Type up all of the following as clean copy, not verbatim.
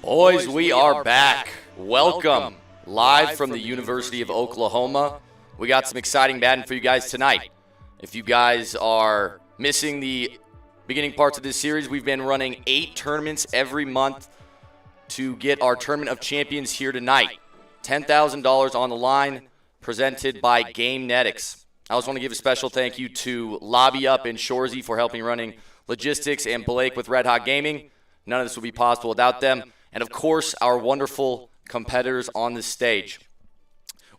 Boys, we are back. Welcome. Live from the University of Oklahoma. We got some exciting Madden for you guys tonight. If you guys are missing the beginning parts of this series, we've been running 8 tournaments every month to get our Tournament of Champions here tonight. $10,000 on the line, presented by GameNetics. I also want to give a special thank you to Lobby Up and Shorzy for helping running logistics, and Blake with Red Hot Gaming. None of this would be possible without them. And, of course, our wonderful competitors on the stage.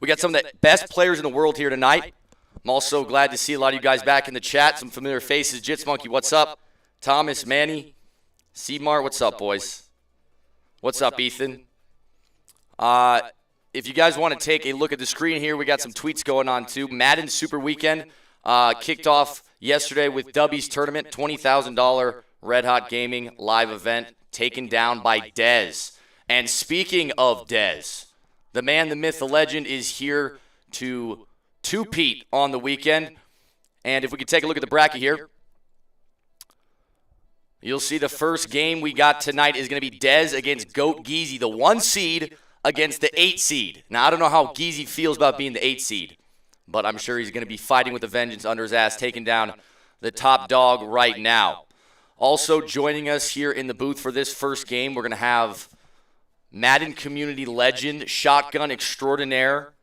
We got some of the best players in the world here tonight. I'm also glad to see a lot of you guys back in the chat. Some familiar faces. Jits Monkey, what's up? Thomas, Manny, C-Mart, what's up, boys? What's up, Ethan? If you guys want to take a look at the screen here, we got some tweets going on, too. Madden Super Weekend kicked off yesterday with Dubby's tournament, $20,000 Red Hot Gaming live event taken down by Dez. And speaking of Dez, the man, the myth, the legend is here to two-peat on the weekend. And if we could take a look at the bracket here, you'll see the first game we got tonight is going to be Dez against GOAT Geezy, the 1 seed against the 8 seed. Now, I don't know how Geezy feels about being the 8 seed, but I'm sure he's going to be fighting with a vengeance under his ass, taking down the top dog right now. Also joining us here in the booth for this first game, we're going to have Madden community legend, shotgun extraordinaire,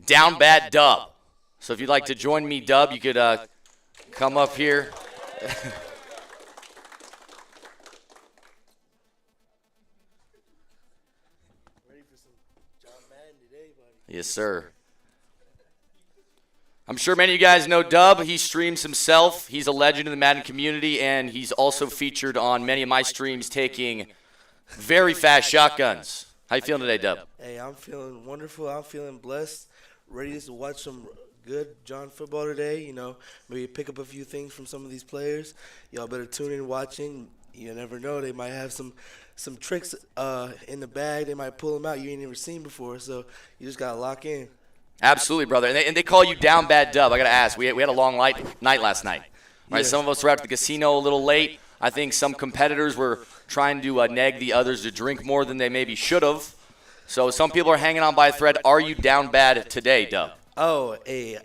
Down Bad Dub. So if you'd like to join me, Dub, you could come up here. Ready for some John Madden today, buddy? Yes, sir. I'm sure many of you guys know Dub. He streams himself. He's a legend in the Madden community, and he's also featured on many of my streams taking very fast shotguns. How you feeling today, Dub? Hey, I'm feeling wonderful. I'm feeling blessed. Ready to watch some good John football today. You know, maybe pick up a few things from some of these players. Y'all better tune in watching. You never know. They might have some tricks in the bag. They might pull them out you ain't never seen before. So you just got to lock in. Absolutely, brother. And they call you Down Bad Dub. I got to ask. We had a long night last night. Right? Yeah. Some of us were out at the casino a little late. I think some competitors were trying to nag the others to drink more than they maybe should have. So some people are hanging on by a thread. Are you down bad today, Dub? Oh, hey,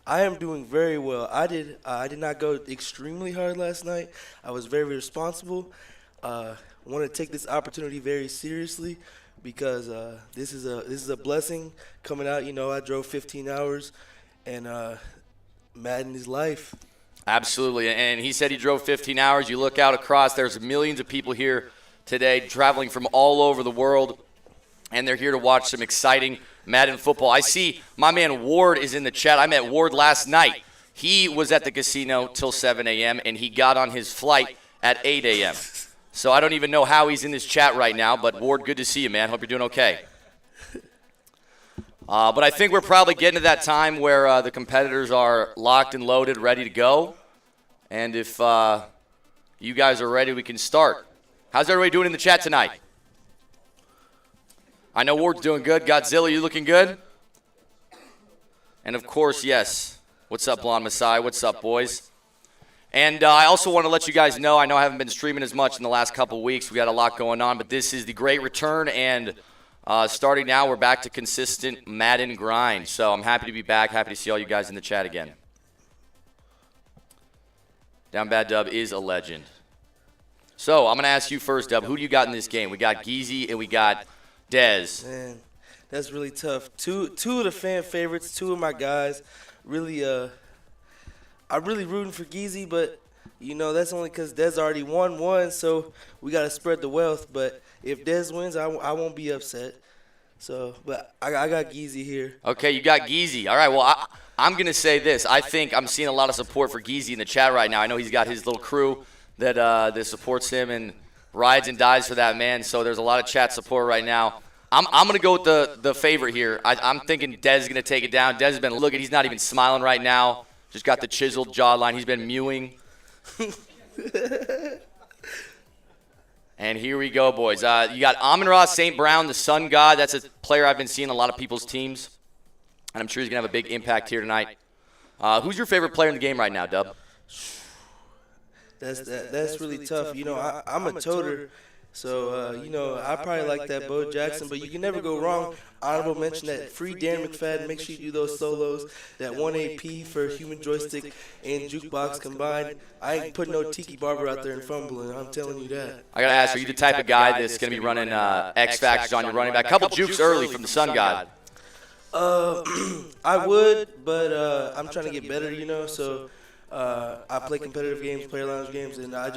I am doing very well. I did not go extremely hard last night. I was very responsible. Want to take this opportunity very seriously because this is a blessing coming out. You know, I drove 15 hours, and Madden is life. Absolutely. And he said he drove 15 hours. You look out across, there's millions of people here today traveling from all over the world, and they're here to watch some exciting Madden football. I see my man Ward is in the chat. I met Ward last night. He was at the casino till 7 a.m., and he got on his flight at 8 a.m. So I don't even know how he's in this chat right now, but Ward, good to see you, man. Hope you're doing okay. But I think we're probably getting to that time where the competitors are locked and loaded, ready to go. And if you guys are ready, we can start. How's everybody doing in the chat tonight? I know Ward's doing good. Godzilla, you looking good? And, of course, yes. What's up, Blonde Messiah? What's up, boys? And I also want to let you guys know, I know I haven't been streaming as much in the last couple of weeks. We got a lot going on, but this is the great return, and starting now, we're back to consistent Madden grind. So I'm happy to be back, happy to see all you guys in the chat again. Down Bad Dub is a legend. So I'm going to ask you first, Dub. Who do you got in this game? We got Geezy and we got Dez. Man, that's really tough. Two of the fan favorites, two of my guys. Really, I'm really rooting for Geezy, but you know that's only because Dez already won one, so we got to spread the wealth. But if Dez wins, I won't be upset. So, but I got Geezy here. Okay, you got Geezy. All right, well, I'm going to say this. I think I'm seeing a lot of support for Geezy in the chat right now. I know he's got his little crew that supports him and rides and dies for that man. So there's a lot of chat support right now. I'm going to go with the favorite here. I'm thinking Dez is going to take it down. Dez has been looking. He's not even smiling right now. Just got the chiseled jawline. He's been mewing. And here we go, boys. You got Amon-Ra St. Brown, the Sun God. That's a player I've been seeing on a lot of people's teams. And I'm sure he's going to have a big impact here tonight. Who's your favorite player in the game right now, Dub? That's really tough. You know, I'm a toter, So, I probably like that Bo Jackson, but you can never go wrong. Honorable mention that free Darren McFadden. Make sure you do those solos. That 1 AP for human joystick and jukebox combined. I ain't putting no Tiki Barber out there and fumbling. I'm telling you that. I got to ask, are you the type of guy that's going to be running X Factors on your running back? A couple jukes early from the Sun God. I would, but I'm trying to get better, so I play competitive games, player lounge games, and I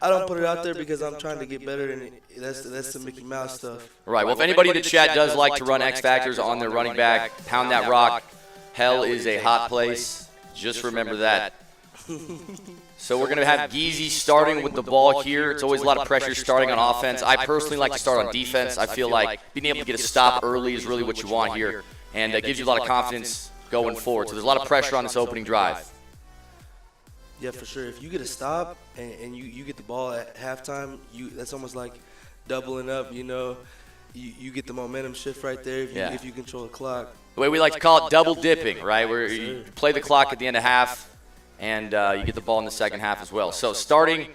don't put it out there because I'm trying to get better, and that's the Mickey Mouse stuff. Right. Well, if anybody in the chat does like to run X Factors on their running back, pound that rock. Hell is a hot place. Just remember that. So we're going to have Geezy starting with the ball here. It's always a lot of pressure starting on offense. I personally like to start on defense. I feel like being able to get a stop early is really what you want here, and it gives you a lot of confidence going forward. So there's a lot of pressure on this opening drive. Yeah, for sure. If you get a stop and you get the ball at halftime, that's almost like doubling up, You get the momentum shift right there if you control the clock. The way we like to call it double dipping, right? Where you play the clock at the end of half, and you get the ball in the second half as well. So starting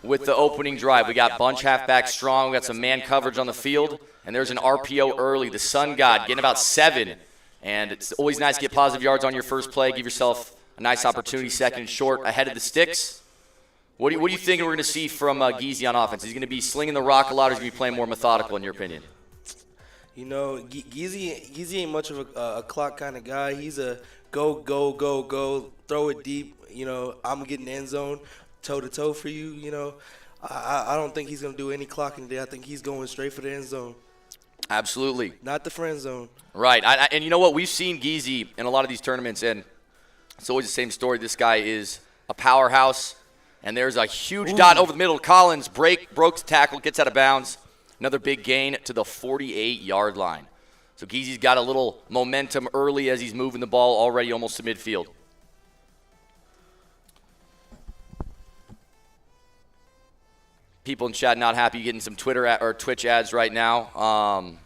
with the opening drive, we got bunch halfback strong. We got some man coverage on the field, and there's an RPO early. The Sun God getting about 7, and it's always nice to get positive yards on your first play. Give yourself a nice opportunity, second and short, ahead of the sticks. What do you think we're going to see from Geezy on offense? He's going to be slinging the rock a lot, or is he going to be playing more methodical, in your opinion? Geezy ain't much of a clock kind of guy. He's a go, throw it deep. I'm getting end zone, toe-to-toe for you. I don't think he's going to do any clocking today. I think he's going straight for the end zone. Absolutely. Not the friend zone. Right. And you know what? We've seen Geezy in a lot of these tournaments, and it's always the same story. This guy is a powerhouse, and there's a huge dot over the middle. Collins broke the tackle, gets out of bounds. Another big gain to the 48-yard line. So Geezy's got a little momentum early as he's moving the ball already almost to midfield. People in chat not happy getting some Twitter or Twitch ads right now.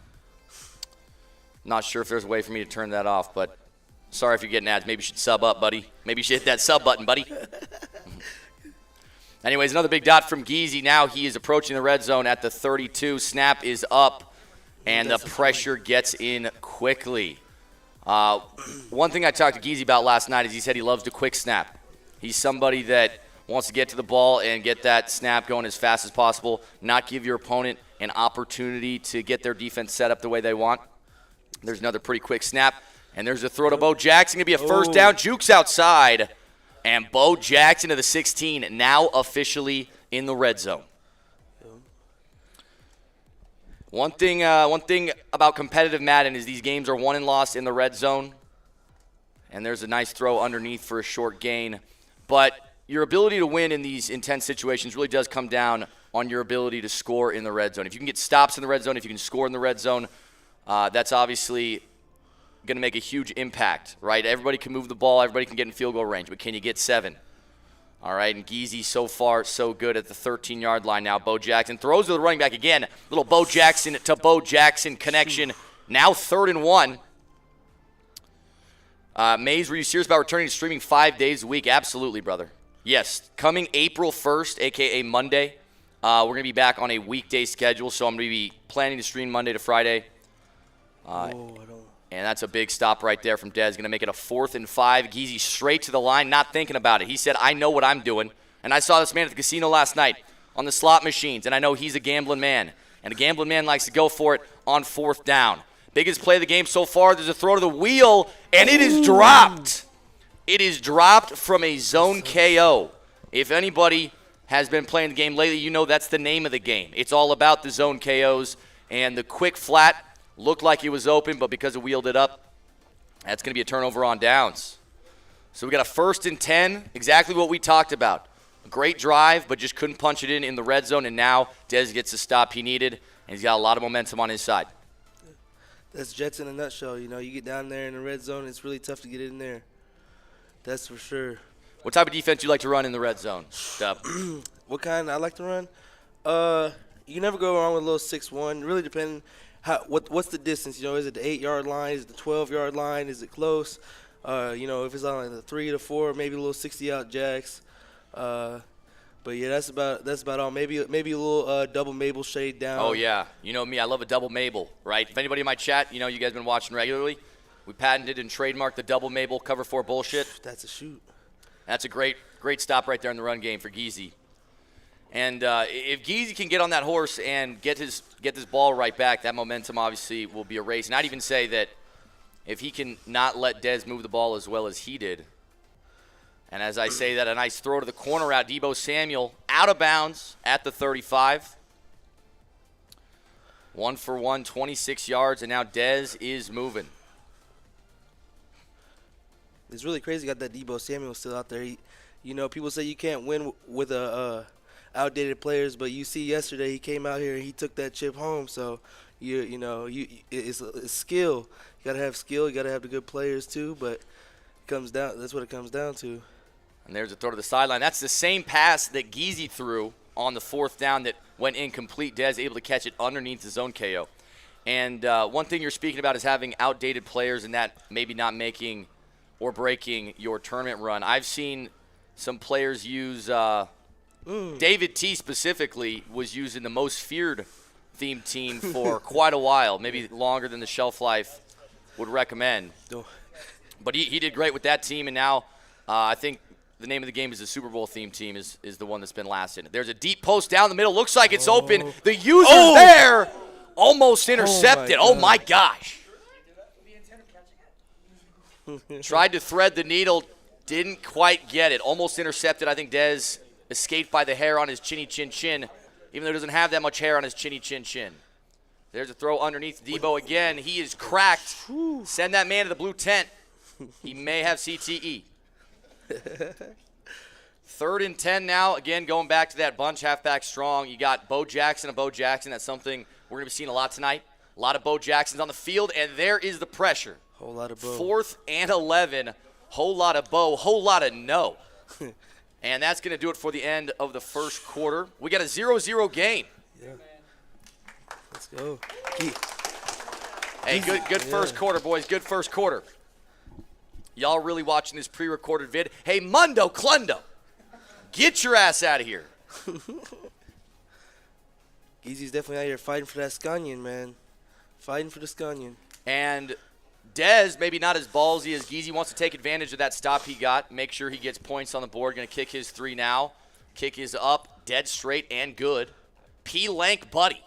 Not sure if there's a way for me to turn that off, but sorry if you're getting ads. Maybe you should sub up, buddy. Maybe you should hit that sub button, buddy. Anyways, another big dot from Geezy. Now he is approaching the red zone at the 32. Snap is up, and the pressure gets in quickly. One thing I talked to Geezy about last night is he said he loves the quick snap. He's somebody that wants to get to the ball and get that snap going as fast as possible, not give your opponent an opportunity to get their defense set up the way they want. There's another pretty quick snap, and there's a throw to Bo Jackson. Going to be a first down. Jukes outside. And Bo Jackson to the 16, now officially in the red zone. One thing about competitive Madden is these games are won and lost in the red zone. And there's a nice throw underneath for a short gain. But your ability to win in these intense situations really does come down on your ability to score in the red zone. If you can get stops in the red zone, if you can score in the red zone, that's obviously going to make a huge impact, right? Everybody can move the ball. Everybody can get in field goal range, but can you get 7? All right, and Geezy so far so good at the 13-yard line now. Bo Jackson throws to the running back again. Little Bo Jackson to Bo Jackson connection. Now 3rd and 1. Mayz, were you serious about returning to streaming 5 days a week? Absolutely, brother. Yes, coming April 1st, a.k.a. Monday, we're going to be back on a weekday schedule, so I'm going to be planning to stream Monday to Friday. And that's a big stop right there from Dez. Going to make it a 4th and 5. Geezy straight to the line, not thinking about it. He said, I know what I'm doing. And I saw this man at the casino last night on the slot machines, and I know he's a gambling man. And a gambling man likes to go for it on 4th down. Biggest play of the game so far. There's a throw to the wheel, and it is dropped. It is dropped from a zone KO. If anybody has been playing the game lately, you know that's the name of the game. It's all about the zone KOs, and the quick flat looked like it was open, but because it wheeled it up, that's going to be a turnover on downs. So we got a 1st and 10, exactly what we talked about. A great drive, but just couldn't punch it in the red zone, and now Dez gets the stop he needed, and he's got a lot of momentum on his side. That's Jets in a nutshell. You get down there in the red zone, it's really tough to get in there. That's for sure. What type of defense do you like to run in the red zone, Dub? What kind I like to run? You never go wrong with a little 6-1. Really depending what's the distance? Is it the 8-yard line? Is it the 12-yard line? Is it close? If it's on like the 3 to 4, maybe a little 60-out jacks. But But yeah, that's about all. Maybe a little double Mabel shade down. Oh yeah, you know me, I love a double Mabel, right? If anybody in my chat, you know, you guys been watching regularly, we patented and trademarked the double Mabel cover 4 bullshit. That's a shoot. That's a great stop right there in the run game for Geezy. And if Geezy can get on that horse and get this ball right back, that momentum obviously will be erased. And I'd even say that if he can not let Dez move the ball as well as he did. And as I say that, a nice throw to the corner route. Deebo Samuel out of bounds at the 35. 1 for 1, 26 yards, and now Dez is moving. It's really crazy. Got that Deebo Samuel still out there. People say you can't win with outdated players, but you see yesterday he came out here and he took that chip home. So it's skill. You gotta have skill. You gotta have the good players too. But that's what it comes down to. And there's a throw to the sideline. That's the same pass that Geezy threw on the 4th down that went incomplete. Dez able to catch it underneath his own KO. And one thing you're speaking about is having outdated players and that maybe not making or breaking your tournament run. I've seen some players use David T specifically was using the most feared theme team for quite a while, maybe longer than the shelf life would recommend. But he did great with that team, and now I think the name of the game is the Super Bowl theme team is the one that's been lasting. There's a deep post down the middle. Looks like it's open. The user's there. Almost intercepted. Oh, my gosh. Tried to thread the needle. Didn't quite get it. Almost intercepted. I think Dez escaped by the hair on his chinny chin chin, even though he doesn't have that much hair on his chinny chin chin. There's a throw underneath Deebo again. He is cracked. Send that man to the blue tent. He may have CTE. 3rd and 10 now. Again, going back to that bunch, halfback strong. You got Bo Jackson and Bo Jackson. That's something we're going to be seeing a lot tonight. A lot of Bo Jacksons on the field, and there is the pressure. Whole lot of Bo. 4th and 11. Whole lot of Bo. Whole lot of no. And that's going to do it for the end of the first quarter. We got a 0-0 game. Yeah. Let's go. Hey, good first quarter, boys. Good first quarter. Y'all really watching this pre-recorded vid? Hey, Mundo Clundo, get your ass out of here. Geezy's definitely out here fighting for that scunion, man. Fighting for the scunion. And Dez, maybe not as ballsy as Geezy, wants to take advantage of that stop he got, make sure he gets points on the board. Going to kick his 3 now. Kick is up, dead straight and good. P-Lank buddy.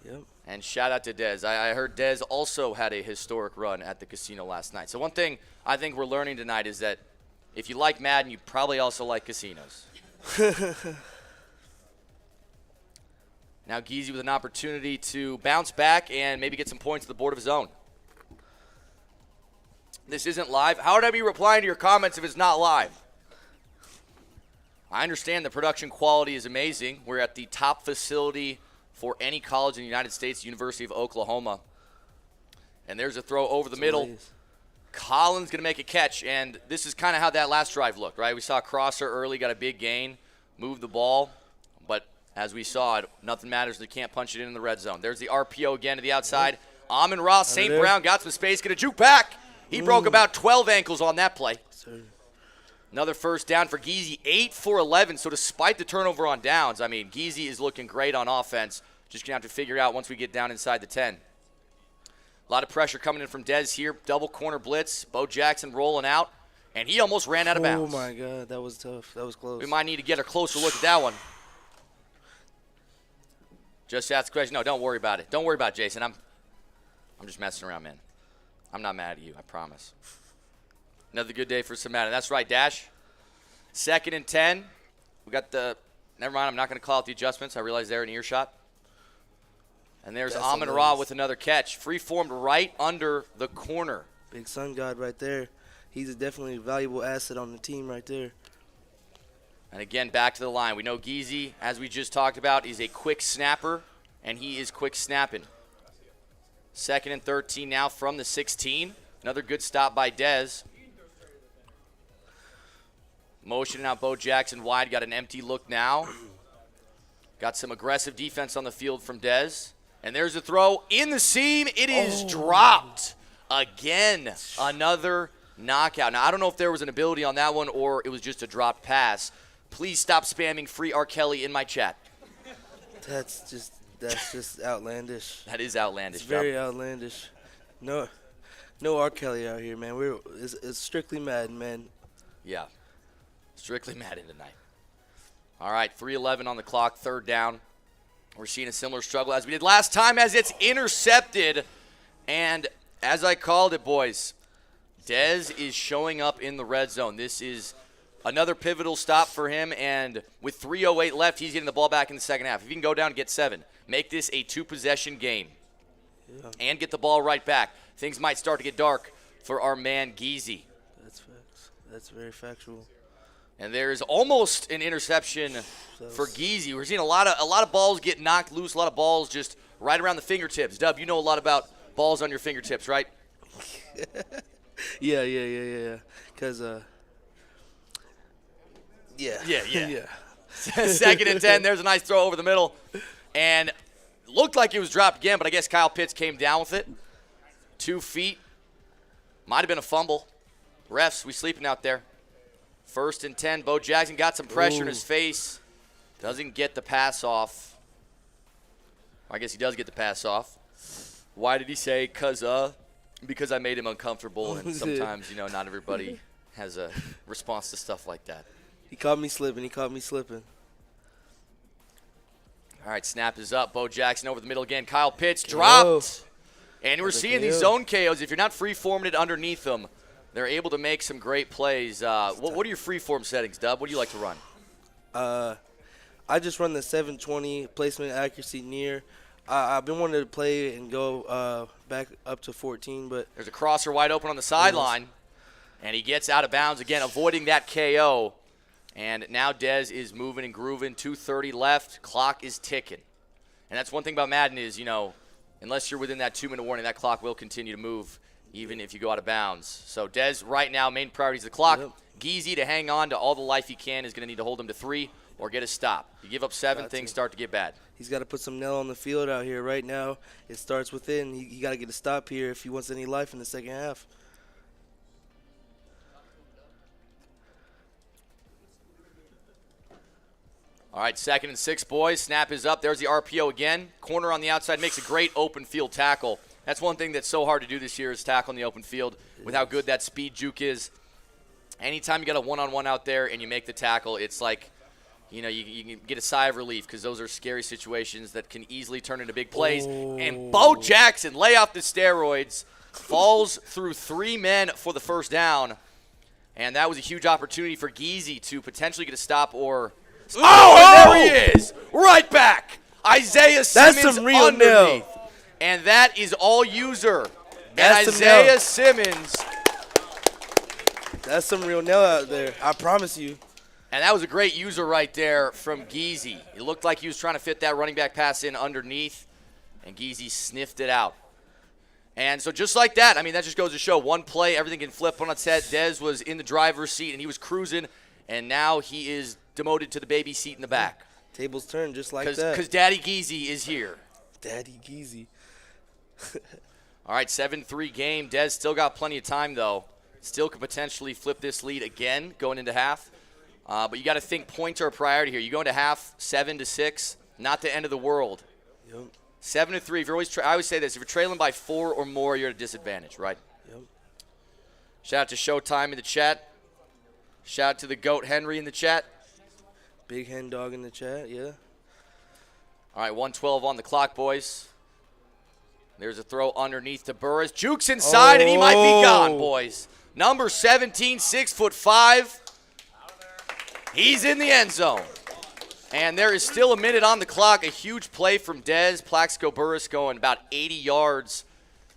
Yep. And shout out to Dez. I heard Dez also had a historic run at the casino last night. So one thing I think we're learning tonight is that if you like Madden, you probably also like casinos. Now Geezy with an opportunity to bounce back and maybe get some points to the board of his own. This isn't live. How would I be replying to your comments if it's not live? I understand the production quality is amazing. We're at the top facility for any college in the United States, University of Oklahoma. And there's a throw over the middle. Collins going to make a catch, and this is kind of how that last drive looked, right? We saw Crosser early, got a big gain, moved the ball, but as we saw, nothing matters. They can't punch it in the red zone. There's the RPO again to the outside. Amon-Ra St. Brown got some space, going to juke back. He broke about 12 ankles on that play. Another first down for Geezy, 8 for 11. So despite the turnover on downs, I mean, Geezy is looking great on offense. Just going to have to figure out once we get down inside the 10. A lot of pressure coming in from Dez here. Double corner blitz. Bo Jackson rolling out. And he almost ran out of bounds. Oh, my God. That was tough. That was close. We might need to get a closer look at that one. Just ask the question. No, don't worry about it. Don't worry about it, Jason. I'm just messing around, man. I'm not mad at you, I promise. Another good day for some Madden. That's right, Dash. 2nd and 10. We got the – never mind, I'm not going to call out the adjustments. I realize they're in earshot. And there's Amon-Ra with another catch. Free-formed right under the corner. Big sun god right there. He's definitely a valuable asset on the team right there. And again, back to the line. We know Geezy, as we just talked about, is a quick snapper, and he is quick snapping. 2nd and 13 now from the 16. Another good stop by Dez. Motioning out Bo Jackson wide. Got an empty look now. Got some aggressive defense on the field from Dez. And there's a throw in the seam. It is dropped. Again, another knockout. Now, I don't know if there was an ability on that one or it was just a dropped pass. Please stop spamming free R. Kelly in my chat. That's just outlandish. That is outlandish. It's very outlandish. No R. Kelly out here, man. It's strictly Madden, man. Yeah, strictly Madden tonight. All right, 3:11 on the clock, third down. We're seeing a similar struggle as we did last time as it's intercepted. And as I called it, boys, Dez is showing up in the red zone. This is another pivotal stop for him, and with 3:08 left, he's getting the ball back in the second half. If he can go down and get 7, make this a 2-possession game, and get the ball right back, things might start to get dark for our man Geezy. That's facts. That's very factual. And there's almost an interception for Geezy. We're seeing a lot of balls get knocked loose, a lot of balls just right around the fingertips. Dub, you know a lot about balls on your fingertips, right? Yeah. Because, Yeah. Second and 10. There's a nice throw over the middle. And looked like it was dropped again, but I guess Kyle Pitts came down with it. 2 feet. Might have been a fumble. Refs, we sleeping out there. 1st and 10. Bo Jackson got some pressure in his face. Doesn't get the pass off. I guess he does get the pass off. Why did he say, because I made him uncomfortable, and sometimes, not everybody has a response to stuff like that. He caught me slipping. All right, snap is up. Bo Jackson over the middle again. Kyle Pitts dropped. And we're seeing these zone KOs. If you're not free-forming it underneath them, they're able to make some great plays. What are your free-form settings, Dub? What do you like to run? I just run the 720 placement accuracy near. I've been wanting to play and go back up to 14, but there's a crosser wide open on the sideline, and he gets out of bounds again, avoiding that KO. And now Dez is moving and grooving. 2:30 left. Clock is ticking. And that's one thing about Madden is, unless you're within that 2-minute warning, that clock will continue to move even if you go out of bounds. So Dez right now, main priority is the clock. Yep. Geezy, to hang on to all the life he can, is going to need to hold him to 3 or get a stop. You give up 7, things start to get bad. He's got to put some nail on the field out here right now. It starts within. He got to get a stop here if he wants any life in the second half. All right, 2nd and 6, boys. Snap is up. There's the RPO again. Corner on the outside makes a great open field tackle. That's one thing that's so hard to do this year is tackle in the open field with how good that speed juke is. Anytime you got a one-on-one out there and you make the tackle, it's like, you can get a sigh of relief because those are scary situations that can easily turn into big plays. And Bo Jackson, lay off the steroids, falls through 3 men for the first down. And that was a huge opportunity for Geezy to potentially get a stop or – and there he is, right back. Isaiah Simmons That's some real underneath. nail. And that is all user. That's and Isaiah Simmons. That's some real nail out there. I promise you. And that was a great user right there from Geezy. It looked like he was trying to fit that running back pass in underneath, and Geezy sniffed it out. And so just like that, that just goes to show one play, everything can flip on its head. Dez was in the driver's seat, and he was cruising, and now he is demoted to the baby seat in the back. Tables turn just like that. Because Daddy Geezy is here. Daddy Geezy. All right, 7-3 game. Dez still got plenty of time, though. Still could potentially flip this lead again going into half. But you got to think points are a priority here. You go into half 7-6, not the end of the world. Yep. 7-3. If you're I always say this: if you're trailing by 4 or more, you're at a disadvantage, right? Yep. Shout out to Showtime in the chat. Shout out to the GOAT Henry in the chat. Big Hen Dog in the chat, yeah. All right, 1:12 on the clock, boys. There's a throw underneath to Burris. Jukes inside, and he might be gone, boys. Number 17, 6'5". He's in the end zone. And there is still a minute on the clock. A huge play from Dez. Plaxico Burris going about 80 yards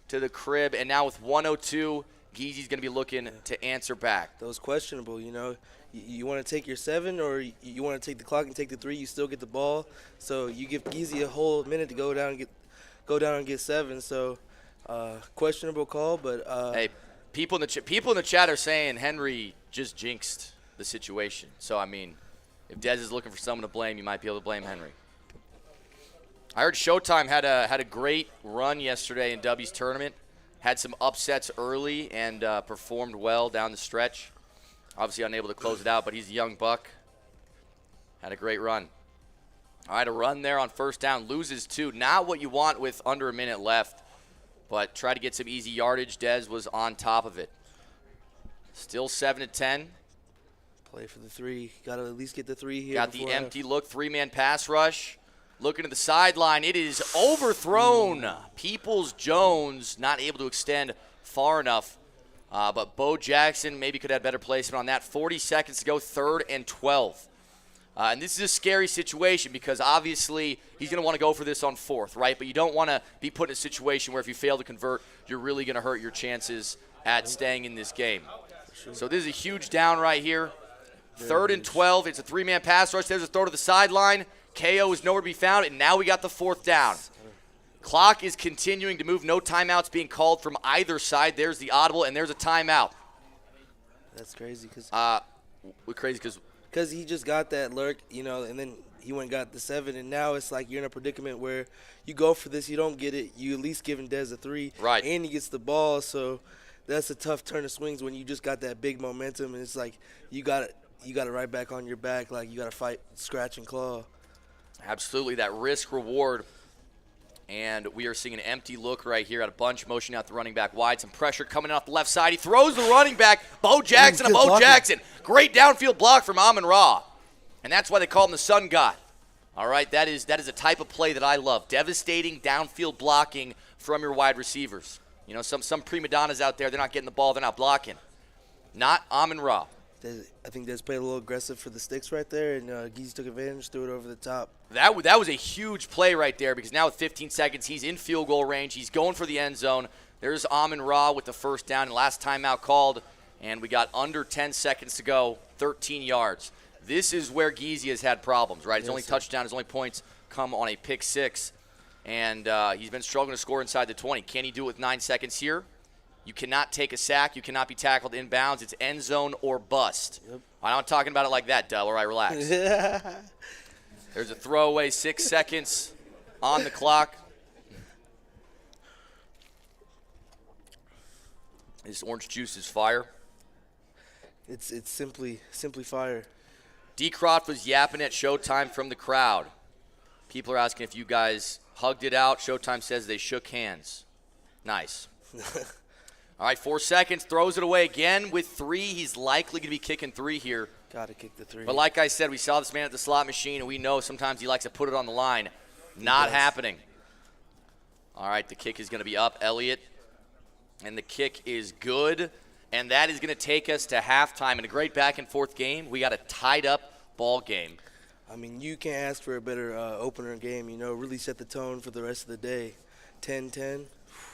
to the crib. And now with 1:02, Geezy's going to be looking to answer back. That was questionable, You want to take your 7 or you want to take the clock and take the 3, you still get the ball. So you give Geezy a whole minute to go down and get 7. So questionable call, but hey, people in the chat are saying Henry just jinxed the situation. So if Dez is looking for someone to blame, you might be able to blame Henry. I heard Showtime had a great run yesterday in W's tournament. Had some upsets early and performed well down the stretch. Obviously unable to close it out, but he's a young buck. Had a great run. All right, a run there on first down. Loses 2. Not what you want with under a minute left, but try to get some easy yardage. Dez was on top of it. Still 7-10. Play for the 3. Got to at least get the 3 here. Got the empty look, 3-man pass rush. Looking to the sideline. It is overthrown. Peoples-Jones not able to extend far enough. But Bo Jackson maybe could have better placement on that. 40 seconds to go, 3rd and 12. And this is a scary situation because obviously he's going to want to go for this on 4th, right? But you don't want to be put in a situation where if you fail to convert, you're really going to hurt your chances at staying in this game. So this is a huge down right here. 3rd and 12. It's a 3-man pass rush. There's a throw to the sideline. KO is nowhere to be found, and now we got the 4th down. Clock is continuing to move. No timeouts being called from either side. There's the audible, and there's a timeout. That's crazy because we're crazy because he just got that lurk, you know, and then he went and got the 7, and now it's like you're in a predicament where you go for this, you don't get it, you at least giving Dez a 3, right? And he gets the ball, so that's a tough turn of swings when you just got that big momentum, and it's like you got it right back on your back, like you got to fight, scratch and claw. Absolutely, that risk reward. And we are seeing an empty look right here at a bunch, motioning out the running back wide. Some pressure coming off the left side. He throws the running back. Bo Jackson to Bo Jackson. Great downfield block from Amon-Ra. And that's why they call him the Sun God. All right, that is a type of play that I love. Devastating downfield blocking from your wide receivers. You know, some prima donnas out there, they're not getting the ball, they're not blocking. Not Amon-Ra. I think Dez played a little aggressive for the sticks right there, and Geezy took advantage, threw it over the top. That was a huge play right there because now with 15 seconds, he's in field goal range. He's going for the end zone. There's Amon-Ra with the first down and last timeout called, and we got under 10 seconds to go, 13 yards. This is where Geezy has had problems, right? His only touchdown, his only points come on a pick 6, and he's been struggling to score inside the 20. Can he do it with 9 seconds here? You cannot take a sack. You cannot be tackled inbounds. It's end zone or bust. Yep. I'm not talking about it like that, Del. All right, relax. There's a throwaway, 6 seconds on the clock. This orange juice is fire. It's simply fire. Dcroft was yapping at Showtime from the crowd. People are asking if you guys hugged it out. Showtime says they shook hands. Nice. All right, 4 seconds, throws it away again with 3. He's likely going to be kicking 3 here. Got to kick the 3. But like I said, we saw this man at the slot machine, and we know sometimes he likes to put it on the line. Not happening. All right, the kick is going to be up, Elliott. And the kick is good. And that is going to take us to halftime in a great back-and-forth game. We got a tied-up ball game. I mean, you can't ask for a better opener game, you know, really set the tone for the rest of the day. 10-10.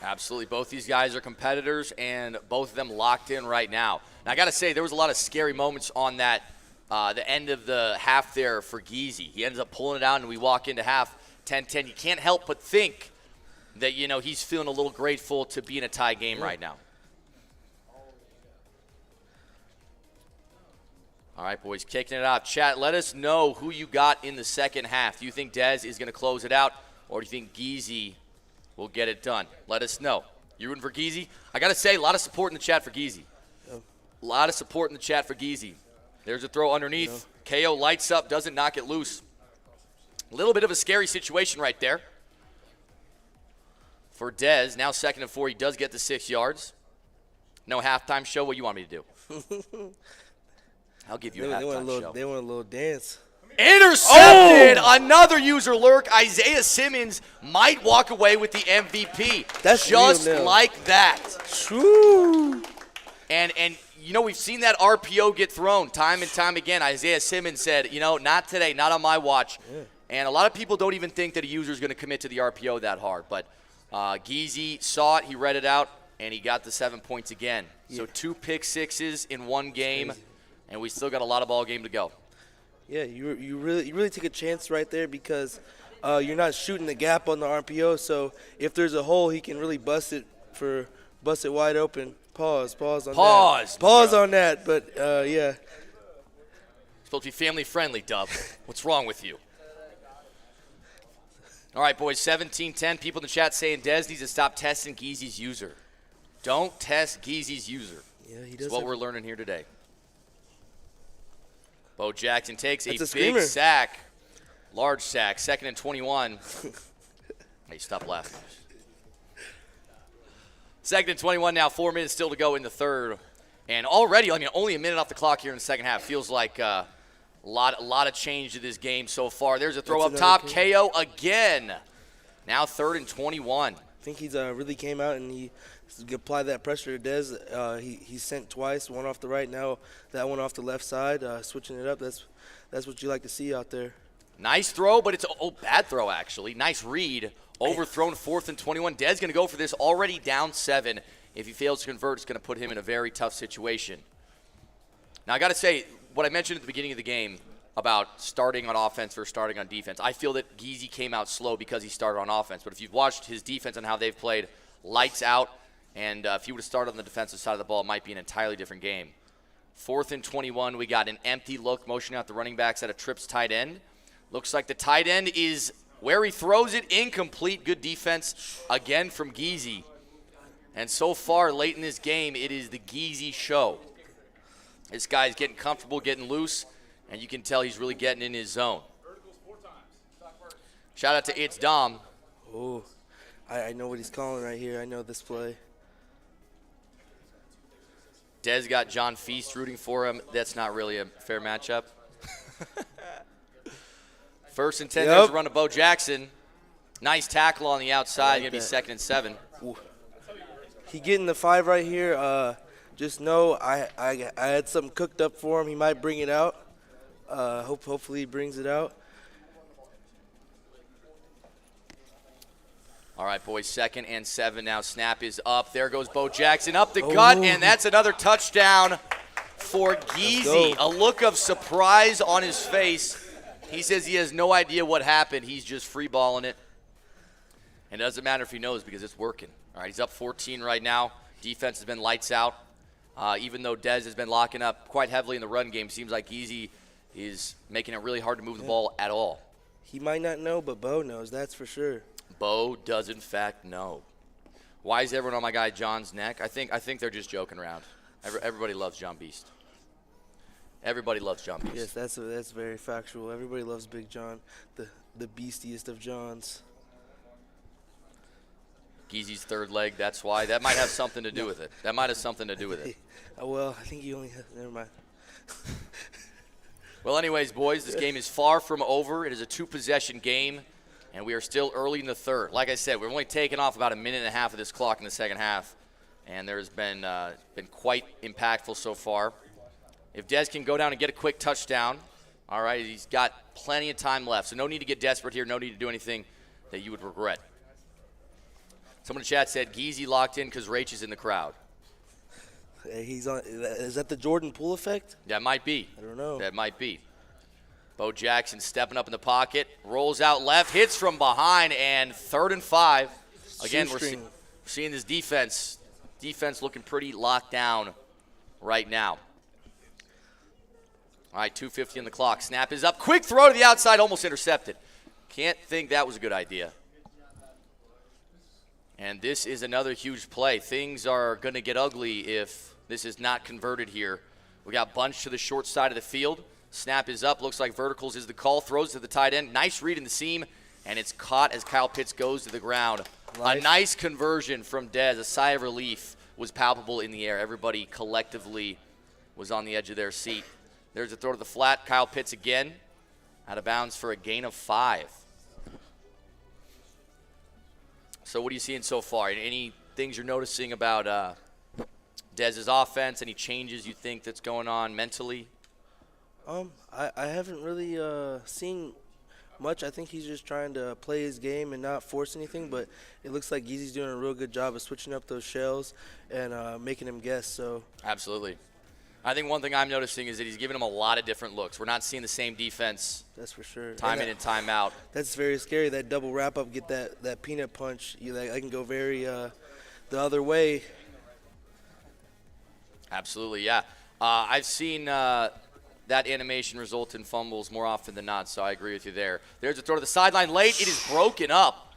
Absolutely. Both these guys are competitors, and both of them locked in right now. Now, I got to say, there was a lot of scary moments on that, the end of the half there for Geezy. He ends up pulling it out, and we walk into half 10-10. You can't help but think that, you know, he's feeling a little grateful to be in a tie game right now. All right, boys, kicking it out. Chat, let us know who you got in the second half. Do you think Dez is going to close it out, or do you think Geezy will get it done? Let us know. You rooting for Geezy? I got to say, a lot of support in the chat for Geezy. A lot of support in the chat for Geezy. There's a throw underneath. KO lights up, doesn't knock it loose. A little bit of a scary situation right there for Dez. Now 2nd and 4. He does get the 6 yards. No halftime show. What you want me to do? I'll give you a halftime show. They want a little dance. Intercepted! Oh! Another user lurk. Isaiah Simmons might walk away with the MVP. That's just like that. True. And you know, we've seen that RPO get thrown time and time again. Isaiah Simmons said, you know, not today, not on my watch. Yeah. And a lot of people don't even think that a user is going to commit to the RPO that hard. But Geezy saw it, he read it out, and he got the 7 points again. Yeah. So 2 pick sixes in one game, and we still got a lot of ball game to go. Yeah, you really take a chance right there because you're not shooting the gap on the RPO. So if there's a hole, he can really bust it wide open. Pause on that. Pause on that. But yeah. It's supposed to be family friendly, Dub. What's wrong with you? All right, boys. 17-10. People in the chat saying Dez needs to stop testing Geezy's user. Don't test Geezy's user. Yeah, he does. That's what we're learning here today. Bo Jackson takes That's a a big screamer. sack. Large sack. 2nd and 21. Hey, stop laughing. 2nd and 21 now. 4 minutes still to go in the third. And already, I mean, only a minute off the clock here in the second half. Feels like a lot of change to this game so far. There's a throw up top. KO again. Now 3rd and 21. I think he's really came out and he applied that pressure to Dez. He sent twice, one off the right, now that one off the left side, switching it up. That's what you like to see out there. Nice throw, but it's a bad throw, actually. Nice read. Overthrown 4th and 21. Dez going to go for this, already down 7. If he fails to convert, it's going to put him in a very tough situation. Now, I got to say, what I mentioned at the beginning of the game about starting on offense versus starting on defense, I feel that Geezy came out slow because he started on offense. But if you've watched his defense and how they've played, lights out. And if he would have started on the defensive side of the ball, it might be an entirely different game. 4th and 21, we got an empty look, motioning out the running backs at a trips tight end. Looks like the tight end is where he throws it, incomplete. Good defense again from Geezy. And so far, late in this game, it is the Geezy show. This guy's getting comfortable, getting loose, and you can tell he's really getting in his zone. Shout out to It's Dom. Oh, I know what he's calling right here. I know this play. Dez got John Feast rooting for him. That's not really a fair matchup. 1st and 10, there's a run to Bo Jackson. Nice tackle on the outside. Going to be 2nd and 7. Ooh. He getting the 5 right here. Just know I had something cooked up for him. He might bring it out. Hopefully he brings it out. All right, boys, 2nd and 7 now. Snap is up. There goes Bo Jackson up the gut, and that's another touchdown for Geezy. A look of surprise on his face. He says he has no idea what happened. He's just free balling it. And it doesn't matter if he knows because it's working. All right, he's up 14 right now. Defense has been lights out. Even though Dez has been locking up quite heavily in the run game, seems like Geezy is making it really hard to move the ball at all. He might not know, but Bo knows, that's for sure. Bo does, in fact, know. Why is everyone on my guy John's neck? I think they're just joking around. Everybody loves John Beast. Everybody loves John Beast. Yes, that's very factual. Everybody loves Big John, the beastiest of Johns. Geezy's 3rd leg, that's why. That might have something to do with it. That might have something to do with it. Well, I think he only has – never mind. Well, anyways, boys, this game is far from over. It is a 2-possession game, and we are still early in the third. Like I said, we're only taking off about a minute and a half of this clock in the second half, and there's been quite impactful so far. If Dez can go down and get a quick touchdown, all right, he's got plenty of time left. So no need to get desperate here. No need to do anything that you would regret. Someone in chat said Geezy locked in because Rach is in the crowd. He's on. Is that the Jordan Poole effect? That might be. I don't know. That might be. Bo Jackson stepping up in the pocket, rolls out left, hits from behind, and 3rd and 5. Again, we're seeing this defense looking pretty locked down right now. All right, 2:50 on the clock. Snap is up. Quick throw to the outside, almost intercepted. Can't think that was a good idea. And this is another huge play. Things are going to get ugly if this is not converted here. We got bunch to the short side of the field. Snap is up. Looks like verticals is the call. Throws to the tight end. Nice read in the seam, and it's caught as Kyle Pitts goes to the ground. A nice conversion from Dez. A sigh of relief was palpable in the air. Everybody collectively was on the edge of their seat. There's a throw to the flat. Kyle Pitts again. Out of bounds for a gain of 5. So what are you seeing so far? Any things you're noticing about Dez's offense? Any changes you think that's going on mentally? I haven't really seen much. I think he's just trying to play his game and not force anything, but it looks like Geezy's doing a real good job of switching up those shells and making him guess. So absolutely. I think one thing I'm noticing is that he's giving them a lot of different looks. We're not seeing the same defense. That's for sure. Time in and time out. That's very scary. That double wrap up, get that peanut punch. I can go very the other way. Absolutely, yeah. I've seen that animation result in fumbles more often than not, so I agree with you there. There's a throw to the sideline late. It is broken up.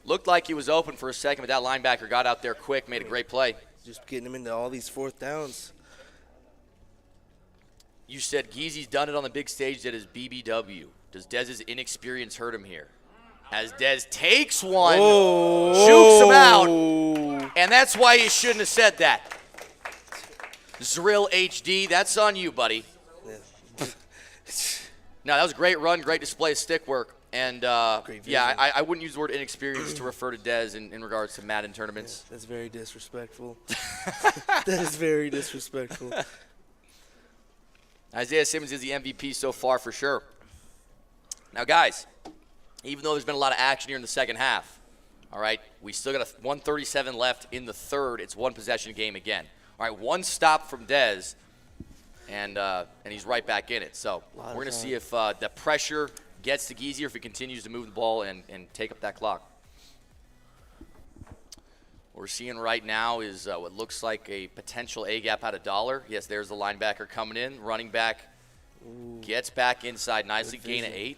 Looked like he was open for a second, but that linebacker got out there quick, made a great play. Just getting him into all these 4th downs. You said Geezy's done it on the big stage at his BBW. Does Dez's inexperience hurt him here? As Dez takes one, jukes him out, and that's why you shouldn't have said that. Zrill HD, that's on you, buddy. No, that was a great run, great display of stick work. And, yeah, I wouldn't use the word inexperienced to refer to Dez in regards to Madden tournaments. Yeah, that's very disrespectful. That is very disrespectful. Isaiah Simmons is the MVP so far for sure. Now, guys, even though there's been a lot of action here in the second half, all right, we still got 1:37 left in the third. It's one possession game again. All right, one stop from Dez, and he's right back in it. So we're going to see if the pressure gets to Geezy or if he continues to move the ball and take up that clock. What we're seeing right now is what looks like a potential A-gap out of dollar. Yes, there's the linebacker coming in. Running back gets back inside nicely, gain of 8.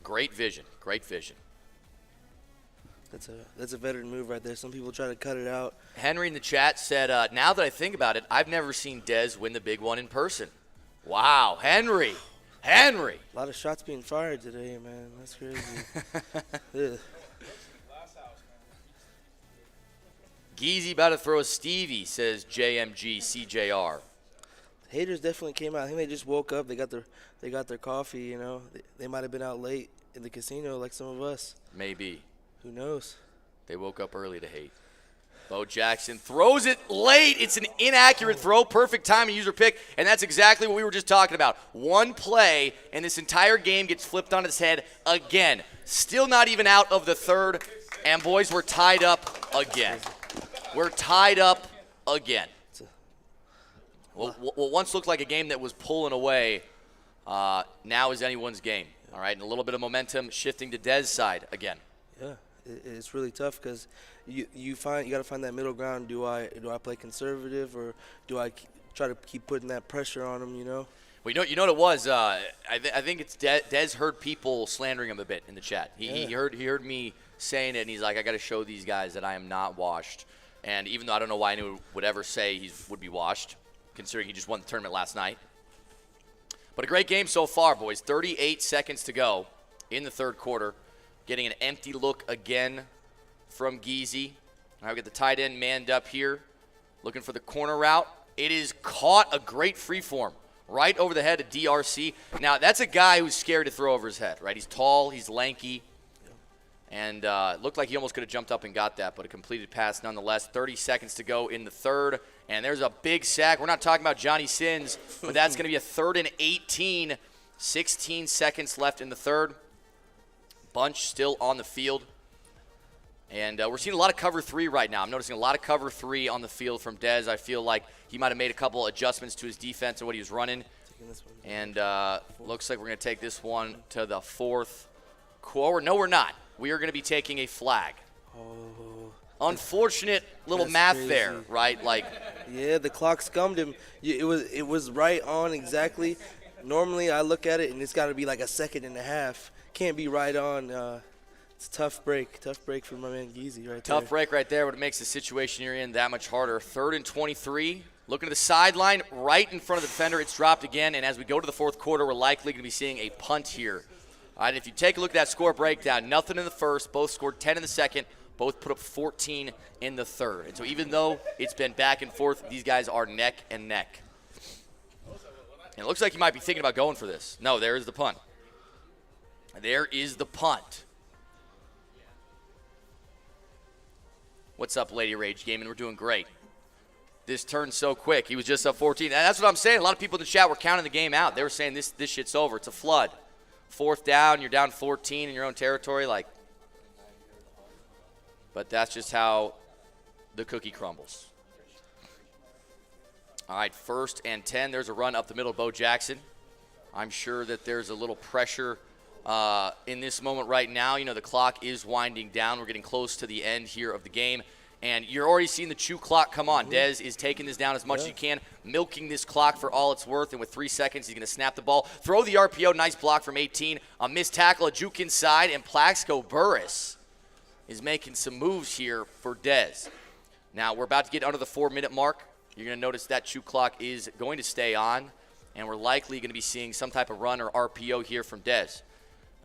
Great vision, great vision. That's a veteran move right there. Some people try to cut it out. Henry in the chat said, now that I think about it, I've never seen Dez win the big one in person. Wow, Henry. Henry. A lot of shots being fired today, man. That's crazy. Geezy about to throw a Stevie, says JMG CJR. Haters definitely came out. I think they just woke up. They got their coffee, you know. They might have been out late in the casino like some of us. Maybe. Who knows? They woke up early to hate. Bo Jackson throws it late. It's an inaccurate throw. Perfect time and user pick, and that's exactly what we were just talking about. One play, and this entire game gets flipped on its head again. Still not even out of the third, and boys, we're tied up again. We're tied up again. What once looked like a game that was pulling away now is anyone's game. All right, and a little bit of momentum shifting to Dez's side again. Yeah, it's really tough because you got to find that middle ground. Do I play conservative or do I try to keep putting that pressure on him? You know. Well, you know what it was. I think it's Dez heard people slandering him a bit in the chat. He heard me saying it, and he's like, I got to show these guys that I am not washed. And even though I don't know why anyone would ever say he would be washed, considering he just won the tournament last night. But a great game so far, boys. 38 seconds to go in the third quarter. Getting an empty look again from Geezy. All right, we got the tight end manned up here, looking for the corner route. It is caught, a great free form right over the head of DRC. Now, that's a guy who's scared to throw over his head, right? He's tall, he's lanky, and it looked like he almost could have jumped up and got that, but a completed pass nonetheless. 30 seconds to go in the third, and there's a big sack. We're not talking about Johnny Sins, but that's going to be a 3rd and 18. 16 seconds left in the third. Bunch still on the field. And we're seeing a lot of cover 3 right now. I'm noticing a lot of cover 3 on the field from Dez. I feel like he might have made a couple adjustments to his defense and what he was running. And looks like we're going to take this one to the fourth quarter. No, we're not. We are going to be taking a flag. Unfortunate little math crazy there, right? Like, yeah, the clock scummed him. It was right on exactly. Normally I look at it and it's got to be like a 2.5 seconds. Can't be right on. It's a tough break for my man Geezy right there. Tough break right there, but it makes the situation you're in that much harder. 3rd and 23. Looking to the sideline, right in front of the defender. It's dropped again, and as we go to the fourth quarter, we're likely going to be seeing a punt here. All right, if you take a look at that score breakdown, nothing in the first, both scored 10 in the second, both put up 14 in the third. And so even though it's been back and forth, these guys are neck and neck. And it looks like you might be thinking about going for this. No, there is the punt. There is the punt. What's up, Lady Rage Gaming? We're doing great. This turned so quick. He was just up 14. And that's what I'm saying. A lot of people in the chat were counting the game out. They were saying this shit's over. It's a flood. 4th down, you're down 14 in your own territory. But that's just how the cookie crumbles. All right, 1st and 10. There's a run up the middle of Bo Jackson. I'm sure that there's a little pressure in this moment right now. You know, the clock is winding down. We're getting close to the end here of the game. And you're already seeing the chew clock come on. Dez is taking this down as much as he can, milking this clock for all it's worth. And with 3 seconds, he's going to snap the ball, throw the RPO. Nice block from 18. A missed tackle, a juke inside, and Plaxico Burris is making some moves here for Dez. Now, we're about to get under the 4-minute mark. You're going to notice that chew clock is going to stay on. and we're likely going to be seeing some type of run or RPO here from Dez.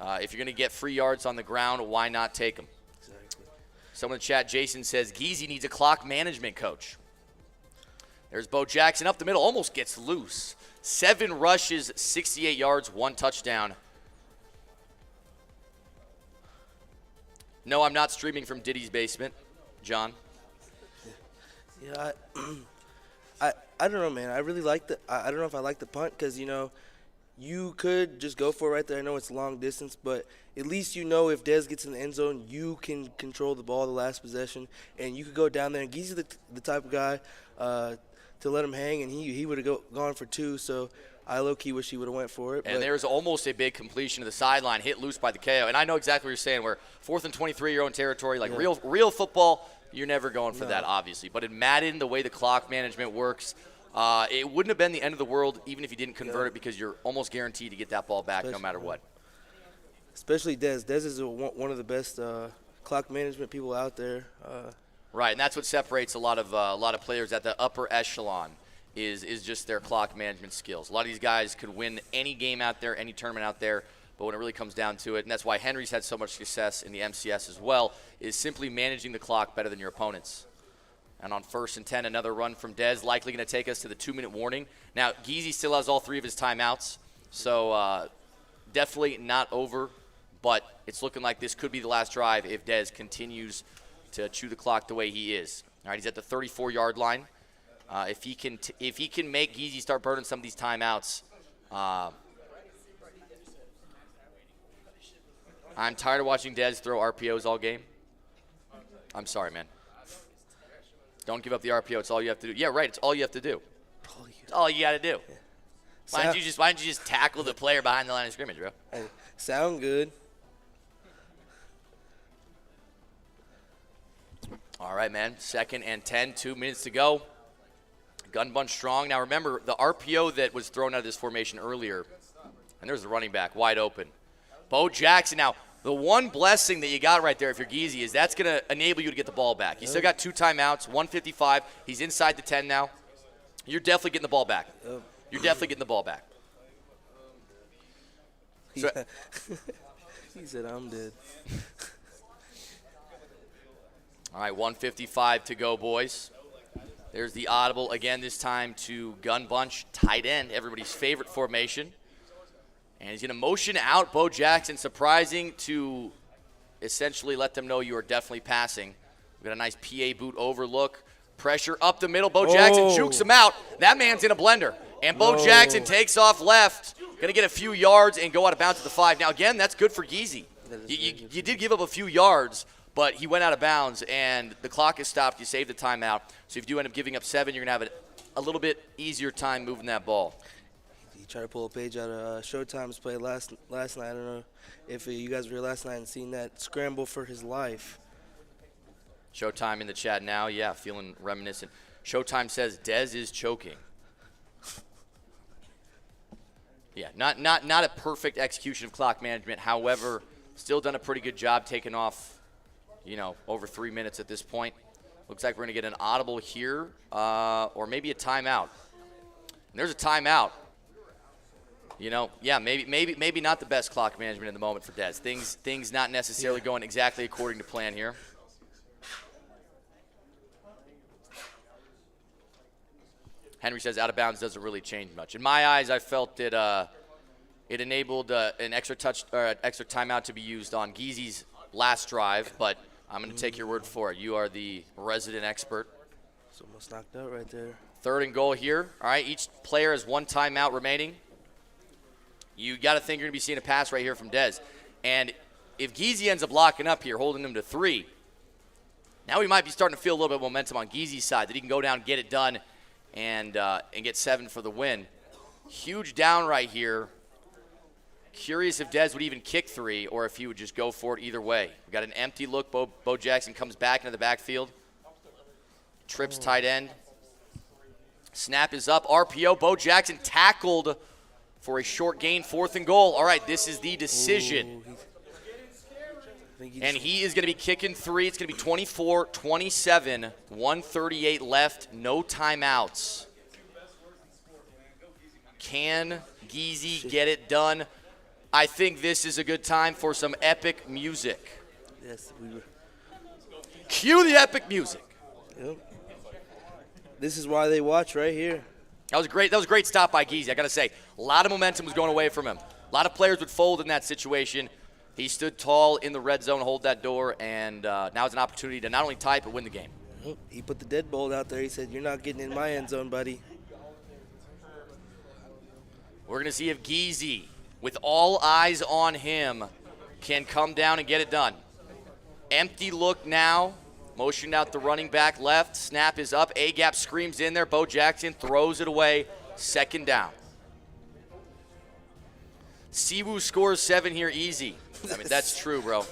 If you're going to get free yards on the ground, why not take them? Exactly. Someone in the chat, Jason, says Geezy needs a clock management coach. There's Bo Jackson up the middle, almost gets loose. 7 rushes, 68 yards, 1 touchdown. No, I'm not streaming from Diddy's basement, John. Yeah, I don't know, man. I really like I don't know if I like the punt because, you could just go for it right there. I know it's long distance, but at least if Dez gets in the end zone, you can control the ball the last possession, and you could go down there. And Geezy's the type of guy to let him hang, and he would have gone for 2, so I low-key wish he would have went for it. And there's almost a big completion to the sideline, hit loose by the KO. And I know exactly what you're saying, where 4th and 23, your own territory, like real football, you're never going for that, obviously. But in Madden, the way the clock management works, it wouldn't have been the end of the world even if you didn't convert it because you're almost guaranteed to get that ball back no matter what. Especially Dez. Dez is one of the best clock management people out there. Right, and that's what separates a lot of players at the upper echelon is just their clock management skills. A lot of these guys could win any game out there, any tournament out there, but when it really comes down to it, and that's why Henry's had so much success in the MCS as well, is simply managing the clock better than your opponents. And on 1st and 10, another run from Dez, likely going to take us to the 2-minute warning. Now, Geezy still has all 3 of his timeouts, so definitely not over, but it's looking like this could be the last drive if Dez continues to chew the clock the way he is. All right, he's at the 34-yard line. If he can make Geezy start burning some of these timeouts, I'm tired of watching Dez throw RPOs all game. I'm sorry, man. Don't give up the RPO. It's all you have to do. Yeah, right. It's all you have to do. It's all you got to do. Why don't you just tackle the player behind the line of scrimmage, bro? Hey, sound good. All right, man. 2nd and 10, 2 minutes to go. Gun bunch strong. Now, remember, the RPO that was thrown out of this formation earlier, and there's the running back wide open. Bo Jackson. Now, the one blessing that you got right there if you're Geezy is that's going to enable you to get the ball back. You still got 2 timeouts, 1:55. He's inside the 10 now. You're definitely getting the ball back. You're definitely getting the ball back. So, he said, I'm dead. All right, 1:55 to go, boys. There's the audible again, this time to gun bunch, tight end, everybody's favorite formation. And he's going to motion out Bo Jackson, surprising to essentially let them know you are definitely passing. We've got a nice PA boot overlook. Pressure up the middle. Bo Jackson jukes him out. That man's in a blender. And Bo Jackson takes off left. Going to get a few yards and go out of bounds at the 5. Now, again, that's good for Geezy. You did give up a few yards, but he went out of bounds, and the clock is stopped. You saved the timeout. So if you do end up giving up 7, you're going to have a little bit easier time moving that ball. He tried to pull a page out of Showtime's play last night. I don't know if you guys were here last night and seen that scramble for his life. Showtime in the chat now. Yeah, feeling reminiscent. Showtime says Dez is choking. Yeah, not a perfect execution of clock management. However, still done a pretty good job taking off, over 3 minutes at this point. Looks like we're going to get an audible here or maybe a timeout. And there's a timeout. Maybe not the best clock management in the moment for Dez. Things not necessarily going exactly according to plan here. Henry says out of bounds doesn't really change much. In my eyes, I felt it enabled an extra timeout to be used on Geezy's last drive, but I'm going to take your word for it. You are the resident expert. It's almost knocked out right there. 3rd and goal here. All right, each player has 1 timeout remaining. You got to think you're going to be seeing a pass right here from Dez. And if Geezy ends up locking up here, holding him to 3, now we might be starting to feel a little bit of momentum on Geezy's side that he can go down, get it done, and get 7 for the win. Huge down right here. Curious if Dez would even kick 3 or if he would just go for it either way. We got an empty look. Bo Jackson comes back into the backfield. Trips tight end. Snap is up. RPO. Bo Jackson tackled for a short gain. 4th and goal. All right, this is the decision. And he is going to be kicking 3. It's going to be 24-27, 1:38 left, no timeouts. Can Geezy get it done? I think this is a good time for some epic music. Yes, we were. Cue the epic music. Yep. This is why they watch right here. That was a great stop by Geezy. I got to say, a lot of momentum was going away from him. A lot of players would fold in that situation. He stood tall in the red zone, hold that door, and now it's an opportunity to not only tie but win the game. He put the deadbolt out there. He said, "You're not getting in my end zone, buddy." We're going to see if Geezy, with all eyes on him, can come down and get it done. Empty look now. Motioned out the running back left. Snap is up. A-gap screams in there. Bo Jackson throws it away. Second down. Siwoo scores 7 here easy. I mean, that's true, bro.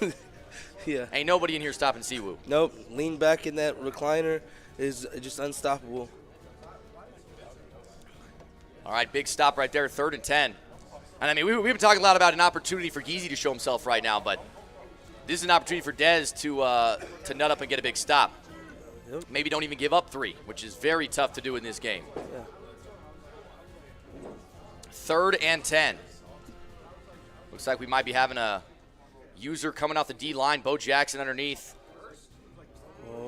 Yeah. Ain't nobody in here stopping Siwoo. Nope. Lean back in that recliner is just unstoppable. All right, big stop right there, 3rd and 10. And, I mean, we've been talking a lot about an opportunity for Geezy to show himself right now, but this is an opportunity for Dez to nut up and get a big stop. Yep. Maybe don't even give up 3, which is very tough to do in this game. Yeah. 3rd and 10. Looks like we might be having a user coming off the D-line. Bo Jackson underneath.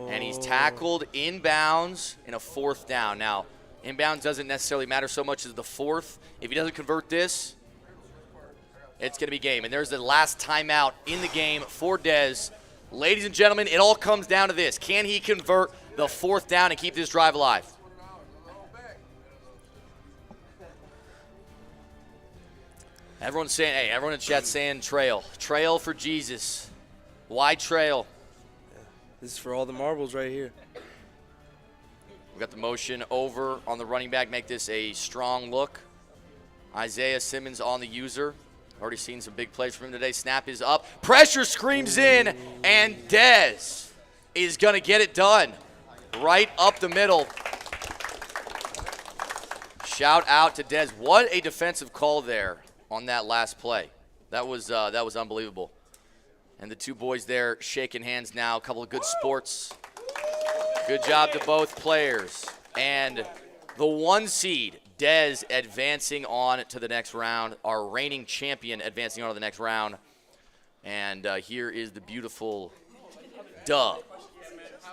And he's tackled inbounds in a 4th down. Now, inbounds doesn't necessarily matter so much as the 4th. If he doesn't convert this, it's going to be game. And there's the last timeout in the game for Dez. Ladies and gentlemen, it all comes down to this. Can he convert the 4th down and keep this drive alive? Everyone's saying, hey, everyone in chat saying trail. Trail for Jesus. Why trail? This is for all the marbles right here. We got the motion over on the running back. Make this a strong look. Isaiah Simmons on the user. Already seen some big plays from him today. Snap is up. Pressure screams in, and Dez is going to get it done. Right up the middle. Shout out to Dez. What a defensive call there on that last play. That was unbelievable. And the two boys there shaking hands now. A couple of good sports. Good job to both players. And the 1 seed, Dez, advancing on to the next round. Our reigning champion advancing on to the next round. And here is the beautiful dub.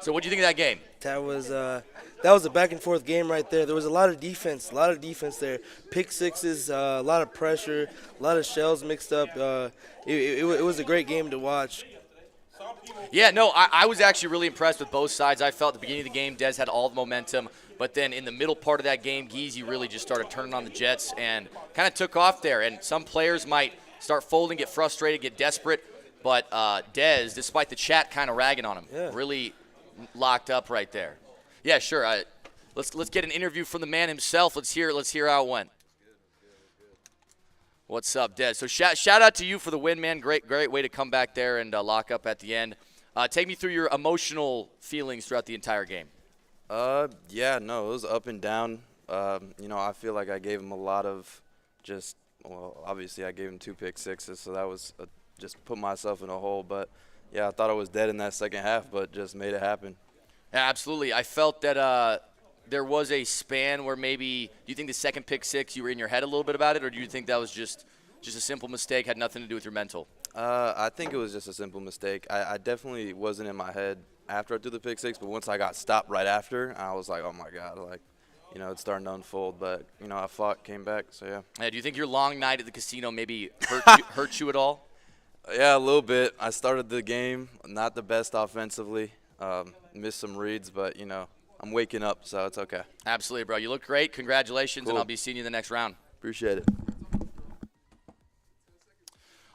So what do you think of that game? That was a back and forth game right there. There was a lot of defense there. Pick sixes, a lot of pressure, a lot of shells mixed up. It was a great game to watch. Yeah, no, I was actually really impressed with both sides. I felt at the beginning of the game, Dez had all the momentum. But then in the middle part of that game, Geezy really just started turning on the Jets and kind of took off there. And some players might start folding, get frustrated, get desperate. But Dez, despite the chat kind of ragging on him, really locked up right there. Yeah, sure. Let's get an interview from the man himself. Let's hear how it went. What's up, Dez? So shout out to you for the win, man. Great way to come back there and lock up at the end. Take me through your emotional feelings throughout the entire game. Yeah, no, it was up and down. I feel like I gave him a lot of obviously I gave him 2 pick sixes, so that was just put myself in a hole. But, yeah, I thought I was dead in that second half, but just made it happen. Yeah, absolutely. I felt that there was a span where maybe – do you think the second pick six you were in your head a little bit about it, or do you think that was just a simple mistake, had nothing to do with your mental? I think it was just a simple mistake. I definitely wasn't in my head after I threw the pick six, but once I got stopped right after, I was like, oh, my God, it's starting to unfold. But, I fought, came back, so, yeah. Yeah, do you think your long night at the casino maybe hurt you at all? Yeah, a little bit. I started the game not the best offensively. Missed some reads, but, I'm waking up, so it's okay. Absolutely, bro. You look great. Congratulations, Cool. and I'll be seeing you in the next round. Appreciate it.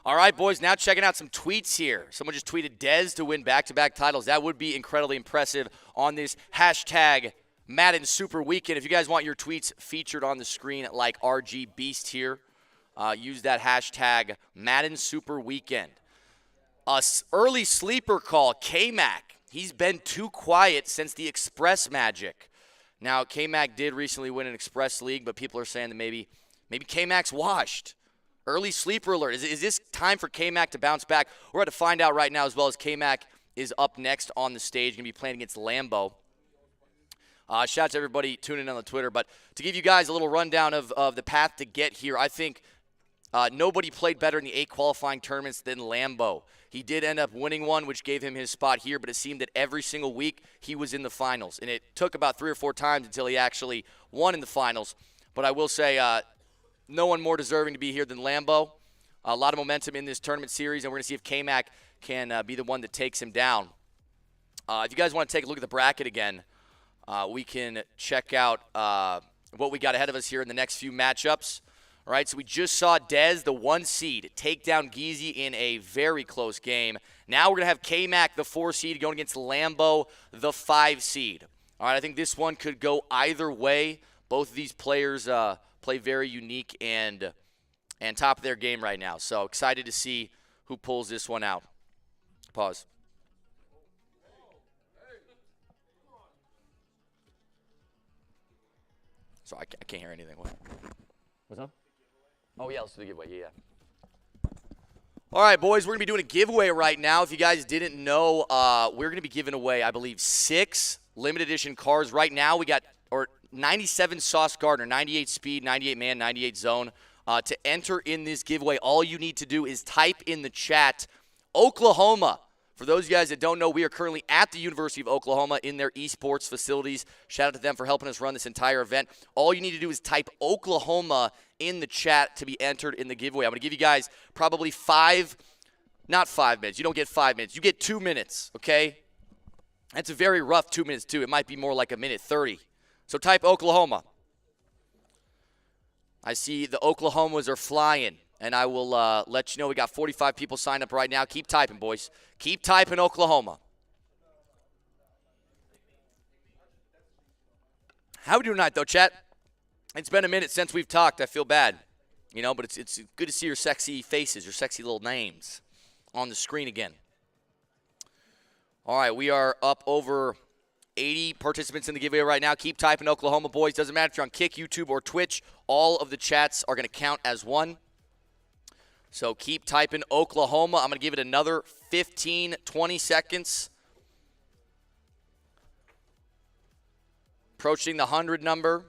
All right, boys, now checking out some tweets here. Someone just tweeted Dez to win back-to-back titles. That would be incredibly impressive on this hashtag Madden Super Weekend. If you guys want your tweets featured on the screen like RG Beast here, use that hashtag Madden Super Weekend. Early sleeper call, Kmac. He's been too quiet since the Express Magic. Now, Kmac did recently win an Express League, but people are saying that maybe Kmac's washed. Early sleeper alert. Is this time for Kmac to bounce back? We're going to find out right now, as well as Kmac is up next on the stage, going to be playing against Lambo. Shout out to everybody tuning in on the Twitter. But to give you guys a little rundown of the path to get here, I think nobody played better in the 8 qualifying tournaments than Lambo. He did end up winning one, which gave him his spot here, but it seemed that every single week he was in the finals. And it took about 3 or 4 times until he actually won in the finals. But I will say no one more deserving to be here than Lambo. A lot of momentum in this tournament series, and we're going to see if Kmac can be the one that takes him down. If you guys want to take a look at the bracket again, we can check out what we got ahead of us here in the next few matchups. All right, so we just saw Dez, the 1 seed, take down Geezy in a very close game. Now we're going to have Kmac, the 4 seed, going against Lambo, the 5 seed. All right, I think this one could go either way. Both of these players play very unique and top of their game right now. So excited to see who pulls this one out. Pause. So I can't hear anything. What's up? Oh, yeah, let's do the giveaway. Yeah. All right, boys, we're going to be doing a giveaway right now. If you guys didn't know, we're going to be giving away, I believe, 6 limited edition cars. Right now, we got 97 Sauce Gardner, 98 speed, 98 man, 98 zone. To enter in this giveaway, all you need to do is type in the chat, Oklahoma. For those of you guys that don't know, we are currently at the University of Oklahoma in their esports facilities. Shout out to them for helping us run this entire event. All you need to do is type Oklahoma in the chat to be entered in the giveaway. I'm going to give you guys probably not 5 minutes. You don't get 5 minutes. You get 2 minutes, okay? That's a very rough 2 minutes, too. It might be more like 1:30. So type Oklahoma. I see the Oklahomas are flying, and I will let you know we got 45 people signed up right now. Keep typing, boys. Keep typing Oklahoma. How we doing tonight, though, chat? It's been a minute since we've talked. I feel bad, but it's good to see your sexy faces, your sexy little names on the screen again. All right, we are up over 80 participants in the giveaway right now. Keep typing Oklahoma, boys. Doesn't matter if you're on Kick, YouTube, or Twitch. All of the chats are going to count as one. So keep typing Oklahoma. I'm going to give it another 15, 20 seconds. Approaching the 100 number.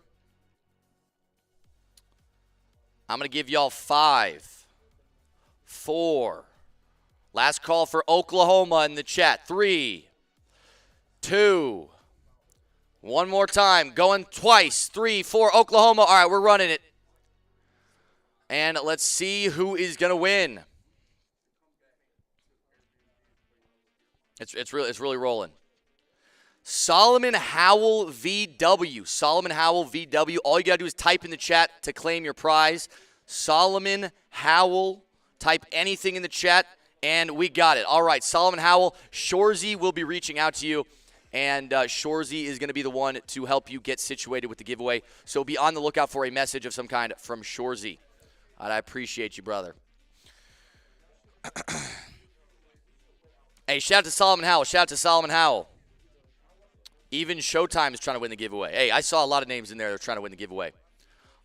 I'm going to give y'all 5, 4. Last call for Oklahoma in the chat. 3, 2. One more time. Going twice. 3, 4. Oklahoma. All right, we're running it. And let's see who is going to win. It's really rolling. Solomon Howell VW. Solomon Howell VW. All you got to do is type in the chat to claim your prize. Solomon Howell. Type anything in the chat, and we got it. All right, Solomon Howell. Shorzy will be reaching out to you, and Shorzy is going to be the one to help you get situated with the giveaway. So be on the lookout for a message of some kind from Shorzy. I appreciate you, brother. Hey, shout out to Solomon Howell. Shout out to Solomon Howell. Even Showtime is trying to win the giveaway. Hey, I saw a lot of names in there that are trying to win the giveaway.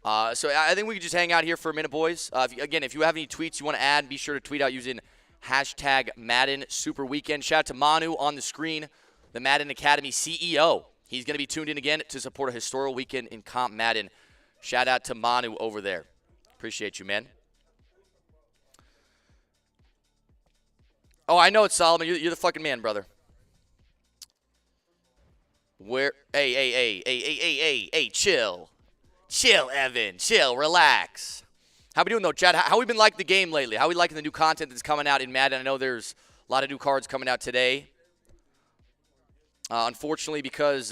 So I think we can just hang out here for a minute, boys. If you have any tweets you want to add, be sure to tweet out using hashtag Madden Super Weekend. Shout out to Manu on the screen, the Madden Academy CEO. He's going to be tuned in again to support a historical weekend in Comp Madden. Shout out to Manu over there. Appreciate you, man. Oh, I know it's Solomon. You're the fucking man, brother. Hey, chill. Chill, Evan. Chill, relax. How we doing, though, Chad? How we been liking the game lately? How we liking the new content that's coming out in Madden? I know there's a lot of new cards coming out today. Unfortunately, because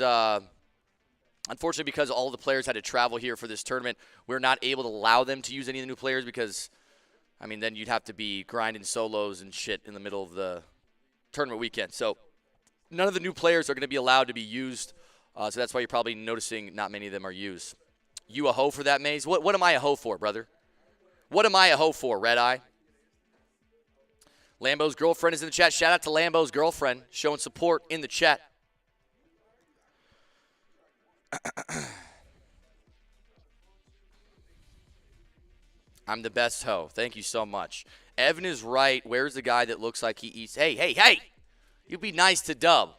all the players had to travel here for this tournament, we're not able to allow them to use any of the new players because, then you'd have to be grinding solos and shit in the middle of the tournament weekend. So none of the new players are going to be allowed to be used. So that's why you're probably noticing not many of them are used. You a hoe for that, Mayz? What am I a hoe for, brother? What am I a hoe for, Red Eye? Lambo's girlfriend is in the chat. Shout out to Lambo's girlfriend showing support in the chat. I'm the best hoe. Thank you so much. Evan is right. Where's the guy that looks like he eats? Hey. You be nice to Dub.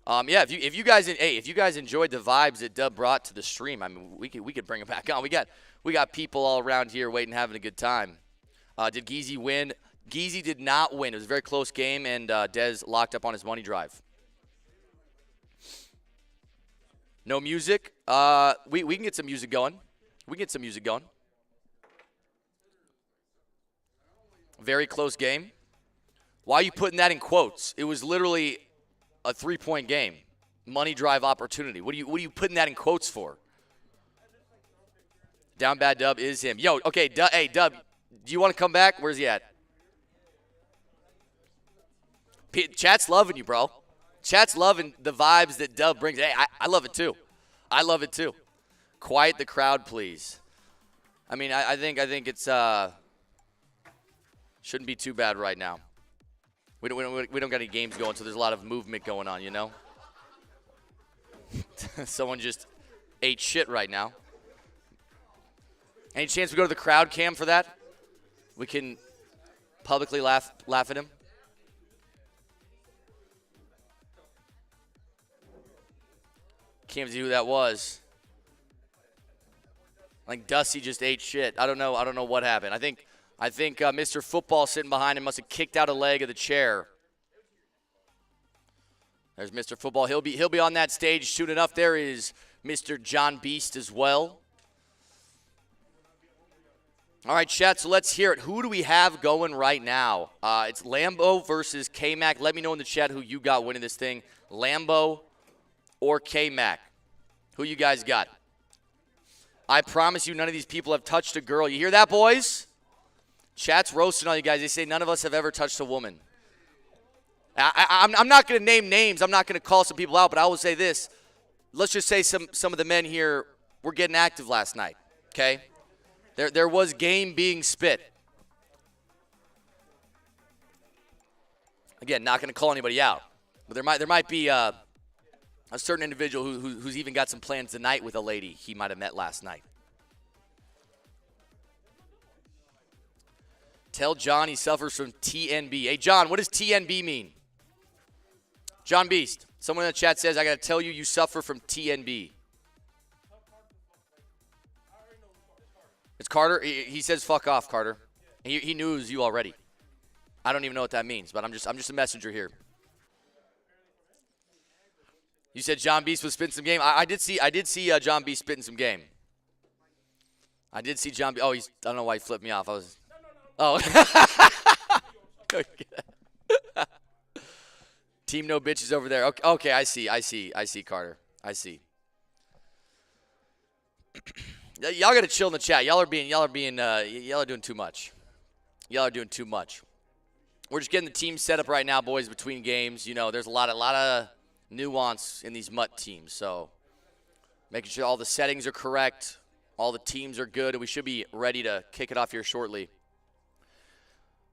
Yeah, if you guys enjoyed the vibes that Dub brought to the stream, I mean, we could bring it back on. We got people all around here waiting, having a good time. Did Geezy win? Geezy did not win. It was a very close game, and Dez locked up on his money drive. No music. We can get some music going. We can get some music going. Very close game. Why are you putting that in quotes? It was literally a 3-point game. Money drive opportunity. What are you putting that in quotes for? Down bad Dub is him. Yo, okay, hey, Dub, do you want to come back? Where's he at? Chat's loving you, bro. Chat's loving the vibes that Dub brings. Hey, I love it too. I love it too. Quiet the crowd, please. I mean, I think it's shouldn't be too bad right now. We don't got any games going, so there's a lot of movement going on, you know? Someone just ate shit right now. Any chance we go to the crowd cam for that? We can publicly laugh at him. Can't see who that was. I think Dusty just ate shit. I don't know what happened. I think Mr. Football sitting behind him must have kicked out a leg of the chair. There's Mr. Football. He'll be on that stage soon enough. There is Mr. John Beast as well. All right, chat, so let's hear it. Who do we have going right now? It's Lambo versus Kmac. Let me know in the chat who you got winning this thing. Lambo or Kmac. Who you guys got? I promise you none of these people have touched a girl. You hear that, boys? Chat's roasting on you guys. They say none of us have ever touched a woman. I'm not going to name names. I'm not going to call some people out, but I will say this. Let's just say some of the men here were getting active last night, okay? There was game being spit. Again, not going to call anybody out, but there might be a certain individual who's even got some plans tonight with a lady he might have met last night. Tell John he suffers from TNB. Hey, John, what does TNB mean? John Beast, someone in the chat says, I got to tell you suffer from TNB. It's Carter. He says, fuck off, Carter. He knew it was you already. I don't even know what that means, but I'm just a messenger here. You said John Beast was spitting some game. I did see John Beast spitting some game. I did see John Beast. Oh, I don't know why he flipped me off. Oh. Team no bitches over there. Okay, I see, Carter. I see. Y'all gotta chill in the chat. Y'all are doing too much. Y'all are doing too much. We're just getting the team set up right now, boys, between games. You know, there's a lot of nuance in these MUT teams. So making sure all the settings are correct, all the teams are good, and we should be ready to kick it off here shortly.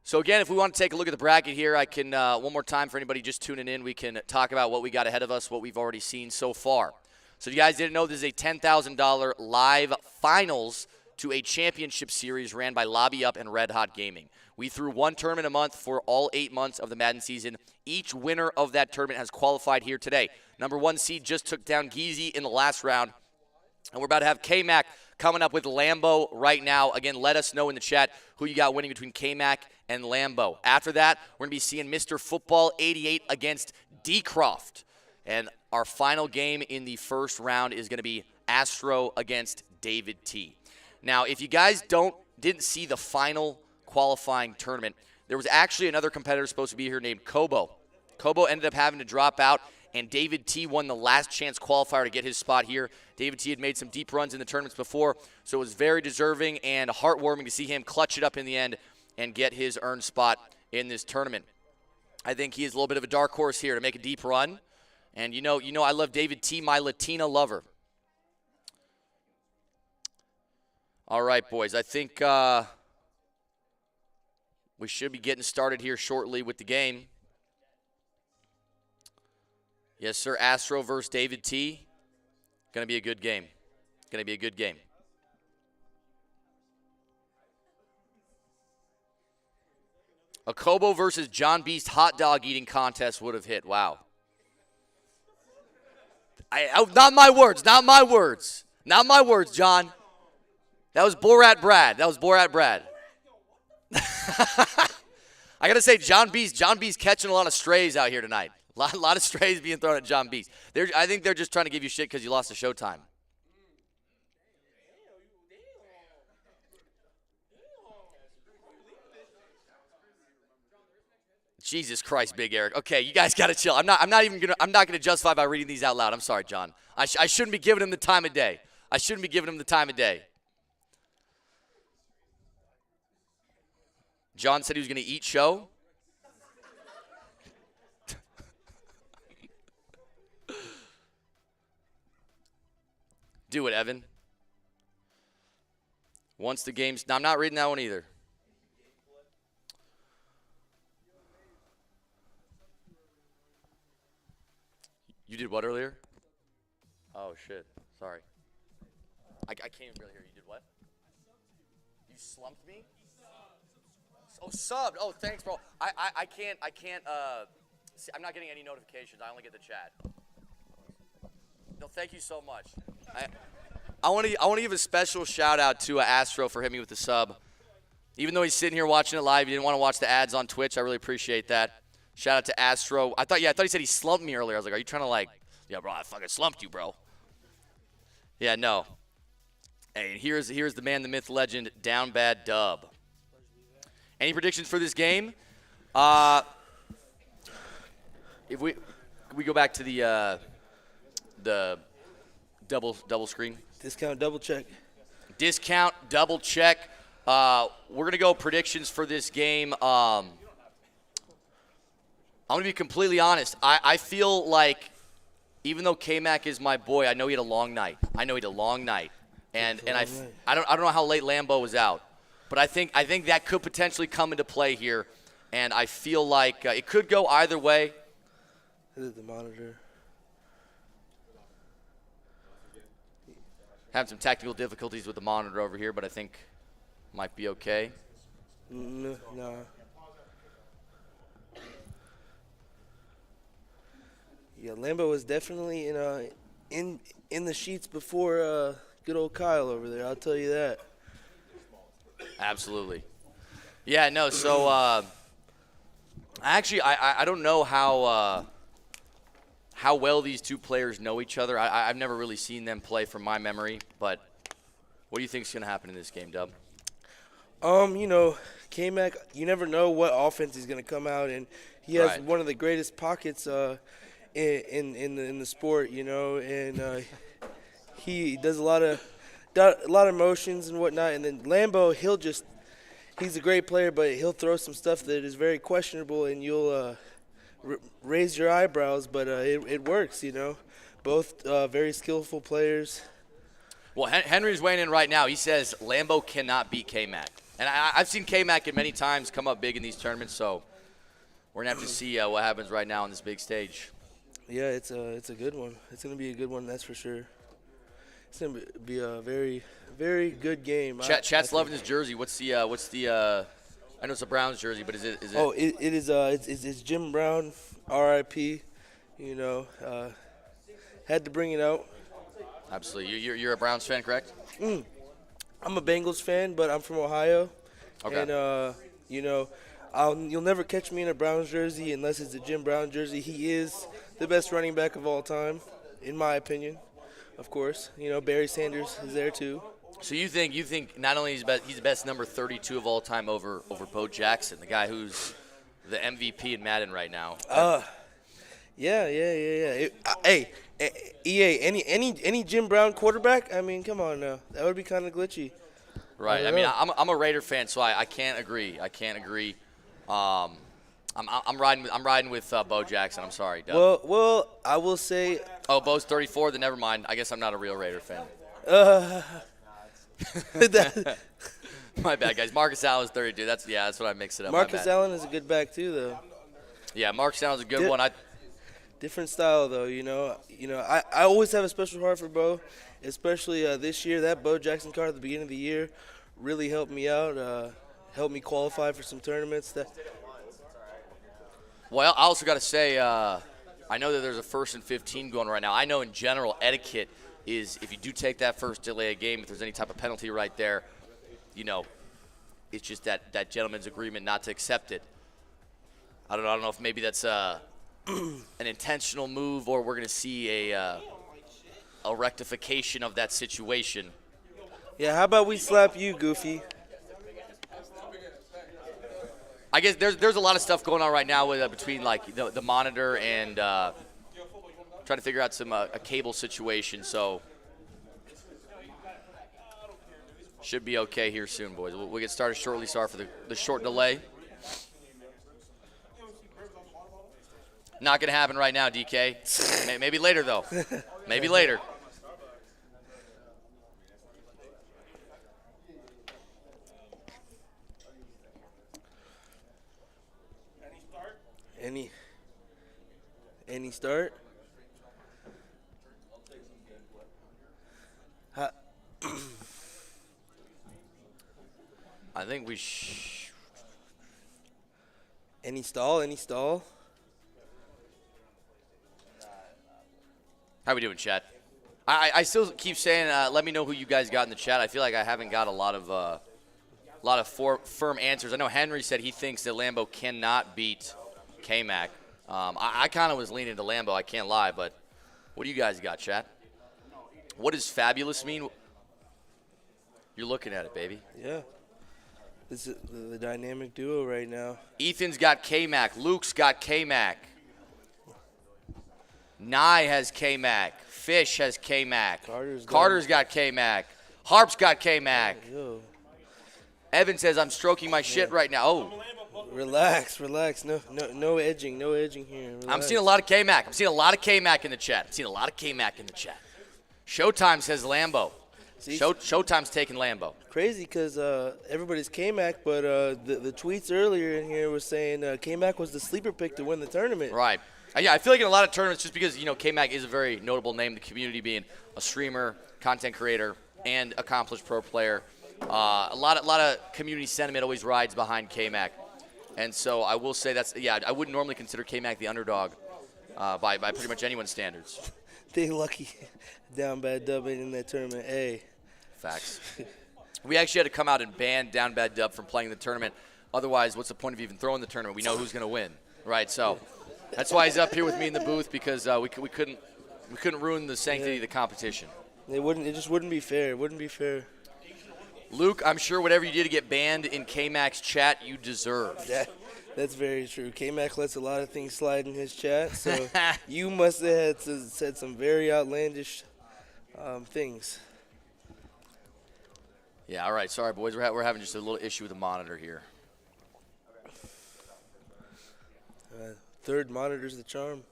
So, again, if we want to take a look at the bracket here, I can, one more time for anybody just tuning in, we can talk about what we got ahead of us, what we've already seen so far. So, if you guys didn't know, this is a $10,000 live finals to a championship series ran by Lobby Up and Red Hot Gaming. We threw one tournament a month for all 8 months of the Madden season. Each winner of that tournament has qualified here today. Number 1 seed just took down Geezy in the last round. And we're about to have Kmac coming up with Lambo right now. Again, let us know in the chat who you got winning between Kmac and Lambo. After that, we're going to be seeing Mr. Football 88 against Dcroft. And our final game in the first round is going to be Astro against David T. Now, if you guys didn't see the final qualifying tournament, there was actually another competitor supposed to be here named Kobo. Kobo ended up having to drop out, and David T won the last chance qualifier to get his spot here. David T had made some deep runs in the tournaments before, so it was very deserving and heartwarming to see him clutch it up in the end and get his earned spot in this tournament. I think he is a little bit of a dark horse here to make a deep run. And you know I love David T, my Latina lover. All right, boys, I think we should be getting started here shortly with the game. Yes, sir, Astro versus David T. Going to be a good game. Going to be a good game. A Kobo versus John Beast hot dog eating contest would have hit. Wow. Not my words. Not my words. Not my words, John. That was Borat Brad. I got to say, John B's catching a lot of strays out here tonight. A lot of strays being thrown at John B's. I think they're just trying to give you shit because you lost to Showtime. Jesus Christ, Big Eric. Okay, you guys got to chill. I'm not gonna justify by reading these out loud. I'm sorry, John. I shouldn't be giving him the time of day. John said he was going to eat show. Do it, Evan. Once the game's... No, I'm not reading that one either. You did what earlier? Oh, shit. Sorry. I can't even really hear you. You did what? You slumped me? Oh, subbed. Oh, thanks, bro. I can't, see, I'm not getting any notifications. I only get the chat. No, thank you so much. I want to give a special shout out to Astro for hitting me with the sub. Even though he's sitting here watching it live, he didn't want to watch the ads on Twitch. I really appreciate that. Shout out to Astro. I thought he said he slumped me earlier. I was like, are you trying to yeah, bro, I fucking slumped you, bro. Yeah, no. Hey, here's the man, the myth, legend, Down Bad Dub. Any predictions for this game? If we go back to the double screen. Discount double check. We're gonna go predictions for this game. I'm gonna be completely honest. I feel like even though Kmac is my boy, I know he had a long night. And I don't know how late Lambo was out. But I think that could potentially come into play here, and I feel like it could go either way. This is the monitor. Having some technical difficulties with the monitor over here, but I think might be okay. No. Yeah, Lambo was definitely in the sheets before good old Kyle over there. I'll tell you that. Absolutely. Yeah, no, so actually I don't know how well these two players know each other. I've never really seen them play from my memory, but what do you think is going to happen in this game, Dub? Kmac, you never know what offense he's going to come out, and he has one of the greatest pockets in the sport, and he does a lot of motions and whatnot. And then Lambo, he's a great player, but he'll throw some stuff that is very questionable, and you'll raise your eyebrows, but it works, Both very skillful players. Well, Henry's weighing in right now. He says Lambo cannot beat Kmac. And I've seen Kmac many times come up big in these tournaments, so we're going to have to see what happens right now on this big stage. Yeah, it's a good one. It's going to be a good one, that's for sure. It's going to be a very, very good game. Chat's loving his jersey. What's the I know it's a Browns jersey, but is it? Oh, it is. It's Jim Brown, R.I.P. Had to bring it out. Absolutely. You're a Browns fan, correct? I'm a Bengals fan, but I'm from Ohio. Okay. And you'll never catch me in a Browns jersey unless it's a Jim Brown jersey. He is the best running back of all time, in my opinion. Of course, Barry Sanders is there too. So you think not only he's the best number 32 of all time over Bo Jackson, the guy who's the MVP in Madden right now? Yeah. Hey, EA, any Jim Brown quarterback? I mean, come on now, that would be kind of glitchy. Right. I mean, I'm a Raider fan, so I can't agree. I'm riding with Bo Jackson. I'm sorry, Doug. Well, I will say. Oh, Bo's 34. Then never mind. I guess I'm not a real Raider fan. My bad, guys. Marcus Allen's 32. That's what I mix it up. Marcus Allen is a good back too, though. Yeah, Marcus Allen's a good one. Different style, though. I always have a special heart for Bo, especially this year. That Bo Jackson card at the beginning of the year really helped me out. Helped me qualify for some tournaments. Well, I also got to say, I know that there's a 1st and 15 going right now. I know in general etiquette is if you do take that first delay a game, if there's any type of penalty right there, you know, it's just that gentleman's agreement not to accept it. I don't know if maybe that's an intentional move or we're going to see a rectification of that situation. Yeah, how about we slap you, Goofy? I guess there's a lot of stuff going on right now with between like the monitor and trying to figure out some a cable situation. So should be okay here soon, boys. We'll get started shortly. Sorry for the short delay. Not going to happen right now, DK. Maybe later, though. Maybe later. Any start? I think we Any stall? How we doing, chat? I still keep saying, let me know who you guys got in the chat. I feel like I haven't got a lot of firm answers. I know Henry said he thinks that Lambo cannot beat Kmac. I kind of was leaning to Lambo, I can't lie, but what do you guys got, chat? What does fabulous mean? You're looking at it, baby. Yeah. This is the dynamic duo right now. Ethan's got Kmac. Luke's got Kmac. Nye has Kmac. Fish has Kmac. Carter's got Kmac. Harp's got Kmac. Yo. Evan says, I'm stroking my shit right now. Oh. Relax. No edging here. Relax. I'm seeing a lot of Kmac. I'm seeing a lot of Kmac in the chat. Showtime says Lambo. Showtime's taking Lambo. Crazy because everybody's Kmac, but the tweets earlier in here were saying Kmac was the sleeper pick to win the tournament. Right. Yeah, I feel like in a lot of tournaments, just because, Kmac is a very notable name in the community, being a streamer, content creator, and accomplished pro player. A lot of community sentiment always rides behind Kmac. And so I will say I wouldn't normally consider Kmac the underdog by pretty much anyone's standards. They lucky down bad dub in that tournament. Hey. Facts. We actually had to come out and ban Down Bad Dub from playing the tournament. Otherwise, what's the point of even throwing the tournament? We know who's going to win, right? So that's why he's up here with me in the booth, because we couldn't ruin the sanctity of the competition. It just wouldn't be fair. It wouldn't be fair. Luke, I'm sure whatever you did to get banned in Kmac's chat, you deserve. Yeah, that's very true. Kmac lets a lot of things slide in his chat, so you must have said some very outlandish things. Yeah, all right. Sorry, boys. We're having just a little issue with the monitor here. Third monitor's the charm.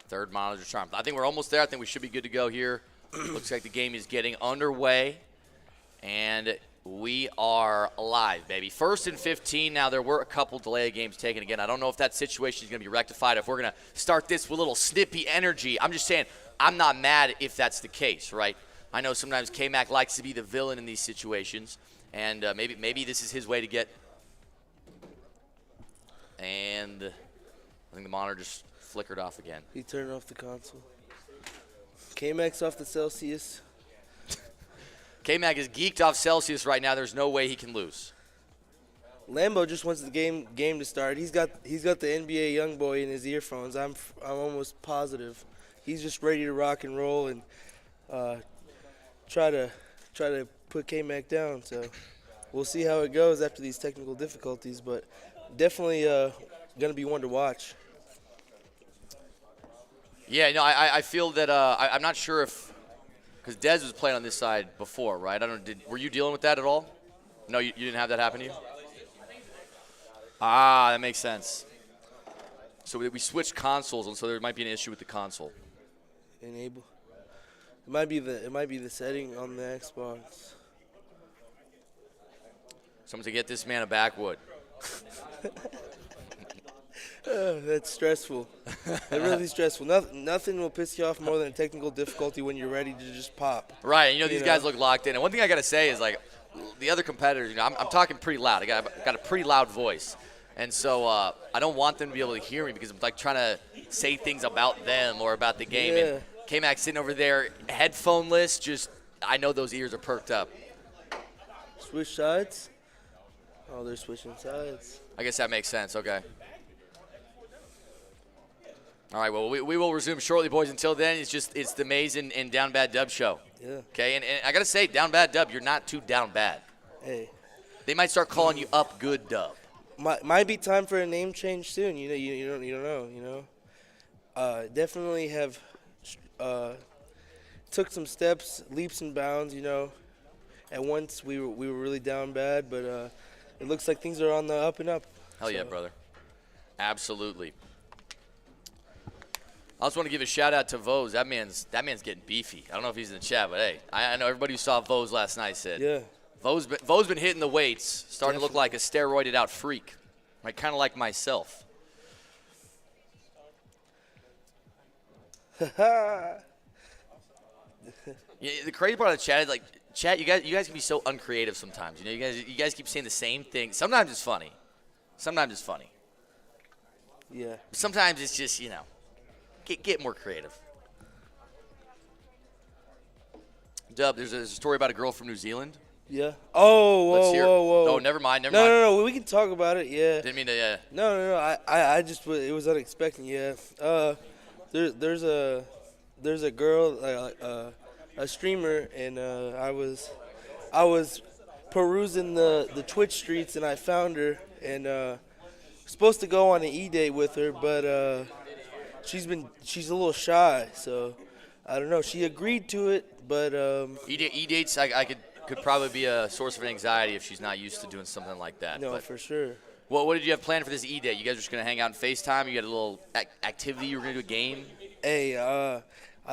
Third monitor's charm. I think we're almost there. I think we should be good to go here. Looks like the game is getting underway, and we are live, baby. 1st and 15. Now, there were a couple delay games taken again. I don't know if that situation is going to be rectified. If we're going to start this with a little snippy energy, I'm just saying I'm not mad if that's the case, right? I know sometimes Kmac likes to be the villain in these situations, and maybe this is his way to get. And I think the monitor just flickered off again. He turned off the console. Kmac's off the Celsius. Kmac is geeked off Celsius right now. There's no way he can lose. Lambo just wants the game to start. He's got the NBA young boy in his earphones. I'm almost positive. He's just ready to rock and roll and try to put Kmac down. So we'll see how it goes after these technical difficulties, but definitely going to be one to watch. Yeah, no, I feel that I'm not sure if, because Dez was playing on this side before, right? I don't. Were you dealing with that at all? No, you didn't have that happen to you? Ah, that makes sense. So we switched consoles, and so there might be an issue with the console. Enable. It might be the setting on the Xbox. Someone to get this man a backwood. That's stressful. That's really stressful. Nothing will piss you off more than a technical difficulty when you're ready to just pop. Right. These guys look locked in. And one thing I got to say is, like, the other competitors, I'm talking pretty loud. I got a pretty loud voice. And so I don't want them to be able to hear me because I'm like trying to say things about them or about the game. Yeah. And Kmac sitting over there, headphoneless, just I know those ears are perked up. Switch sides? Oh, they're switching sides. I guess that makes sense. Okay. All right, well, we will resume shortly, boys. Until then, it's the Mayz and Down Bad Dub show. Yeah. Okay, and I got to say, Down Bad Dub, you're not too down bad. Hey. They might start calling you Up Good Dub. Might be time for a name change soon. You don't know. Definitely have took some steps, leaps and bounds. At once we were really down bad, but it looks like things are on the up and up. Hell yeah, brother. Absolutely. I also want to give a shout out to Vose. That man's getting beefy. I don't know if he's in the chat, but hey, I know everybody who saw Vose last night said. Yeah. Vose been hitting the weights, starting to look like a steroided out freak, right? Kind of like myself. Yeah, the crazy part of the chat is like, chat. You guys can be so uncreative sometimes. You guys keep saying the same thing. Sometimes it's funny. Yeah. Sometimes it's just get more creative. Dub, there's a story about a girl from New Zealand. Yeah. Oh, Let's hear it. whoa. Oh, never mind. No. We can talk about it. Yeah. Didn't mean to. No. I just it was unexpected. Yeah. There's a girl, a streamer, and I was perusing the Twitch streets, and I found her, and supposed to go on an e-date with her, but she's a little shy, so I don't know. She agreed to it, but E-dates, I could probably be a source of anxiety if she's not used to doing something like that. no, but for sure. what did you have planned for this e-date? You guys are just gonna hang out and FaceTime? You got a little activity? You were gonna do a game? Hey, I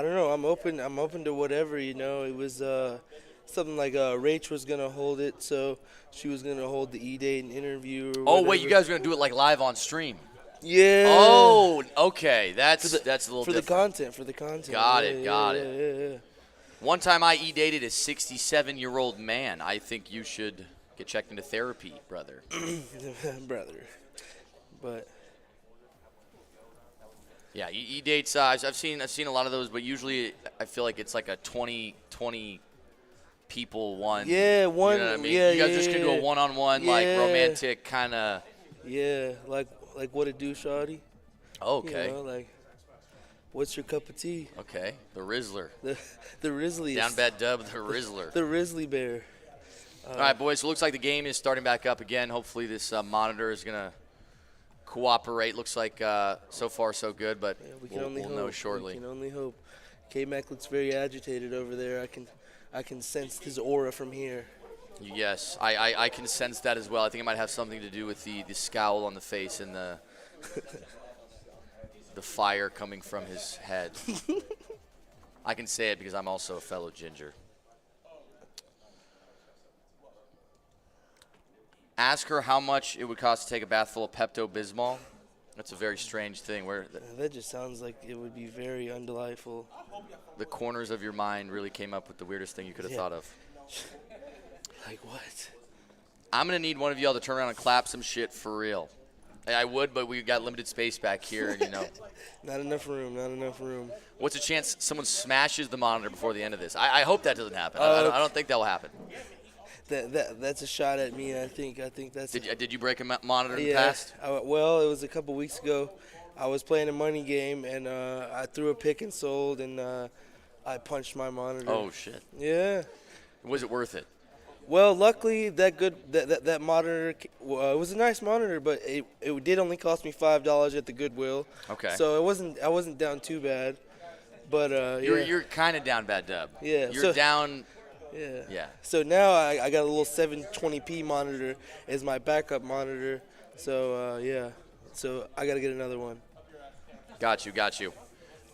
don't know. I'm open to whatever. It was something like Rach was gonna hold it, so she was gonna hold the e-date and interview. Or Oh wait, whatever. you guys are gonna do it like live on stream? Yeah. Oh, okay. That's a little for different. the content. Got Yeah, it. Yeah. One time I e-dated a 67-year-old man. I think you should get checked into therapy, brother. Brother. But Yeah, e-dates. I've seen a lot of those, but usually I feel like it's like a 20 people one. yeah, one. You know what I mean? Yeah, you guys yeah, just gonna do a one-on-one, like Yeah. romantic kind of. Yeah, like what it do, shawty? Oh, okay. Like what's your cup of tea? Okay. The Rizzler. The Risley. Down bad dub. The Rizzler. The Risley Bear. All right, boys. So it looks like the game is starting back up again. Hopefully this monitor is gonna cooperate. Looks like so far so good, but Yeah, we can we'll only hope. know shortly. We can only hope. Kmac looks very agitated over there. I can sense his aura from here. Yes, I can sense that as well. I think it might have something to do with the scowl on the face and the the fire coming from his head. I can say it because I'm also a fellow ginger. Ask her how much it would cost to take a bath full of Pepto-Bismol. That's a very strange thing where That just sounds like it would be very undelightful. the corners of your mind really came up with the weirdest thing you could have Yeah. thought of. Like what? I'm going to need one of y'all to turn around and clap some shit for real. Hey, I would, but we got limited space back here, and Not enough room. What's the chance someone smashes the monitor before the end of this? I hope that doesn't happen. I don't think that will happen. That's a shot at me. I think that's. Did you break a monitor in the Yeah. past? Well, it was a couple weeks ago. I was playing a money game, and I threw a pick and sold, and I punched my monitor. Oh, shit. Yeah. Was it worth it? Well, luckily that monitor it was a nice monitor, but it did only cost me $5 at the Goodwill. Okay. So I wasn't down too bad, but You're kind of down bad dub. Yeah, You're so- down. yeah. Yeah. So now I got a little 720p monitor as my backup monitor. So yeah. So I got to get another one. Got you.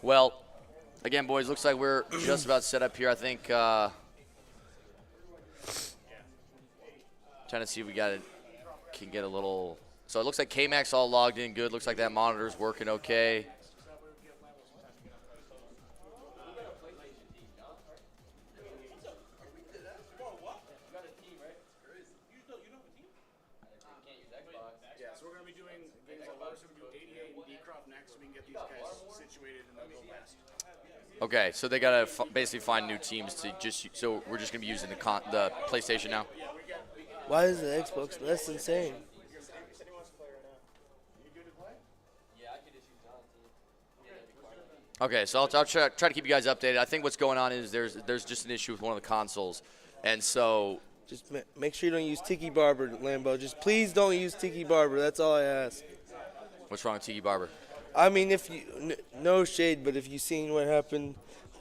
Well, again, boys, looks like we're just about set up here. I think. Trying to see if we can get a little. So it looks like Kmac's all logged in good. Looks like that monitor's working okay. Yeah, so we're going to be doing Okay, so they gotta basically find new teams to so we're just gonna be using the PlayStation now. Why is the Xbox? That's insane. Okay, so I'll try to keep you guys updated. I think what's going on is there's just an issue with one of the consoles, and so Just make sure you don't use Tiki Barber, Lambo. Just please don't use Tiki Barber. That's all I ask. what's wrong with Tiki Barber? I mean, if you no shade, but if you seen what happened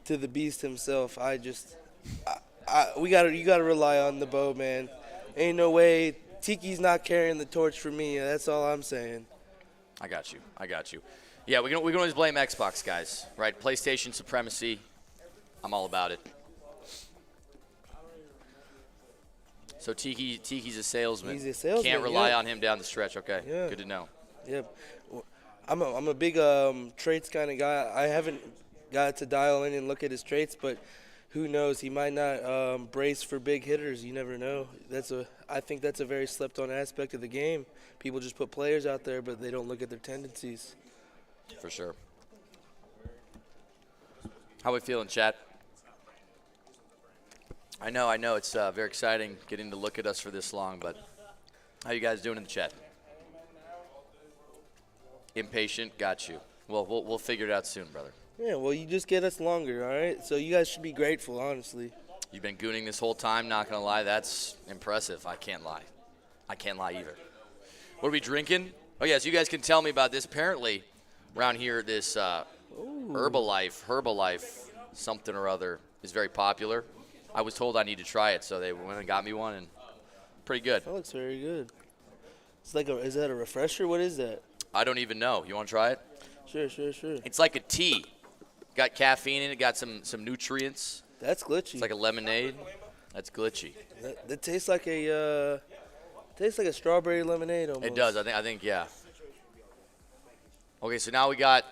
to the Beast himself, you gotta rely on the bow, man. Ain't no way Tiki's not carrying the torch for me. That's all I'm saying. I got you. Yeah, we can always blame Xbox guys, right? PlayStation supremacy. I'm all about it. So Tiki's a salesman. He's a salesman. Can't rely on him down the stretch. Okay, Yeah. good to know. Yep. I'm a big traits kind of guy. I haven't got to dial in and look at his traits, but who knows? He might not brace for big hitters. You never know. I think that's a very slept-on aspect of the game. People just put players out there, but they don't look at their tendencies. For sure. How we feeling, chat? I know. It's very exciting getting to look at us for this long, but how you guys doing in the chat? Impatient, got you. Well, we'll figure it out soon, brother. Yeah, well, you just get us longer, all right? So you guys should be grateful, honestly. You've been gooning this whole time, not gonna lie. That's impressive. I can't lie either. What are we drinking? Oh, yeah, so you guys can tell me about this. Apparently, around here, this Herbalife something or other is very popular. I was told I need to try it, so they went and got me one, and pretty good. That looks very good. It's like is that a refresher? What is that? I don't even know. You want to try it? Sure. It's like a tea. Got caffeine in it, got some nutrients. That's glitchy. It's like a lemonade. That's glitchy. That tastes like a strawberry lemonade almost. It does. I think yeah. Okay, so now we got.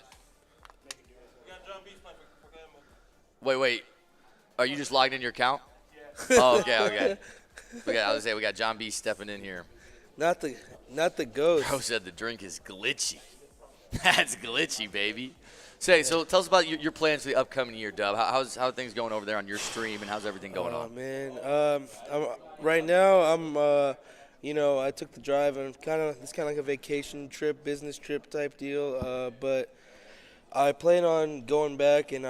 Wait. Are you just logged in your account? Yeah. Oh, okay. I was gonna say we got John B stepping in here. Not the ghost. Bro said the drink is glitchy. That's glitchy, baby. So tell us about your plans for the upcoming year, Dub. How are things going over there on your stream, and how's everything going on? Man, right now I took the drive. It's kind of like a vacation trip, business trip type deal. But I plan on going back, and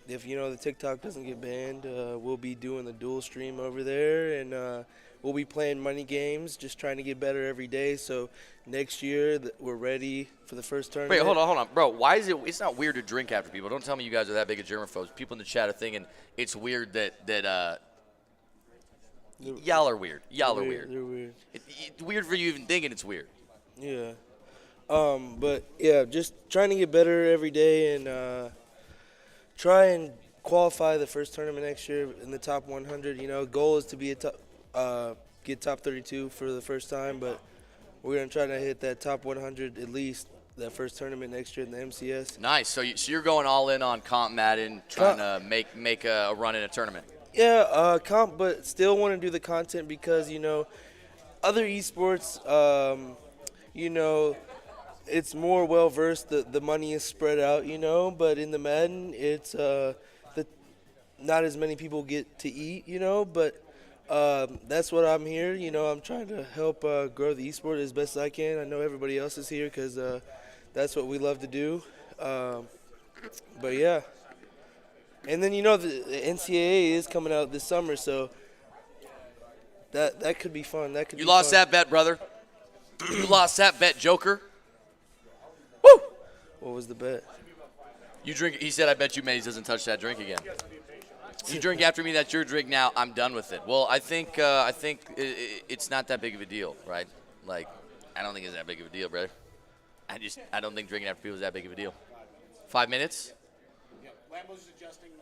if the TikTok doesn't get banned, we'll be doing the dual stream over there, and we'll be playing money games, just trying to get better every day. So next year we're ready for the first tournament. Wait, hold on, bro. Why is it? It's not weird to drink after people. Don't tell me you guys are that big of germaphobes. People in the chat are thinking it's weird that y'all are weird. Y'all are weird. They're weird. It's weird for you even thinking it's weird. Yeah. But yeah, just trying to get better every day and try and qualify the first tournament next year in the top 100. Goal is to be get top 32 for the first time, but we're gonna try to hit that top 100 at least that first tournament next year in the MCS. Nice. So you're going all in on comp Madden, trying to make a run in a tournament. Yeah, comp, but still want to do the content because other esports, it's more well versed. The money is spread out, but in the Madden, it's not as many people get to eat, but. That's what I'm here. I'm trying to help grow the esport as best as I can. I know everybody else is here because that's what we love to do. But yeah. And then the NCAA is coming out this summer, so that could be fun. You lost that bet, brother. You lost that bet, Joker. Woo! What was the bet? You drink. He said, "I bet you Mayz doesn't touch that drink again." You drink after me, that's your drink now. I'm done with it. Well, I think it's not that big of a deal, right? Like, I don't think it's that big of a deal, brother. I don't think drinking after people is that big of a deal. 5 minutes? Yeah, Lambo's adjusting his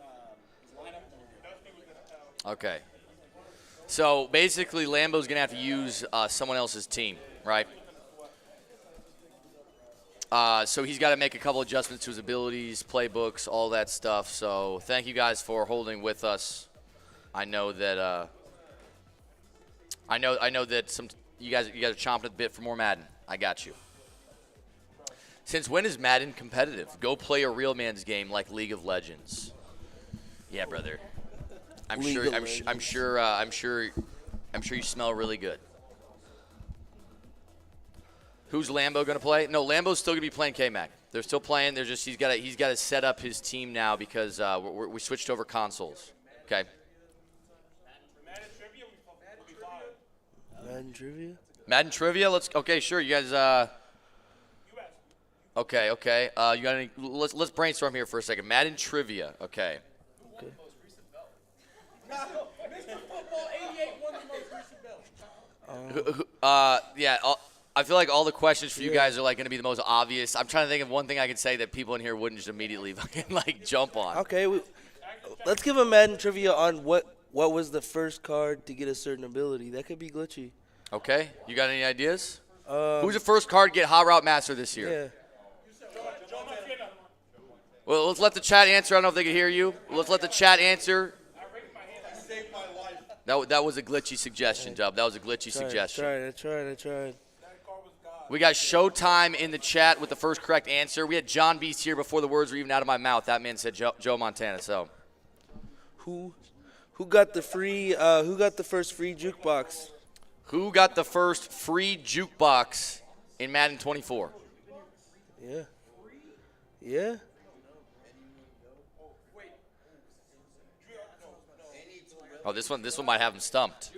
lineup. Okay. So basically, Lambo's gonna have to use someone else's team, right? So he's got to make a couple adjustments to his abilities, playbooks, all that stuff. So thank you guys for holding with us. I know that I know that you guys are chomping at the bit for more Madden. I got you. Since when is Madden competitive? Go play a real man's game like League of Legends. Yeah, brother. I'm sure you smell really good. Who's Lambo gonna play? No, Lambo's still gonna be playing Kmac. They're still playing. They're just he's got to set up his team now because we switched over consoles. Okay. Madden trivia. Madden trivia. Okay, sure. You guys. Okay. You got any? Let's brainstorm here for a second. Madden trivia. Okay. Yeah. I feel like all the questions for you guys are like going to be the most obvious. I'm trying to think of one thing I could say that people in here wouldn't just immediately fucking like jump on. Okay, let's give a Madden trivia on what was the first card to get a certain ability. That could be glitchy. Okay, you got any ideas? Who's the first card to get Hot Route Master this year? Yeah. Well, let's let the chat answer. I don't know if they can hear you. Let's let the chat answer. That was a glitchy suggestion, Dub. That was a glitchy suggestion. I tried. We got Showtime in the chat with the first correct answer. We had John Beast here before the words were even out of my mouth. That man said Joe Montana. So, who got the free? Who got the first free jukebox? Who got the first free jukebox in Madden 24? Yeah. Oh, this one might have him stumped.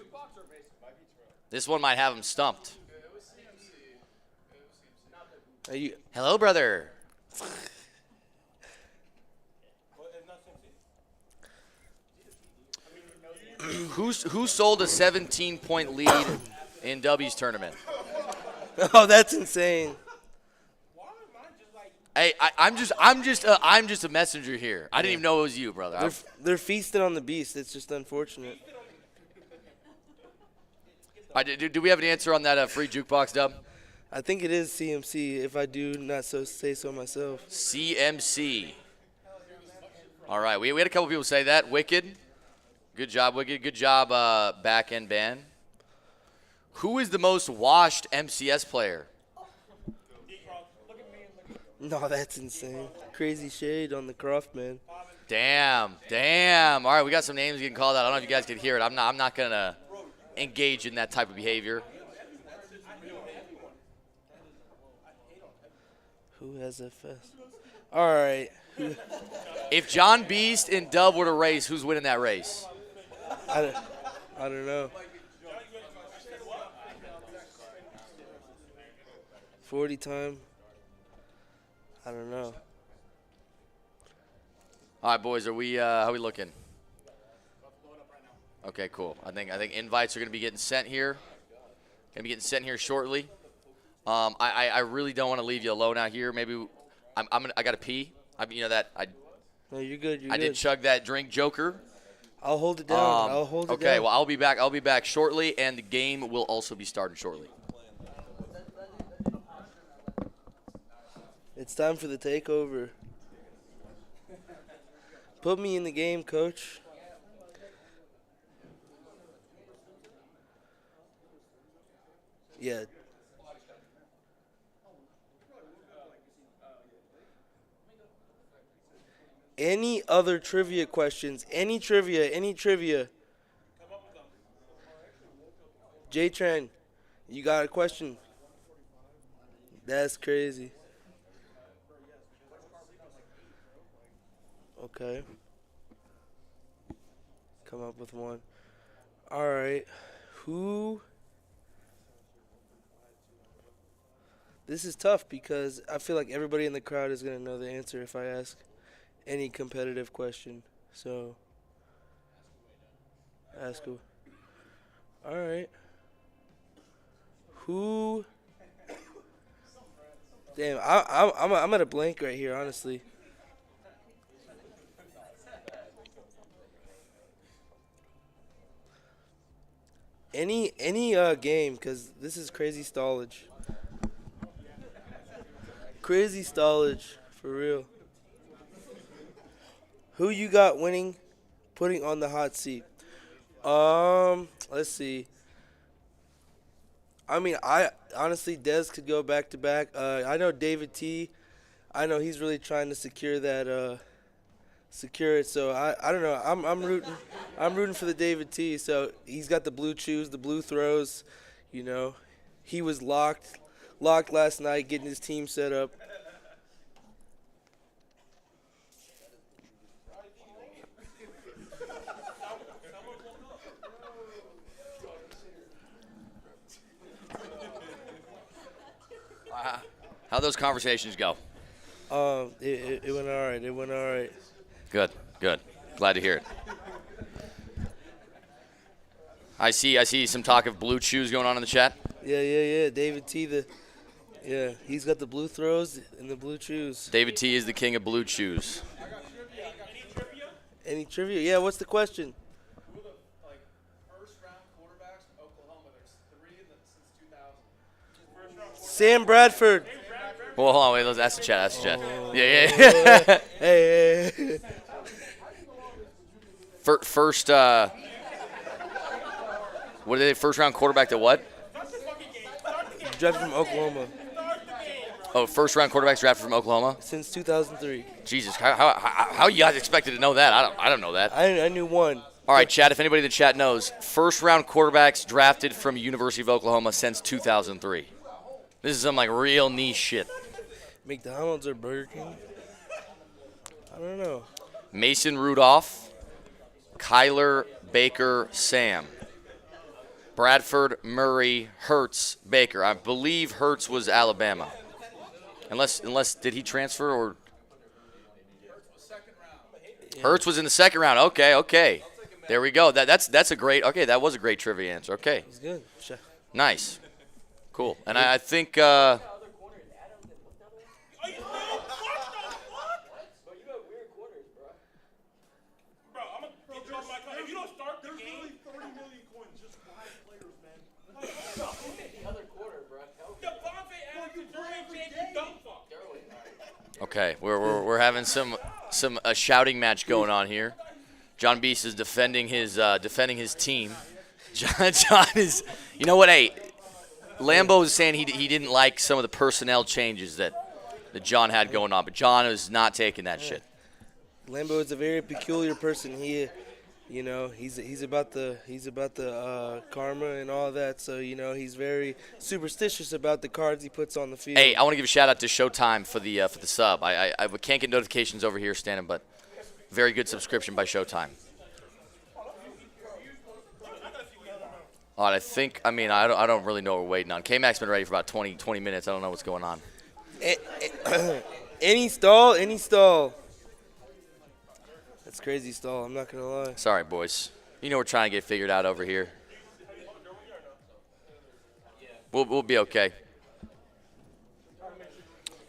This one might have him stumped. Hello, brother. Who sold a 17-point lead in W's tournament? Oh, that's insane. Hey, I'm just a messenger here. I didn't even know it was you, brother. They're feasting on the beast. It's just unfortunate. Do we have an answer on that free jukebox, Dub? I think it is CMC, if I do not say so myself. CMC. All right, we had a couple people say that. Wicked. Good job, Wicked. Good job, back end band. Who is the most washed MCS player? No, that's insane. Crazy shade on the Croft, man. Damn. All right, we got some names getting called out. I don't know if you guys could hear it. I'm not going to engage in that type of behavior. Who has FS? All right. If John Beast and Dub were to race, who's winning that race? I don't know. 40 time. I don't know. All right, boys, how are we looking? Okay, cool. I think invites are going to be getting sent here. Shortly. I really don't want to leave you alone out here. Maybe I got to pee. No, you're good. I did chug that drink, Joker. I'll hold it down. Okay, well, I'll be back shortly, and the game will also be starting shortly. It's time for the takeover. Put me in the game, coach. Yeah. Any other trivia questions? Any trivia? J-Tran, you got a question? That's crazy. Okay. Come up with one. All right. Who? This is tough because I feel like everybody in the crowd is going to know the answer if I ask any competitive question. So, ask who. All right. Who? Damn, I'm at a blank right here, honestly. Any game, because this is crazy stallage. Crazy stallage, for real. Who you got winning, putting on the hot seat? Let's see. I mean, I honestly, Dez could go back to back. I know David T. I know he's really trying to secure that, secure it. So I don't know. I'm rooting for the David T. So he's got the blue chews, the blue throws. You know, he was locked last night, getting his team set up. How'd those conversations go? It went all right. It went all right. Good. Glad to hear it. I see some talk of blue chews going on in the chat. Yeah. David T. He's got the blue throws and the blue chews. David T is the king of blue chews. Any trivia? Yeah, what's the question? Who are the first-round quarterbacks in Oklahoma? There's 3 since 2000. Sam Bradford. Well, hold on, wait. That's the chat. Yeah. Hey. First, what did they? First-round quarterback to what? Drafted from Oklahoma. Oh, first-round quarterbacks drafted from Oklahoma? Since 2003. Jesus, how you guys expected to know that? I don't know that. I knew one. All right, chat, if anybody in the chat knows, first-round quarterbacks drafted from University of Oklahoma since 2003. This is some, real niche shit. McDonald's or Burger King? I don't know. Mason Rudolph, Kyler, Baker, Sam. Bradford, Murray, Hurts, Baker. I believe Hurts was Alabama. Unless did he transfer or? Hurts was in the second round. Okay. There we go. That's a great. Okay, that was a great trivia answer. Okay. He's good. Nice. Cool. And I think. If you don't start the game, 30 million coins just buy players, man. The other quarter, bro. Devontae Adams and James dumb fuck. Okay, we're having a shouting match going on here. John Beast is defending his team. John is, you know what? Hey, Lambo is saying he didn't like some of the personnel changes that John had going on, but John is not taking that shit. Lambo is a very peculiar person. He's about the karma and all that. So he's very superstitious about the cards he puts on the field. Hey, I want to give a shout out to Showtime for the sub. I can't get notifications over here standing, but very good subscription by Showtime. All right, I don't really know what we're waiting on. Kmac's been ready for about 20 minutes. I don't know what's going on. Any stall. That's crazy stall, I'm not going to lie. Sorry, boys. We're trying to get figured out over here. We'll be okay.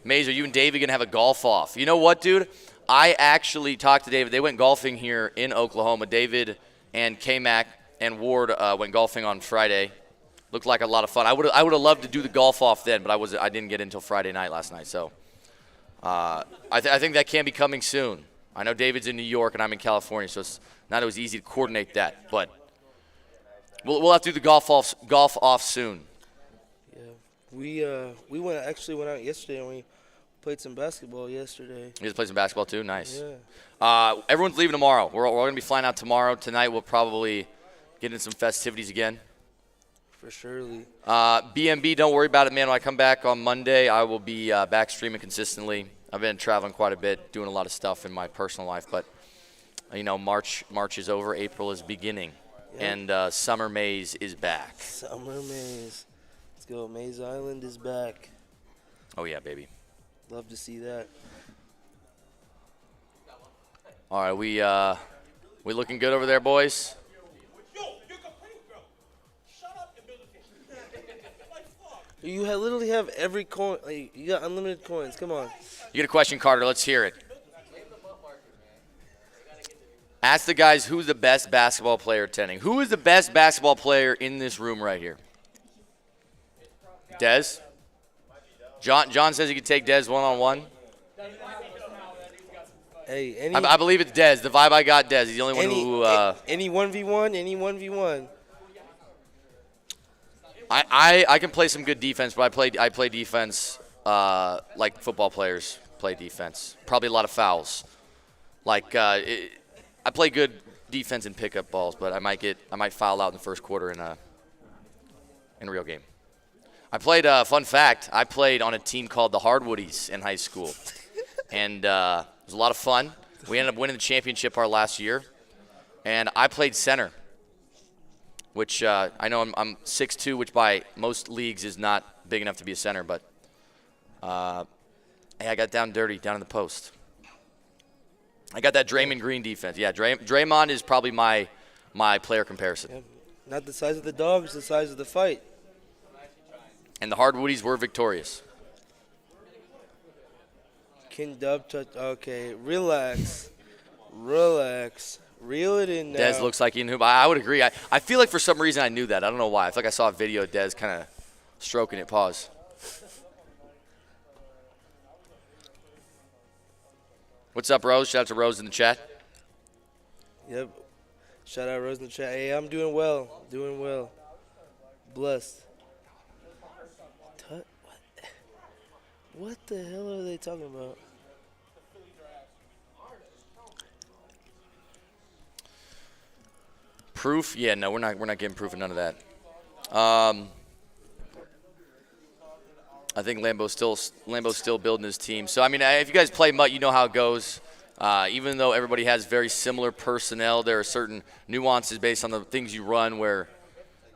Mayz, are you and David going to have a golf off? You know what, dude? I actually talked to David. They went golfing here in Oklahoma. David and Kmac and Ward went golfing on Friday. Looked like a lot of fun. I would have loved to do the golf off then, but I didn't get in until Friday night last night. So I think that can be coming soon. I know David's in New York and I'm in California, so it's not always easy to coordinate that. But we'll have to do the golf off soon. Yeah, we went out yesterday and we played some basketball yesterday. You guys played some basketball too? Nice. Yeah. Everyone's leaving tomorrow. We're going to be flying out tomorrow. Tonight we'll probably get in some festivities again. For surely. BMB, don't worry about it, man. When I come back on Monday, I will be back streaming consistently. I've been traveling quite a bit, doing a lot of stuff in my personal life, but March is over, April is beginning, and Summer Mayz is back. Summer Mayz. Let's go. Mayz Island is back. Oh yeah, baby. Love to see that. All right, we looking good over there, boys? Yo, you're complaining, bro. Shut up and build a team. Like, fuck. You literally have every coin. You got unlimited coins. Come on. You get a question, Carter. Let's hear it. Ask the guys who's the best basketball player attending. Who is the best basketball player in this room right here? Dez? John says he could take Dez one-on-one. Hey, I believe it's Dez. The vibe I got, Dez. He's the only one who. Any 1v1, any 1v1. I can play some good defense, but I play defense like football players play defense. Probably a lot of fouls. Like I play good defense in pickup balls, but I might foul out in the first quarter in a real game. I played. Fun fact: I played on a team called the Hardwoodies in high school, and it was a lot of fun. We ended up winning the championship our last year, and I played center, which I know I'm 6'2", which by most leagues is not big enough to be a center, but hey, I got down dirty down in the post. I got that Draymond Green defense. Yeah, Draymond is probably my player comparison. Yeah, not the size of the dog, it's the size of the fight. And the Hardwoodies were victorious. King Dub touch. Okay, relax. Relax. Reel it in now. Dez looks like he knew. I would agree. I feel like for some reason I knew that. I don't know why. I feel like I saw a video of Dez kind of stroking it. Pause. What's up, Rose? Shout out to Rose in the chat. Yep. Shout out Rose in the chat. Hey, I'm doing well. Doing well. Blessed. What the hell are they talking about? Proof? Yeah, no, we're not getting proof of none of that. I think Lambo's still building his team. So I mean, if you guys play MUT, you know how it goes. Even though everybody has very similar personnel, there are certain nuances based on the things you run where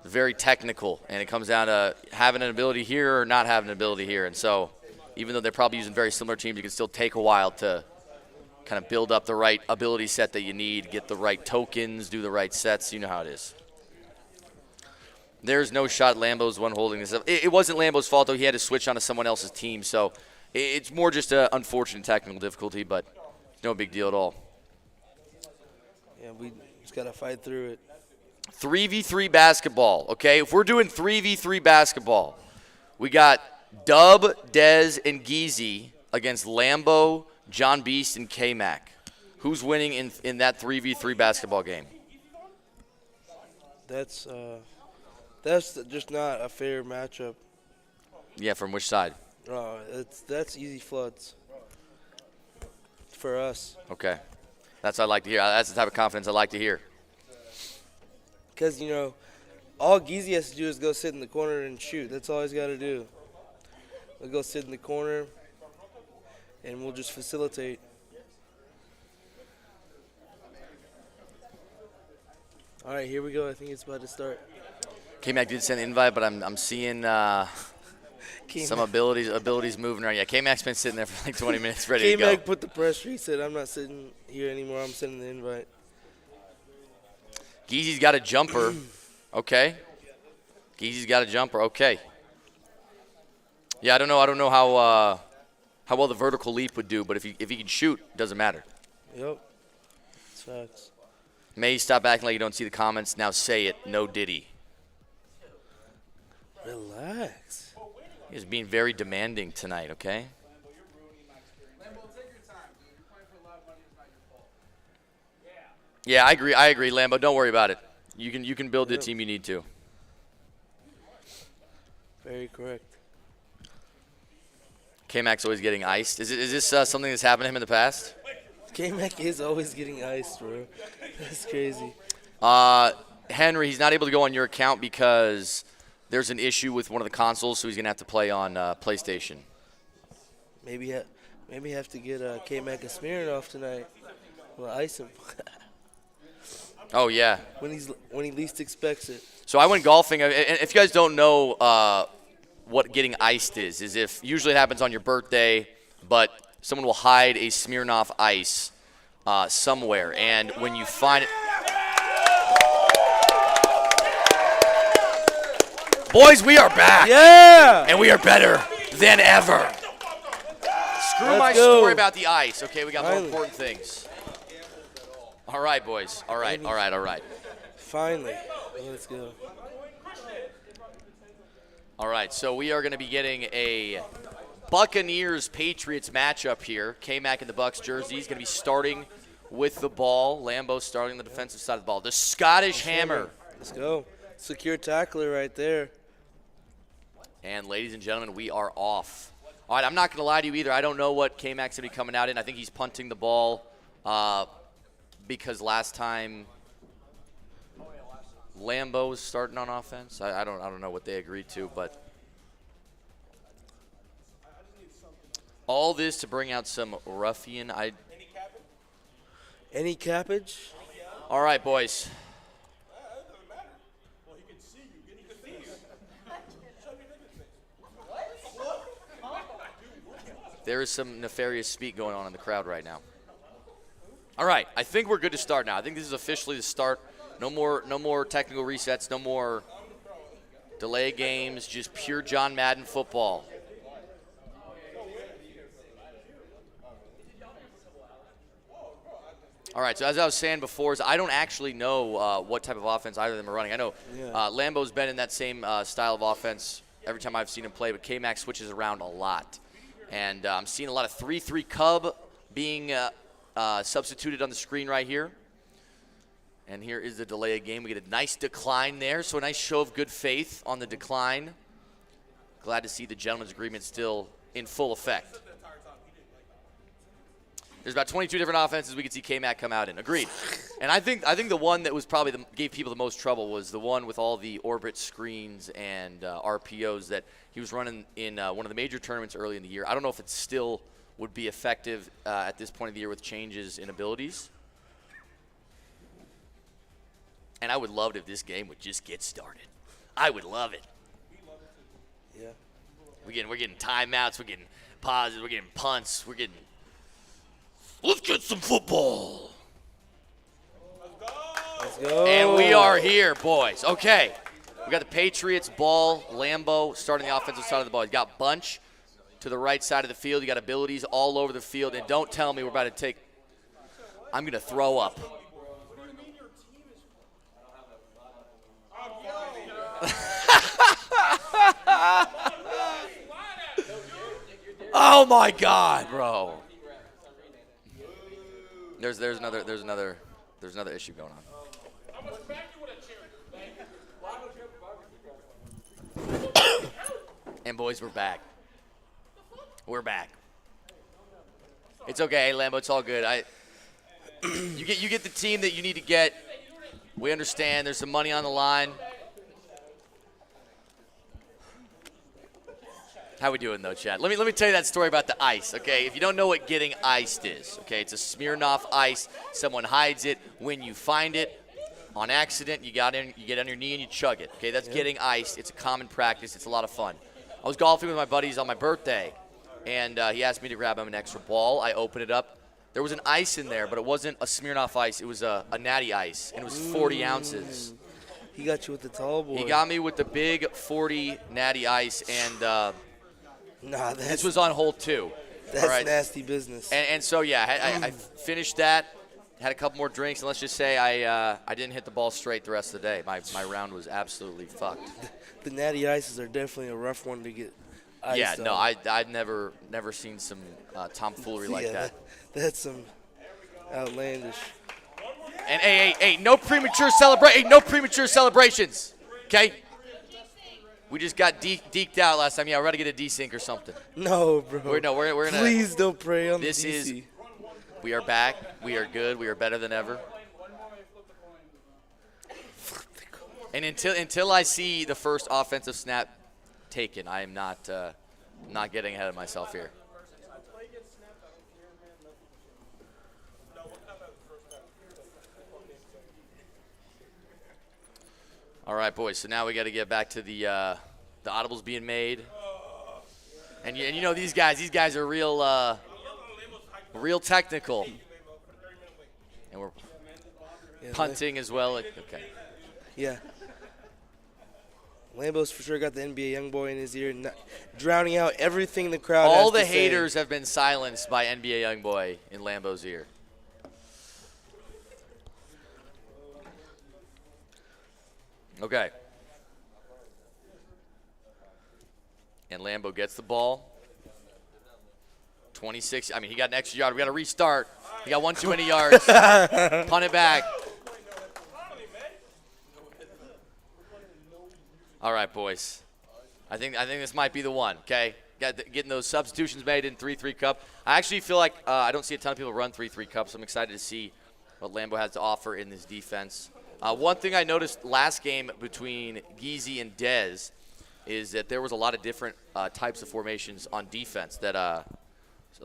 it's very technical, and it comes down to having an ability here or not having an ability here. And so, even though they're probably using very similar teams, you can still take a while to kind of build up the right ability set that you need, get the right tokens, do the right sets. You know how it is. There's no shot Lambo's one holding this up. It wasn't Lambo's fault, though. He had to switch onto someone else's team. So it's more just an unfortunate technical difficulty, but no big deal at all. Yeah, we just got to fight through it. 3v3 basketball, okay? If we're doing 3v3 basketball, we got Dub, Dez, and Geezy against Lambo, John Beast, and Kmac. Who's winning in that 3v3 basketball game? That's just not a fair matchup. Yeah, from which side? That's easy floods for us. Okay. That's what I like to hear. That's the type of confidence I like to hear. Because, all Geezy has to do is go sit in the corner and shoot. That's all he's got to do. We'll go sit in the corner, and we'll just facilitate. All right, here we go. I think it's about to start. Kmac did send an invite, but I'm seeing some abilities moving around. Yeah, Kmac's been sitting there for like 20 minutes ready to go. Kmac put the pressure. He said, I'm not sitting here anymore. I'm sending the invite. Geezy's got a jumper. Okay. Geezy's got a jumper. Okay. Yeah, I don't know how well the vertical leap would do, but if he can shoot, it doesn't matter. Yep. It's facts. Mayz, stop acting like you don't see the comments. Now say it. No Diddy. Relax. He's being very demanding tonight, okay? Yeah, I agree, Lambo. Don't worry about it. You can build the team you need to. Very correct. Kmac's always getting iced. Is this something that's happened to him in the past? Kmac is always getting iced, bro. That's crazy. Henry, he's not able to go on your account because there's an issue with one of the consoles, so he's going to have to play on PlayStation. Maybe have to get Kmac a Smirnoff tonight. We'll ice him. Oh, yeah. When he least expects it. So I went golfing. And if you guys don't know what getting iced is if usually it happens on your birthday, but someone will hide a Smirnoff Ice somewhere, and when you find it, boys, we are back. Yeah, and we are better than ever. Screw Let's my go. story about the ice. Okay, we got more Finally. important things. All right, boys. All right. Finally, let's go. All right, so we are going to be getting a Buccaneers-Patriots matchup here. Kmac in the Bucs jersey. He's going to be starting with the ball. Lambo starting on the defensive side of the ball. The Scottish Hammer. Let's go. Secure tackler right there. And ladies and gentlemen, we are off. All right, I'm not going to lie to you either. I don't know what Kmac's going to be coming out in. I think he's punting the ball because last time Lambo was starting on offense. I don't know what they agreed to, but all this to bring out some ruffian. Any cabbage? All right, boys. There is some nefarious speak going on in the crowd right now. All right, I think we're good to start now. I think this is officially the start. No more technical resets, no more delay games, just pure John Madden football. All right, so as I was saying before, I don't actually know what type of offense either of them are running. I know Lambo's been in that same style of offense every time I've seen him play, but Kmac switches around a lot. And I'm seeing a lot of 3-3 Cub being substituted on the screen right here. And here is the delay of game. We get a nice decline there, so a nice show of good faith on the decline. Glad to see the gentleman's agreement still in full effect. There's about 22 different offenses we could see Kmac come out in. Agreed. And I think the one that was probably gave people the most trouble was the one with all the orbit screens and RPOs that he was running in one of the major tournaments early in the year. I don't know if it still would be effective at this point of the year with changes in abilities. And I would love it if this game would just get started. I would love it. Yeah. We're getting timeouts. We're getting pauses. We're getting punts. We're getting. Let's get some football. Let's go. And we are here, boys. Okay. We got the Patriots ball, Lambo starting the offensive side of the ball. You got Bunch to the right side of the field. You got abilities all over the field. And don't tell me we're about to take. I'm going to throw up. Oh my God, bro. There's another issue going on. And boys, we're back. We're back. It's okay, Lambo. It's all good. You get the team that you need to get. We understand. There's some money on the line. How we doing, though, Chad? Let me tell you that story about the ice, okay? If you don't know what getting iced is, okay, it's a Smirnoff ice. Someone hides it. When you find it on accident, you get on your knee and you chug it, okay? That's getting iced. It's a common practice. It's a lot of fun. I was golfing with my buddies on my birthday, and he asked me to grab him an extra ball. I opened it up. There was an ice in there, but it wasn't a Smirnoff ice. It was a natty ice, and it was 40 ounces. He got you with the tall boy. He got me with the big 40 natty ice, and this was on hole 2. That's all right? Nasty business. And so, yeah, I finished that, had a couple more drinks, and let's just say I didn't hit the ball straight the rest of the day. My round was absolutely fucked. The natty ices are definitely a rough one to get iced. Yeah, no, I've never seen some tomfoolery like that. That's some outlandish. And hey, no premature celebrations, okay? We just got deked out last time. Yeah, we're about to get a desync or something. No, bro. We're gonna. Please don't pray on this. The DC. We are back. We are good. We are better than ever. And until I see the first offensive snap taken, I am not getting ahead of myself here. All right, boys. So now we got to get back to the audibles being made, and you know these guys are real technical, and we're punting as well. Okay. Yeah. Lambo's for sure got the NBA young boy in his ear, drowning out everything the crowd. All has the to haters say. have been silenced by NBA young boy in Lambo's ear. Okay. And Lambo gets the ball. 26. I mean, he got an extra yard. We got to restart. He got one too many yards. Punt it back. All right, boys. I think this might be the one, okay? Getting those substitutions made in 3-3 cup. I actually feel like I don't see a ton of people run 3-3 cup, so I'm excited to see what Lambo has to offer in this defense. One thing I noticed last game between Geezy and Dez is that there was a lot of different types of formations on defense. That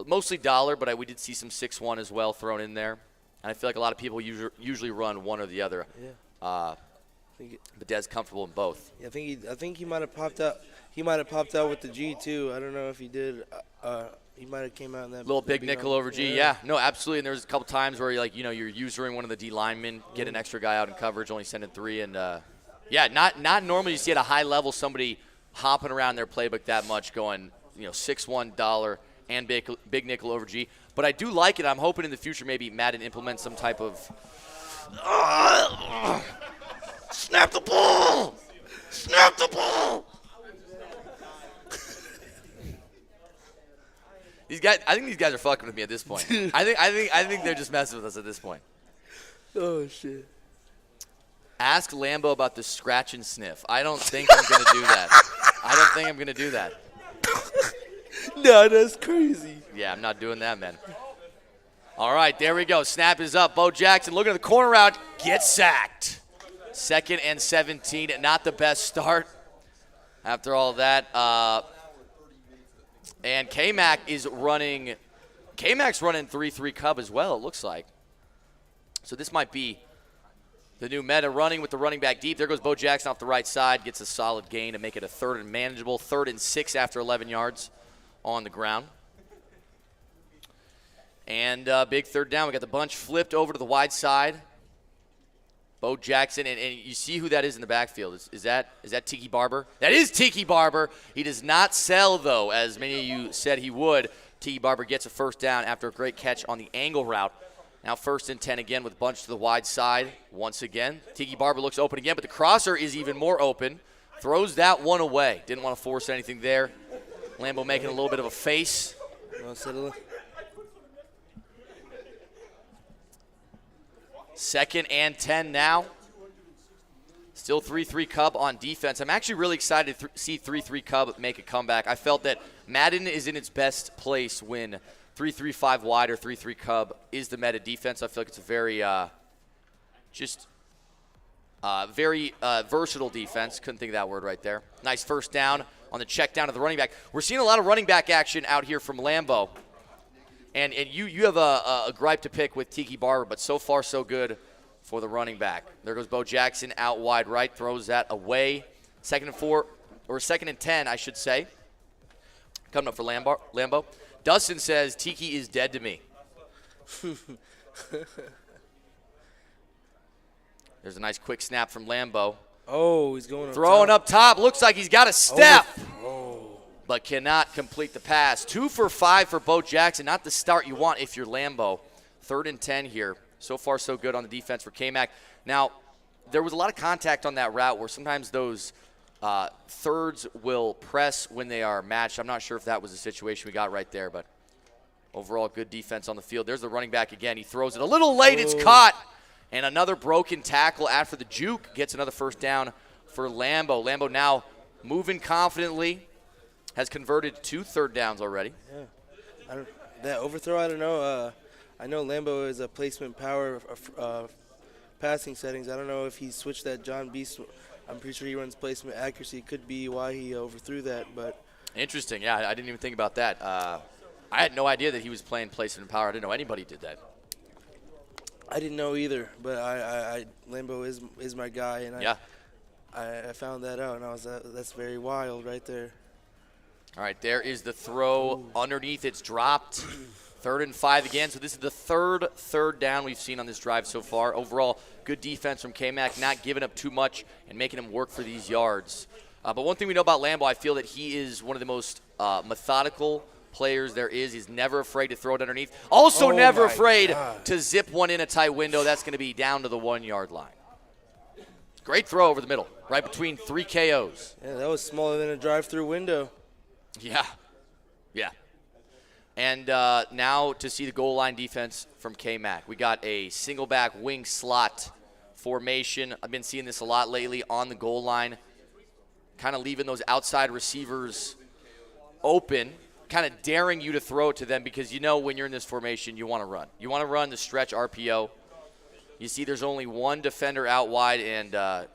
mostly dollar, but we did see some 6-1 as well thrown in there. And I feel like a lot of people usually run one or the other. Yeah. But Dez comfortable in both. Yeah, I think he might have popped out. He might have popped out with the G too. I don't know if he did. He might have came out in that little big nickel over G. Yeah, no, absolutely. And there's a couple times where you're usering one of the D linemen, get an extra guy out in coverage, only sending 3, and yeah, not normally you see at a high level somebody hopping around their playbook that much, going 6-1 dollar and big nickel over G. But I do like it. I'm hoping in the future maybe Madden implements some type of snap the ball, snap the ball. These guys, I think these guys are fucking with me at this point. I think they're just messing with us at this point. Oh shit. Ask Lambo about the scratch and sniff. I don't think I'm gonna do that. No, that's crazy. Yeah, I'm not doing that, man. All right, there we go. Snap is up. Bo Jackson looking at the corner route, gets sacked. 2nd and 17. Not the best start. After all that. And Kmac is running. Kmac's running 3-3 cub as well, it looks like. So this might be the new meta, running with the running back deep. There goes Bo Jackson off the right side, gets a solid gain to make it a 3rd and manageable. 3rd and 6 after 11 yards on the ground. And big 3rd down. We got the bunch flipped over to the wide side. Bo Jackson, and you see who that is in the backfield. Is that Tiki Barber? That is Tiki Barber. He does not sell, though, as many of you said he would. Tiki Barber gets a 1st down after a great catch on the angle route. Now 1st and 10 again with bunch to the wide side once again. Tiki Barber looks open again, but the crosser is even more open. Throws that one away. Didn't want to force anything there. Lambo making a little bit of a face. 2nd and 10 now. Still 3-3 Cub on defense. I'm actually really excited to see 3-3 Cub make a comeback. I felt that Madden is in its best place when 3-3-5 wide or 3-3 Cub is the meta defense. I feel like it's a very versatile defense. Couldn't think of that word right there. Nice 1st down on the check down to the running back. We're seeing a lot of running back action out here from Lambo. And you have a gripe to pick with Tiki Barber, but so far so good for the running back. There goes Bo Jackson out wide right, throws that away. 2nd and 4, or 2nd and 10, I should say. Coming up for Lambo. Dustin says, Tiki is dead to me. There's a nice quick snap from Lambo. Oh, he's going up Throwing top. up top. Looks like he's got a step. Oh. But cannot complete the pass. 2 for 5 for Bo Jackson. Not the start you want if you're Lambo. 3rd and 10 here. So far, so good on the defense for Kmac. Now, there was a lot of contact on that route where sometimes those thirds will press when they are matched. I'm not sure if that was the situation we got right there, but overall good defense on the field. There's the running back again. He throws it a little late. It's caught. And another broken tackle after the juke. Gets another 1st down for Lambo. Lambo now moving confidently. Has converted 2 3rd downs already. Yeah. That overthrow, I don't know. I know Lambo is a placement power passing settings. I don't know if he switched that John Beast. I'm pretty sure he runs placement accuracy. It could be why he overthrew that. But interesting. Yeah, I didn't even think about that. I had no idea that he was playing placement power. I didn't know anybody did that. I didn't know either. But Lambo is my guy, and I found that out, and that's very wild right there. All right, there is the throw underneath. It's dropped. 3rd and 5 again. So this is the 3rd down we've seen on this drive so far. Overall, good defense from Kmac, not giving up too much and making him work for these yards. But one thing we know about Lambo, I feel that he is one of the most methodical players there is. He's never afraid to throw it underneath. Also never afraid to zip one in a tight window. That's going to be down to the 1-yard line. Great throw over the middle, right between 3 KOs. Yeah, that was smaller than a drive-through window. Yeah. And now to see the goal line defense from Kmac. We got a single back wing slot formation. I've been seeing this a lot lately on the goal line. kind of leaving those outside receivers open, kind of daring you to throw it to them because you know when you're in this formation, you want to run. You want to run the stretch RPO. You see there's only one defender out wide, and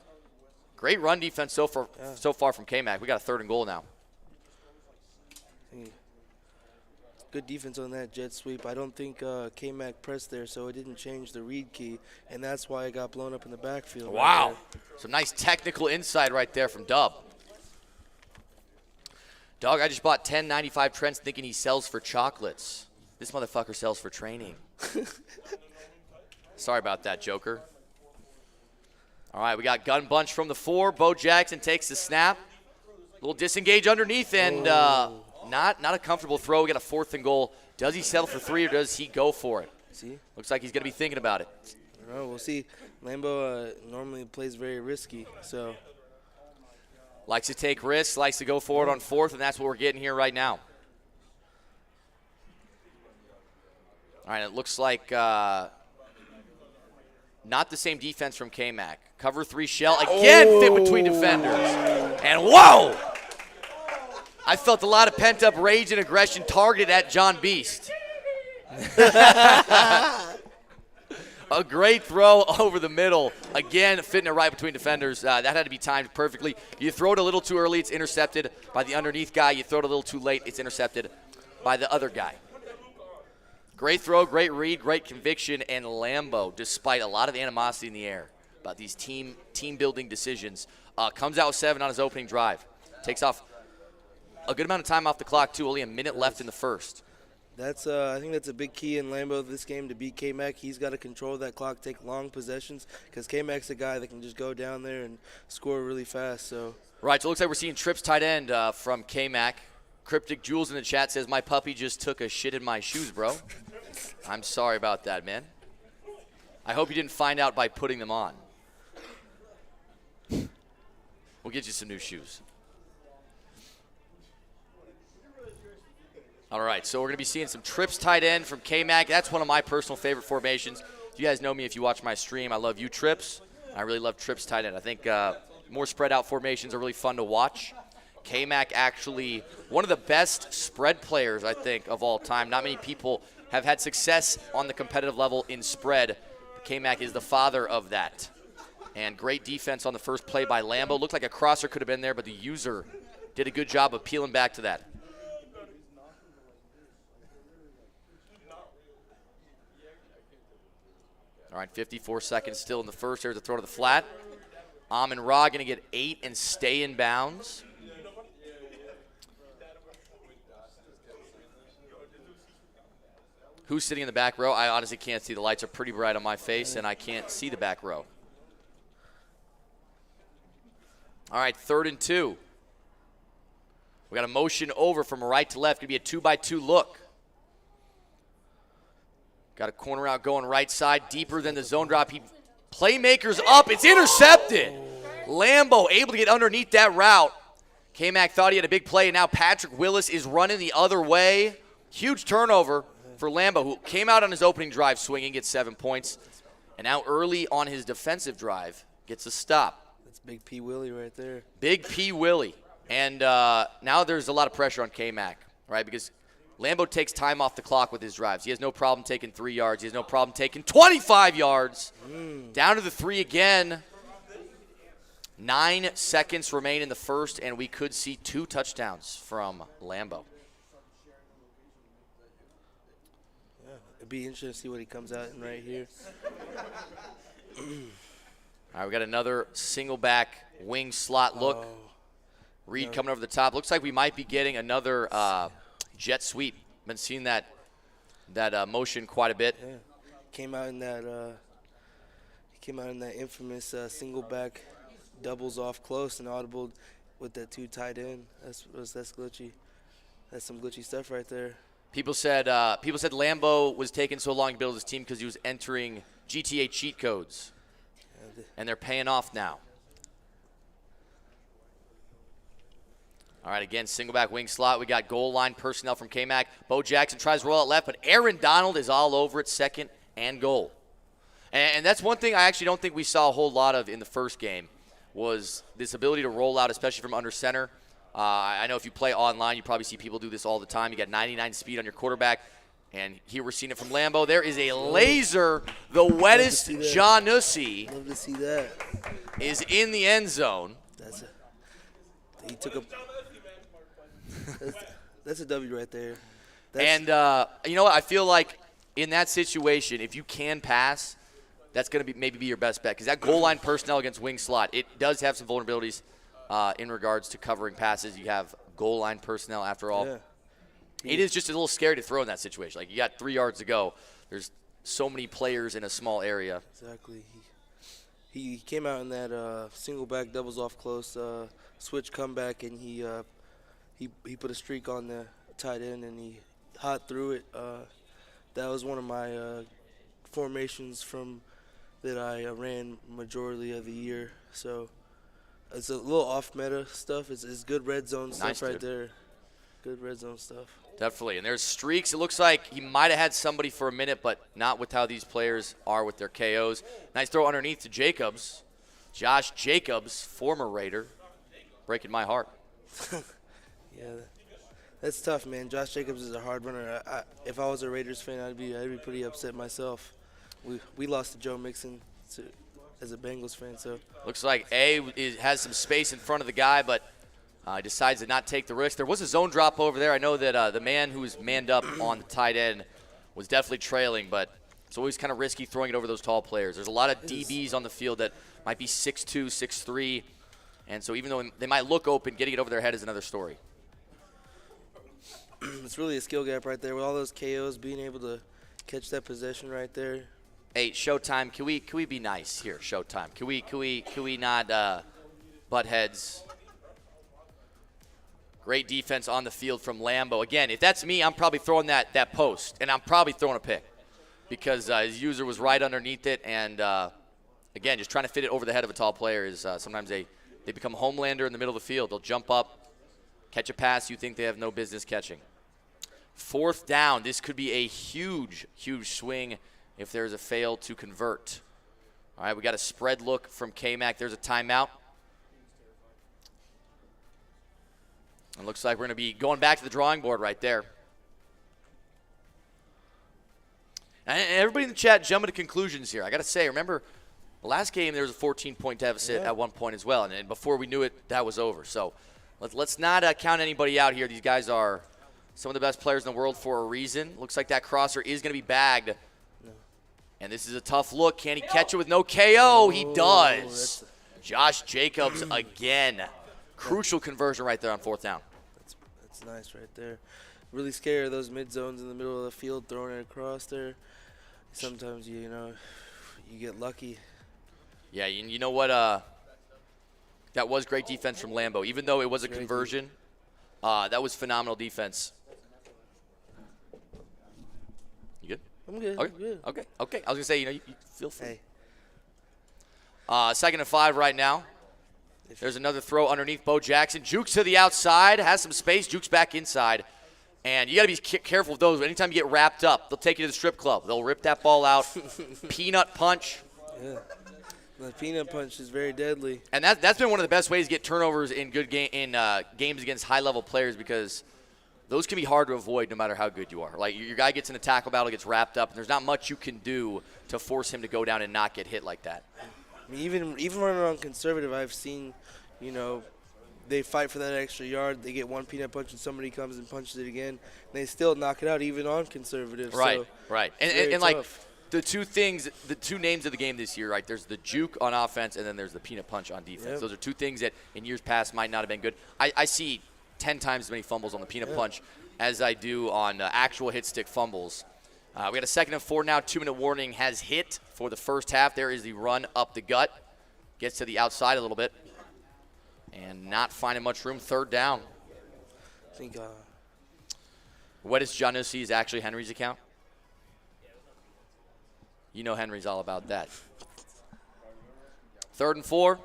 great run defense so far from Kmac. We got a 3rd and goal now. Good defense on that jet sweep. I don't think Kmac pressed there, so it didn't change the read key, and that's why it got blown up in the backfield. Wow. Right Some nice technical insight right there from Dub. Dog, I just bought 10.95 Trents thinking he sells for chocolates. This motherfucker sells for training. Sorry about that, Joker. All right, we got gun bunch from the 4. Bo Jackson takes the snap. A little disengage underneath, and not a comfortable throw. We got a 4th and goal. Does he settle for 3 or does he go for it? See? Looks like he's going to be thinking about it. All right, we'll see. Lambo normally plays very risky, so. Likes to take risks, likes to go for it on 4th, and that's what we're getting here right now. All right, it looks like not the same defense from Kmac. Cover 3 shell, again fit between defenders. And whoa! I felt a lot of pent-up rage and aggression targeted at John Beast. A great throw over the middle. Again, fitting it right between defenders. That had to be timed perfectly. You throw it a little too early, it's intercepted by the underneath guy. You throw it a little too late, it's intercepted by the other guy. Great throw, great read, great conviction, and Lambo, despite a lot of animosity in the air about these team-building decisions, comes out with 7 on his opening drive. Takes off a good amount of time off the clock, too. Only a minute left in the first. That's I think that's a big key in Lambo this game to beat Kmac. He's got to control that clock, take long possessions, because Kmac's a guy that can just go down there and score really fast. So right, so it looks like we're seeing trips tight end from Kmac. Cryptic Jules in the chat says, my puppy just took a shit in my shoes, bro. I'm sorry about that, man. I hope you didn't find out by putting them on. We'll get you some new shoes. All right, so we're going to be seeing some trips tight end from Kmac. That's one of my personal favorite formations. You guys know me if you watch my stream. I love you trips. I really love trips tight end. I think more spread out formations are really fun to watch. Kmac actually one of the best spread players, I think, of all time. Not many people have had success on the competitive level in spread. Kmac is the father of that. And great defense on the first play by Lambo. Looked like a crosser could have been there, but the user did a good job of peeling back to that. All right, 54 seconds still in the first. There's a throw to the flat. Amon Ra going to get 8 and stay in bounds. Who's sitting in the back row? I honestly can't see. The lights are pretty bright on my face, and I can't see the back row. All right, 3rd and 2. We got a motion over from right to left. Going to be a 2-by-2 look. Got a corner out going right side, deeper than the zone drop. Playmakers up. It's intercepted. Lambo able to get underneath that route. Kmac thought he had a big play, and now Patrick Willis is running the other way. Huge turnover for Lambo, who came out on his opening drive swinging, gets 7 points. And now early on his defensive drive, gets a stop. that's Big P Willie right there. Big P Willie. And now there's a lot of pressure on Kmac, right, because Lambo takes time off the clock with his drives. He has no problem taking 3 yards. He has no problem taking 25 yards. Down to the 3 again. 9 seconds remain in the first, and we could see 2 touchdowns from Lambo. Yeah, it'd be interesting to see what he comes out in right here. All right, we got another single back wing slot look. Reed coming over the top. Looks like we might be getting another jet sweep. Been seeing that motion quite a bit. Yeah, came out in that infamous single back doubles off close and audible with that 2 tight end. That's glitchy. That's some glitchy stuff right there. People said Lambo was taking so long to build his team because he was entering GTA cheat codes, and they're paying off now. All right, again, single back wing slot. We got goal line personnel from Kmac. Bo Jackson tries to roll out left, but Aaron Donald is all over it, 2nd and goal. And that's one thing I actually don't think we saw a whole lot of in the first game. was this ability to roll out, especially from under center. I know if you play online, you probably see people do this all the time. You got 99 speed on your quarterback, and here we're seeing it from Lambo. There is a laser. The wettest Janussi Love to see that. is in the end zone. He took a. That's a W right there. And you know what? I feel like in that situation, if you can pass, that's going to be maybe be your best bet, because that goal line personnel against wing slot, it does have some vulnerabilities in regards to covering passes. You have goal line personnel after all. Yeah. It is just a little scary to throw in that situation. Like, you got 3 yards to go. There's so many players in a small area. Exactly. He came out in that single back doubles off close switch comeback, and he put a streak on the tight end, and he hot through it. That was one of my formations from that I ran majority of the year. So it's a little off meta stuff. It's good red zone stuff right there. Good red zone stuff. Definitely. And there's streaks. It looks like he might have had somebody for a minute, but not with how these players are with their KOs. Nice throw underneath to Jacobs. Josh Jacobs, former Raider. Breaking my heart. Yeah, that's tough, man. Josh Jacobs is a hard runner. If I was a Raiders fan, I'd be pretty upset myself. We lost to Joe Mixon as a Bengals fan, so. Looks like has some space in front of the guy, but decides to not take the risk. There was a zone drop over there. I know that the man who was manned up on the tight end was definitely trailing, but it's always kind of risky throwing it over those tall players. There's a lot of DBs on the field that might be 6'2", 6'3", and so even though they might look open, getting it over their head is another story. It's really a skill gap right there with all those KOs, being able to catch that possession right there. Hey, Showtime, can we be nice here? Showtime, can we not butt heads? Great defense on the field from Lambo. Again, if that's me, I'm probably throwing that post, and I'm probably throwing a pick because his user was right underneath it. And, again, just trying to fit it over the head of a tall player is sometimes they become Homelander in the middle of the field. They'll jump up, catch a pass you think they have no business catching. 4th down. This could be a huge, huge swing if there's a fail to convert. All right, we got a spread look from Kmac. There's a timeout. It looks like we're going to be going back to the drawing board right there. And everybody in the chat jumping to conclusions here. I got to say, remember, the last game there was a 14-point deficit at one point as well, and before we knew it, that was over. So let's not count anybody out here. These guys are some of the best players in the world for a reason. Looks like that crosser is going to be bagged. And this is a tough look. Can he catch it with no KO? He does. Josh Jacobs again. Crucial conversion right there on 4th down. That's nice right there. Really scary of those mid zones in the middle of the field, throwing it across there. Sometimes you get lucky. Yeah, you know what? That was great defense from Lambo. Even though it was a conversion, that was phenomenal defense. You good? I'm good. Okay. I'm good. Okay. I was gonna say, you feel free. Hey. 2nd and 5 right now. There's another throw underneath Bo Jackson. Jukes to the outside, has some space, jukes back inside. And you got to be careful with those. Anytime you get wrapped up, they'll take you to the strip club. They'll rip that ball out. Peanut punch. Yeah. The peanut punch is very deadly. And that's been one of the best ways to get turnovers in games against high-level players, because those can be hard to avoid no matter how good you are. Like, your guy gets in a tackle battle, gets wrapped up, and there's not much you can do to force him to go down and not get hit like that. I mean, even running on conservative, I've seen, they fight for that extra yard. They get one peanut punch, and somebody comes and punches it again. And they still knock it out, even on conservative. Right, so right. And like, the two names of the game this year, right, there's the juke on offense, and then there's the peanut punch on defense. Yep. Those are two things that in years past might not have been good. I see 10 times as many fumbles on the peanut punch as I do on actual hit stick fumbles. We got a 2nd and 4 now. 2-minute warning has hit for the first half. There is the run up the gut. Gets to the outside a little bit. And not finding much room. 3rd down. I think What is Janussi is actually Henry's account? You know Henry's all about that. 3rd and 4.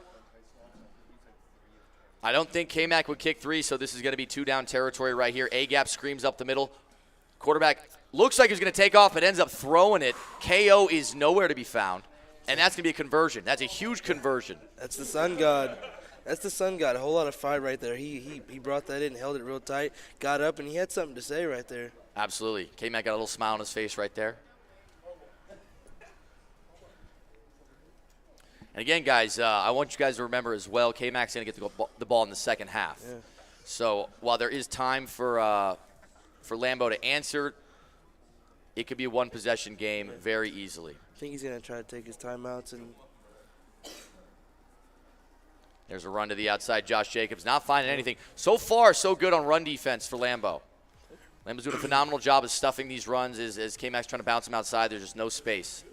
I don't think Kmac would kick 3, so this is going to be 2-down territory right here. A-gap screams up the middle. Quarterback looks like he's going to take off, but ends up throwing it. KO is nowhere to be found. And that's going to be a conversion. That's a huge conversion. That's the sun god. That's the sun god. A whole lot of fight right there. He brought that in, held it real tight, got up, and he had something to say right there. Absolutely. Kmac got a little smile on his face right there. And again, guys, I want you guys to remember as well, Kmac's going to get the ball in the second half. Yeah. So while there is time for Lambo to answer, it could be a one-possession game very easily. I think he's going to try to take his timeouts. And there's a run to the outside. Josh Jacobs not finding anything. So far, so good on run defense for Lambo. Lambo's doing a phenomenal job of stuffing these runs as Kmac's trying to bounce him outside. There's just no space.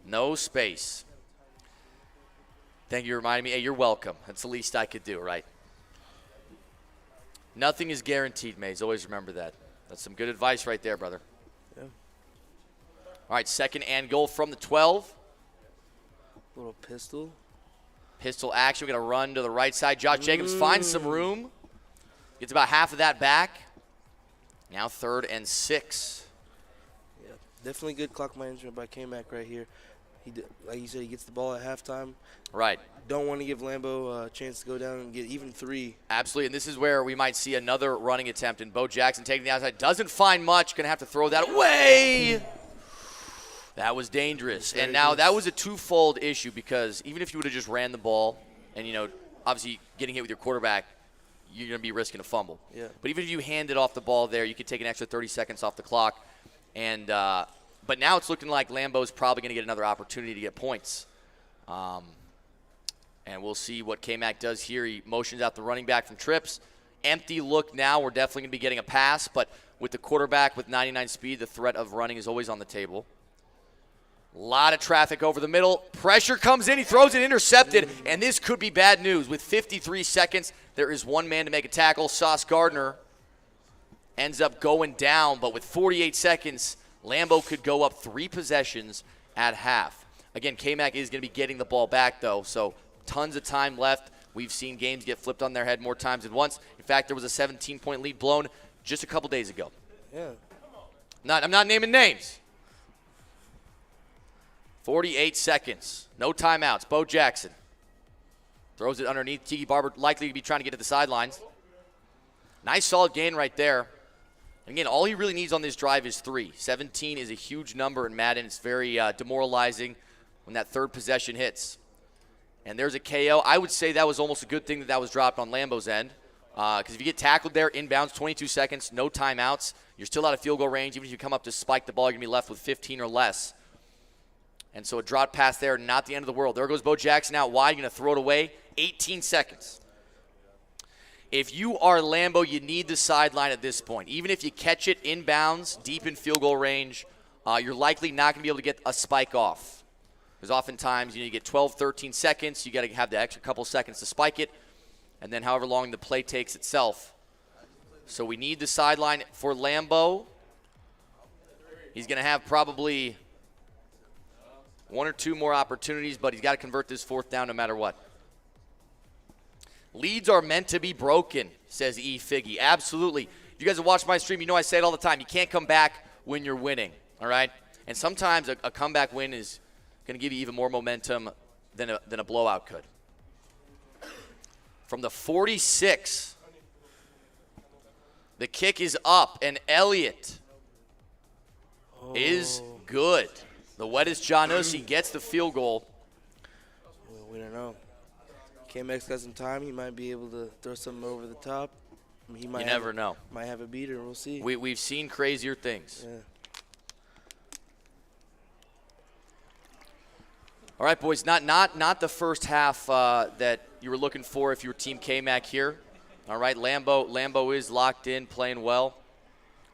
No space. Thank you for reminding me. Hey, you're welcome. That's the least I could do, right? Nothing is guaranteed, Mayz. Always remember that. That's some good advice right there, brother. Yeah. All right, second and goal from the 12. Little pistol. Pistol action. We're going to run to the right side. Josh Jacobs finds some room. Gets about half of that back. Now 3rd and 6. Yeah, definitely good clock management by Kmac right here. Like you said, he gets the ball at halftime. Right. Don't want to give Lambo a chance to go down and get even 3. Absolutely, and this is where we might see another running attempt. And Bo Jackson taking the outside. Doesn't find much. Going to have to throw that away. That was dangerous. And now that was a twofold issue because even if you would have just ran the ball and, obviously getting hit with your quarterback, you're going to be risking a fumble. Yeah. But even if you handed off the ball there, you could take an extra 30 seconds off the clock. And but now it's looking like Lambo's probably going to get another opportunity to get points. And we'll see what Kmac does here. He motions out the running back from trips. Empty look now. We're definitely going to be getting a pass. But with the quarterback with 99 speed, the threat of running is always on the table. A lot of traffic over the middle. Pressure comes in. He throws it intercepted. And this could be bad news. With 53 seconds, there is one man to make a tackle. Sauce Gardner ends up going down. But with 48 seconds, Lambo could go up 3 possessions at half. Again, Kmac is going to be getting the ball back, though, so tons of time left. We've seen games get flipped on their head more times than once. In fact, there was a 17-point lead blown just a couple days ago. Yeah. I'm not naming names. 48 seconds. No timeouts. Bo Jackson throws it underneath. Tiki Barber likely to be trying to get to the sidelines. Nice solid gain right there. Again, all he really needs on this drive is 3. 17 is a huge number in Madden. It's very demoralizing when that 3rd possession hits. And there's a KO. I would say that was almost a good thing that was dropped on Lambo's end. Because if you get tackled there, inbounds, 22 seconds, no timeouts, you're still out of field goal range. Even if you come up to spike the ball, you're going to be left with 15 or less. And so a drop pass there, not the end of the world. There goes Bo Jackson out wide. You're going to throw it away. 18 seconds. If you are Lambo, you need the sideline at this point. Even if you catch it inbounds, deep in field goal range, you're likely not going to be able to get a spike off. Because oftentimes you get 12, 13 seconds. You got to have the extra couple seconds to spike it. And then however long the play takes itself. So we need the sideline for Lambo. He's going to have probably 1 or 2 more opportunities, but he's got to convert this 4th down no matter what. Leads are meant to be broken, says E. Figgy. Absolutely. If you guys have watched my stream, you know I say it all the time. You can't come back when you're winning, all right? And sometimes a comeback win is going to give you even more momentum than a blowout could. From the 46, the kick is up, and Elliott is good. The wettest John Ussie gets the field goal. Well, we don't know. Kmac's got some time. He might be able to throw something over the top. He might you never know. Might have a beater. We'll see. We've seen crazier things. Yeah. All right, boys. Not the first half that you were looking for if you were Team Kmac here. All right, Lambo is locked in, playing well,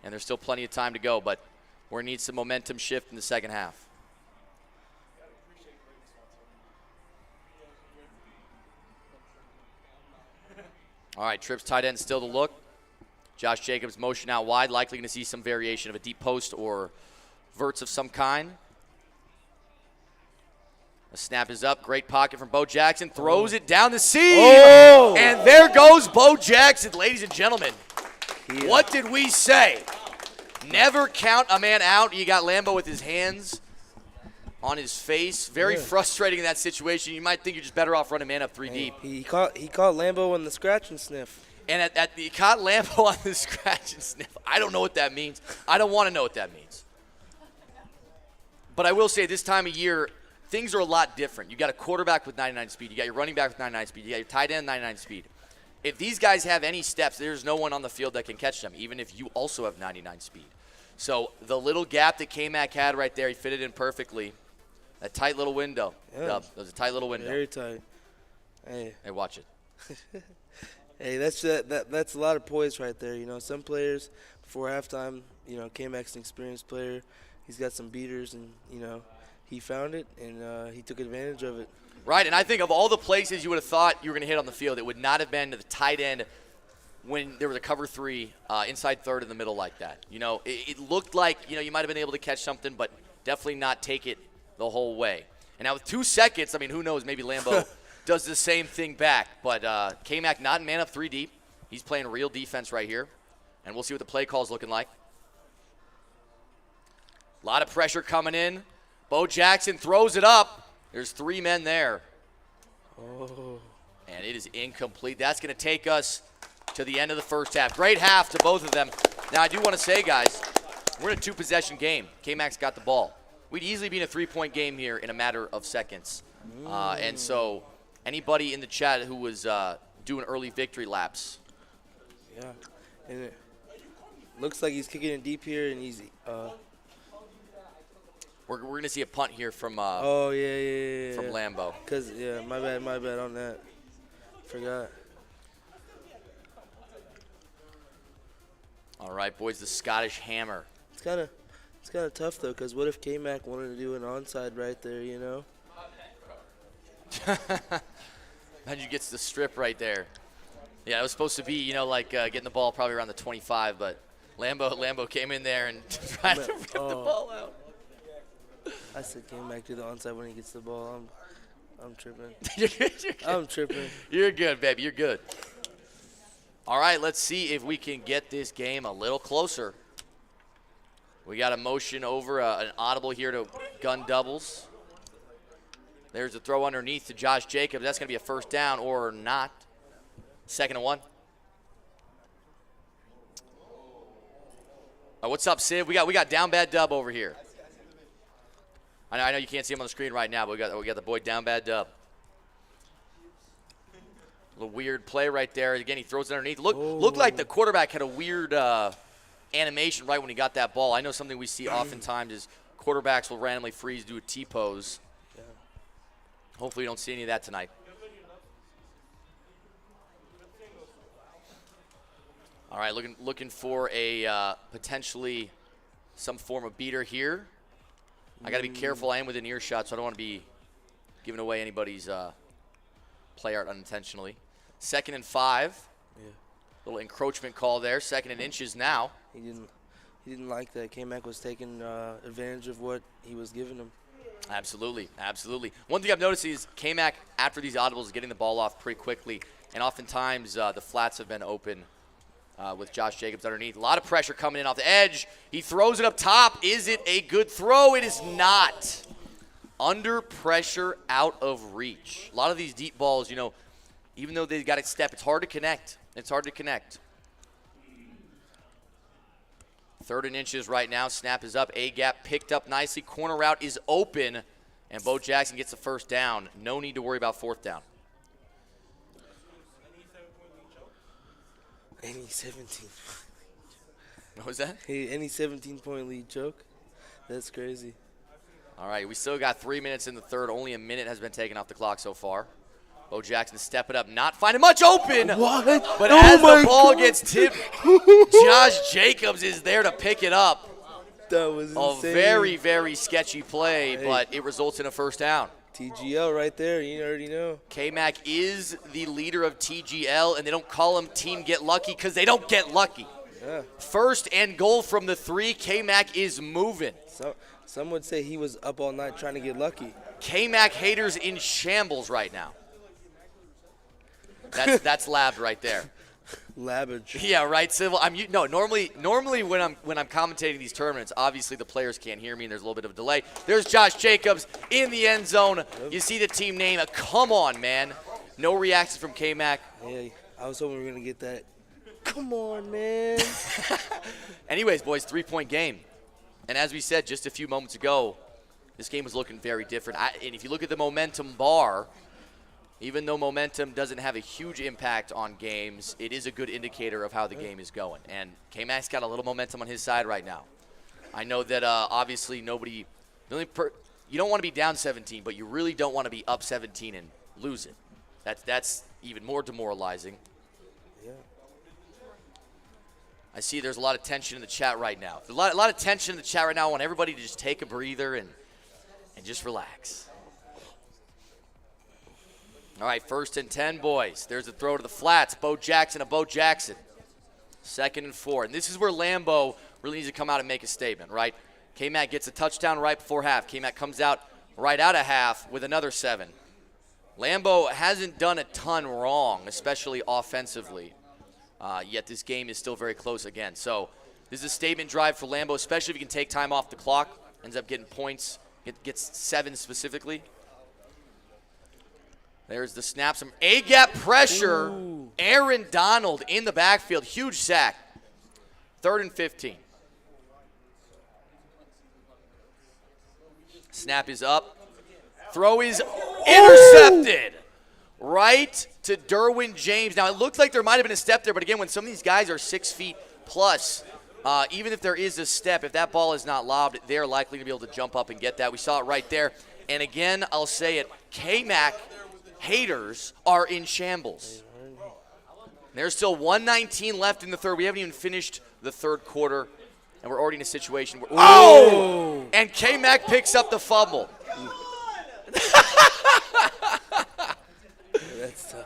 and there's still plenty of time to go. But we're gonna need some momentum shift in the second half. All right, trips tight end still to look. Josh Jacobs motion out wide, likely going to see some variation of a deep post or verts of some kind. The snap is up. Great pocket from Bo Jackson. Throws it down the seam. Oh! And there goes Bo Jackson, ladies and gentlemen. Yeah. What did we say? Never count a man out. You got Lambo with his hands on his face. Very frustrating in that situation. You might think you're just better off running man up 3 deep. He caught Lambo on the scratch and sniff. And he caught Lambo on the scratch and sniff. I don't know what that means. I don't want to know what that means. But I will say this time of year, things are a lot different. You got a quarterback with 99 speed. You got your running back with 99 speed. You got your tight end 99 speed. If these guys have any steps, there's no one on the field that can catch them, even if you also have 99 speed. So the little gap that Kmac had right there, he fit it in perfectly. That tight little window. Yeah. That was a tight little window. Very tight. Hey, watch it. hey, that's a lot of poise right there. You know, some players before halftime, you know, Kmac's an experienced player. He's got some beaters, and you know, he found it and he took advantage of it. Right, and I think of all the places you would have thought you were going to hit on the field, it would not have been to the tight end when there was a cover 3 inside third in the middle like that. You know, it looked like, you know, you might have been able to catch something, but definitely not take it the whole way. And now with 2 seconds, I mean, who knows, maybe Lambo does the same thing back. But Kmac not man up 3 deep. He's playing real defense right here. And we'll see what the play call is looking like. A lot of pressure coming in. Bo Jackson throws it up. There's 3 men there. Oh. And it is incomplete. That's going to take us to the end of the first half. Great half to both of them. Now, I do want to say, guys, we're in a 2-possession game. Kmac's got the ball. We'd easily be in a 3-point game here in a matter of seconds. And so anybody in the chat who was doing early victory laps. Yeah. And it looks like he's kicking it deep here, and he's We're going to see a punt here from from Lambo. Cause my bad on that. Forgot. All right, boys, the Scottish Hammer. It's kind of tough though, cause what if Kmac wanted to do an onside right there, you know? Imagine you gets the strip right there. Yeah, it was supposed to be, you know, like getting the ball probably around the 25, but Lambo came in there and tried to rip the ball out. I said Kmac do the onside when he gets the ball. I'm tripping. You're good. I'm tripping. You're good, baby. You're good. All right, let's see if we can get this game a little closer. We got a motion over an audible here to gun doubles. There's a throw underneath to Josh Jacobs. That's going to be a first down or not. 2nd and 1. What's up, Sid? We got down bad dub over here. I know you can't see him on the screen right now, but we got the boy down bad dub. A little weird play right there. Again, he throws it underneath. Looked like the quarterback had a weird animation right when he got that ball. I know something we see oftentimes is quarterbacks will randomly freeze, do a T-pose. Yeah. Hopefully you don't see any of that tonight. All right, looking for a potentially some form of beater here. I got to be careful. I am within earshot, so I don't want to be giving away anybody's play art unintentionally. 2nd and 5. Yeah. Little encroachment call there. 2nd and inches now. He didn't like that. Kmac was taking advantage of what he was giving him. Absolutely, absolutely. One thing I've noticed is Kmac, after these audibles, is getting the ball off pretty quickly, and oftentimes the flats have been open with Josh Jacobs underneath. A lot of pressure coming in off the edge. He throws it up top. Is it a good throw? It is not. Under pressure, out of reach. A lot of these deep balls, you know, even though they got to step, it's hard to connect. It's hard to connect. 3rd and inches right now. Snap is up. A-gap picked up nicely. Corner route is open, and Bo Jackson gets the first down. No need to worry about 4th down. Any 17. What was that? Any 17-point lead choke? That's crazy. All right, we still got 3 minutes in the third. Only a minute has been taken off the clock so far. Bo Jackson step it up, not finding much open. What? But as the ball gets tipped, Josh Jacobs is there to pick it up. That was insane. A very, very sketchy play, but it results in a first down. TGL right there, you already know. Kmac is the leader of TGL, and they don't call him Team Get Lucky because they don't get lucky. Yeah. 1st and goal from the 3. Kmac is moving. So, some would say he was up all night trying to get lucky. Kmac haters in shambles right now. That's labbed right there. Labbage. Yeah, right, Civil. Normally when I'm commentating these tournaments, obviously the players can't hear me and there's a little bit of a delay. There's Josh Jacobs in the end zone. You see the team name. Come on, man. No reaction from Kmac. Yeah, I was hoping we were gonna get that. Come on, man. Anyways, boys, 3-point game. And as we said just a few moments ago, this game was looking very different. And if you look at the momentum bar, even though momentum doesn't have a huge impact on games, it is a good indicator of how the game is going. And Kmac's got a little momentum on his side right now. I know that obviously you don't want to be down 17, but you really don't want to be up 17 and lose it. That's even more demoralizing. Yeah. I see there's a lot of tension in the chat right now. There's a lot of tension in the chat right now. I want everybody to just take a breather and just relax. All right, 1st and 10, boys. There's a throw to the flats. Bo Jackson. 2nd and 4. And this is where Lambo really needs to come out and make a statement, right? Kmac gets a touchdown right before half. Kmac comes out right out of half with another 7. Lambo hasn't done a ton wrong, especially offensively. Yet this game is still very close again. So this is a statement drive for Lambo, especially if he can take time off the clock. Ends up getting points. Gets 7 specifically. There's the snap. Some A-gap pressure. Ooh. Aaron Donald in the backfield. Huge sack. 3rd and 15. Snap is up. Throw is intercepted. Right to Derwin James. Now, it looked like there might have been a step there, but again, when some of these guys are 6 feet plus, even if there is a step, if that ball is not lobbed, they're likely to be able to jump up and get that. We saw it right there. And again, I'll say it, Kmac haters are in shambles. There's still 1:19 left in the third. We haven't even finished the third quarter, and we're already in a situation where, oh! And Kmac picks up the fumble.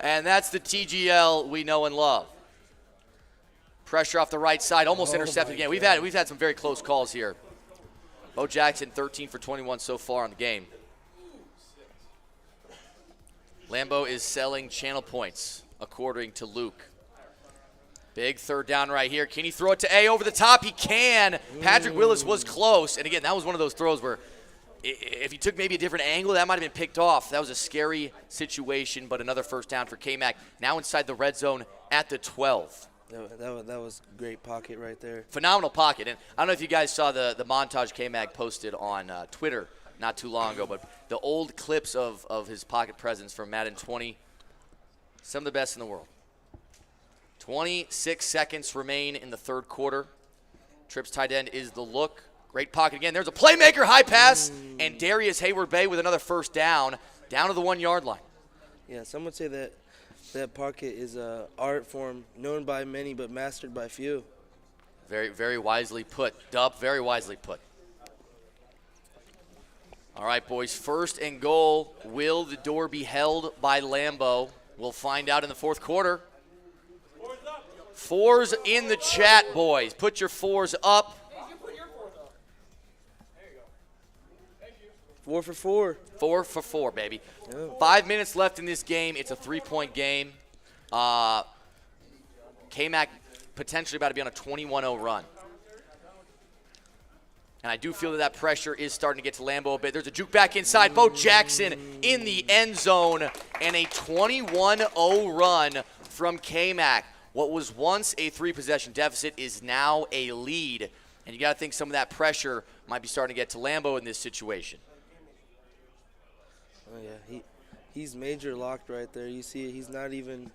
And that's the TGL we know and love. Pressure off the right side, almost intercepted again. We've had some very close calls here. Bo Jackson, 13 for 21 so far on the game. Lambo is selling channel points, according to Luke. Big 3rd down right here. Can he throw it to A over the top? He can. Patrick Willis was close. And again, that was one of those throws where if he took maybe a different angle, that might have been picked off. That was a scary situation, but another 1st down for Kmac. Now inside the red zone at the 12. That was great pocket right there. Phenomenal pocket. And I don't know if you guys saw the montage Kmac posted on Twitter not too long ago, but the old clips of his pocket presence from Madden 20, some of the best in the world. 26 seconds remain in the third quarter. Trips tight end is the look. Great pocket again. There's a playmaker, high pass, and Darius Hayward-Bay with another 1st down to the 1-yard line. Yeah, some would say that pocket is an art form known by many but mastered by few. Very, very wisely put. Dub, very wisely put. All right, boys, 1st and goal. Will the door be held by Lambo? We'll find out in the 4th quarter. 4s in the chat, boys. Put your 4s up. 4 for 4. 4 for 4, baby. Yeah. 5 minutes left in this game. It's a 3-point game. Kmac potentially about to be on a 21-0 run. And I do feel that pressure is starting to get to Lambo a bit. There's a juke back inside. Bo Jackson in the end zone. And a 21-0 run from Kmac. What was once a 3-possession deficit is now a lead. And you got to think some of that pressure might be starting to get to Lambo in this situation. Oh yeah, he's major locked right there. You see it. He's not even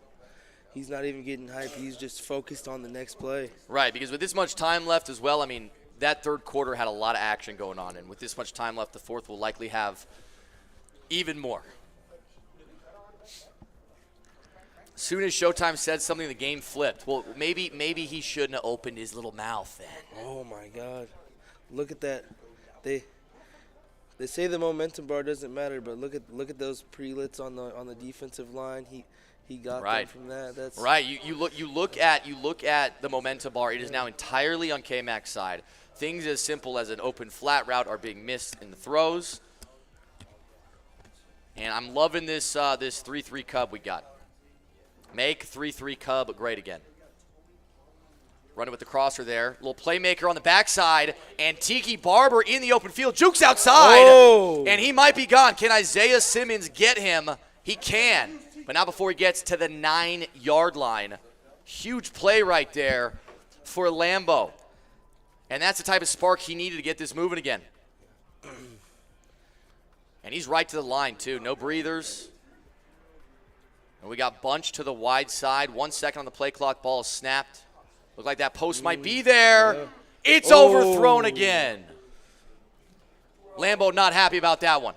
getting hyped. He's just focused on the next play. Right, because with this much time left as well, I mean, that third quarter had a lot of action going on, and with this much time left, the fourth will likely have even more. As soon as Showtime said something, the game flipped. Well, maybe he shouldn't have opened his little mouth then. Oh my God, look at that. They say the momentum bar doesn't matter, but look at those prelits on the defensive line. He got them from that. That's right. You look at the momentum bar. It is now entirely on Kmac's side. Things as simple as an open flat route are being missed in the throws. And I'm loving this 3-3 Cub we got. Make 3-3 Cub great again. Running with the crosser there. Little playmaker on the backside. And Tiki Barber in the open field. Jukes outside. Oh. And he might be gone. Can Isaiah Simmons get him? He can. But not before he gets to the 9-yard line. Huge play right there for Lambo. And that's the type of spark he needed to get this moving again. And he's right to the line, too. No breathers. And we got Bunch to the wide side. 1 second on the play clock. Ball is snapped. Look like that post might be there. Yeah. It's overthrown again. Lambo not happy about that one.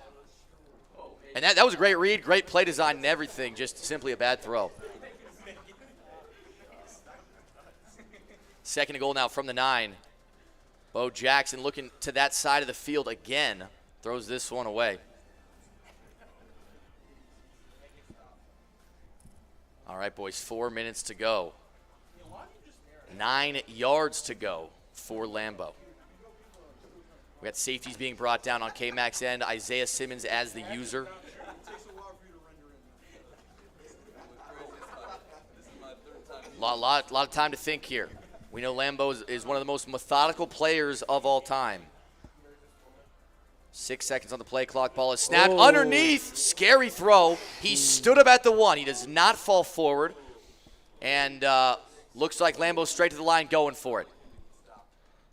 And that was a great read, great play design and everything. Just simply a bad throw. Second and goal now from the 9. Bo Jackson looking to that side of the field again. Throws this one away. All right, boys, 4 minutes to go. 9 yards to go for Lambo. We got safeties being brought down on Kmac's end. Isaiah Simmons as the user. Lot of time to think here. We know Lambo is one of the most methodical players of all time. 6 seconds on the play clock. Ball is snapped underneath. Scary throw. He stood up at the 1. He does not fall forward. And looks like Lambo straight to the line going for it.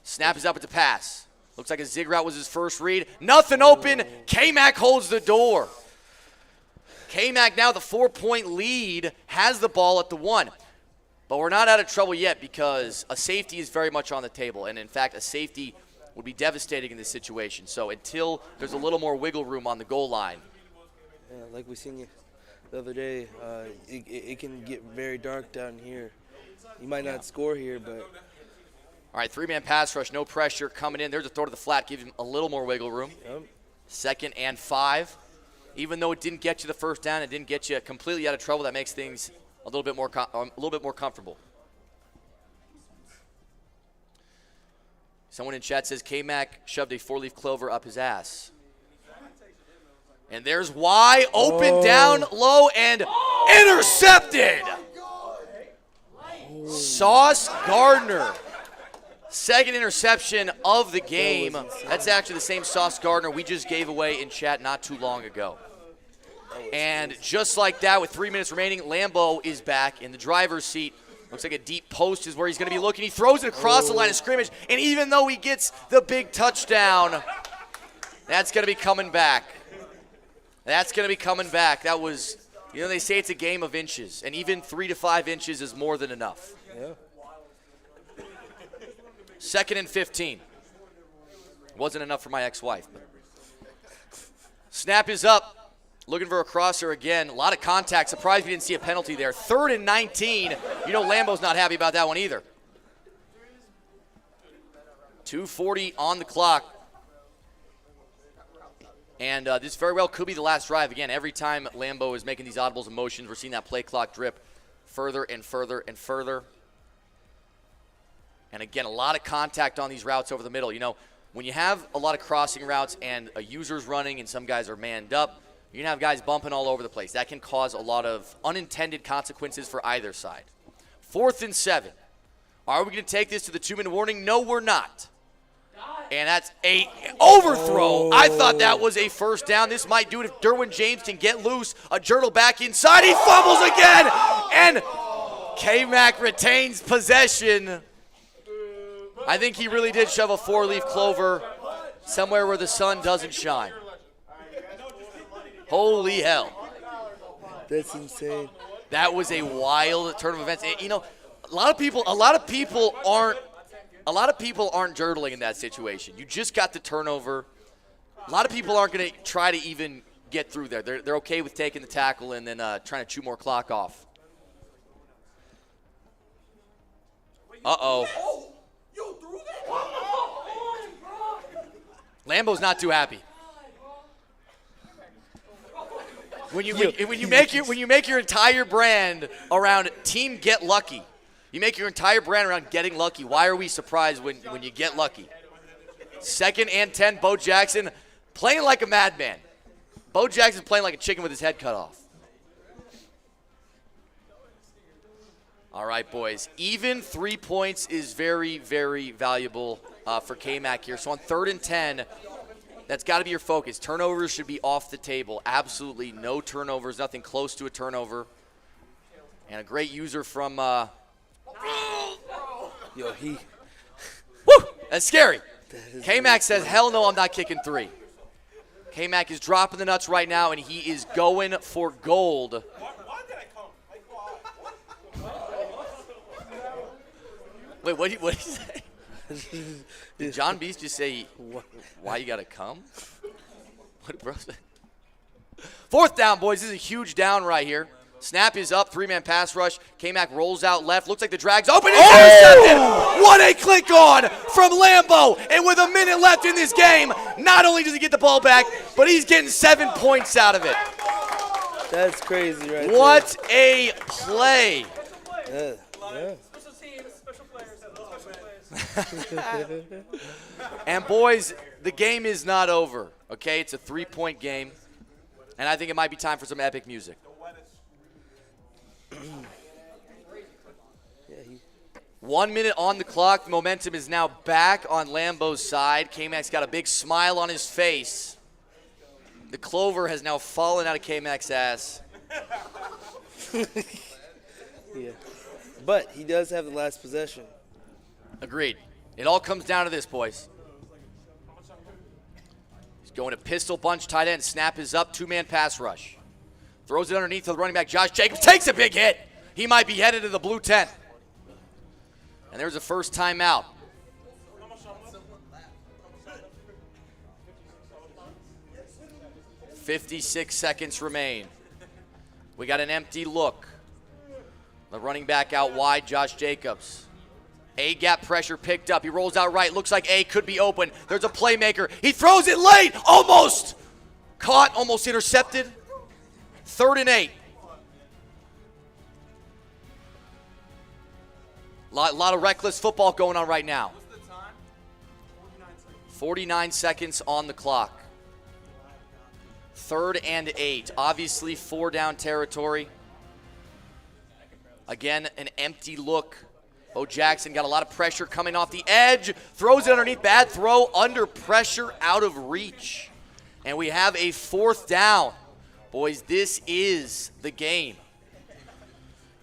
Snap is up at the pass. Looks like a zig route was his first read. Nothing open. Kmac holds the door. Kmac now the 4-point lead, has the ball at the 1. But we're not out of trouble yet because a safety is very much on the table. And, in fact, a safety would be devastating in this situation. So until there's a little more wiggle room on the goal line. Yeah, like we seen the other day, it can get very dark down here. You might not score here, but. All right, 3-man pass rush, no pressure coming in. There's a throw to the flat, gives him a little more wiggle room. Yep. 2nd and 5. Even though it didn't get you the first down, it didn't get you completely out of trouble. That makes things a little bit more comfortable. Someone in chat says Kmac shoved a 4-leaf clover up his ass. And there's Y, open, down, low, and intercepted. Sauce Gardner. 2nd interception of the game. That's actually the same Sauce Gardner we just gave away in chat not too long ago. And just like that, with 3 minutes remaining, Lambo is back in the driver's seat. Looks like a deep post is where he's going to be looking. He throws it across the line of scrimmage, and even though he gets the big touchdown, that's going to be coming back. That's going to be coming back. That was, they say it's a game of inches, and even 3 to 5 inches is more than enough. Yeah. 2nd and 15. Wasn't enough for my ex-wife. Snap is up. Looking for a crosser again. A lot of contact. Surprised we didn't see a penalty there. 3rd and 19. Lambo's not happy about that one either. 2:40 on the clock. And this very well could be the last drive. Again, every time Lambo is making these audibles and motions, we're seeing that play clock drip further and further and further. And again, a lot of contact on these routes over the middle. When you have a lot of crossing routes and a user's running and some guys are manned up, you're going to have guys bumping all over the place. That can cause a lot of unintended consequences for either side. 4th and 7. Are we going to take this to the 2-minute warning? No, we're not. And that's a overthrow. I thought that was a first down. This might do it if Derwin James can get loose. A Journal back inside. He fumbles again. And Kmac retains possession. I think he really did shove a 4-leaf clover somewhere where the sun doesn't shine. Holy hell. That's insane. That was a wild turn of events. A lot of people aren't journaling in that situation. You just got the turnover. A lot of people aren't going to try to even get through there. They're okay with taking the tackle and then trying to chew more clock off. Uh-oh. Lambo's not too happy. When you make your entire brand around Team Get Lucky, you make your entire brand around getting lucky. Why are we surprised when you get lucky? 2nd and 10, Bo Jackson playing like a madman. Bo Jackson's playing like a chicken with his head cut off. All right, boys. Even 3 points is very, very valuable for Kmac here. So on 3rd and 10, that's got to be your focus. Turnovers should be off the table. Absolutely no turnovers, nothing close to a turnover. And a great user from Yo, he. Woo! That's scary. Kmac says, hell no, I'm not kicking 3. Kmac is dropping the nuts right now, and he is going for gold. Why did I come? Like, Wait, what did he say? Did John Beast just say, why you got to come? What, bro? 4th down, boys. This is a huge down right here. Snap is up, 3-man pass rush. Kmac rolls out left. Looks like the drag's open. Intercepted! What a click on from Lambo. And with a minute left in this game, not only does he get the ball back, but he's getting 7 points out of it. That's crazy right What a play. there. Yeah. special teams, special players. And, boys, the game is not over, okay? It's a 3-point game. And I think it might be time for some epic music. Yeah, 1 minute on the clock. The momentum is now back on Lambo's side. Kmac's got a big smile on his face. The clover has now fallen out of Kmac's ass. yeah. But he does have the last possession. Agreed. It all comes down to this, boys. He's going to pistol bunch, tight end. Snap is up, 2-man pass rush. Throws it underneath to the running back, Josh Jacobs. Takes a big hit. He might be headed to the blue tent. And there's a first timeout. .56 seconds remain. We got an empty look. The running back out wide, Josh Jacobs. A-gap pressure picked up. He rolls out right. Looks like A could be open. There's a playmaker. He throws it late. Almost. Caught, almost intercepted. 3rd and 8. Lot of reckless football going on right now. 49 seconds on the clock. 3rd and 8. Obviously 4-down territory. Again, an empty look. Bo Jackson got a lot of pressure coming off the edge. Throws it underneath. Bad throw. Under pressure. Out of reach. And we have a 4th down. Boys, this is the game.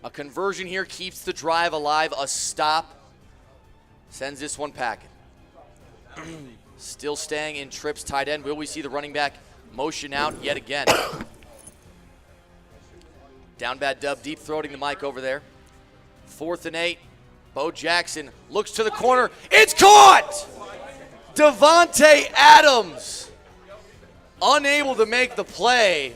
A conversion here keeps the drive alive. A stop sends this one packing. Still staying in trips tight end. Will we see the running back motion out yet again? Down bad dub, deep throating the mic over there. 4th and 8. Bo Jackson looks to the corner. It's caught! Devontae Adams unable to make the play.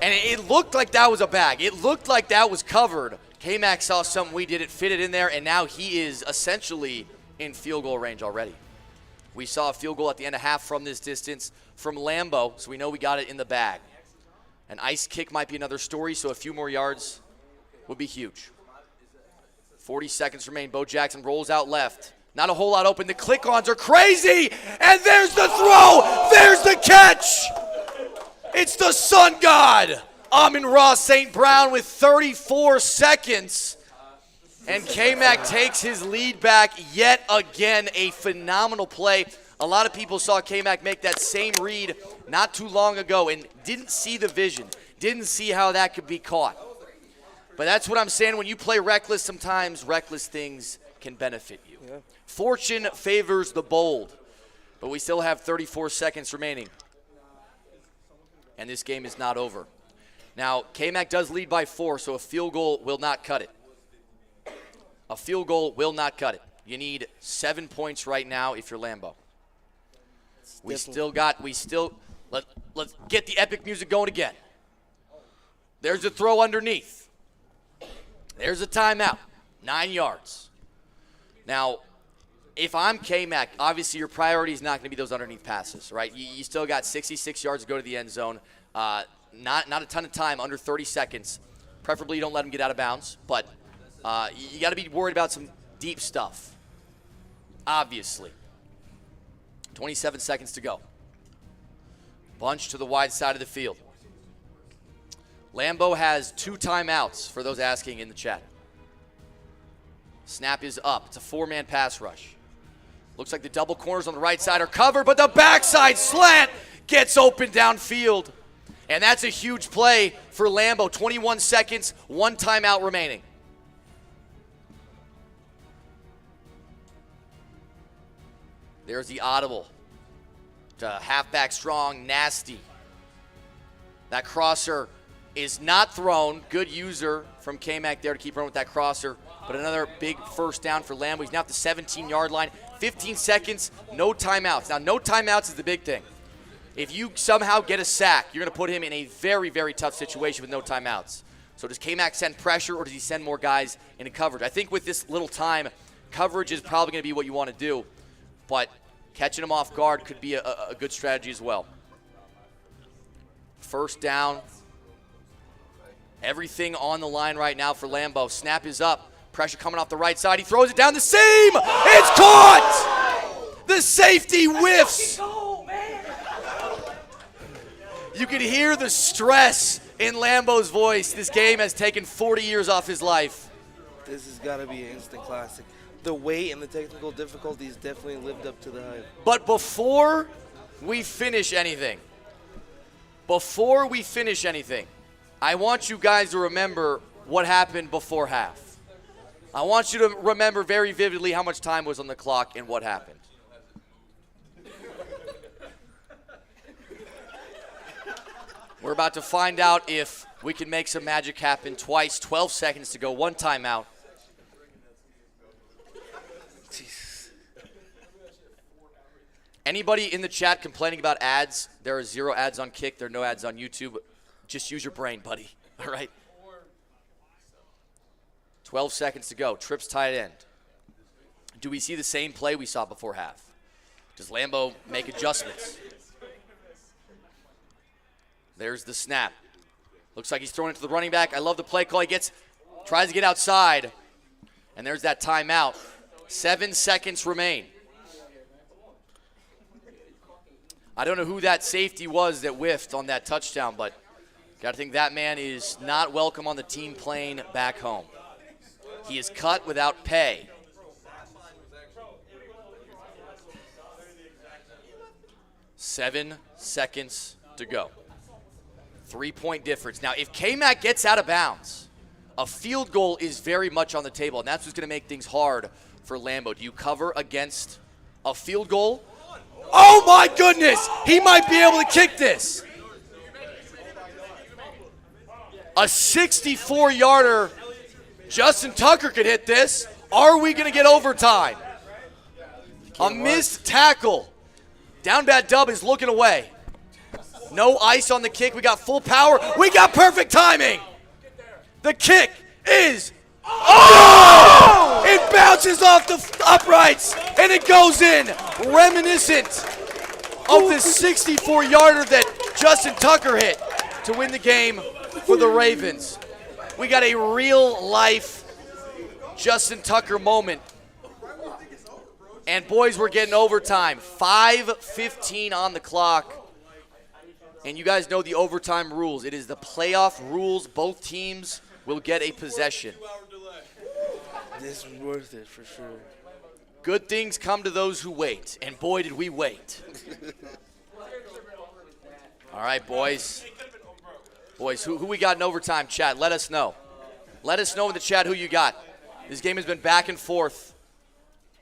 And it looked like that was a bag. It looked like that was covered. Kmac saw something we did, it fitted in there, and now he is essentially in field goal range already. We saw a field goal at the end of half from this distance from Lambo, so we know we got it in the bag. An ice kick might be another story, so a few more yards would be huge. 40 seconds remain. Bo Jackson rolls out left. Not a whole lot open. The click-ons are crazy, and there's the throw. There's the catch. It's the sun god, Amon-Ra St. Brown, with 34 seconds. And Kmac takes his lead back yet again. A phenomenal play. A lot of people saw Kmac make that same read not too long ago and didn't see the vision, didn't see how that could be caught. But that's what I'm saying. When you play reckless, sometimes reckless things can benefit you. Yeah. Fortune favors the bold. But we still have 34 seconds remaining. And this game is not over. Now, Kmac does lead by 4, so a field goal will not cut it. A field goal will not cut it. You need 7 points right now if you're Lambo. Let's get the epic music going again. There's a throw underneath. There's a timeout. 9 yards. Now, if I'm Kmac, obviously your priority is not going to be those underneath passes, right? You still got 66 yards to go to the end zone. Not a ton of time, under 30 seconds. Preferably you don't let them get out of bounds, but you got to be worried about some deep stuff, obviously. 27 seconds to go. Bunch to the wide side of the field. Lambo has 2 timeouts for those asking in the chat. Snap is up. It's a 4-man pass rush. Looks like the double corners on the right side are covered, but the backside slant gets open downfield. And that's a huge play for Lambo. 21 seconds, 1 timeout remaining. There's the audible to halfback strong, nasty. That crosser is not thrown. Good user from Kmac there to keep running with that crosser. But another big first down for Lambo. He's now at the 17-yard line. 15 seconds, no timeouts. Now, no timeouts is the big thing. If you somehow get a sack, you're going to put him in a very, very tough situation with no timeouts. So does Kmac send pressure, or does he send more guys into coverage? I think with this little time, coverage is probably going to be what you want to do. But catching him off guard could be a good strategy as well. First down. Everything on the line right now for Lambo. Snap is up. Pressure coming off the right side. He throws it down the seam. It's caught! The safety whiffs. You can hear the stress in Lambo's voice. This game has taken 40 years off his life. This has got to be an instant classic. The weight and the technical difficulties definitely lived up to the hype. But before we finish anything, I want you guys to remember what happened before half. I want you to remember very vividly how much time was on the clock and what happened. We're about to find out if we can make some magic happen twice. 12 seconds to go, 1 timeout. Jesus. Anybody in the chat complaining about ads? There are 0 ads on Kick. There are no ads on YouTube. Just use your brain, buddy. All right? 12 seconds to go. Trips tight end. Do we see the same play we saw before half? Does Lambo make adjustments? There's the snap. Looks like he's throwing it to the running back. I love the play call. He tries to get outside. And there's that timeout. 7 seconds remain. I don't know who that safety was that whiffed on that touchdown, but got to think that man is not welcome on the team plane back home. He is cut without pay. Seven seconds to go. 3-point difference. Now, if Kmac gets out of bounds, a field goal is very much on the table, and that's what's going to make things hard for Lambo. Do you cover against a field goal? Oh, my goodness! He might be able to kick this. A 64-yarder. Justin Tucker could hit this. Are we going to get overtime? A missed tackle. Down bad Dub is looking away. No ice on the kick. We got full power. We got perfect timing. The kick is... Oh! It bounces off the uprights, and it goes in. Reminiscent of the 64-yarder that Justin Tucker hit to win the game for the Ravens. We got a real-life Justin Tucker moment. And, boys, we're getting overtime. 5:15 on the clock. And you guys know the overtime rules. It is the playoff rules. Both teams will get a possession. This is worth it for sure. Good things come to those who wait. And, boy, did we wait. All right, boys. Boys, who we got in overtime, chat? Let us know. Let us know in the chat who you got. This game has been back and forth.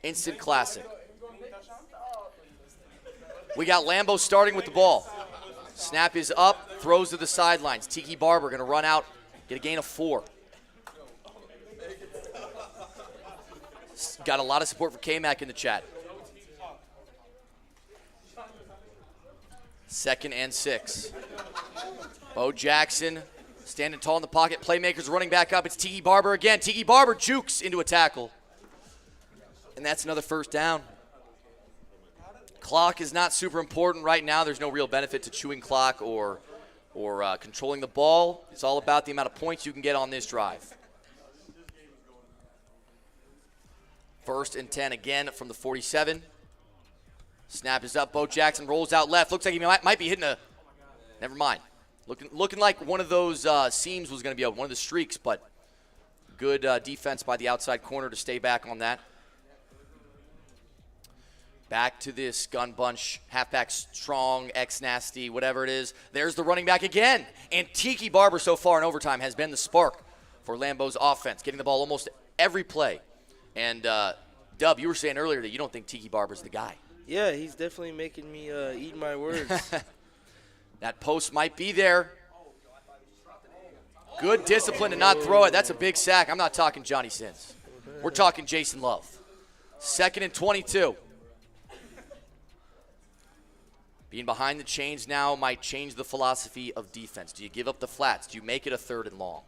Instant classic. We got Lambo starting with the ball. Snap is up, throws to the sidelines. Tiki Barber going to run out, get a gain of 4. Got a lot of support for Kmac in the chat. 2nd and 6. Bo Jackson standing tall in the pocket. Playmakers running back up. It's Tiki Barber again. Tiki Barber jukes into a tackle. And that's another first down. Clock is not super important right now. There's no real benefit to chewing clock or controlling the ball. It's all about the amount of points you can get on this drive. 1st and 10 again from the 47. Snap is up. Bo Jackson rolls out left. Looks like he might be hitting a... Never mind. Looking like one of those seams was going to be open, one of the streaks, but Good defense by the outside corner to stay back on that. Back to this gun bunch, halfback strong, X-nasty, whatever it is. There's the running back again. And Tiki Barber so far in overtime has been the spark for Lambo's offense, getting the ball almost every play. And, Dub, you were saying earlier that you don't think Tiki Barber's the guy. Yeah, he's definitely making me eat my words. That post might be there. Good discipline to not throw it. That's a big sack. I'm not talking Johnny Sins. We're talking Jason Love. 2nd and 22. Being behind the chains now might change the philosophy of defense. Do you give up the flats? Do you make it a 3rd and long?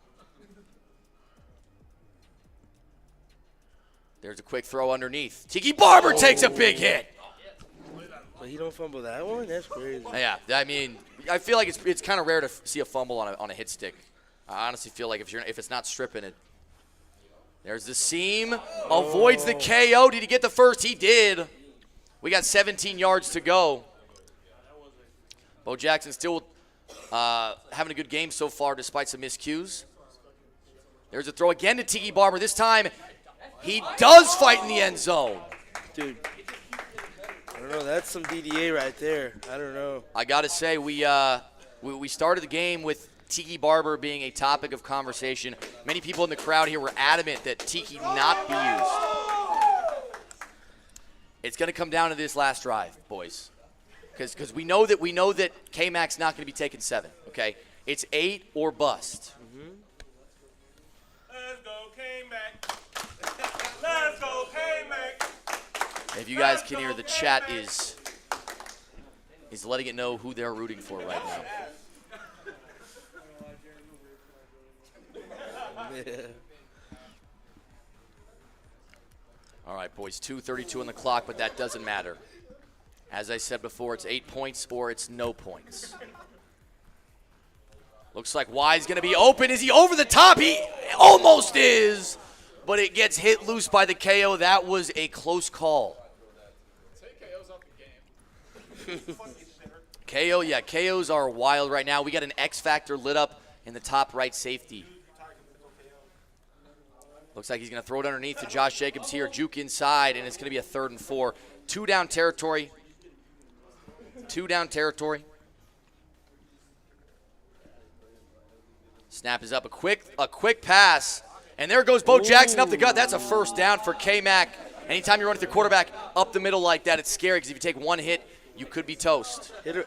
There's a quick throw underneath. Tiki Barber takes a big hit. But he don't fumble that one? That's crazy. Yeah, I mean, I feel like it's kind of rare to see a fumble on a hit stick. I honestly feel like if it's not stripping it. There's the seam. Avoids the KO. Did he get the first? He did. We got 17 yards to go. Bo Jackson still having a good game so far despite some miscues. There's a throw again to Tiki Barber. This time, he does fight in the end zone. Dude, I don't know. That's some DDA right there. I don't know. I got to say, we started the game with Tiki Barber being a topic of conversation. Many people in the crowd here were adamant that Tiki not be used. It's going to come down to this last drive, boys. Because we know that Kmac's not going to be taking 7, okay? It's 8 or bust. Let's go, Kmac. Let's go, Kmac. If you guys can hear, the chat is letting it know who they're rooting for right now. All right, boys, 2:32 on the clock, but that doesn't matter. As I said before, it's 8 points or it's no points. Looks like Y's going to be open. Is he over the top? He almost is, but it gets hit loose by the KO. That was a close call. KO, yeah, KOs are wild right now. We got an X factor lit up in the top right safety. Looks like he's going to throw it underneath to Josh Jacobs here. Juke inside, and it's going to be a 3rd and 4. 2 down territory. 2 down territory. Snap is up. A quick pass. And there goes Bo Jackson up the gut. That's a 1st down for Kmac. Anytime you're running the quarterback up the middle like that, it's scary because if you take one hit, you could be toast. Hit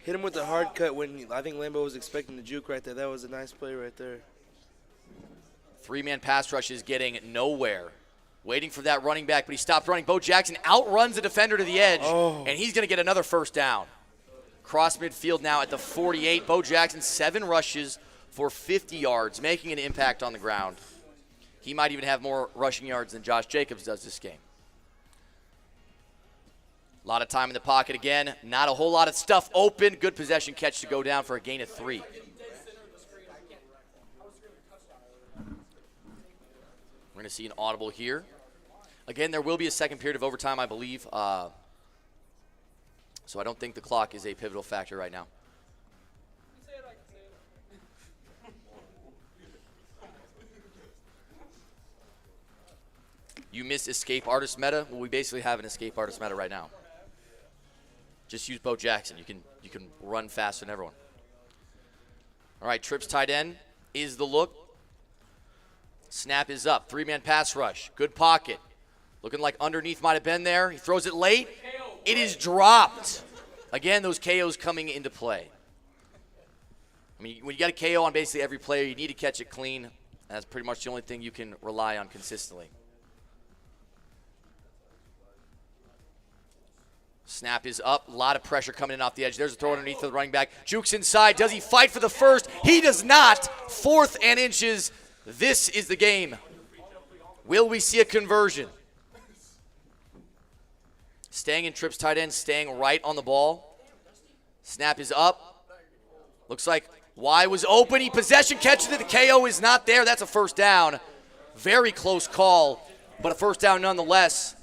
him with the hard cut when I think Lambo was expecting the juke right there. That was a nice play right there. 3-man pass rush is getting nowhere. Waiting for that running back, but he stopped running. Bo Jackson outruns the defender to the edge, and he's going to get another 1st down. Cross midfield now at the 48. Bo Jackson, 7 rushes for 50 yards, making an impact on the ground. He might even have more rushing yards than Josh Jacobs does this game. A lot of time in the pocket again. Not a whole lot of stuff open. Good possession catch to go down for a gain of 3. We're going to see an audible here. Again, there will be a 2nd period of overtime, I believe. So I don't think the clock is a pivotal factor right now. You missed escape artist meta. Well, we basically have an escape artist meta right now. Just use Bo Jackson. You can run faster than everyone. All right, trips tight end is the look. Snap is up. 3-man pass rush. Good pocket. Looking like underneath might have been there. He throws it late. It is dropped. Again, those KOs coming into play. I mean, when you got a KO on basically every player, you need to catch it clean. That's pretty much the only thing you can rely on consistently. Snap is up. A lot of pressure coming in off the edge. There's a throw underneath the running back. Jukes inside. Does he fight for the first? He does not. 4th and inches. This is the game. Will we see a conversion? Staying in trips tight end, staying right on the ball. Snap is up. Looks like Y was open. He possession catches it. The KO is not there. That's a 1st down. Very close call, but a 1st down nonetheless.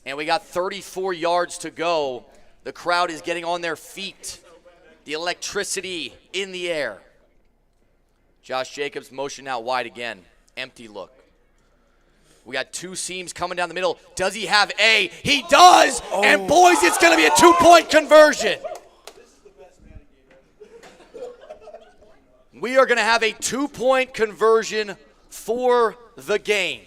And we got 34 yards to go. The crowd is getting on their feet. The electricity in the air. Josh Jacobs motion out wide again. Empty look. We got two seams coming down the middle. Does he have A? He does! And boys, it's going to be a 2-point conversion. We are going to have a 2-point conversion for the game.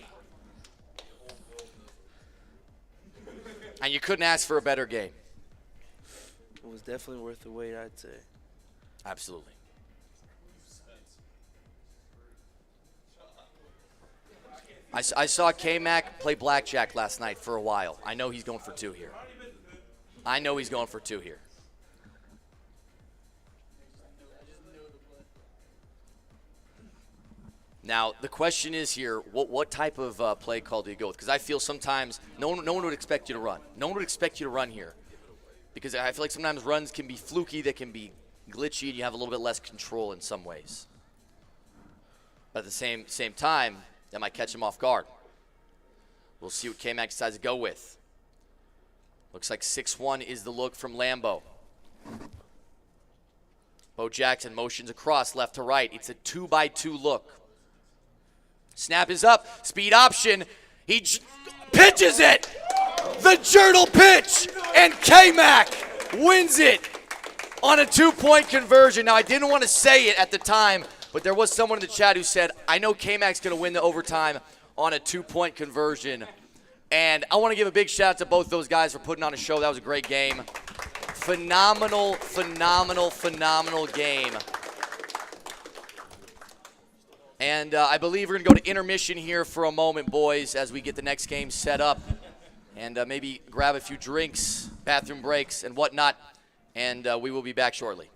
And you couldn't ask for a better game. It was definitely worth the wait, I'd say. Absolutely. I saw Kmac play blackjack last night for a while. I know he's going for 2 here. I know he's going for 2 here. Now, the question is here, what type of play call do you go with? Because I feel sometimes no one would expect you to run. No one would expect you to run here. Because I feel like sometimes runs can be fluky, they can be glitchy, and you have a little bit less control in some ways. But at the same time, that might catch him off guard. We'll see what Kmac decides to go with. Looks like 6-1 is the look from Lambo. Bo Jackson motions across left to right. It's a 2x2 look. Snap is up. Speed option. He pitches it. The journal pitch. And Kmac wins it on a 2-point conversion. Now, I didn't want to say it at the time, but there was someone in the chat who said, I know Kmac's going to win the overtime on a 2-point conversion. And I want to give a big shout out to both those guys for putting on a show. That was a great game. Phenomenal, phenomenal, phenomenal game. And I believe we're going to go to intermission here for a moment, boys, as we get the next game set up. And maybe grab a few drinks, bathroom breaks, and whatnot. And we will be back shortly.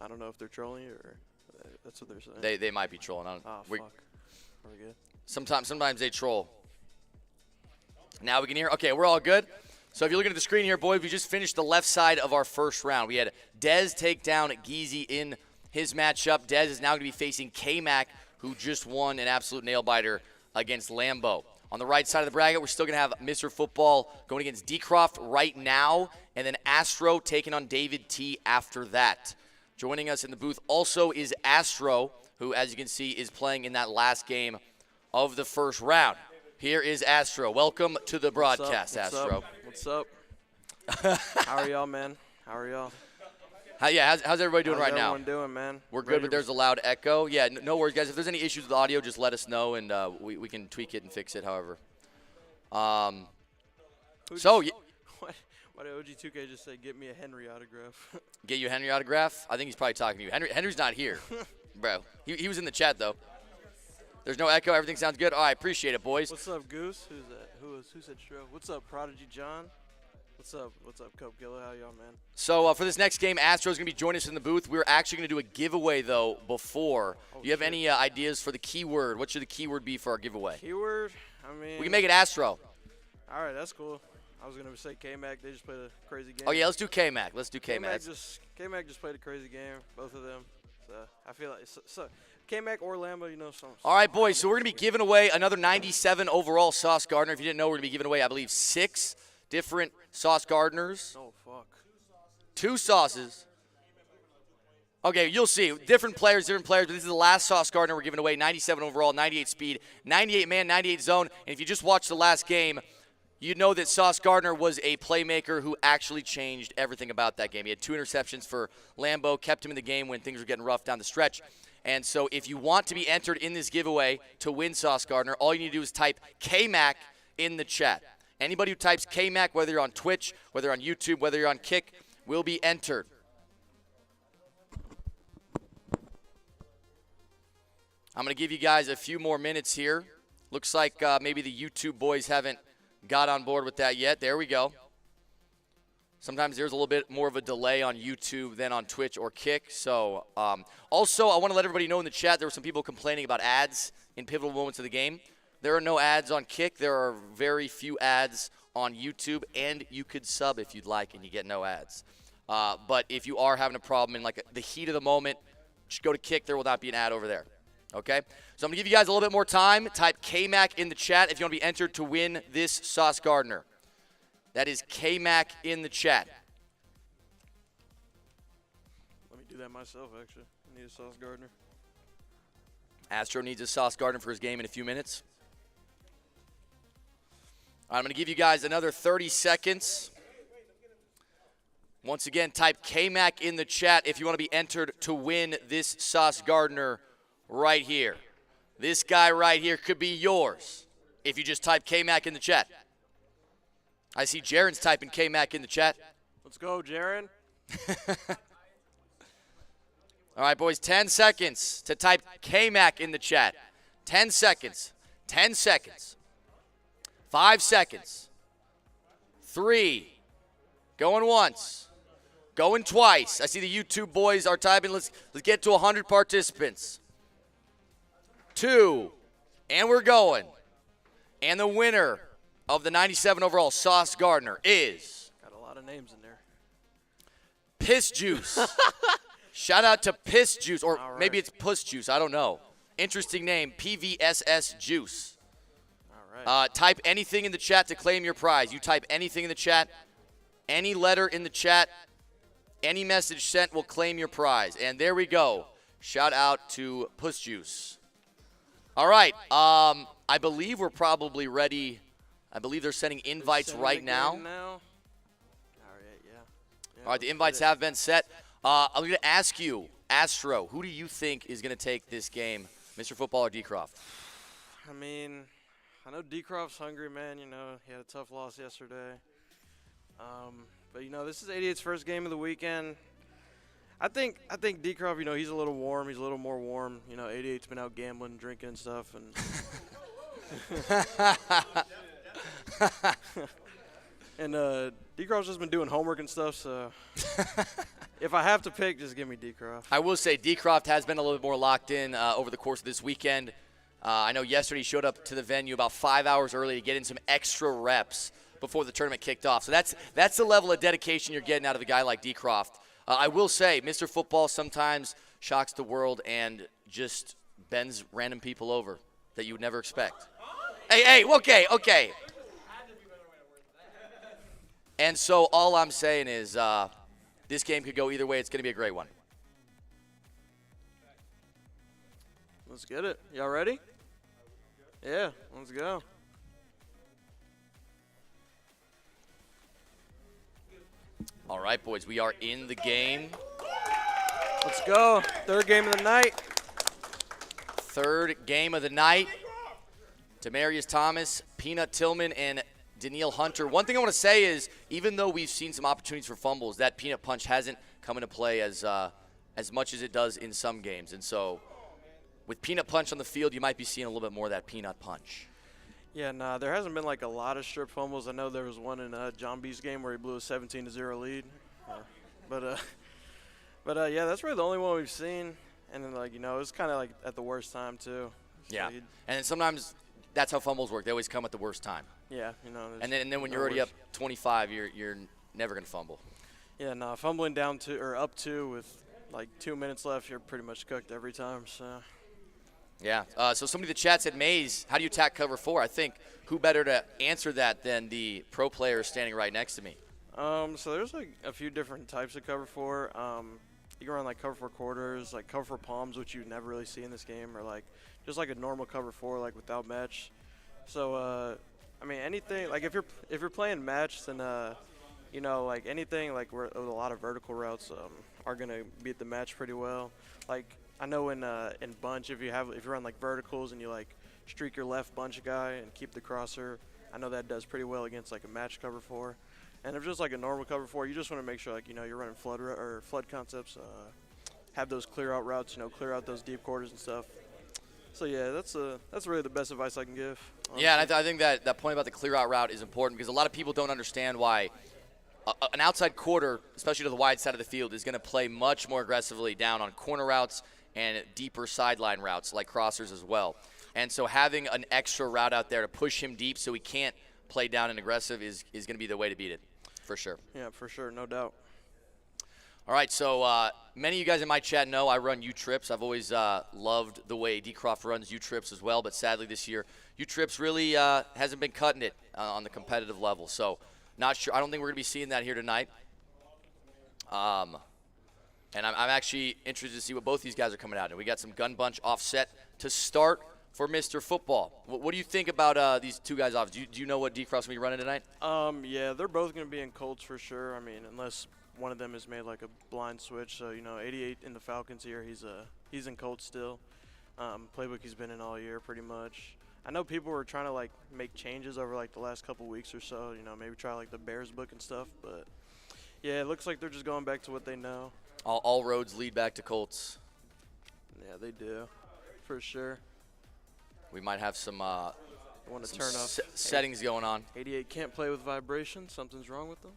I don't know if they're trolling you or that's what they're saying. They might be trolling. Oh, fuck. Are we good? Sometimes they troll. Now we can hear. Okay, we're all good. So if you're looking at the screen here, boys, we just finished the left side of our first round. We had Dez take down Geezy in his matchup. Dez is now going to be facing Kmac, who just won an absolute nail-biter against Lambo. On the right side of the bracket, we're still going to have Mr. Football going against Dcroft right now, and then Astro taking on David T after that. Joining us in the booth also is Astro, who, as you can see, is playing in that last game of the first round. Here is Astro. Welcome to the broadcast, Astro. What's up? How are y'all, man? How are y'all? How's everybody doing right now? How's everyone doing, man? We're good, but there's a loud echo. Yeah, no worries, guys. If there's any issues with the audio, just let us know, and we can tweak it and fix it, however. Why did OG2K just say, get me a Henry autograph? Get you a Henry autograph? I think he's probably talking to you. Henry's not here, bro. He was in the chat, though. There's no echo. Everything sounds good. All right, appreciate it, boys. What's up, Goose? Who's that? Who said Stro? What's up, Prodigy John? What's up, Cope Killer? How y'all, man? So for this next game, Astro's going to be joining us in the booth. We're actually going to do a giveaway, though, before. Do you have any ideas for the keyword? What should the keyword be for our giveaway? Keyword? I mean, we can make it Astro. All right, that's cool. I was going to say Kmac. They just played a crazy game. Oh, yeah, let's do Kmac. Let's do Kmac. Kmac just played a crazy game, both of them. So I feel like Kmac or Lambo, you know, some. All right, boys, so we're going to be giving away another 97 overall Sauce Gardner. If you didn't know, we're going to be giving away, I believe, 6 different Sauce Gardners. Oh, fuck. 2 sauces. Okay, you'll see. Different players, but this is the last Sauce Gardner we're giving away. 97 overall, 98 speed, 98 man, 98 zone. And if you just watched the last game, you know that Sauce Gardner was a playmaker who actually changed everything about that game. He had 2 interceptions for Lambo, kept him in the game when things were getting rough down the stretch. And so if you want to be entered in this giveaway to win Sauce Gardner, all you need to do is type Kmac in the chat. Anybody who types Kmac, whether you're on Twitch, whether you're on YouTube, whether you're on Kick, will be entered. I'm going to give you guys a few more minutes here. Looks like maybe the YouTube boys haven't got on board with that yet. There we go. Sometimes there's a little bit more of a delay on YouTube than on Twitch or Kick. So also, I want to let everybody know in the chat, there were some people complaining about ads in pivotal moments of the game. There are no ads on Kick. There are very few ads on YouTube, and you could sub if you'd like, and you get no ads. But if you are having a problem in like the heat of the moment, just go to Kick. There will not be an ad over there. Okay? So I'm going to give you guys a little bit more time. Type Kmac in the chat if you want to be entered to win this Sauce Gardner. That is Kmac in the chat. Let me do that myself, actually. I need a Sauce Gardner. Astro needs a Sauce Gardner for his game in a few minutes. All right, I'm going to give you guys another 30 seconds. Once again, type Kmac in the chat if you want to be entered to win this Sauce Gardner right here. This guy right here could be yours if you just type Kmac in the chat. I see Jaren's typing Kmac in the chat. Let's go, Jaren. All right, boys, 10 seconds to type Kmac in the chat. 10 seconds. 10 seconds. 5 seconds. 3. Going once. Going twice. I see the YouTube boys are typing. Let's get to 100 participants. 2. And we're going. And the winner of the 97 overall Sauce Gardner is... Got a lot of names in there. Piss Juice. Shout out to Piss Juice, or maybe it's Puss Juice. I don't know. Interesting name, PVSS Juice. All right. Type anything in the chat to claim your prize. You type anything in the chat, any letter in the chat, any message sent will claim your prize. And there we go. Shout out to Puss Juice. All right. I believe we're probably ready. I believe they're sending invites right now. All right, yeah. All right, the invites have been set. I'm going to ask you, Astro, who do you think is going to take this game, Mr. Football or Dcroft? I mean, I know Dcroft's hungry, man. You know, he had a tough loss yesterday. But, you know, this is 88's first game of the weekend. I think Dcroft, you know, he's a little warm. He's a little more warm. You know, 88's been out gambling, drinking and stuff. And And Dcroft's just been doing homework and stuff, so if I have to pick, just give me Dcroft. I will say Dcroft has been a little bit more locked in over the course of this weekend. I know yesterday he showed up to the venue about 5 hours early to get in some extra reps before the tournament kicked off. So that's the level of dedication you're getting out of a guy like Dcroft. I will say, Mr. Football sometimes shocks the world and just bends random people over that you would never expect. Hey, okay. And so all I'm saying is this game could go either way. It's going to be a great one. Let's get it. Y'all ready? Yeah, let's go. All right, boys, we are in the game. Let's go. Third game of the night. Third game of the night. Demarius Thomas, Peanut Tillman, and Daniil Hunter. One thing I want to say is, even though we've seen some opportunities for fumbles, that peanut punch hasn't come into play as much as it does in some games. And so with peanut punch on the field, you might be seeing a little bit more of that peanut punch. Yeah, nah, there hasn't been like a lot of strip fumbles. I know there was one in John B's game where he blew a 17-0 lead. But yeah, that's really the only one we've seen. And then, like, you know, it was kind of like at the worst time too. So yeah, and then sometimes that's how fumbles work. They always come at the worst time. Yeah, you know. And then when you're already up 25, you're never gonna fumble. Yeah, nah, fumbling down two or up two with like 2 minutes left, you're pretty much cooked every time. So. Yeah. So somebody in the chat said, Mayz, how do you attack cover 4? I think who better to answer that than the pro player standing right next to me? So there's like a few different types of cover 4. You can run like cover 4 quarters, like cover 4 palms, which you never really see in this game, or like just like a normal cover 4, like without match. So I mean, anything like if you're playing match, then you know, like anything like with a lot of vertical routes are gonna beat the match pretty well. Like I know in bunch, if you run like verticals and you like streak your left bunch guy and keep the crosser, I know that does pretty well against like a match cover 4. And if just like a normal cover 4, you just want to make sure, like, you know, you're running flood concepts, have those clear out routes, you know, clear out those deep quarters and stuff. So yeah, that's really the best advice I can give. Honestly. Yeah, and I think that point about the clear out route is important because a lot of people don't understand why an outside quarter, especially to the wide side of the field, is going to play much more aggressively down on corner routes and deeper sideline routes like crossers as well. And so having an extra route out there to push him deep so he can't play down and aggressive is going to be the way to beat it, for sure. Yeah, for sure, no doubt. All right, so many of you guys in my chat know I run U-Trips. I've always loved the way Dcroft runs U-Trips as well, but sadly this year U-Trips really hasn't been cutting it on the competitive level. So not sure. I don't think we're going to be seeing that here tonight. And I'm actually interested to see what both these guys are coming out in. We got some gun bunch offset to start for Mr. Football. What do you think about these two guys off? Do you know what Dcroft's going to be running tonight? Yeah, they're both going to be in Colts for sure. I mean, unless one of them has made like a blind switch. So, you know, 88 in the Falcons here. He's in Colts still. Playbook he's been in all year pretty much. I know people were trying to like make changes over like the last couple weeks or so. You know, maybe try like the Bears book and stuff. But yeah, it looks like they're just going back to what they know. All roads lead back to Colts. Yeah, they do, for sure. We might have some, want to turn off settings going on. 88 can't play with vibration. Something's wrong with them.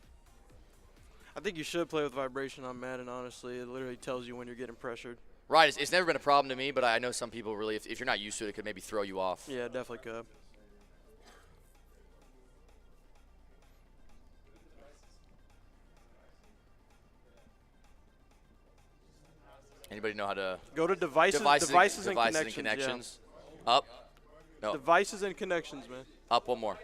I think you should play with vibration on Madden, honestly. It literally tells you when you're getting pressured. Right. It's never been a problem to me, but I know some people really, if you're not used to it, it could maybe throw you off. Yeah, it definitely could. Anybody know how to go to devices and connections. Yeah. Up. No. Devices and connections, man. Up one more.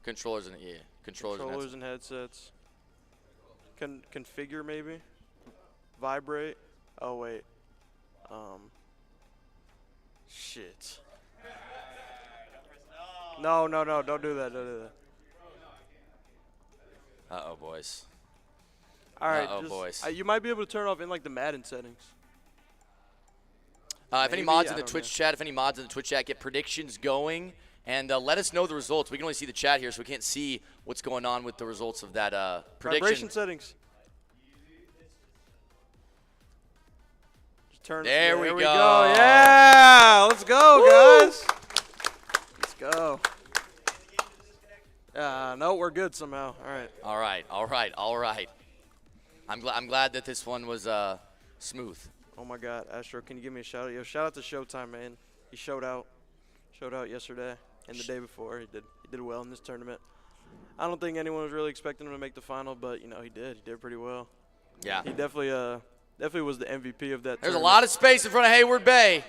Controllers and controllers and headsets. Configure maybe. Vibrate. Oh wait. Shit. No, don't do that. Uh-oh, boys. All right, boys. You might be able to turn off in like the Madden settings. If any mods in the Twitch chat, get predictions going and let us know the results. We can only see the chat here, so we can't see what's going on with the results of that prediction. Vibration settings. There we go. Yeah, let's go, guys. Let's go. No, we're good somehow. All right. All right, all right, all right. I'm glad that this one was smooth. Oh my God, Astro, can you give me a shout out? Yo, shout out to Showtime, man. He showed out yesterday and the day before. He did well in this tournament. I don't think anyone was really expecting him to make the final, but you know he did. He did pretty well. Yeah. He definitely was the MVP of that. There's tournament. a lot of space in front of Hayward Bay,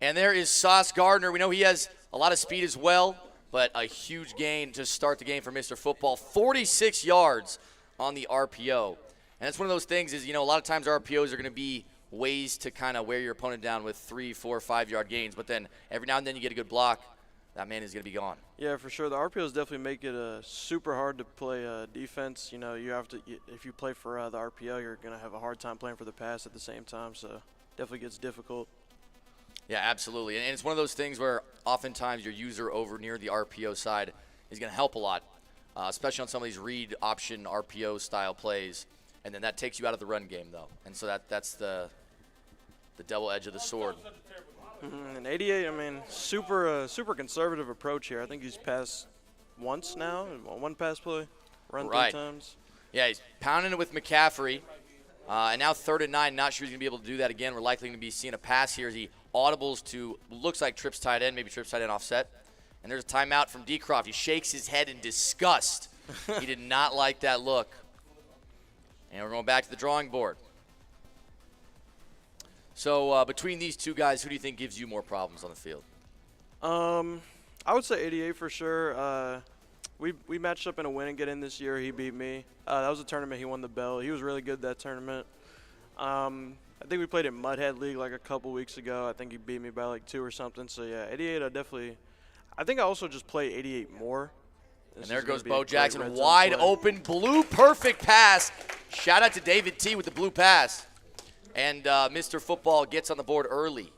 and there is Sauce Gardner. We know he has a lot of speed as well, but a huge gain to start the game for Mr. Football. 46 yards on the RPO, and it's one of those things. Is a lot of times RPOs are going to be ways to kind of wear your opponent down with 3, 4, 5 yard gains, but then every now and then you get a good block, that man is going to be gone. Yeah, for sure. The RPOs definitely make it super hard to play defense. You have to, if you play for the RPO, you're going to have a hard time playing for the pass at the same time, so definitely gets difficult. Yeah, absolutely. And it's one of those things where oftentimes your user over near the RPO side is going to help a lot, especially on some of these read option RPO style plays. And then that takes you out of the run game, though. And so that's the double edge of the sword. And 88, I mean, super conservative approach here. I think he's passed once now, one pass play, run 3 times. Yeah, he's pounding it with McCaffrey. And now 3rd and 9, not sure he's going to be able to do that again. We're likely going to be seeing a pass here as he audibles to, looks like trips tight end, maybe trips tight end offset. And there's a timeout from Dcroft. He shakes his head in disgust. He did not like that look. And we're going back to the drawing board. So between these two guys, who do you think gives you more problems on the field? I would say 88 for sure. We matched up in a win and get in this year. He beat me. That was a tournament. He won the bell. He was really good that tournament. I think we played in Mudhead League like a couple weeks ago. I think he beat me by like 2 or something. So yeah, 88. I think I also just play 88 more. And there goes Bo Jackson, wide open, blue perfect pass. Shout out to David T with the blue pass. And Mr. Football gets on the board early.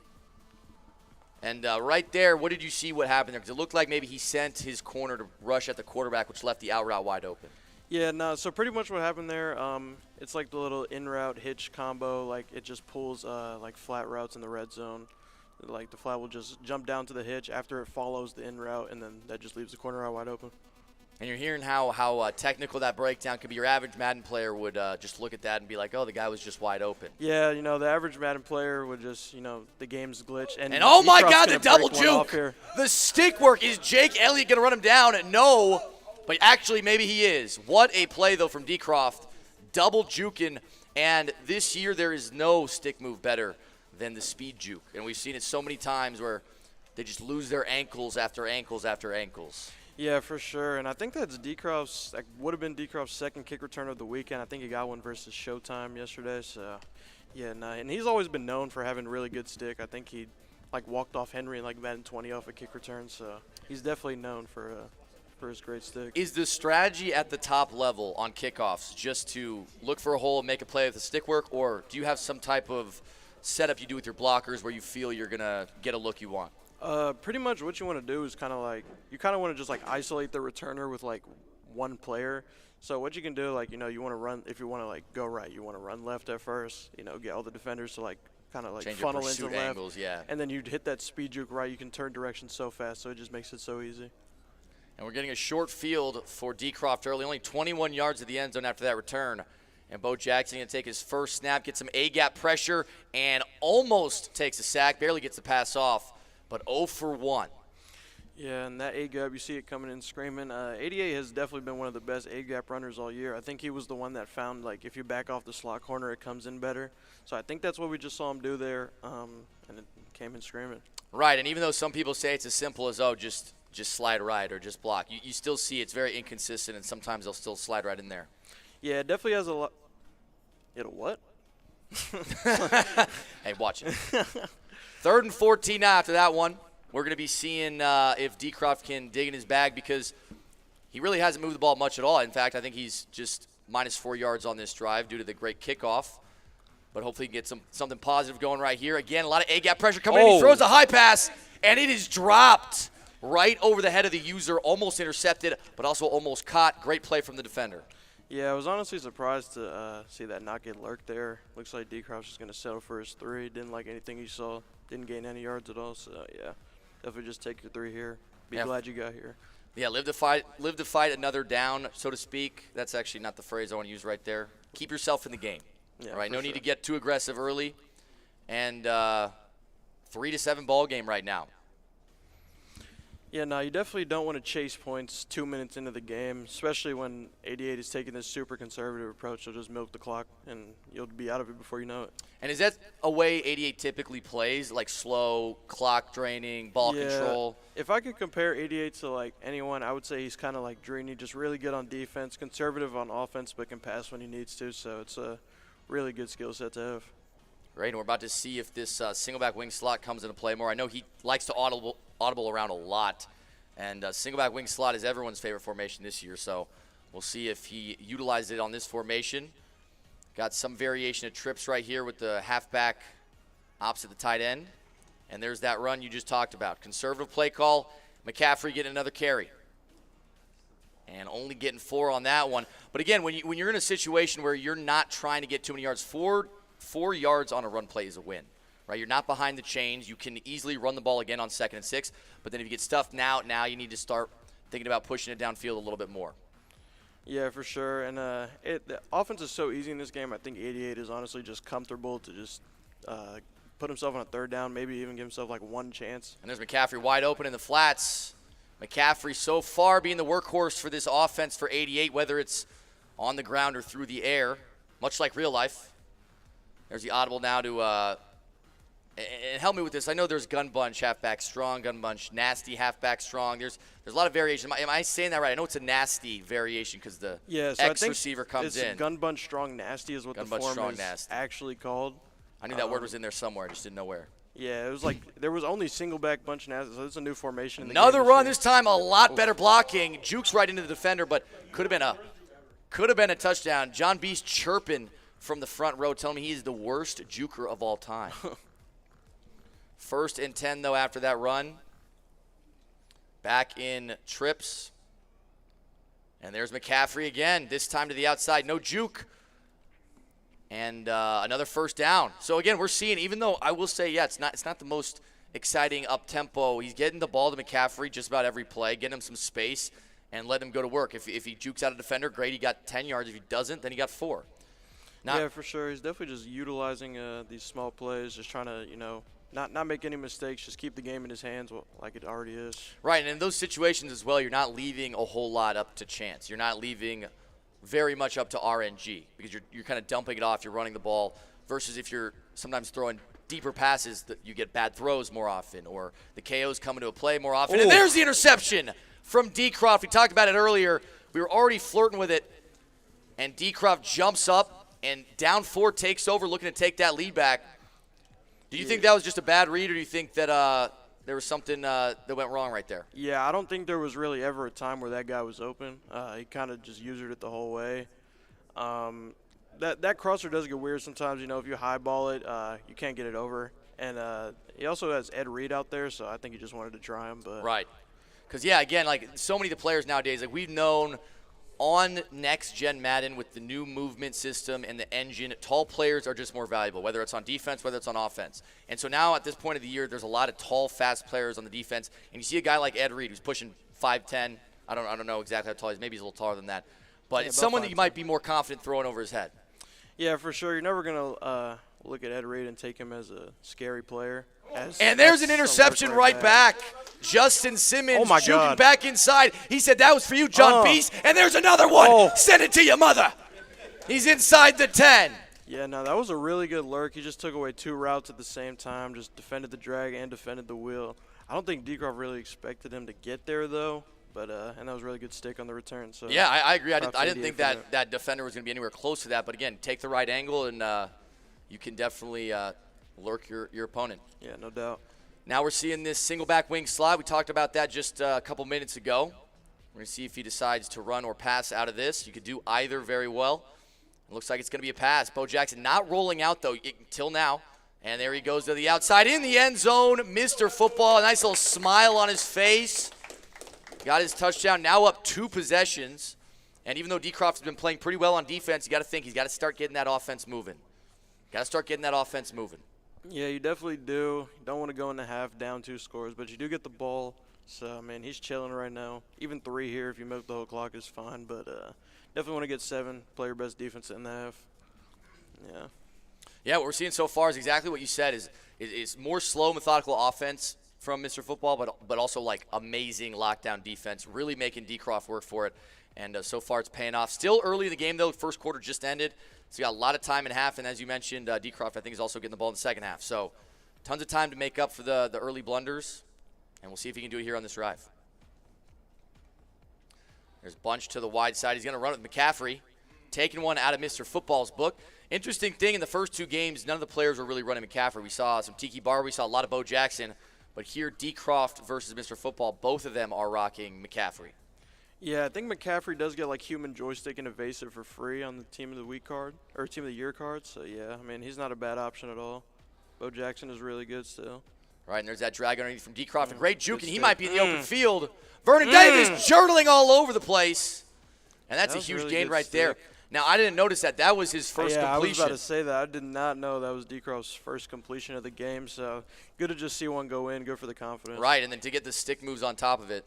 And right there, what did you see what happened there? Because it looked like maybe he sent his corner to rush at the quarterback, which left the out route wide open. Yeah, no, so pretty much what happened there, it's like the little in-route hitch combo. Like it just pulls like flat routes in the red zone. Like the flat will just jump down to the hitch after it follows the in-route, and then that just leaves the corner route wide open. And you're hearing how technical that breakdown could be. Your average Madden player would just look at that and be like, oh, the guy was just wide open. Yeah, the average Madden player would just, the game's glitch. And oh, my God, the double juke. The stick work. Is Jake Elliott going to run him down? No, but actually maybe he is. What a play, though, from Dcroft. Double juking. And this year there is no stick move better than the speed juke. And we've seen it so many times where they just lose their ankles after ankles after ankles. Yeah, for sure. And I think that's Dcroft's, that would have been Dcroft's second kick return of the weekend. I think he got one versus Showtime yesterday. So, yeah, and he's always been known for having really good stick. I think he, walked off Henry in, Madden 20 off a kick return. So, he's definitely known for his great stick. Is the strategy at the top level on kickoffs just to look for a hole and make a play with the stick work, or do you have some type of setup you do with your blockers where you feel you're going to get a look you want? Pretty much what you want to do is you kind of want to just isolate the returner with one player. So what you can do, you want to run, if you want to go right, you want to run left at first, get all the defenders to Change funnel your into pursuit left. angles, yeah. And then you hit that speed juke right, you can turn direction so fast, so it just makes it so easy. And we're getting a short field for Dcroft early, only 21 yards at the end zone after that return. And Bo Jackson going to take his first snap, get some A-gap pressure, and almost takes a sack, barely gets the pass off. But 0 for 1. Yeah, and that A-gap, you see it coming in screaming. 88 has definitely been one of the best A-gap runners all year. I think he was the one that found, if you back off the slot corner, it comes in better. So I think that's what we just saw him do there, and it came in screaming. Right, and even though some people say it's as simple as, just slide right or just block, you still see it's very inconsistent, and sometimes they'll still slide right in there. Yeah, it definitely has a lot. It'll what? Hey, watch it. 3rd and 14 now after that one. We're going to be seeing if Dcroft can dig in his bag because he really hasn't moved the ball much at all. In fact, I think he's just -4 yards on this drive due to the great kickoff. But hopefully he can get something positive going right here. Again, a lot of A-gap pressure coming in. He throws a high pass, and it is dropped right over the head of the user, almost intercepted, but also almost caught. Great play from the defender. Yeah, I was honestly surprised to see that not get lurked there. Looks like Dcroft's just going to settle for his 3. Didn't like anything he saw. Didn't gain any yards at all. So, yeah, definitely just take your 3 here. Be glad you got here. Yeah, live to fight another down, so to speak. That's actually not the phrase I want to use right there. Keep yourself in the game. Yeah, all right, no for need sure. to get too aggressive early. And 3-7 ball game right now. Yeah, no, you definitely don't want to chase points 2 minutes into the game, especially when 88 is taking this super conservative approach. They'll just milk the clock, and you'll be out of it before you know it. And is that a way 88 typically plays, like slow, clock draining, ball control? If I could compare 88 to like anyone, I would say he's kind of like Dreeny, just really good on defense, conservative on offense, but can pass when he needs to. So it's a really good skill set to have. Great, and we're about to see if this single back wing slot comes into play more. I know he likes to audible around a lot, and single back wing slot is everyone's favorite formation this year, so we'll see if he utilizes it on this formation. Got some variation of trips right here with the halfback opposite the tight end, and there's that run you just talked about. Conservative play call, McCaffrey getting another carry, and only getting 4 on that one. But again, when you're in a situation where you're not trying to get too many yards, 4 yards on a run play is a win, right? You're not behind the chains. You can easily run the ball again on 2nd and 6, but then if you get stuffed now you need to start thinking about pushing it downfield a little bit more. Yeah, for sure. And the offense is so easy in this game. I think 88 is honestly just comfortable to just put himself on a 3rd down, maybe even give himself like one chance. And there's McCaffrey wide open in the flats. McCaffrey so far being the workhorse for this offense for 88, whether it's on the ground or through the air, much like real life. There's the audible now to, and help me with this. I know there's gun bunch, halfback strong, gun bunch, nasty, halfback strong. There's a lot of variation. Am I saying that right? I know it's a nasty variation because the X receiver comes in. Gun bunch strong nasty is what gun the bunch, form strong, is nasty. actually called. I knew that word was in there somewhere. I just didn't know where. Yeah, it was like there was only single back bunch nasty, so it's a new formation. In the Another game run year. this time, a lot better blocking. Jukes right into the defender, but could have been a touchdown. John Beast chirping from the front row, telling me he is the worst juker of all time. 1st and 10, though, after that run. Back in trips. And there's McCaffrey again, this time to the outside. No juke. And another 1st down. So, again, we're seeing, even though I will say, yeah, it's not the most exciting up-tempo. He's getting the ball to McCaffrey just about every play, getting him some space, and let him go to work. If he jukes out a defender, great, he got 10 yards. If he doesn't, then he got 4. Yeah, for sure. He's definitely just utilizing these small plays, just trying to, not make any mistakes, just keep the game in his hands like it already is. Right, and in those situations as well, you're not leaving a whole lot up to chance. You're not leaving very much up to RNG because you're kind of dumping it off, you're running the ball, versus if you're sometimes throwing deeper passes that you get bad throws more often, or the KOs come into a play more often. Ooh. And there's the interception from Dcroft. We talked about it earlier. We were already flirting with it, and Dcroft jumps up and down 4 takes over, looking to take that lead back. Do you think that was just a bad read, or do you think that there was something that went wrong right there? Yeah, I don't think there was really ever a time where that guy was open. He kind of just used it the whole way. That crosser does get weird sometimes. If you highball it, you can't get it over. And he also has Ed Reed out there, so I think he just wanted to try him. But right. Because, yeah, again, like so many of the players nowadays, like we've known on next-gen Madden with the new movement system and the engine, tall players are just more valuable, whether it's on defense, whether it's on offense. And so now at this point of the year, there's a lot of tall, fast players on the defense. And you see a guy like Ed Reed who's pushing 5'10". I don't know exactly how tall he is. Maybe he's a little taller than that. But it's someone that you might be more confident throwing over his head. Yeah, for sure. You're never going to look at Ed Reed and take him as a scary player. And there's an interception right back. Justin Simmons shooting back inside. He said, that was for you, John Beast. And there's another one. Send it to your mother. He's inside the 10. Yeah, no, that was a really good lurk. He just took away 2 routes at the same time, just defended the drag and defended the wheel. I don't think Dcroft really expected him to get there, though. But and that was a really good stick on the return. So yeah, I agree. I didn't think that defender was going to be anywhere close to that. But, again, take the right angle, and you can definitely lurk your opponent. Yeah, no doubt. Now we're seeing this single back wing slot. We talked about that just a couple minutes ago. We're going to see if he decides to run or pass out of this. You could do either very well. It looks like it's going to be a pass. Bo Jackson not rolling out, though, until now. And there he goes to the outside in the end zone. Mr. Football, a nice little smile on his face. Got his touchdown, now up 2 possessions. And even though Dcroft has been playing pretty well on defense, you got to think he's got to start getting that offense moving. Yeah, you definitely do. You don't want to go in the half down 2 scores, but you do get the ball So, I mean, he's chilling right now. Even 3 here if you milk the whole clock is fine, but definitely want to get 7. Play your best defense in the half. Yeah. Yeah, what we're seeing so far is exactly what you said. Is more slow, methodical offense from Mr. Football, but also like amazing lockdown defense, really making Dcroft work for it. And so far it's paying off. Still early in the game, though. First quarter just ended. So you got a lot of time in half. And as you mentioned, Dcroft, I think, is also getting the ball in the second half. So tons of time to make up for the early blunders. And we'll see if he can do it here on this drive. There's Bunch to the wide side. He's going to run it with McCaffrey. Taking one out of Mr. Football's book. Interesting thing, in the first 2 games, none of the players were really running McCaffrey. We saw some Tiki Bar. We saw a lot of Bo Jackson. But here, Dcroft versus Mr. Football, both of them are rocking McCaffrey. Yeah, I think McCaffrey does get like human joystick and evasive for free on the Team of the Week card, or Team of the Year card. So, yeah, I mean, he's not a bad option at all. Bo Jackson is really good still. Right, and there's that drag underneath from Dcroft. A great juke, and he stick. might be in the open field. Vernon Davis journaling all over the place. And that's a was huge really gain good right there. stick. Now, I didn't notice that. That was his first yeah, completion. I was about to say that. I did not know that was Dcroft's first completion of the game. So, good to just see one go in. Good for the confidence. Right, and then to get the stick moves on top of it.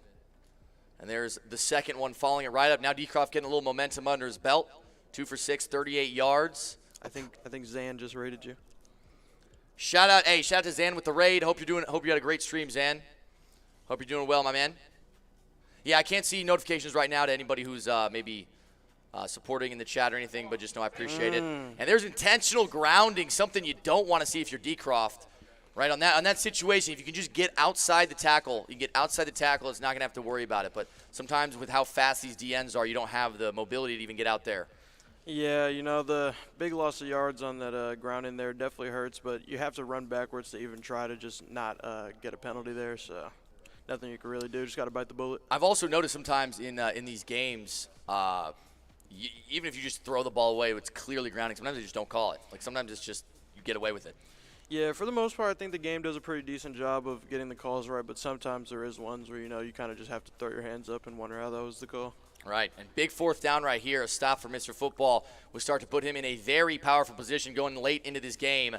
And there's the second one following it right up. Now Dcroft getting a little momentum under his belt. 2 for 6, 38 yards. I think Zan just rated you. Shout out to Zan with the raid. Hope you had a great stream, Zan. Hope you're doing well, my man. Yeah, I can't see notifications right now to anybody who's maybe supporting in the chat or anything, but just know I appreciate it. And there's intentional grounding, something you don't want to see if you're Dcroft. Right, on that situation, if you can just get outside the tackle, it's not going to have to worry about it. But sometimes with how fast these DNs are, you don't have the mobility to even get out there. Yeah, you know, the big loss of yards on that ground in there definitely hurts, but you have to run backwards to even try to just not get a penalty there. So nothing you can really do. Just got to bite the bullet. I've also noticed sometimes in these games, even if you just throw the ball away, it's clearly grounding. Sometimes they just don't call it. Like sometimes it's just you get away with it. Yeah, for the most part, I think the game does a pretty decent job of getting the calls right, but sometimes there is ones where, you know, you kind of just have to throw your hands up and wonder how that was the call. Right, and big 4th down right here, a stop for Mr. Football. We start to put him in a very powerful position going late into this game.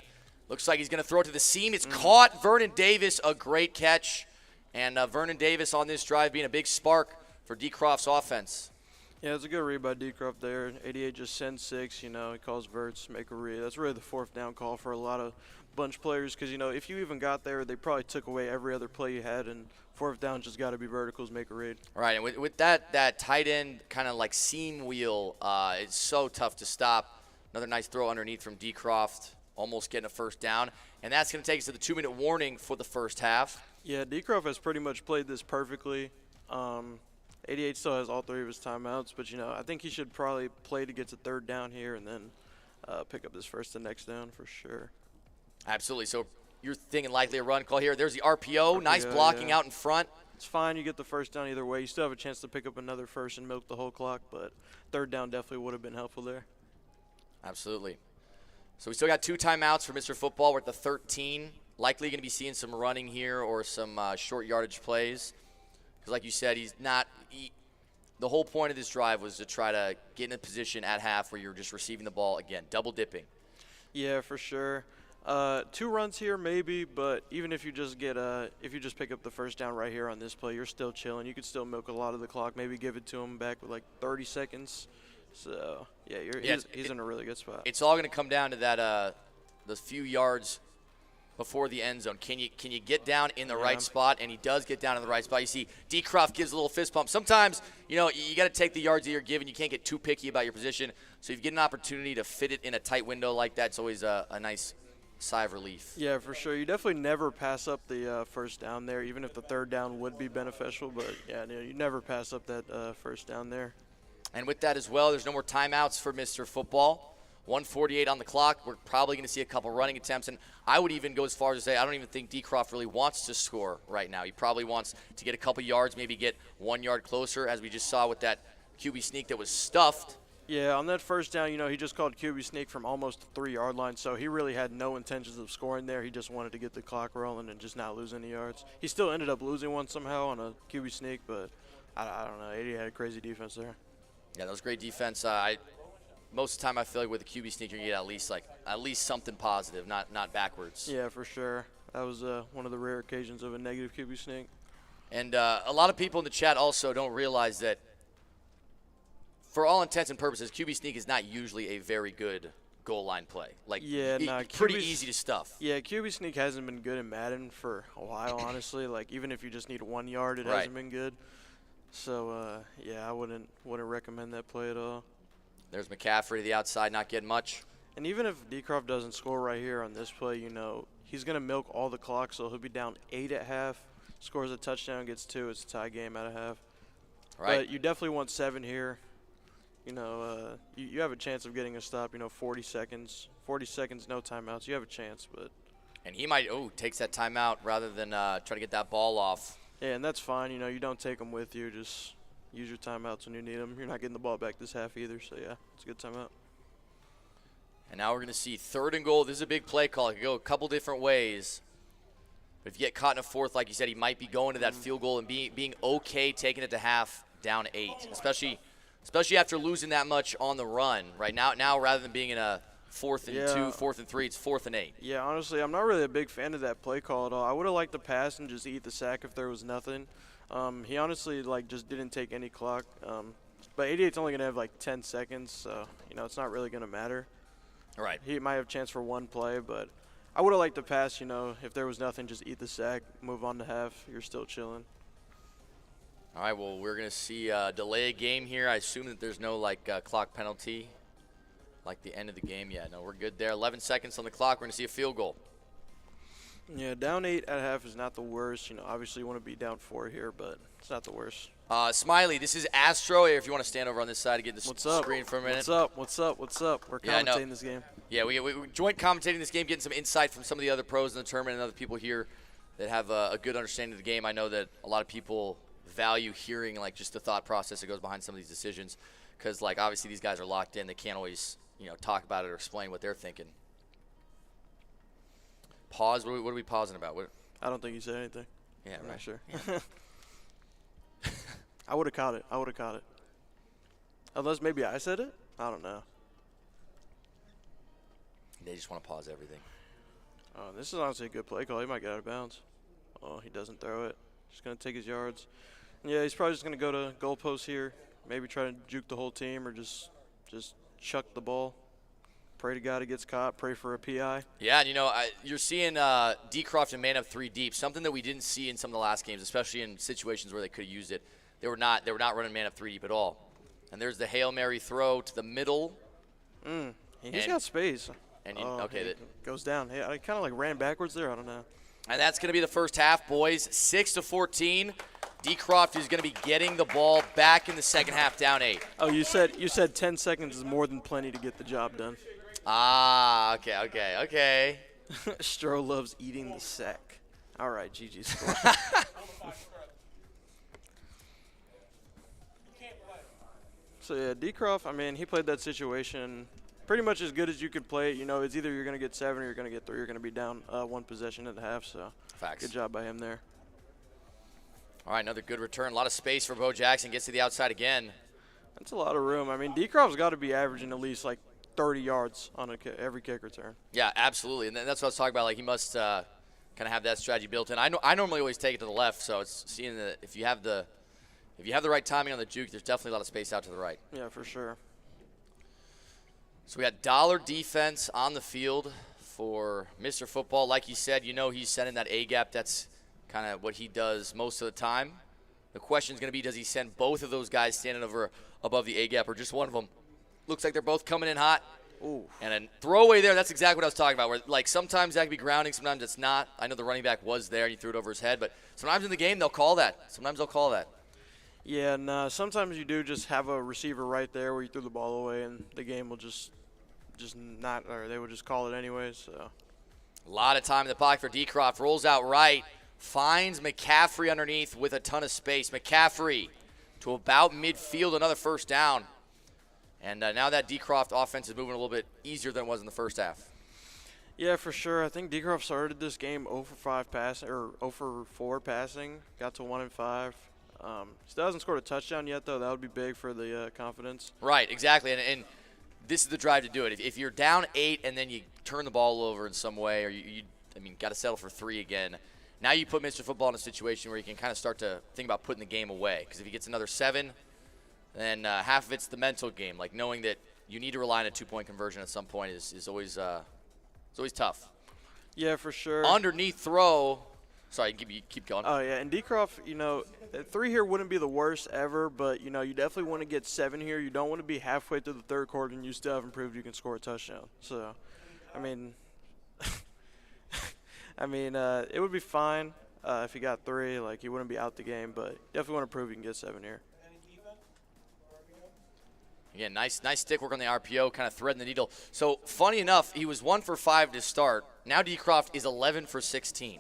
Looks like he's going to throw it to the seam. It's caught. Vernon Davis, a great catch. And Vernon Davis on this drive being a big spark for Dcroft's offense. Yeah, it's a good read by Dcroft there. 88 just sends 6, you know, he calls verts, make a read. That's really the 4th down call for a lot of bunch players because, you know, if you even got there, they probably took away every other play you had, and 4th down just got to be verticals, make a read. Right, and with that tight end kind of like seam wheel, it's so tough to stop. Another nice throw underneath from Dcroft, almost getting a 1st down. And that's going to take us to the 2-minute warning for the first half. Yeah, Dcroft has pretty much played this perfectly. 88 still has all 3 of his timeouts, but, you know, I think he should probably play to get to 3rd down here and then pick up this 1st and next down for sure. Absolutely. So you're thinking likely a run call here. There's the RPO. Nice blocking out in front. It's fine. You get the 1st down either way. You still have a chance to pick up another 1st and milk the whole clock, but 3rd down definitely would have been helpful there. Absolutely. So we still got 2 timeouts for Mr. Football. We're at the 13. Likely going to be seeing some running here or some short yardage plays. Because like you said, the whole point of this drive was to try to get in a position at half where you're just receiving the ball, again, double dipping. Yeah, for sure. 2 runs here maybe, but even if you just get if you just pick up the 1st down right here on this play, you're still chilling. You could still milk a lot of the clock, maybe give it to him back with like 30 seconds. So, yeah, he's in a really good spot. It's all going to come down to that those few yards before the end zone. Can you get down in the right spot? And he does get down in the right spot. You see Dcroft gives a little fist pump. Sometimes, you know, you got to take the yards that you're given. You can't get too picky about your position. So if you get an opportunity to fit it in a tight window like that, it's always a nice sigh of relief. Yeah, for sure. You definitely never pass up the 1st down there, even if the 3rd down would be beneficial. But, yeah, you never pass up that 1st down there. And with that as well, there's no more timeouts for Mr. Football. 1:48 on the clock. We're probably going to see a couple running attempts. And I would even go as far as to say I don't even think Dcroft really wants to score right now. He probably wants to get a couple yards, maybe get 1 yard closer, as we just saw with that QB sneak that was stuffed. Yeah, on that 1st down, you know, he just called QB sneak from almost the 3-yard line, so he really had no intentions of scoring there. He just wanted to get the clock rolling and just not lose any yards. He still ended up losing one somehow on a QB sneak, but I don't know. 80 had a crazy defense there. Yeah, that was great defense. Most of the time I feel like with a QB sneak, you get at least something positive, not backwards. Yeah, for sure. That was one of the rare occasions of a negative QB sneak. And a lot of people in the chat also don't realize that for all intents and purposes, QB sneak is not usually a very good goal line play. Like, pretty easy to stuff. Yeah, QB sneak hasn't been good in Madden for a while, honestly. Like, even if you just need 1 yard, it hasn't been good. So, yeah, I wouldn't recommend that play at all. There's McCaffrey to the outside, not getting much. And even if Dcroft doesn't score right here on this play, you know, he's going to milk all the clock, so he'll be down 8 at half, scores a touchdown, gets 2. It's a tie game at a half. Right. But you definitely want 7 here. You know, you have a chance of getting a stop, you know, 40 seconds. 40 seconds, no timeouts. You have a chance, but. And he might, takes that timeout rather than try to get that ball off. Yeah, and that's fine. You know, you don't take them with you. Just use your timeouts when you need them. You're not getting the ball back this half either, so, yeah, it's a good timeout. And now we're going to see 3rd and goal. This is a big play call. It could go a couple different ways. But if you get caught in a 4th, like you said, he might be going to that field goal and being okay taking it to half down 8, especially after losing that much on the run. Right now rather than being in a 4th and 2, 4th and 3, it's 4th and 8. Yeah, honestly, I'm not really a big fan of that play call at all. I would have liked to pass and just eat the sack if there was nothing. He honestly, like, just didn't take any clock. But 88's only going to have, like, 10 seconds, so, you know, it's not really going to matter. Right. He might have a chance for 1 play, but I would have liked to pass, you know. If there was nothing, just eat the sack, move on to half. You're still chilling. All right, well, we're going to see a delay game here. I assume that there's no, like, clock penalty, like the end of the game. Yeah, no, we're good there. 11 seconds on the clock. We're going to see a field goal. Yeah, down 8 at half is not the worst. You know, obviously you want to be down 4 here, but it's not the worst. Smiley, this is Astro. If you want to stand over on this side to get the screen for a minute. What's up? We're commentating this game. Yeah, we joint commentating this game, getting some insight from some of the other pros in the tournament and other people here that have a good understanding of the game. I know that a lot of people value hearing, like, just the thought process that goes behind some of these decisions because, like, obviously these guys are locked in. They can't always, you know, talk about it or explain what they're thinking. Pause. What are we pausing about? I don't think you said anything. Yeah, I'm right. not sure. Yeah. I would have caught it. Unless maybe I said it. I don't know. They just want to pause everything. This is honestly a good play call. He might get out of bounds. Oh, he doesn't throw it. Just going to take his yards. Yeah, he's probably just going to go to goalpost here. Maybe try to juke the whole team or just chuck the ball. Pray to God it gets caught. Pray for a PI. Yeah, and you know, you're seeing Dcroft and man up 3 deep, something that we didn't see in some of the last games, especially in situations where they could have used it. They were not running man up 3 deep at all. And there's the Hail Mary throw to the middle. He's got space. And it goes down. Hey, I kind of like ran backwards there. I don't know. And that's going to be the first half, boys. 6-14. Dcroft is going to be getting the ball back in the second half, down 8. Oh, you said 10 seconds is more than plenty to get the job done. Ah, okay. Astro loves eating the sack. All right, GG score. So, yeah, Dcroft, I mean, he played that situation pretty much as good as you could play it. You know, it's either you're going to get 7 or you're going to get 3. You're going to be down 1 possession at the half, so Facts. Good job by him there. All right, another good return. A lot of space for Bo Jackson. Gets to the outside again. That's a lot of room. I mean, Dcroft's got to be averaging at least, like, 30 yards on every kick return. Yeah, absolutely. And that's what I was talking about. Like, he must kind of have that strategy built in. I normally always take it to the left, so it's seeing that if you have the right timing on the juke, there's definitely a lot of space out to the right. Yeah, for sure. So we got dollar defense on the field for Mr. Football. Like you said, you know he's sending that A gap. That's kind of what he does most of the time. The question is going to be, does he send both of those guys standing over above the A gap or just one of them? Looks like they're both coming in hot. Ooh. And a throwaway there, that's exactly what I was talking about, where, like, sometimes that can be grounding, sometimes it's not. I know the running back was there and he threw it over his head, but sometimes in the game they'll call that. Yeah, and sometimes you do just have a receiver right there where you threw the ball away and the game will just not, or they would just call it anyways. So A lot of time in the pocket for Dcroft. Rolls out right, finds McCaffrey underneath with a ton of space. McCaffrey to about midfield, another first down. And now that Dcroft offense is moving a little bit easier than it was in the first half. Yeah, for sure. I think Dcroft started this game 0 for 5 passing, or 0 for 4 passing. Got to 1 and 5. Still hasn't scored a touchdown yet, though. That would be big for the confidence. Right, exactly. And this is the drive to do it. If you're down 8 and then you turn the ball over in some way, or you got to settle for 3 again, Now you put Mr. Football in a situation where he can kind of start to think about putting the game away. Because if he gets another 7, then half of it's the mental game. Like knowing that you need to rely on a 2-point conversion at some point is always it's always tough. Yeah, for sure. Underneath throw. Sorry, keep going. Oh, yeah, and Dcroft, 3 here wouldn't be the worst ever, but, you definitely want to get 7 here. You don't want to be halfway through the third quarter and you still haven't proved you can score a touchdown. So, I mean, it would be fine if he got 3. Like, he wouldn't be out the game, but definitely want to prove you can get 7 here. Again, nice stick work on the RPO, kind of threading the needle. So, funny enough, he was 1 for 5 to start. Now Dcroft is 11 for 16.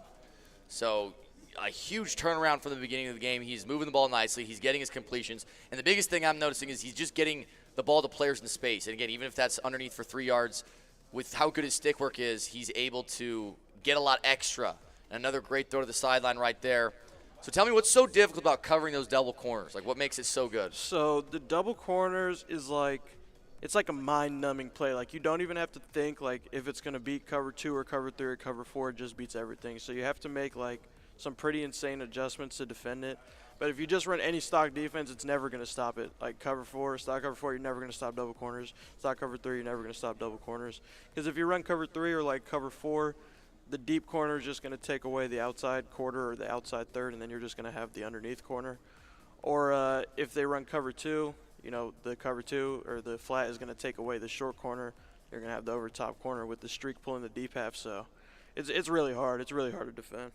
So, a huge turnaround from the beginning of the game. He's moving the ball nicely. He's getting his completions. And the biggest thing I'm noticing is he's just getting the ball to players in space. And, again, even if that's underneath for 3 yards, with how good his stick work is, he's able to get a lot extra. And another great throw to the sideline right there. So tell me what's so difficult about covering those double corners? Like, what makes it so good? So the double corners is like – it's like a mind-numbing play. Like, you don't even have to think, like, if it's going to beat cover 2 or cover 3 or cover 4. It just beats everything. So you have to make, like, some pretty insane adjustments to defend it. But if you just run any stock defense, it's never going to stop it. Like cover 4, stock cover 4, you're never going to stop double corners. Stock cover 3, you're never going to stop double corners. Because if you run cover 3 or, like, cover 4 – the deep corner is just going to take away the outside quarter or the outside third, and then you're just going to have the underneath corner. Or if they run cover 2, the cover 2 or the flat is going to take away the short corner. You're going to have the over top corner with the streak pulling the deep half. So it's really hard. It's really hard to defend.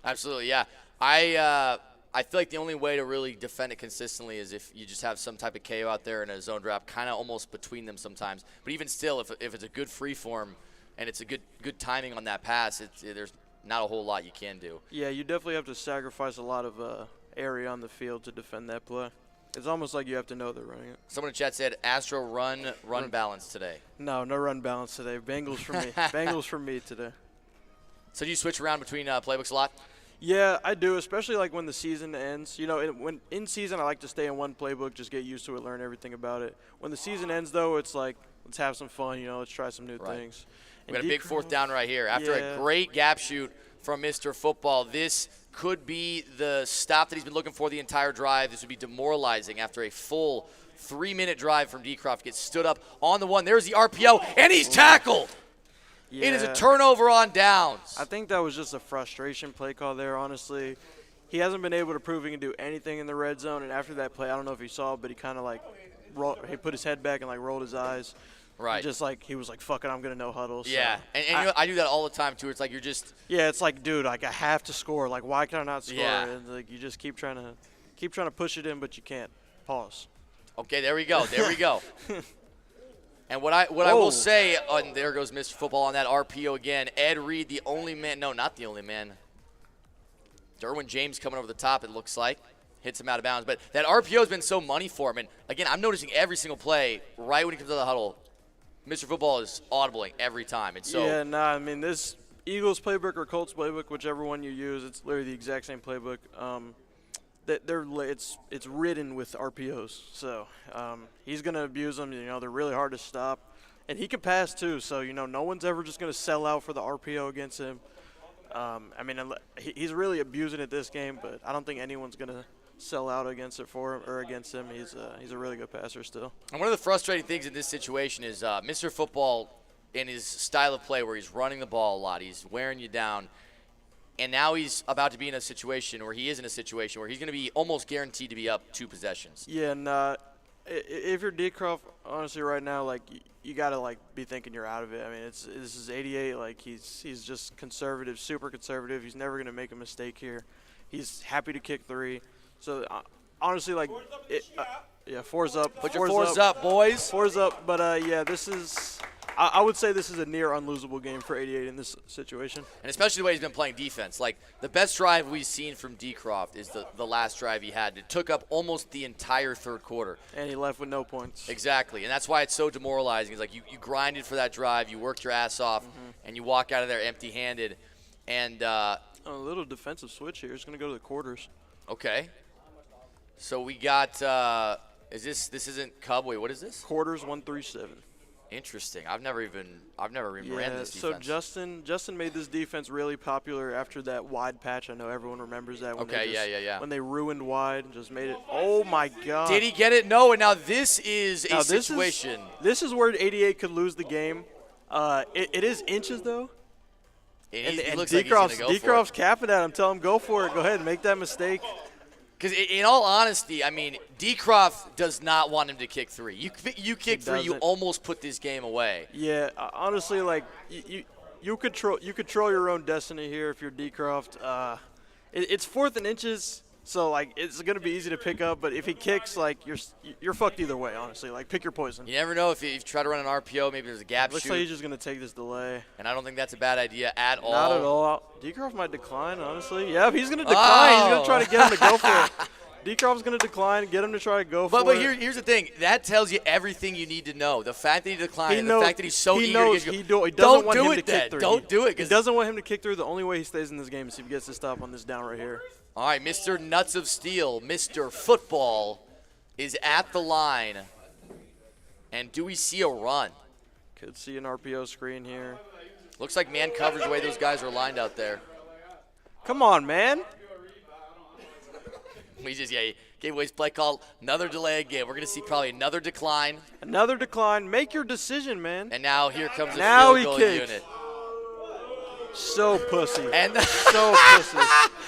Absolutely, yeah. I feel like the only way to really defend it consistently is if you just have some type of KO out there in a zone drop, kind of almost between them sometimes. But even still, if it's a good free form, and it's a good timing on that pass, there's not a whole lot you can do. Yeah, you definitely have to sacrifice a lot of area on the field to defend that play. It's almost like you have to know they're running it. Someone in chat said Astro run balance today. No run balance today. Bengals for me. Bengals for me today. So do you switch around between playbooks a lot? Yeah, I do, especially like when the season ends. When in season I like to stay in one playbook, just get used to it, learn everything about it. When the season ends, though, it's like let's have some fun. Let's try some new things. We got a big 4th down right here. After a great gap shoot from Mr. Football, this could be the stop that he's been looking for the entire drive. This would be demoralizing after a full 3-minute drive from Dcroft. Gets stood up on the 1. There's the RPO, and he's tackled. Yeah. It is a turnover on downs. I think that was just a frustration play call there, honestly. He hasn't been able to prove he can do anything in the red zone, and after that play, I don't know if you saw, but he kind of he put his head back and rolled his eyes. Right. Just he was like, fuck it, I'm going to no huddle. So yeah, and I do that all the time, too. It's like you're just – yeah, it's like, dude, I have to score. Like, why can I not score? Yeah. And you just keep trying to push it in, but you can't. Pause. Okay, there we go. There we go. And what I will say, and there goes Mr. Football on that RPO again. Ed Reed, the only man – no, not the only man. Derwin James coming over the top, it looks like. Hits him out of bounds. But that RPO has been so money for him. And, again, I'm noticing every single play right when he comes to the huddle – Mr. Football is audibling every time. It's so this Eagles playbook or Colts playbook, whichever one you use, it's literally the exact same playbook. It's ridden with RPOs, so he's gonna abuse them. They're really hard to stop, and he can pass too. So no one's ever just gonna sell out for the RPO against him. He's really abusing it this game, but I don't think anyone's gonna sell out against him. He's a really good passer still. And one of the frustrating things in this situation is Mr. Football in his style of play where he's running the ball a lot, he's wearing you down, and now he's about to be in a situation where he's going to be almost guaranteed to be up 2 possessions. Yeah, and if you're Dcroft, honestly, right now, you gotta be thinking you're out of it. I mean, this is 88. He's just conservative, super conservative. He's never gonna make a mistake here. He's happy to kick 3. So, honestly, 4's up. Put your 4s up, boys. 4's up. But, this is – I would say this is a near unlosable game for 88 in this situation. And especially the way he's been playing defense. The best drive we've seen from Dcroft is the last drive he had. It took up almost the entire third quarter. And he left with no points. Exactly. And that's why it's so demoralizing. It's you grinded for that drive, you worked your ass off, and you walk out of there empty-handed. And a little defensive switch here. It's going to go to the quarters. Okay. So we got this isn't Cub. Wait, what is this? Quarters 137. Interesting. I've never even ran this so defense. Justin made this defense really popular after that wide patch. I know everyone remembers that. When When they ruined wide and just made it. Oh, my God. Did he get it? No, and now this is a situation. This is where 88 could lose the game. It is inches, though. It looks like he's gonna go for it. Dcroft's capping at him. Tell him, go for it. Go ahead. Make that mistake. Because in all honesty, I mean, Dcroft does not want him to kick three. You kick three, you almost put this game away. Yeah, honestly, like you control your own destiny here if you're Dcroft. It's 4th and inches, so like it's gonna be easy to pick up. But if he kicks, like you're fucked either way. Honestly, like pick your poison. You never know if you try to run an RPO, maybe there's a gap Looks shoot. like he's just gonna take this delay. And I don't think that's a bad idea at all. Not at all. Dcroft might decline, honestly. Yeah, he's gonna decline. He's gonna try to get him to go for it. Dcroft's going to decline, get him to try to go for it. But here's the thing. That tells you everything you need to know. The fact that he declined, the fact that he's so eager to get he doesn't want him to then. kick through. Don't do it. He doesn't want him to kick through. The only way he stays in this game is if he gets to stop on this down right here. All right, Mr. Nuts of Steel, Mr. Football is at the line. And do we see a run? Could see an RPO screen here. Looks like man coverage the way those guys are lined out there. Come on, man. We just, gave away his play call. Another delay again. We're going to see probably another decline. Another decline. Make your decision, man. And now here comes the now field goal unit. So pussy. And so pussy.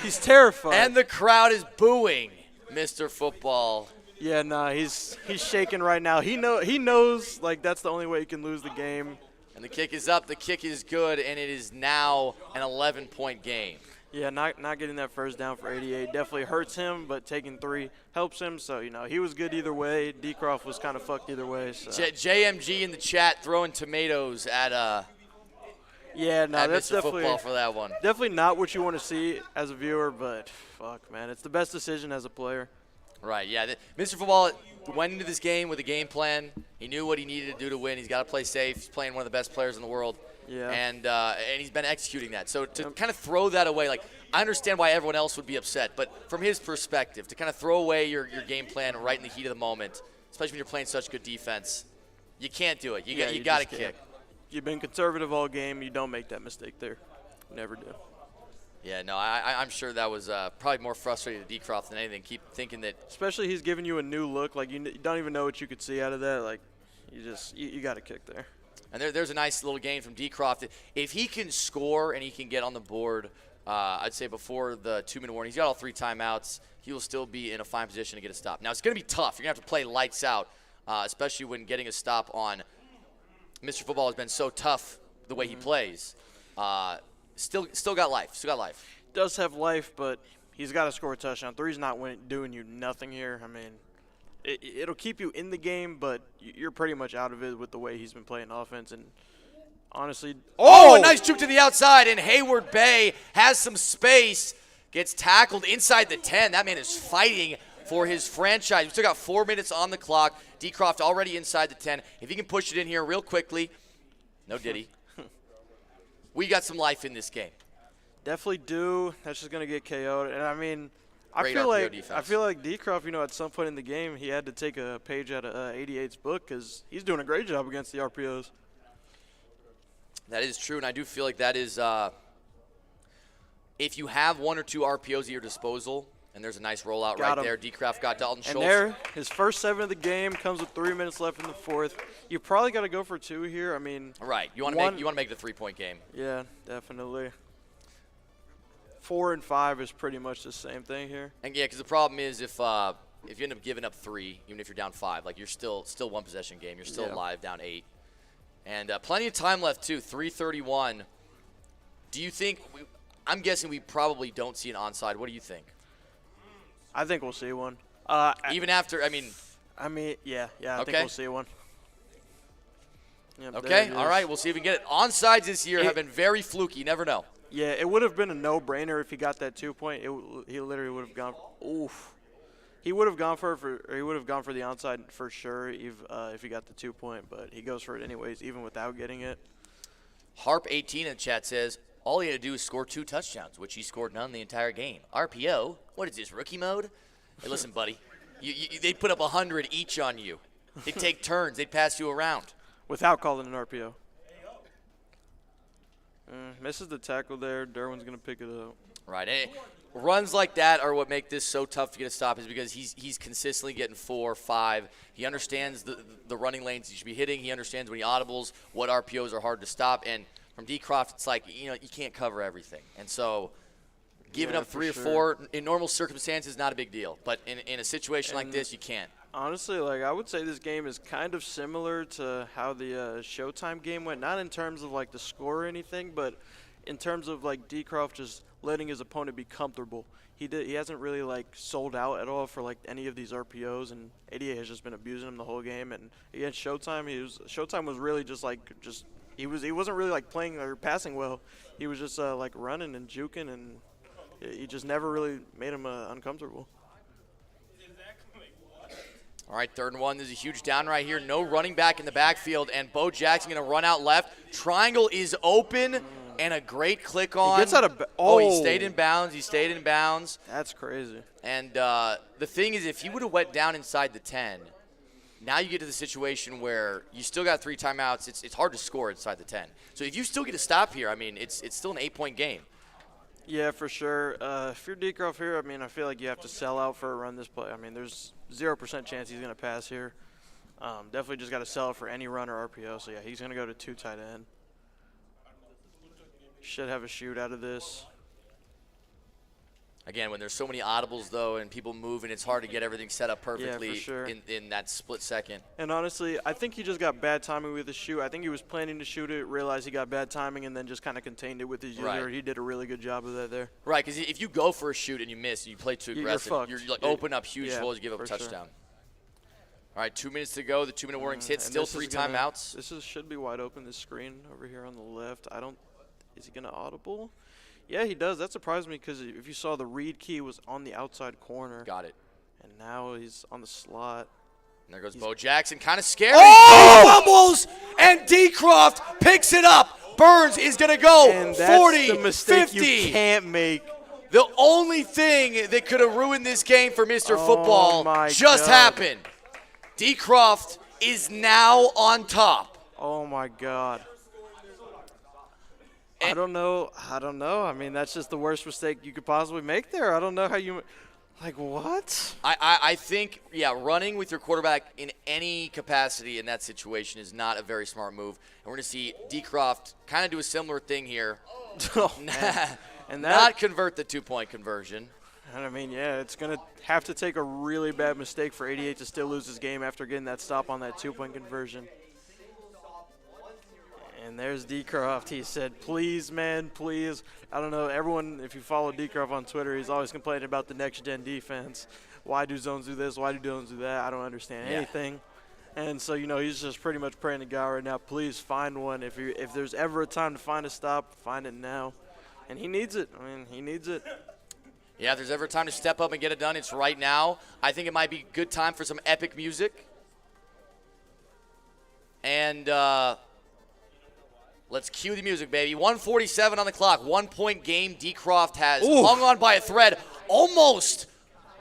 He's terrified. And the crowd is booing Mr. Football. Yeah, nah, he's shaking right now. He knows like that's the only way he can lose the game. And the kick is up. The kick is good, and it is now an 11-point game. Yeah, not getting that first down for 88 definitely hurts him, but taking 3 helps him. So, he was good either way. Dcroft was kind of fucked either way. So. JMG in the chat throwing tomatoes at that's Mr. definitely Football for that one. Definitely not what you want to see as a viewer, but fuck, man. It's the best decision as a player. Right, yeah. Mr. Football went into this game with a game plan. He knew what he needed to do to win. He's got to play safe. He's playing one of the best players in the world. Yeah. And he's been executing that. So to kind of throw that away, like I understand why everyone else would be upset, but from his perspective, to kind of throw away your game plan right in the heat of the moment, especially when you're playing such good defense, you can't do it. You got to kick. You've been conservative all game. You don't make that mistake there. Never do. Yeah, no, I'm sure that was probably more frustrating to Dcroft than anything. Keep thinking that. Especially he's giving you a new look. Like you don't even know what you could see out of that. Like you got to kick there. And there's a nice little game from Dcroft. If he can score and he can get on the board, I'd say before the 2-minute warning, he's got all 3 timeouts. He will still be in a fine position to get a stop. Now, it's going to be tough. You're going to have to play lights out, especially when getting a stop on Mr. Football has been so tough the way he plays. Still got life. Still got life. Does have life, but he's got to score a touchdown. 3's not doing you nothing here. I mean, it'll keep you in the game, but you're pretty much out of it with the way he's been playing offense. And honestly, a nice juke to the outside, and Hayward Bay has some space, gets tackled inside the 10. That man is fighting for his franchise. We still got 4 minutes on the clock. Dcroft already inside the 10. If he can push it in here real quickly, no diddy. We got some life in this game. Definitely do. That's just gonna get KO'd, and I mean. I Great feel like Dcroft, at some point in the game, he had to take a page out of 88's book because he's doing a great job against the RPOs. That is true, and I do feel like that is if you have 1 or 2 RPOs at your disposal, and there's a nice rollout there. Dcroft got Dalton Schultz. And there, his first 7 of the game comes with 3 minutes left in the 4th. You probably got to go for 2 here. I mean, right. You want to make it a 3-point game. Yeah, definitely. 4 and 5 is pretty much the same thing here. And yeah, because the problem is if you end up giving up 3, even if you're down 5, like you're still 1 possession game. You're still alive, down 8, and plenty of time left too. 3:31. Do you think? I'm guessing we probably don't see an onside. What do you think? I think we'll see one. Even after, I mean, yeah. I think we'll see one. Yep, okay, all right. We'll see if we can get it. Onside this year have been very fluky. You never know. Yeah, it would have been a no-brainer if he got that 2-point. He literally would have gone. Oof. He would have gone for the onside for sure if he got the 2-point, but he goes for it anyways, even without getting it. Harp18 in the chat says all he had to do is score 2 touchdowns, which he scored none the entire game. RPO? What is this, rookie mode? Hey, listen, buddy, they'd put up 100 each on you. They'd take turns. They'd pass you around. without calling an RPO. Misses the tackle there. Derwin's going to pick it up. Right. Runs like that are what make this so tough to get a stop, is because he's consistently getting 4 or 5. He understands the running lanes he should be hitting. He understands when he audibles, what RPOs are hard to stop. And from Dcroft, it's like, you can't cover everything. And so giving up 3 or 4 in normal circumstances is not a big deal. But in a situation like this, you can't. Honestly, like, I would say this game is kind of similar to how the Showtime game went. Not in terms of, like, the score or anything, but in terms of, like, Dcroft just letting his opponent be comfortable. He hasn't really, like, sold out at all for, like, any of these RPOs, and 88 has just been abusing him the whole game. And against Showtime, Showtime was really just he wasn't really, like, playing or passing well. He was just like running and juking, and he just never really made him uncomfortable. All right, 3rd and 1. There's a huge down right here. No running back in the backfield, and Bo Jackson going to run out left. Triangle is open, and a great click on. He gets out of he stayed in bounds. He stayed in bounds. That's crazy. And the thing is, if he would have went down inside the 10, now you get to the situation where you still got 3 timeouts. It's hard to score inside the 10. So if you still get a stop here, I mean, it's still an 8-point game. Yeah, for sure. If you're Dcroft here, I mean, I feel like you have to sell out for a run this play. I mean, there's 0% chance he's going to pass here. Definitely just got to sell it for any run or RPO. So, yeah, he's going to go to 2 tight end. Should have a shoot out of this. Again, when there's so many audibles, though, and people move, and it's hard to get everything set up perfectly in that split second. And honestly, I think he just got bad timing with the shoot. I think he was planning to shoot it, realized he got bad timing, and then just kind of contained it with his user. Right. He did a really good job of that there. Right, because if you go for a shoot and you miss, and you play too aggressive, you're like open up huge holes, you give up a touchdown. Sure. All right, 2 minutes to go. The 2-minute warning's hit. Still 3 timeouts. This should be wide open, this screen over here on the left. Is he going to audible? Yeah, he does. That surprised me because if you saw, the read key was on the outside corner. Got it. And now he's on the slot. And there goes Bo Jackson. Kind of scary. Oh! He fumbles, and Dcroft picks it up. Burns is going to go and that's 40, the mistake 50. You can't make. The only thing that could have ruined this game for Mr. Football just happened. Dcroft is now on top. Oh, my God. I don't know. I mean, that's just the worst mistake you could possibly make there. I don't know how you – like, what? I think, running with your quarterback in any capacity in that situation is not a very smart move. And we're going to see Dcroft kind of do a similar thing here. And not convert the 2-point conversion. And I mean, yeah, it's going to have to take a really bad mistake for 88 to still lose this game after getting that stop on that 2-point conversion. And there's Dcroft. He said, please, man, please. I don't know. Everyone, if you follow Dcroft on Twitter, he's always complaining about the next-gen defense. Why do zones do this? Why do zones do that? I don't understand anything. And so, he's just pretty much praying to God right now, please find one. If there's ever a time to find a stop, find it now. And he needs it. I mean, he needs it. Yeah, if there's ever a time to step up and get it done, it's right now. I think it might be a good time for some epic music. And let's cue the music, baby. 1:47 on the clock. 1-point game. Dcroft has hung on by a thread. Almost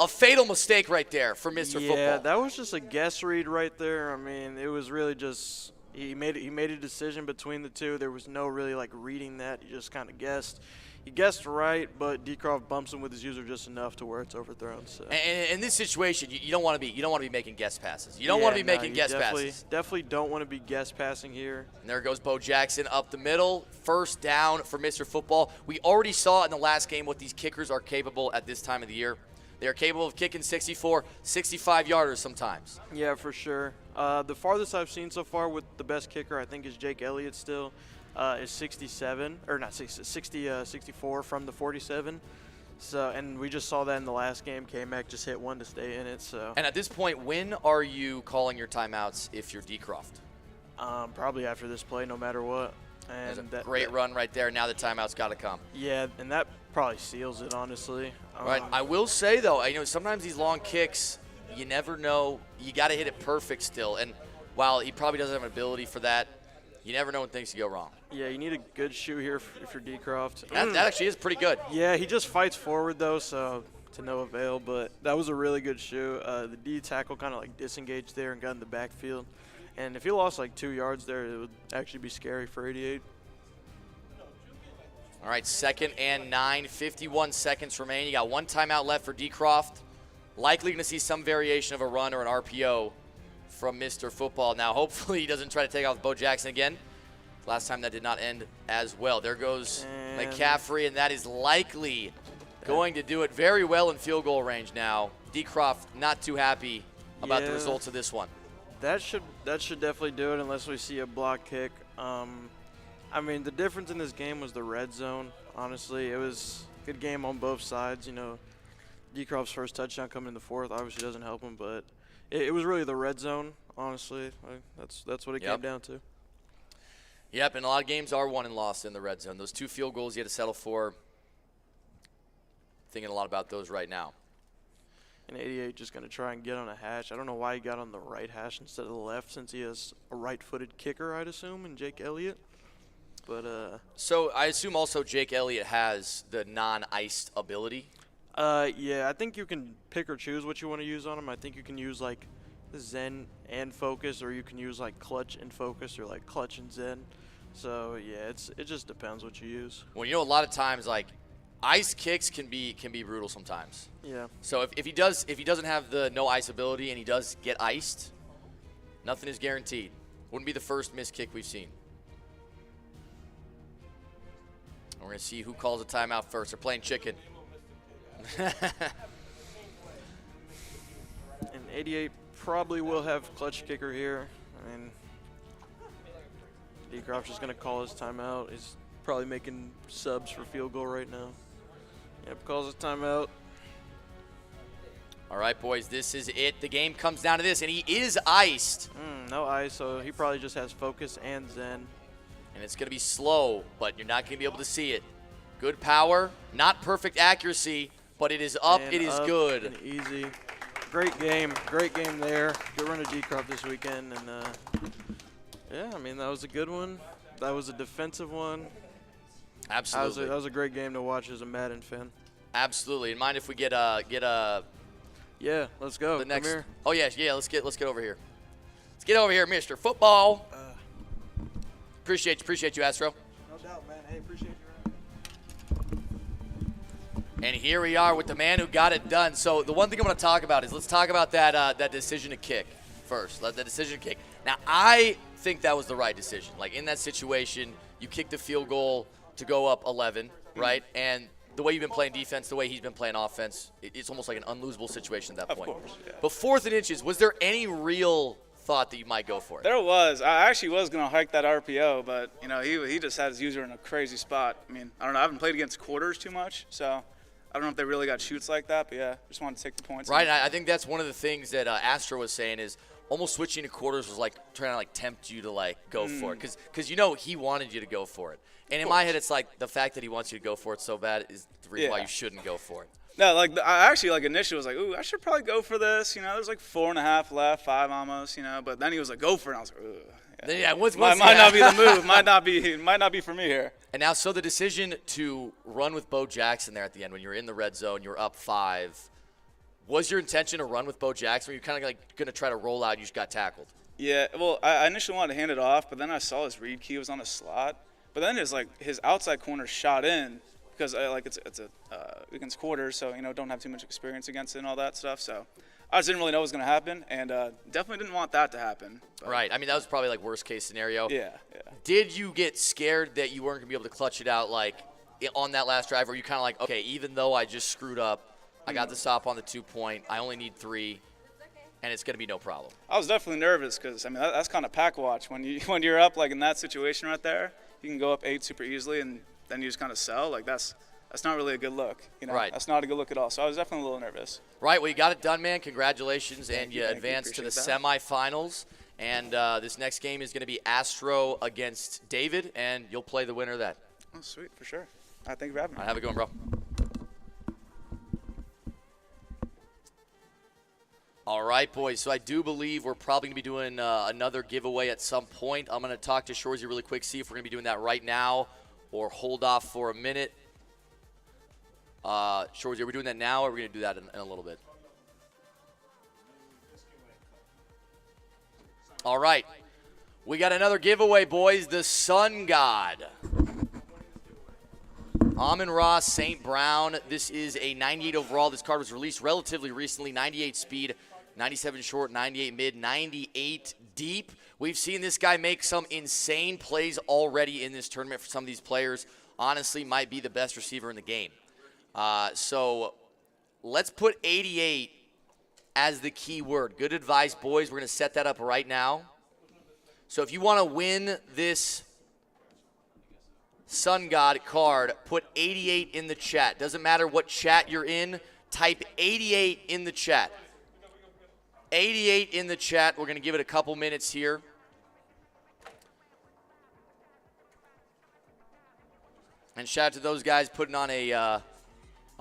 a fatal mistake right there for Mr. Football. Yeah, that was just a guess read right there. I mean, it was really just he made a decision between the two. There was no really like reading that. He just kind of guessed. He guessed right, but Dcroft bumps him with his user just enough to where it's overthrown. So. And in this situation, you don't want to be making guess passes. You don't want to be making guess passes. Definitely don't want to be guess passing here. And there goes Bo Jackson up the middle. 1st down for Mr. Football. We already saw in the last game what these kickers are capable at this time of the year. They are capable of kicking 64, 65-yarders sometimes. Yeah, for sure. The farthest I've seen so far with the best kicker, I think, is Jake Elliott still. Is 67 or not 64 from the 47. So, and we just saw that in the last game. Kmac just hit one to stay in it. So. And at this point, when are you calling your timeouts if you're Dcroft? Probably after this play, no matter what. And There's a great run right there. Now the timeout's got to come. Yeah, and that probably seals it, honestly. Right. I will say though, sometimes these long kicks, you never know. You got to hit it perfect still. And while he probably doesn't have an ability for that, you never know when things can go wrong. Yeah, you need a good shoe here if you're Dcroft. That actually is pretty good. Yeah, he just fights forward, though, so to no avail. But that was a really good shoe. The D tackle kind of like disengaged there and got in the backfield. And if he lost like 2 yards there, it would actually be scary for 88. All right, 2nd and 9, 51 seconds remaining. You got one timeout left for Dcroft. Likely going to see some variation of a run or an RPO from Mr. Football. Now, hopefully he doesn't try to take off Bo Jackson again. Last time that did not end as well. There goes McCaffrey, and that is likely going to do it very well in field goal range now. Dcroft not too happy about the results of this one. That should definitely do it unless we see a block kick. I mean, the difference in this game was the red zone. Honestly, it was a good game on both sides. You know, Dcroft's first touchdown coming in the 4th obviously doesn't help him, but it was really the red zone. Honestly, that's what it came down to. Yep, and a lot of games are won and lost in the red zone. Those 2 field goals you had to settle for. Thinking a lot about those right now. And 88 just going to try and get on a hash. I don't know why he got on the right hash instead of the left, since he has a right-footed kicker, I'd assume, and Jake Elliott. But so I assume also Jake Elliott has the non-iced ability. Yeah, I think you can pick or choose what you want to use on him. I think you can use like Zen and focus, or you can use like clutch and focus, or like clutch and Zen. So yeah, it just depends what you use. Well, you know, a lot of times like ice kicks can be brutal sometimes. Yeah. So if he doesn't have the no ice ability and he does get iced, nothing is guaranteed. Wouldn't be the first missed kick we've seen. We're going to see who calls a timeout first. They're playing chicken. And 88 probably will have clutch kicker here. I mean, Dcroft's just going to call his timeout. He's probably making subs for field goal right now. Yep, calls his timeout. All right, boys, this is it. The game comes down to this, and he is iced. No ice, so he probably just has focus and Zen. And it's going to be slow, but you're not going to be able to see it. Good power, not perfect accuracy, but it is up, and it is up good. And easy. Great game there. Good run of Dcroft this weekend. And yeah, I mean, that was a good one. That was a defensive one. Absolutely. That was a great game to watch as a Madden fan. Absolutely. And mind if we get yeah, let's go. the next. Come here. Oh yeah, let's get over here. Let's get over here, Mr. Football. Appreciate you, Astro. No doubt, man. Hey, appreciate you. And here we are with the man who got it done. So the one thing I want to talk about is let's talk about that decision to kick first. That decision to kick. Now I think that was the right decision. Like in that situation, you kick the field goal to go up 11, right? And the way you've been playing defense, the way he's been playing offense, it's almost like an unlosable situation at that point. Of course, yeah. But 4th and inches, was there any real thought that you might go for it? There was. I actually was going to hike that RPO, but, you know, he just had his user in a crazy spot. I mean, I don't know. I haven't played against quarters too much, so I don't know if they really got shoots like that, but, yeah, just wanted to take the points. Right, I think that's one of the things that Astro was saying is almost switching to quarters was like trying to like tempt you to like go for it because you know he wanted you to go for it. And in my head, it's like the fact that he wants you to go for it so bad is the reason why you shouldn't go for it. No, like I actually like initially was like, ooh, I should probably go for this. You know, there's like 4.5 left, 5 almost. You know, but then he was like, go for it. And I was like, ooh. Yeah, might not be the move. Might not be for me here. And now, so the decision to run with Bo Jackson there at the end when you're in the red zone, you're up 5. Was your intention to run with Bo Jackson? Or you kind of like going to try to roll out? You just got tackled. Yeah. Well, I initially wanted to hand it off, but then I saw his read key was on a slot. But then his outside corner shot in because it's against quarters, so you know don't have too much experience against it and all that stuff. So I just didn't really know what was going to happen, and definitely didn't want that to happen. But right. I mean that was probably like worst case scenario. Yeah. Did you get scared that you weren't going to be able to clutch it out like on that last drive? Or you kind of like, okay, even though I just screwed up, I got the stop on the 2-point. I only need 3. And it's going to be no problem. I was definitely nervous because I mean that's kind of pack watch when you're up like in that situation right there. You can go up 8 super easily, and then you just kind of sell. Like that's not really a good look. You know, right. That's not a good look at all. So I was definitely a little nervous. Right. Well, you got it done, man. Congratulations, and you advanced to the Appreciate that. Semifinals. And this next game is going to be Astro against David, and you'll play the winner of that. Oh, sweet, for sure. All right, thank you for having me. All right, have a good one, bro. All right, boys. So I do believe we're probably going to be doing another giveaway at some point. I'm going to talk to Shorzy really quick, see if we're going to be doing that right now or hold off for a minute. Shorzy, are we doing that now or are we going to do that in a little bit? All right. We got another giveaway, boys. The Sun God. Amon-Ra St. Brown. This is a 98 overall. This card was released relatively recently. 98 speed, 97 short, 98 mid, 98 deep. We've seen this guy make some insane plays already in this tournament for some of these players. Honestly, might be the best receiver in the game. So let's put 88 as the key word. Good advice, boys. We're going to set that up right now. So if you want to win this Sun God card, put 88 in the chat. Doesn't matter what chat you're in, type 88 in the chat. 88 in the chat. We're going to give it a couple minutes here. And shout out to those guys putting on a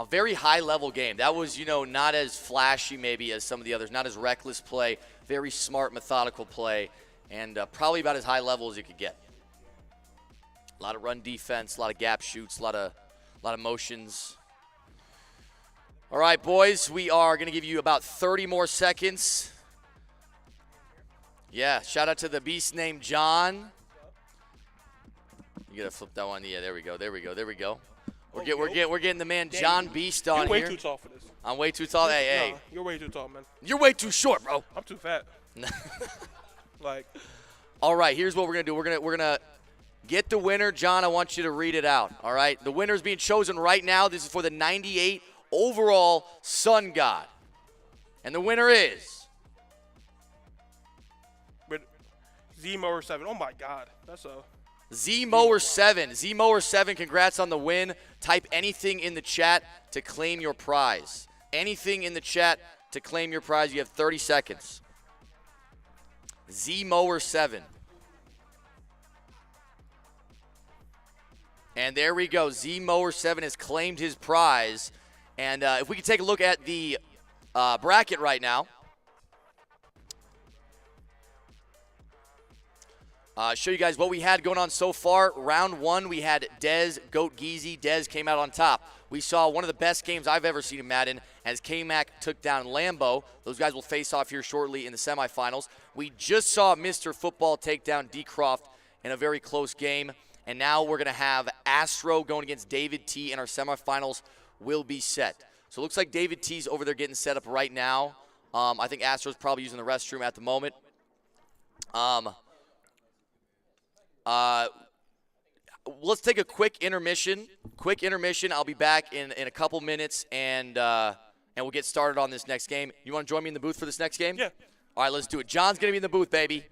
very high-level game. That was, not as flashy maybe as some of the others, not as reckless play, very smart, methodical play, and probably about as high level as you could get. A lot of run defense, a lot of gap shoots, a lot of motions. All right, boys, we are going to give you about 30 more seconds. Yeah, shout out to the beast named John. You got to flip that one. Yeah, there we go. We're getting the man John Beast on here. You're way too tall for this. I'm way too tall. Hey. You're way too tall, man. You're way too short, bro. I'm too fat. All right, here's what we're going to do. We're going to get the winner. John, I want you to read it out. All right? The winner is being chosen right now. This is for the 98 overall Sun God. And the winner is Z-Mower 7. Oh, my God. That's a... Z-Mower 7. Z-Mower 7, congrats on the win. Type anything in the chat to claim your prize. Anything in the chat to claim your prize. You have 30 seconds. Z-Mower 7. And there we go. Z-Mower 7 has claimed his prize. And if we could take a look at the bracket right now. Show you guys what we had going on so far. Round one, we had Dez, Goat Geezy. Dez came out on top. We saw one of the best games I've ever seen in Madden as Kmac took down Lambo. Those guys will face off here shortly in the semifinals. We just saw Mr. Football take down Dcroft in a very close game. And now we're going to have Astro going against David T, and our semifinals will be set. So it looks like David T's over there getting set up right now. I think Astro's probably using the restroom at the moment. Let's take a quick intermission. I'll be back in a couple minutes, and we'll get started on this next game. You want to join me in the booth for this next game? Yeah. All right, let's do it. John's going to be in the booth, baby.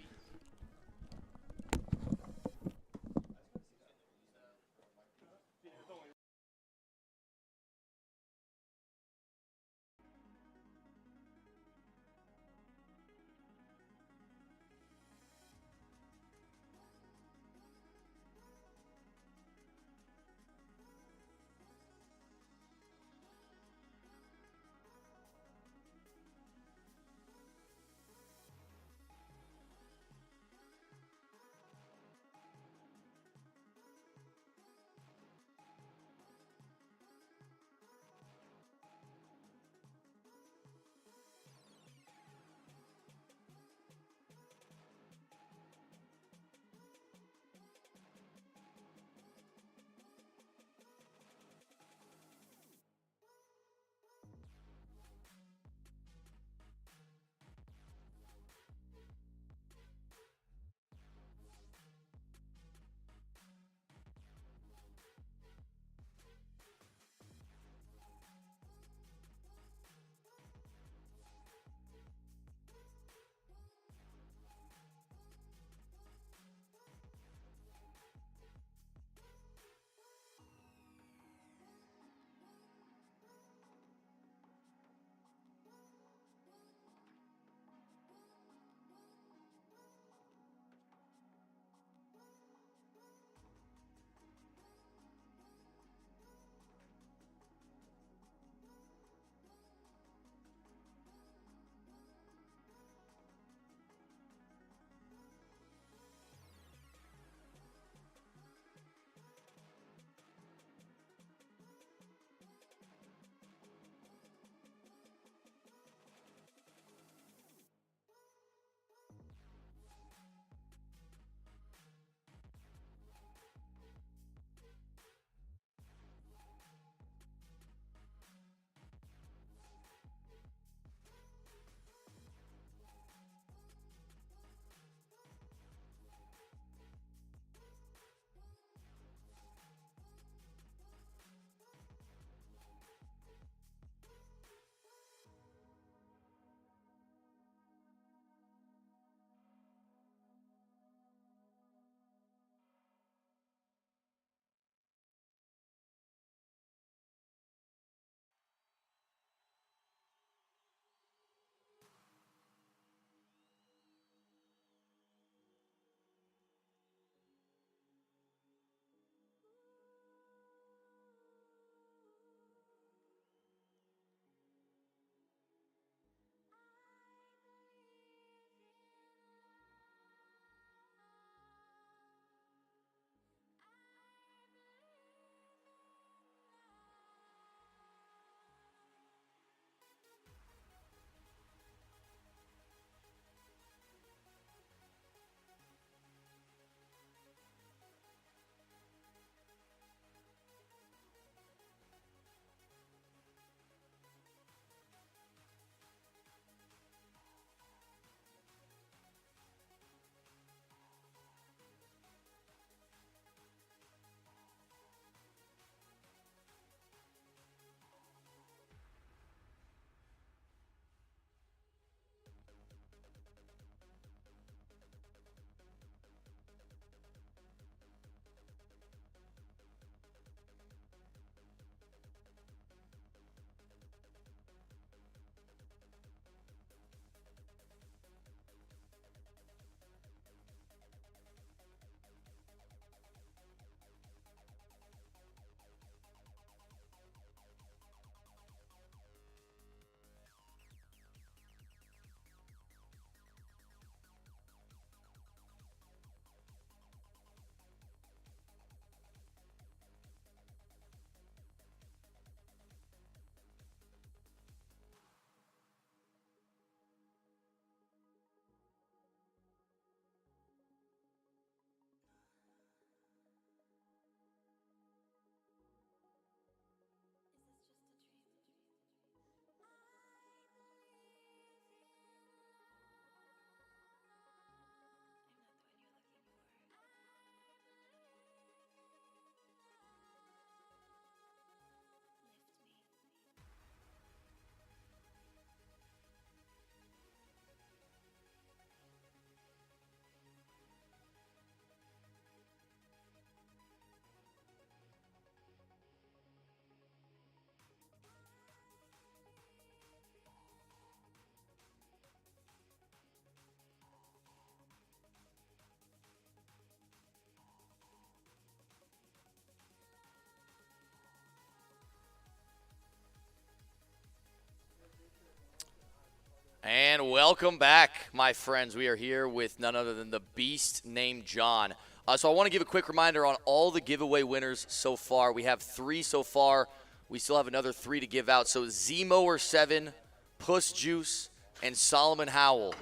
And welcome back, my friends. We are here with none other than the beast named John. So I want to give a quick reminder on all the giveaway winners so far. We have 3 so far. We still have another 3 to give out. So Zmower7, Puss Juice, and Solomon Howell.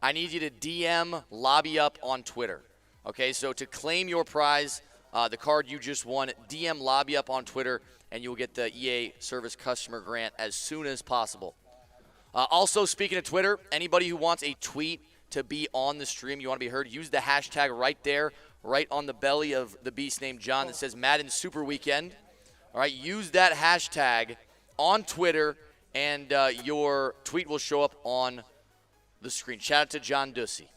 I need you to DM Lobby Up on Twitter. Okay, so to claim your prize, the card you just won, DM Lobby Up on Twitter, and you'll get the EA Service Customer Grant as soon as possible. Also, speaking of Twitter, anybody who wants a tweet to be on the stream, you want to be heard, use the hashtag right there, right on the belly of the beast named John that says Madden Super Weekend. All right, use that hashtag on Twitter, and your tweet will show up on the screen. Shout out to John Ducey.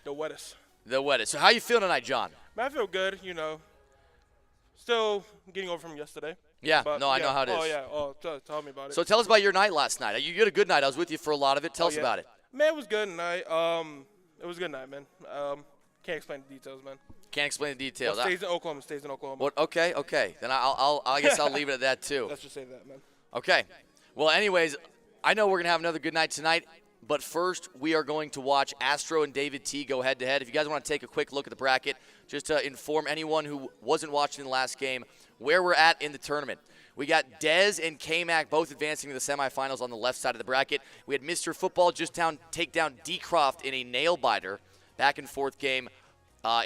The wettest. The wettest. So how you feeling tonight, John? Man, I feel good, you know. Still getting over from yesterday. Yeah, But, no, I know how it is. Oh, yeah. Oh, tell me about it. So tell us about your night last night. You had a good night. I was with you for a lot of it. Tell us yeah. about it. Man, it was good night. It was a good night, man. Can't explain the details, man. Can't explain the details. What stays in Oklahoma stays in Oklahoma. What? Okay. Then I guess I'll leave it at that too. Let's just say that, man. Okay. Well, anyways, I know we're gonna have another good night tonight. But first, we are going to watch Astro and David T go head-to-head. If you guys want to take a quick look at the bracket, just to inform anyone who wasn't watching the last game where we're at in the tournament. We got Dez and Kmac both advancing to the semifinals on the left side of the bracket. We had Mr. Football just take down Dcroft in a nail-biter back-and-forth game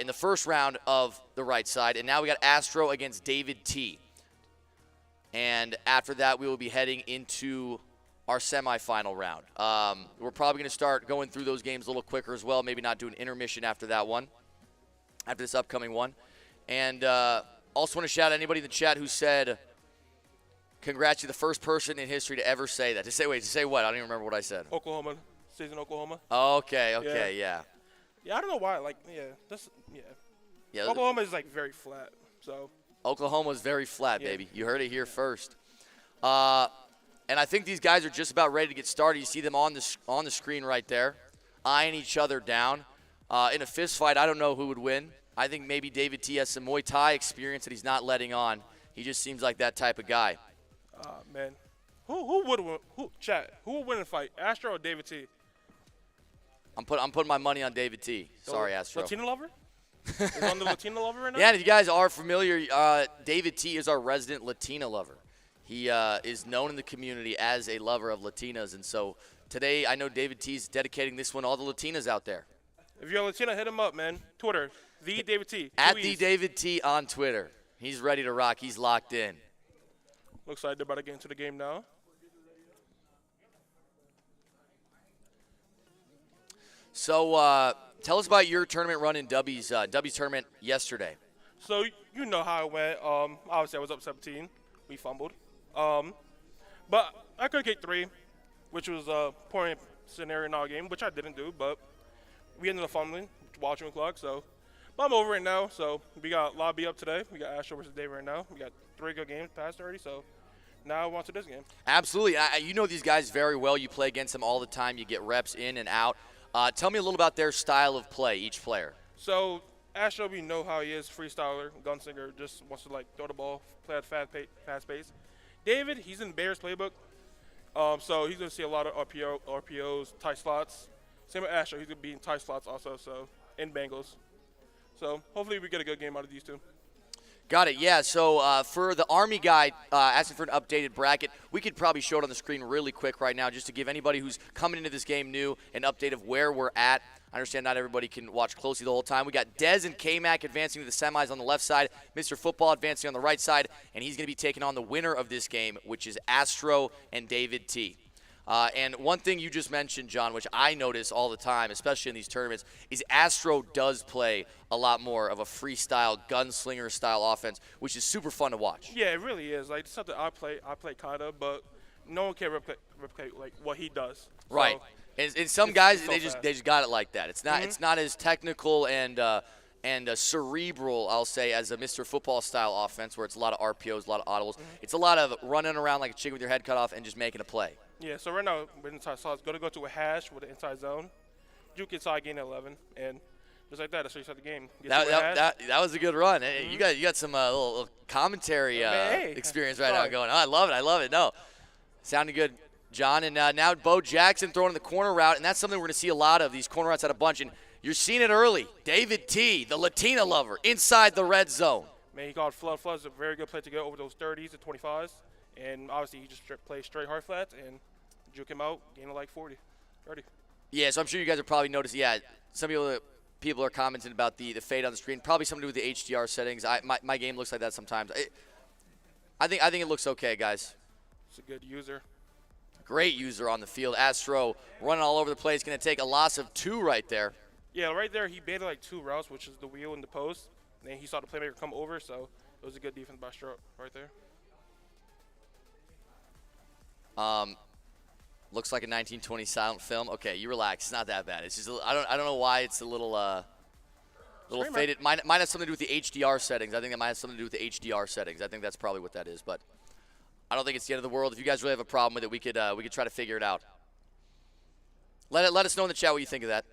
in the first round of the right side. And now we got Astro against David T. And after that, we will be heading into our semifinal round. We're probably going to start going through those games a little quicker as well, maybe not do an intermission after that one, after this upcoming one. And also want to shout out anybody in the chat who said, congrats, you're the first person in history to ever say that. To say what? I don't even remember what I said. Oklahoma. Stays in Oklahoma. Okay, yeah. Yeah, I don't know why. Yeah. Oklahoma is, very flat, so. Oklahoma's very flat, Yeah. baby. You heard it here first. And I think these guys are just about ready to get started. You see them on the screen right there, eyeing each other down. In a fist fight, I don't know who would win. I think maybe David T has some Muay Thai experience that he's not letting on. He just seems like that type of guy. Man. Who would win? Who would win in a fight? Astro or David T? I'm putting my money on David T. Sorry, Astro. Latino lover? Is on the Latino lover right now? Yeah, and if you guys are familiar, David T is our resident Latina lover. He is known in the community as a lover of Latinas, and so today I know David T's dedicating this one to all the Latinas out there. If you're a Latina, hit him up, man. Twitter, the David T. At the David T on Twitter. He's ready to rock. He's locked in. Looks like they're about to get into the game now. So tell us about your tournament run in W's tournament yesterday. So you know how it went. Obviously I was up 17. We fumbled. But I could kick 3, which was a point scenario in our game, which I didn't do, but we ended up fumbling, watching the clock, so. But I'm over it now, so we got Lobby Up today. We got Astro versus Dave right now. We got 3 good games passed already, so now on to this game. Absolutely. You know these guys very well. You play against them all the time. You get reps in and out. Tell me a little about their style of play, each player. So Astro, we know how he is, freestyler, gunslinger, just wants to throw the ball, play at fast pace. David, he's in Bears playbook, so he's going to see a lot of RPOs, tight slots. Same with Astro, he's going to be in tight slots also, so in Bengals. So hopefully we get a good game out of these two. Got it, yeah. So for the Army guy asking for an updated bracket, we could probably show it on the screen really quick right now just to give anybody who's coming into this game new an update of where we're at. I understand not everybody can watch closely the whole time. We got Dez and Kmac advancing to the semis on the left side, Mr. Football advancing on the right side, and he's going to be taking on the winner of this game, which is Astro and David T. And one thing you just mentioned, John, which I notice all the time, especially in these tournaments, is Astro does play a lot more of a freestyle, gunslinger-style offense, which is super fun to watch. Yeah, it really is. It's something I play kind of, but no one can replicate what he does. Right. So, and some guys, so they just got it like that. It's not as technical and cerebral, I'll say, as a Mr. Football-style offense where it's a lot of RPOs, a lot of audibles. It's a lot of running around like a chicken with your head cut off and just making a play. Yeah, so right now we're inside slots. Going to go to a hash with an inside zone. Juke inside, gain 11, and just like that, that's how you start the game. That was a good run. Hey, you got some little commentary experience right now going. Oh, I love it. No, sounded good. John. And now Bo Jackson throwing the corner route, and that's something we're going to see a lot of, these corner routes out a bunch. And you're seeing it early. David T., the Latina lover, inside the red zone. Man, he called flood. Flood's a very good play to get over those 30s and 25s. And obviously, he just plays straight hard flats and juke him out, gain like 40, 30. Yeah, so I'm sure you guys have probably noticed, some people are commenting about the fade on the screen. Probably something to do with the HDR settings. My game looks like that sometimes. I think it looks okay, guys. It's a good user. Great user on the field. Astro running all over the place. Going to take a loss of 2 right there. Yeah, right there, he baited like 2 routes, which is the wheel and the post. And then he saw the playmaker come over, so it was a good defense by Astro right there. Looks like a 1920 silent film. Okay, you relax. It's not that bad. It's just I don't know why it's a little faded. Might have something to do with the HDR settings. I think it might have something to do with the HDR settings. I think that's probably what that is. But I don't think it's the end of the world. If you guys really have a problem with it, we could try to figure it out. Let us know in the chat what you think of that.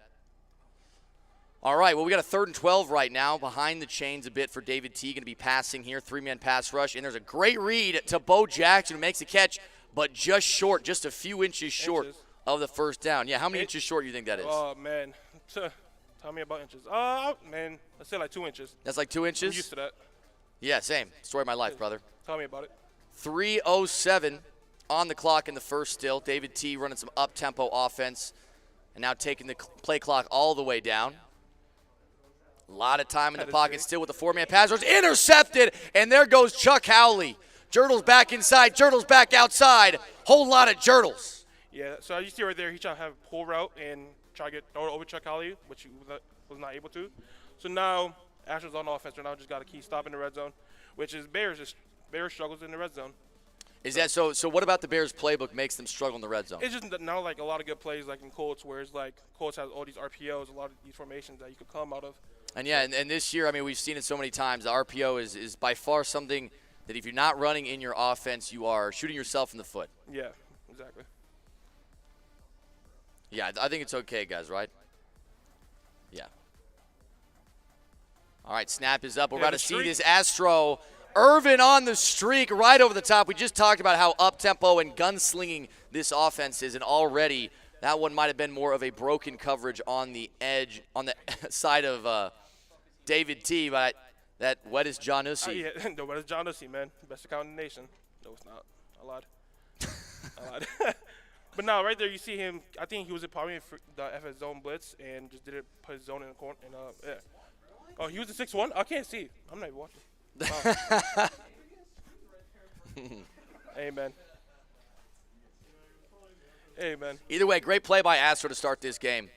All right, well, we got a 3rd and 12 right now. Behind the chains a bit for David T. Going to be passing here. 3-man pass rush. And there's a great read to Bo Jackson, who makes the catch, but just short, just a few inches short of the first down. Yeah, how many inches short do you think that is? Oh, man. Tell me about inches. Man, let's say like 2 inches. That's like 2 inches? I'm used to that. Yeah, same. Story of my life, brother. Tell me about it. 3:07 on the clock in the first still. David T. running some up-tempo offense and now taking the play clock all the way down. A lot of time in the pocket still with the 4-man pass rush. Intercepted, and there goes Chuck Howley. Jurtles back inside, Jurtles back outside. Whole lot of Jurtles. Yeah, so you see right there, he tried to have a pull route and try to throw it over Chuck Howley, which he was not able to. So now Astro's on offense right now, just got to keep stopping the red zone, which is Bears struggles in the red zone. Is that so? So what about the Bears' playbook makes them struggle in the red zone? It's just not like a lot of good plays like in Colts, where it's like Colts has all these RPOs, a lot of these formations that you could come out of. And yeah, and this year, I mean, we've seen it so many times. The RPO is by far something that if you're not running in your offense, you are shooting yourself in the foot. Yeah, exactly. Yeah, I think it's okay, guys, right? Yeah. All right, snap is up. We're about to see this Astro. Irvin on the streak right over the top. We just talked about how up-tempo and gunslinging this offense is, and already that one might have been more of a broken coverage on the edge, on the side of David T., but that wet is John Ussie. Yeah, the wet is John Ussie, man. Best account in the nation. No, it's not. I lied. I lied. But now, right there, you see him. I think he was probably in the FS zone blitz and just didn't put his zone in the corner. And, yeah. Oh, he was the 6'1"? I can't see. I'm not even watching. Wow. Amen. Amen. Either way, great play by Astro to start this game.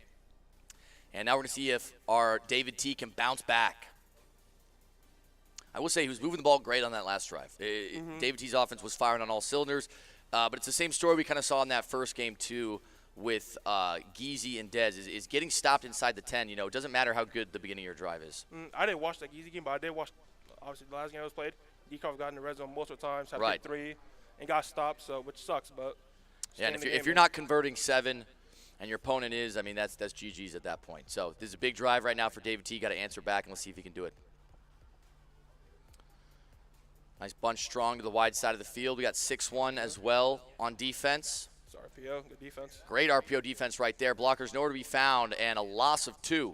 And now we're going to see if our David T. can bounce back. I will say he was moving the ball great on that last drive. David T.'s offense was firing on all cylinders. But it's the same story we kind of saw in that first game, too, with Geezy and Dez, is getting stopped inside the 10. You know, it doesn't matter how good the beginning of your drive is. I didn't watch that Geezy game, but I did watch, obviously, the last game I was played. Dcroft got in the red zone multiple times, had a big 3, and got stopped, so which sucks. But yeah, and if you're not converting 7 and your opponent is, I mean, that's GG's at that point. So this is a big drive right now for David T. Got to answer back, and let's see if he can do it. Nice bunch strong to the wide side of the field. We got 6-1 as well on defense. It's RPO, good defense. Great RPO defense right there. Blockers nowhere to be found, and a loss of 2.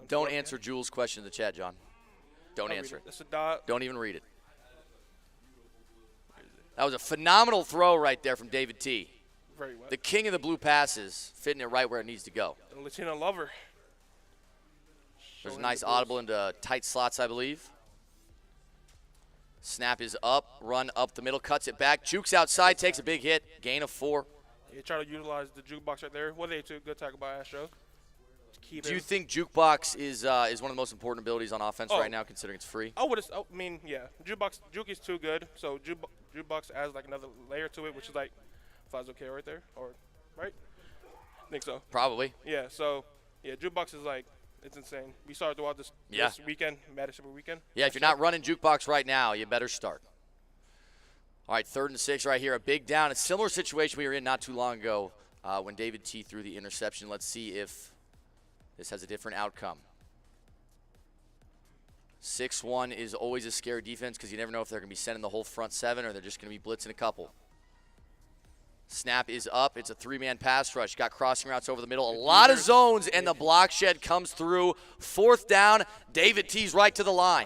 Don't answer Jules' question in the chat, John. Don't answer it. Don't even read it. That was a phenomenal throw right there from David T. Very wet. The king of the blue passes, fitting it right where it needs to go. The Latino lover. There's a nice audible into tight slots, I believe. Snap is up, run up the middle, cuts it back, jukes outside, takes a big hit, gain of 4. Yeah, try to utilize the jukebox right there. What they do, good tackle by Astro. Do you think jukebox is one of the most important abilities on offense right now, considering it's free? I mean, yeah, juke is too good, so jukebox adds like another layer to it, which is like Flash okay right there, or right? I think so. Probably. Yeah. So yeah, jukebox is like. It's insane. We saw it throughout this weekend, Madden weekend. Yeah, if you're not running jukebox right now, you better start. All right, 3rd and 6 right here. A big down. A similar situation we were in not too long ago when David T. threw the interception. Let's see if this has a different outcome. 6-1 is always a scary defense because you never know if they're going to be sending the whole front 7 or they're just going to be blitzing a couple. Snap is up. It's a 3-man pass rush. Got crossing routes over the middle. A lot of zones, and the block shed comes through. 4th down. David T's right to the line.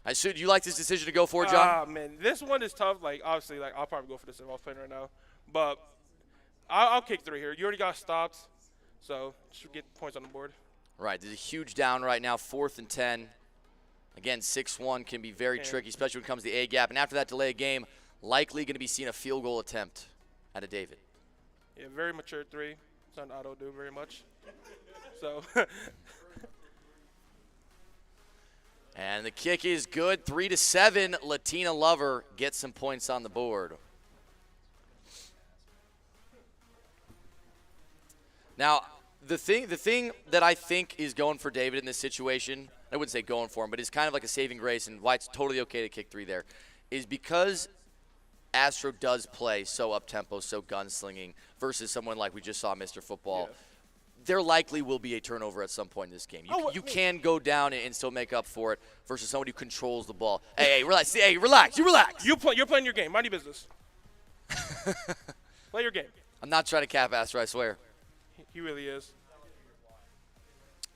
I assume you like this decision to go for, John? Man, this one is tough. Like, obviously, like I'll probably go for this if I was playing right now. But I'll kick 3 here. You already got stopped, so should get points on the board. Right. There's a huge down right now, 4th and 10. Again, 6-1 can be very tricky, especially when it comes to the A gap. And after that delay of game, likely going to be seeing a field goal attempt out of David. Yeah, very mature 3. Something I don't do very much. So. And the kick is good, 3-7. Latina Lover gets some points on the board. Now, the thing that I think is going for David in this situation, I wouldn't say going for him, but it's kind of like a saving grace and why it's totally okay to kick 3 there, is because Astro does play so up-tempo, so gunslinging, versus someone like we just saw, Mr. Football. Yeah. There likely will be a turnover at some point in this game. You can go down and still make up for it versus somebody who controls the ball. Hey, relax. Hey, relax. You relax. You're playing your game. Mind your business. Play your game. I'm not trying to cap Astro, I swear. He really is.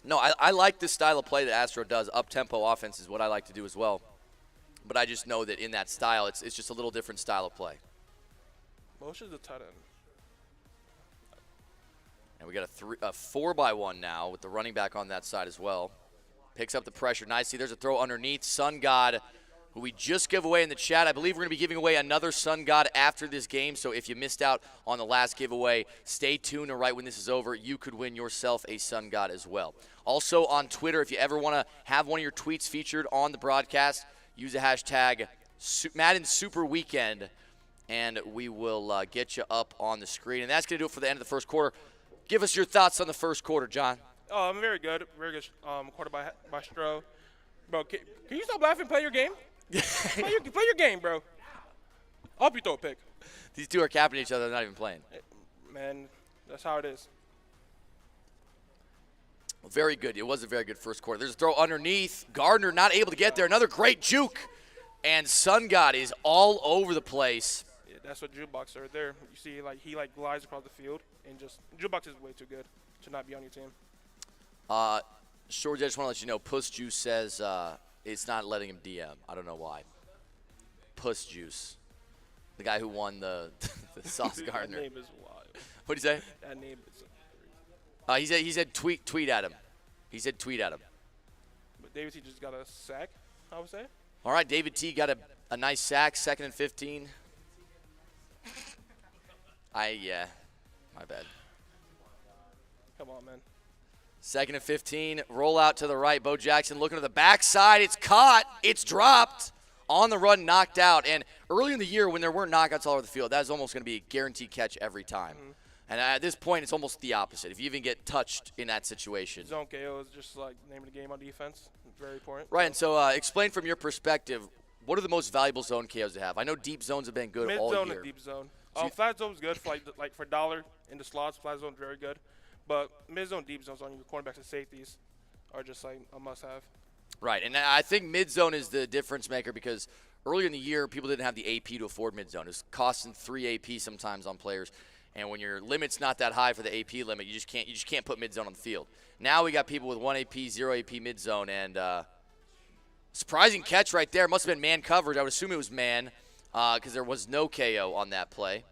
No, I like this style of play that Astro does. Up-tempo offense is what I like to do as well. But I just know that in that style, it's just a little different style of play. Motion's the tight end. And we got a 4-by-1 now with the running back on that side as well. Picks up the pressure nicely. There's a throw underneath. Sun God, who we just gave away in the chat. I believe we're going to be giving away another Sun God after this game. So if you missed out on the last giveaway, stay tuned. And right when this is over, you could win yourself a Sun God as well. Also on Twitter, if you ever want to have one of your tweets featured on the broadcast, use the hashtag Madden Super Weekend, and we will get you up on the screen. And that's going to do it for the end of the first quarter. Give us your thoughts on the first quarter, John. Oh, I'm very good. Very good quarter by Astro. Bro, can you stop laughing and play your game? play your game, bro. I hope you throw a pick. These two are capping each other. They're not even playing. Man, that's how it is. Very good. It was a very good first quarter. There's a throw underneath. Gardner not able to get there. Another great juke. And Sun God is all over the place. Yeah, that's what jukebox are there. You see, like he glides across the field, and just jukebox is way too good to not be on your team. Shorty, I just want to let you know, Puss Juice says it's not letting him DM. I don't know why. Puss Juice, the guy who won the Sauce Gardner. That name is wild. What'd he say? That name is. He said tweet at him. He said tweet at him. But David T just got a sack, I would say. All right, David T got a nice sack, 2nd and 15. Yeah, my bad. Come on, man. 2nd and 15, roll out to the right. Bo Jackson looking to the backside. It's caught. It's dropped. On the run, knocked out. And early in the year when there weren't knockouts all over the field, that was almost going to be a guaranteed catch every time. Mm-hmm. And at this point, it's almost the opposite. If you even get touched in that situation. Zone KO is just like name of the game on defense. Very important. Right, and so explain from your perspective, what are the most valuable zone KOs to have? I know deep zones have been good all year. Mid-zone and deep zone. Flat zone is good for like for dollar in the slots. Flat zone is very good. But mid-zone, deep zones on your cornerbacks and safeties are just like a must-have. Right, and I think mid-zone is the difference maker because earlier in the year, people didn't have the AP to afford mid-zone. It was costing 3 AP sometimes on players. And when your limit's not that high for the AP limit, you just can't put mid-zone on the field. Now we got people with 1 AP, 0 AP mid-zone, and surprising catch right there. Must have been man coverage. I would assume it was man because there was no KO on that play.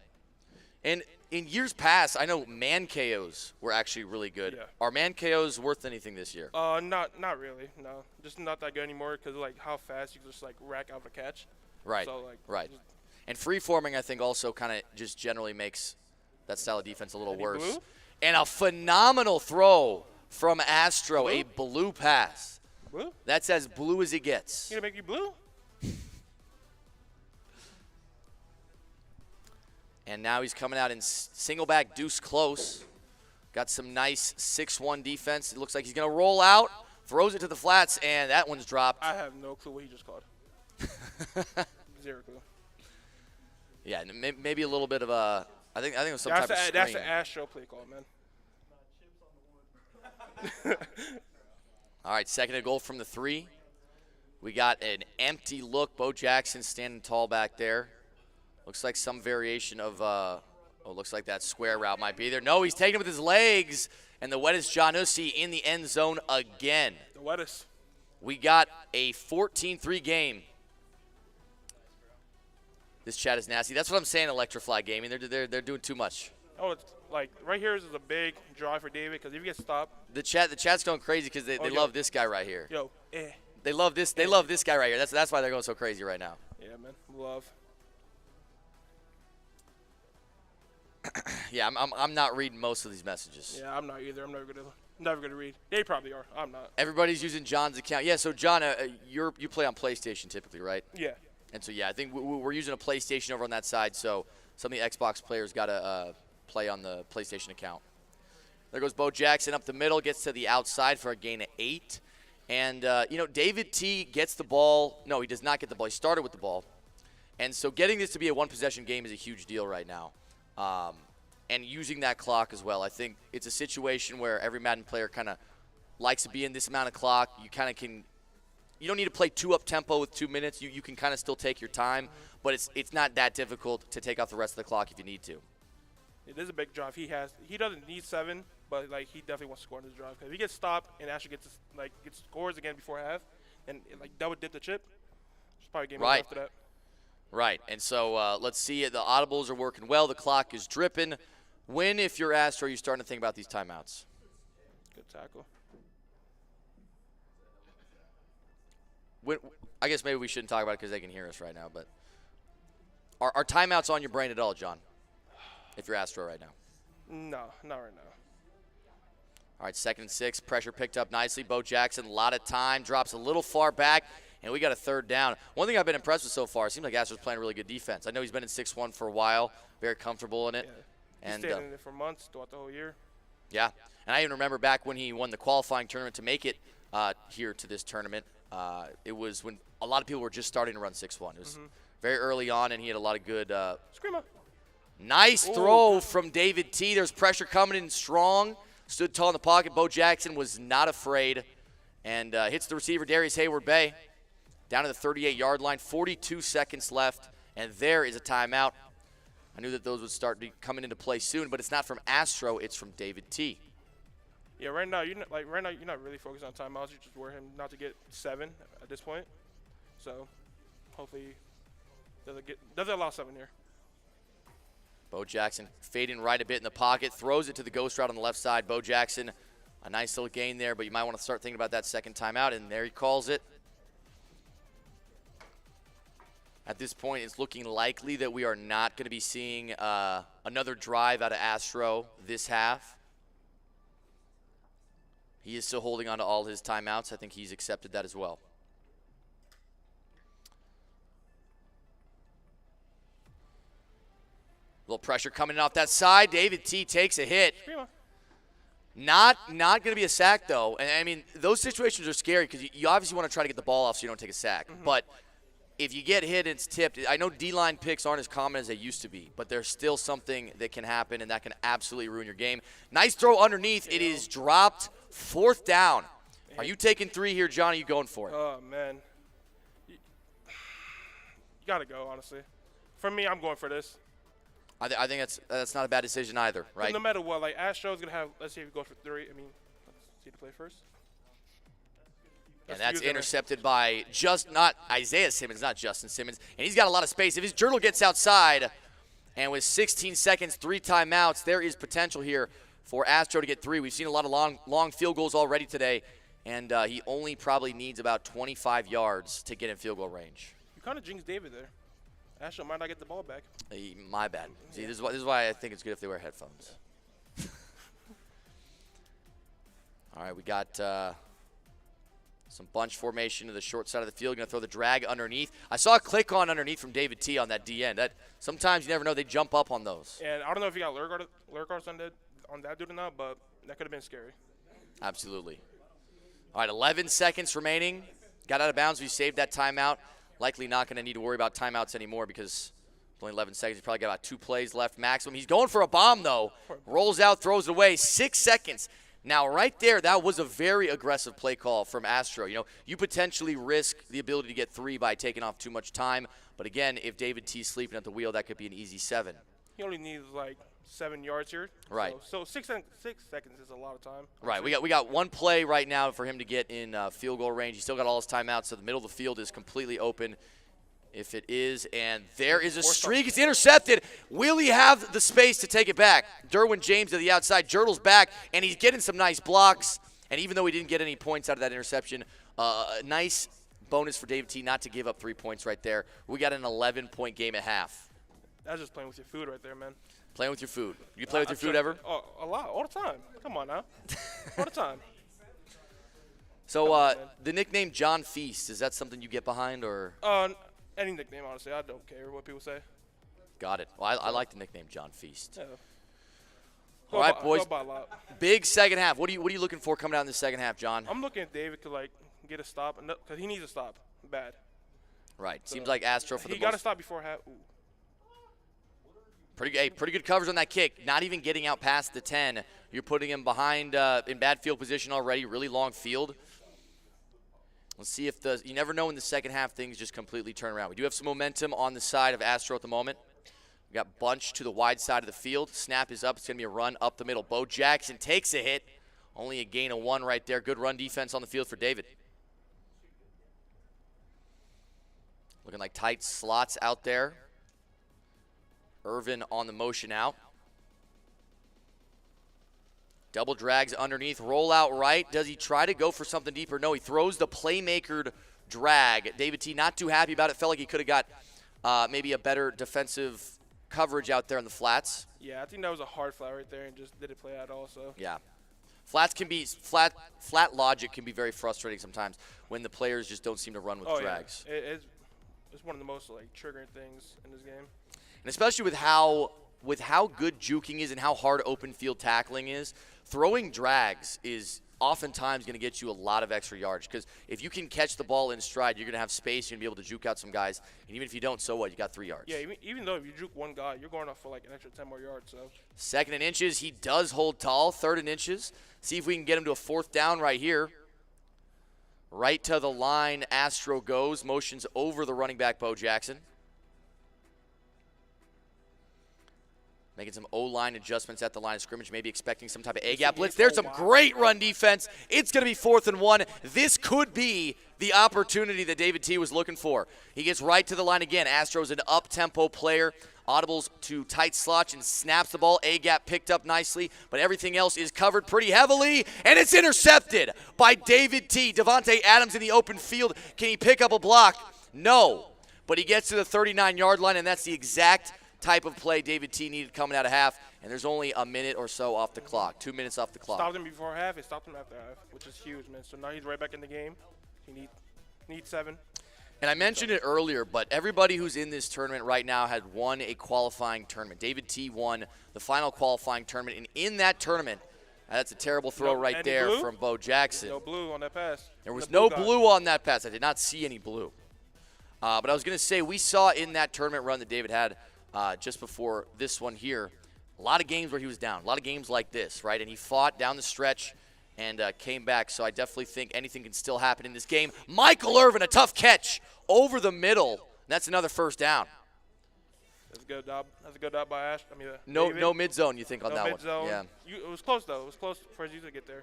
And in years past, I know man KOs were actually really good. Yeah. Are man KOs worth anything this year? Not really. No, just not that good anymore because like how fast you can just like rack out a catch. Right. So, like, right. And free forming, I think, also kind of just generally makes that style of defense a little worse. Blue? And a phenomenal throw from Astro, Blue? a blue pass. Blue? That's as blue as it gets. You gonna make you blue? And now he's coming out in single back deuce close. Got some nice 6-1 defense. It looks like he's going to roll out, throws it to the flats, and that one's dropped. I have no clue what he just called. Zero clue. Yeah, maybe a little bit of a – I think it was some type of screen. That's an Astro play call, man. All right, 2nd and goal from the 3. We got an empty look. Bo Jackson standing tall back there. Looks like some variation of, looks like that square route might be there. No, he's taking it with his legs. And the wettest John Ussi in the end zone again. The wettest. We got a 14-3 game. This chat is nasty. That's what I'm saying, Electrofly Gaming. They're doing too much. Oh, it's like right here is a big drive for David because if you get stopped. The chat's going crazy because they love this guy right here. Yo, They love this. They love this guy right here. That's why they're going so crazy right now. Yeah, man. Love. Yeah, I'm not reading most of these messages. Yeah, I'm not either. I'm never gonna read. They probably are. I'm not. Everybody's using John's account. Yeah, so John, you play on PlayStation typically, right? Yeah. And so yeah, I think we're using a PlayStation over on that side. So some of the Xbox players got to play on the PlayStation account. There goes Bo Jackson up the middle, gets to the outside for a gain of 8. And, David T gets the ball. No, he does not get the ball. He started with the ball. And so getting this to be a one-possession game is a huge deal right now. And using that clock as well. I think it's a situation where every Madden player kind of likes to be in this amount of clock. You kind of can – you don't need to play too up-tempo with 2 minutes. You can kind of still take your time. But it's not that difficult to take off the rest of the clock if you need to. It is a big drive. He doesn't need 7. But like he definitely wants to score in this drive. If he gets stopped and actually gets scores again before half, and that would dip the chip. It's probably game over after that. Right. And so let's see it. The audibles are working well. The clock is dripping. When, if you're Astro, you're starting to think about these timeouts? Good tackle. I guess maybe we shouldn't talk about it because they can hear us right now. But are timeouts on your brain at all, John? If you're Astro right now? No, not right now. All right, 2nd and 6. Pressure picked up nicely. Bo Jackson, a lot of time. Drops a little far back, and we got a 3rd down. One thing I've been impressed with so far, it seems like Astro's playing really good defense. I know he's been in 6-1 for a while, very comfortable in it. Yeah. He's stayed in it for months, throughout the whole year. Yeah, and I even remember back when he won the qualifying tournament to make it here to this tournament. It was when a lot of people were just starting to run 6-1. It was very early on, and he had a lot of good Screamer. Nice throw from David T. There's pressure coming in strong. Stood tall in the pocket. Bo Jackson was not afraid and hits the receiver, Darius Hayward-Bay, down to the 38-yard line. 42 seconds left, and there is a timeout. I knew that those would start coming into play soon, but it's not from Astro. It's from David T. Yeah, right now you're not really focused on timeouts. You just worry him not to get 7 at this point. So hopefully doesn't allow 7 here. Bo Jackson fading right a bit in the pocket, throws it to the ghost route on the left side. Bo Jackson, a nice little gain there, but you might want to start thinking about that second timeout, and there he calls it. At this point, it's looking likely that we are not going to be seeing another drive out of Astro this half. He is still holding on to all his timeouts. I think he's accepted that as well. Little pressure coming in off that side. David T takes a hit. Not going to be a sack, though. And, I mean, those situations are scary because you obviously want to try to get the ball off so you don't take a sack. But if you get hit and it's tipped, I know D-line picks aren't as common as they used to be, but there's still something that can happen, and that can absolutely ruin your game. Nice throw underneath. It is dropped. 4th down. Are you taking 3 here, John? Are you going for it? Oh, man. You got to go, honestly. For me, I'm going for this. I think that's not a bad decision either, right? No matter what, like Astro's gonna have. Let's see if he goes for 3. I mean, let's see the play first. And that's intercepted by not Isaiah Simmons, not Justin Simmons, and he's got a lot of space. If his journal gets outside, and with 16 seconds, 3 timeouts, there is potential here for Astro to get 3. We've seen a lot of long field goals already today, and he only probably needs about 25 yards to get in field goal range. You kind of jinxed David there. Astro might not get the ball back. My bad. See, this is why I think it's good if they wear headphones. All right, we got some bunch formation to the short side of the field. Going to throw the drag underneath. I saw a click on underneath from David T on that D end. Sometimes you never know, they jump up on those. And I don't know if you got lure guards on that dude or not, but that could have been scary. Absolutely. All right, 11 seconds remaining. Got out of bounds. We saved that timeout. Likely not going to need to worry about timeouts anymore because only 11 seconds. He's probably got about 2 plays left maximum. He's going for a bomb, though. Rolls out, throws it away. 6 seconds. Now, right there, that was a very aggressive play call from Astro. You know, you potentially risk the ability to get 3 by taking off too much time. But again, if David T's sleeping at the wheel, that could be an easy 7. He only needs like 7 yards here. Right. So 6 seconds is a lot of time. Right. We got one play right now for him to get in field goal range. He's still got all his timeouts, so the middle of the field is completely open. If it is, and there is a streak. It's intercepted. Will he have the space to take it back? Derwin James to the outside. Jirtle's back, and he's getting some nice blocks. And even though he didn't get any points out of that interception, a nice bonus for David T not to give up 3 points right there. We got an 11-point game at half. That's just playing with your food right there, man. Playing with your food. You play with your food ever? Oh, a lot, all the time. Come on now, all the time. So the nickname John Feast, is that something you get behind, or? Any nickname, honestly. I don't care what people say. Got it. Well, I like the nickname John Feast. Yeah. All right, boys. Go by a lot. Big second half. What are you looking for coming out in the second half, John? I'm looking at David to like get a stop, because he needs a stop bad. Right. Seems like Astro for the He got to stop before half. Ooh. Pretty good coverage on that kick. Not even getting out past the 10. You're putting him behind in bad field position already. Really long field. Let's see if you never know in the second half things just completely turn around. We do have some momentum on the side of Astro at the moment. We got Bunch to the wide side of the field. Snap is up. It's going to be a run up the middle. Bo Jackson takes a hit. Only a gain of 1 right there. Good run defense on the field for David. Looking like tight slots out there. Irvin on the motion out. Double drags underneath, roll out right. Does he try to go for something deeper? No, he throws the playmaker drag. David T not too happy about it. Felt like he could have got maybe a better defensive coverage out there in the flats. Yeah, I think that was a hard flat right there and just didn't play at all. So yeah, flats can be flat logic can be very frustrating sometimes when the players just don't seem to run with drags. Yeah. It's one of the most like triggering things in this game. And especially with how good juking is and how hard open field tackling is, throwing drags is oftentimes going to get you a lot of extra yards, because if you can catch the ball in stride, you're going to have space. You're going to be able to juke out some guys. And even if you don't, so what? You got 3 yards. Yeah, even though if you juke one guy, you're going off for like an extra 10 more yards. So 2nd and inches, he does hold tall. 3rd and inches. See if we can get him to a 4th down right here. Right to the line, Astro goes. Motions over the running back, Bo Jackson. Making some O-line adjustments at the line of scrimmage, maybe expecting some type of A-gap blitz. There's some great run defense. It's going to be 4th and 1. This could be the opportunity that David T was looking for. He gets right to the line again. Astro's an up-tempo player. Audibles to tight slot and snaps the ball. A-gap picked up nicely, but everything else is covered pretty heavily, and it's intercepted by David T. Devontae Adams in the open field. Can he pick up a block? No, but he gets to the 39-yard line, and that's the exact type of play David T needed coming out of half, and there's only a minute or so off the clock, 2 minutes off the clock. Stopped him before half, it stopped him after half, which is huge, man. So now he's right back in the game. He needs 7. And I mentioned it earlier, but everybody who's in this tournament right now had won a qualifying tournament. David T won the final qualifying tournament, and in that tournament, that's a terrible throw right there from Bo Jackson. No blue on that pass. There was no blue on that pass. I did not see any blue. But I was going to say, we saw in that tournament run that David had just before this one here, a lot of games where he was down, a lot of games like this, right? And he fought down the stretch and came back. So I definitely think anything can still happen in this game. Michael Irvin, a tough catch over the middle. That's another 1st down. That's a good job. That's a good job by Ash. I mean, no mid zone. You think on that mid-zone. one? Yeah. It was close though. It was close for you to get there.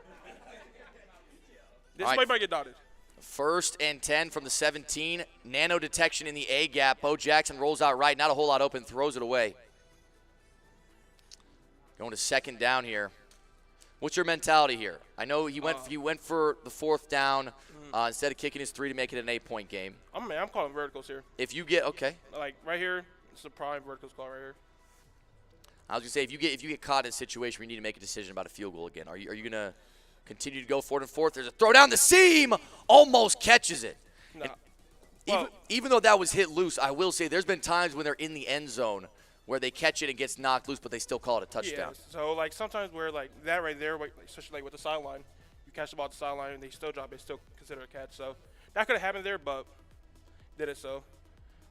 This All right. might get dotted. 1st and 10 from the 17. Nano detection in the A gap. Bo Jackson rolls out right. Not a whole lot open. Throws it away. Going to 2nd down here. What's your mentality here? I know he went for the 4th down instead of kicking his 3 to make it an 8-point game. I'm calling verticals here. If you get like right here, it's a prime verticals call right here. I was gonna say if you get caught in a situation where you need to make a decision about a field goal again, are you gonna continue to go 4th and 4th? There's a throw down the seam, almost catches it. Nah. Even though that was hit loose, I will say there's been times when they're in the end zone where they catch it and gets knocked loose, but they still call it a touchdown. Yeah, so like sometimes where like that right there, like, especially like with the sideline, you catch the ball at the sideline and they still drop it, still consider a catch. So that could have happened there, but did it so.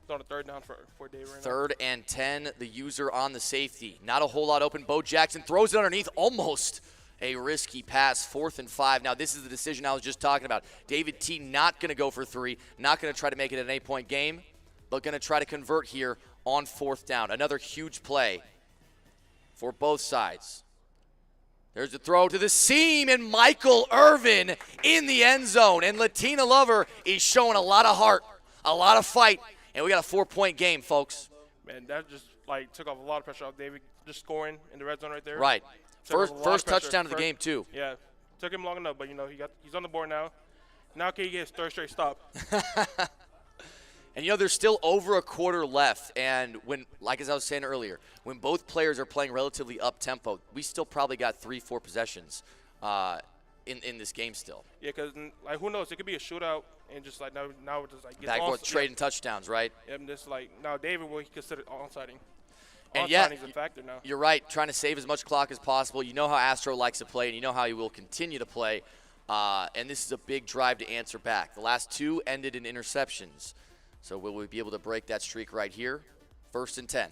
It's on a 3rd down for Dave right now. 3rd and 10, the user on the safety. Not a whole lot open. Bo Jackson throws it underneath almost. a risky pass, 4th and 5. Now, this is the decision I was just talking about. David T not going to go for 3, not going to try to make it an 8-point game, but going to try to convert here on 4th down. Another huge play for both sides. There's a throw to the seam, and Michael Irvin in the end zone. And Latina Lover is showing a lot of heart, a lot of fight, and we got a 4-point game, folks. Man, that just took off a lot of pressure off David, just scoring in the red zone right there. Right. First touchdown of the First- game, too. Yeah, took him long enough, but he's on the board now. Now can he get his 3rd straight stop? And there's still over a quarter left, and as I was saying earlier, when both players are playing relatively up-tempo, we still probably got 3-4 possessions in this game still. Yeah, because who knows? It could be a shootout, and just now it's just Back and forth trading touchdowns, right? Yeah, and just now David will consider onsiding. And yet, Onsiding's a factor now. You're right, trying to save as much clock as possible. You know how Astro likes to play, and you know how he will continue to play. And this is a big drive to answer back. The last 2 ended in interceptions. So will we be able to break that streak right here? 1st and 10.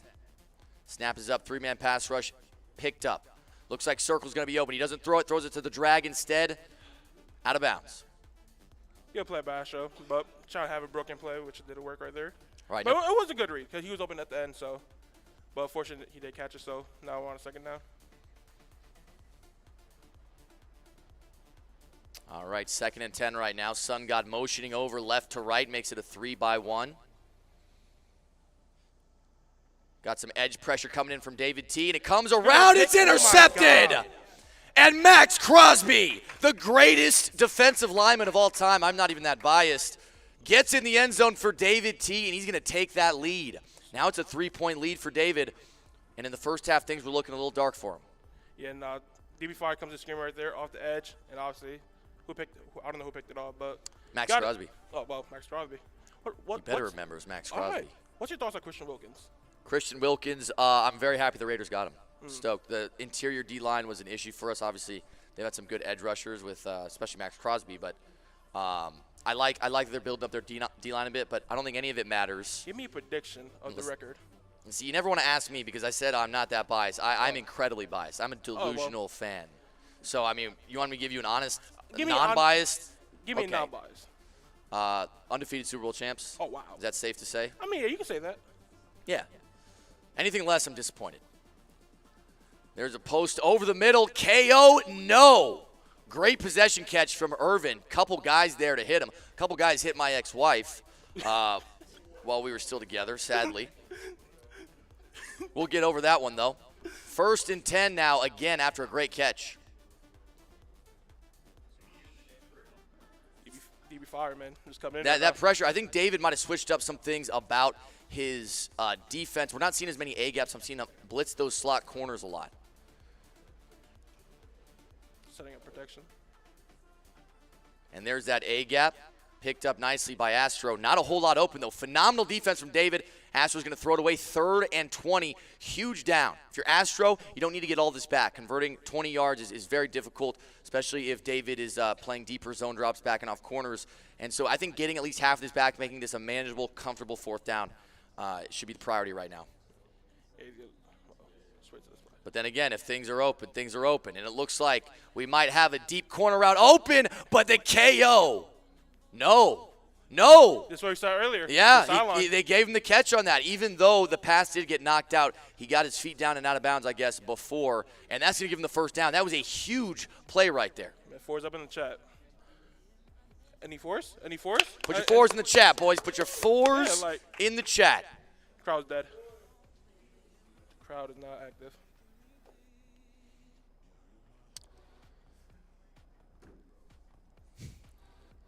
Snap is up, 3-man pass rush, picked up. Looks like circle's going to be open. He doesn't throw it, throws it to the drag instead. Out of bounds. Good play by Astro, but trying to have a broken play, which didn't work right there. Right. But it was a good read because he was open at the end, so. But fortunately, he did catch it, so now we're on a 2nd down. All right, 2nd and 10 right now. Sun God motioning over left to right, makes it a 3-by-1. Got some edge pressure coming in from David T, and it comes around. It's intercepted! And Max Crosby, the greatest defensive lineman of all time, I'm not even that biased, gets in the end zone for David T, and he's going to take that lead. Now it's a 3-point lead for David, and in the first half, things were looking a little dark for him. Yeah, and DB5 comes to scream right there off the edge, and obviously, I don't know who picked it off, but Max Crosby. Oh, well, Max Crosby. You better remember it was Max Crosby. All right. What's your thoughts on Christian Wilkins? Christian Wilkins, I'm very happy the Raiders got him. Stoked. The interior D-line was an issue for us. Obviously, they've had some good edge rushers with especially Max Crosby, but I like that they're building up their D-line a bit, but I don't think any of it matters. Give me a prediction of the record. See, you never want to ask me because I said I'm not that biased. I'm incredibly biased. I'm a delusional fan. So, I mean, you want me to give you an honest, non-biased? Give me a non-biased. Undefeated Super Bowl champs. Oh, wow. Is that safe to say? I mean, yeah, you can say that. Yeah. Anything less, I'm disappointed. There's a post over the middle. KO, no. Great possession catch from Irvin. Couple guys there to hit him. Couple guys hit my ex-wife while we were still together, sadly. We'll get over that one, though. 1st and 10 now, again, after a great catch. DB fire, man. Just coming in. That pressure, I think David might have switched up some things about his defense. We're not seeing as many A-gaps. I'm seeing him blitz those slot corners a lot. Setting up protection. And there's that A-gap. Picked up nicely by Astro. Not a whole lot open, though. Phenomenal defense from David. Astro's going to throw it away. 3rd and 20. Huge down. If you're Astro, you don't need to get all this back. Converting 20 yards is very difficult, especially if David is playing deeper zone drops, backing off corners. And so I think getting at least half of this back, making this a manageable, comfortable 4th down should be the priority right now. But then again, if things are open, things are open. And it looks like we might have a deep corner route open, but the KO. No. This is what we saw earlier. Yeah, they gave him the catch on that. Even though the pass did get knocked out, he got his feet down and out of bounds, I guess, before. And that's going to give him the 1st down. That was a huge play right there. Fours up in the chat. Any fours? Put your fours in the chat, boys. Put your fours in the chat. Crowd's dead. Crowd is not active.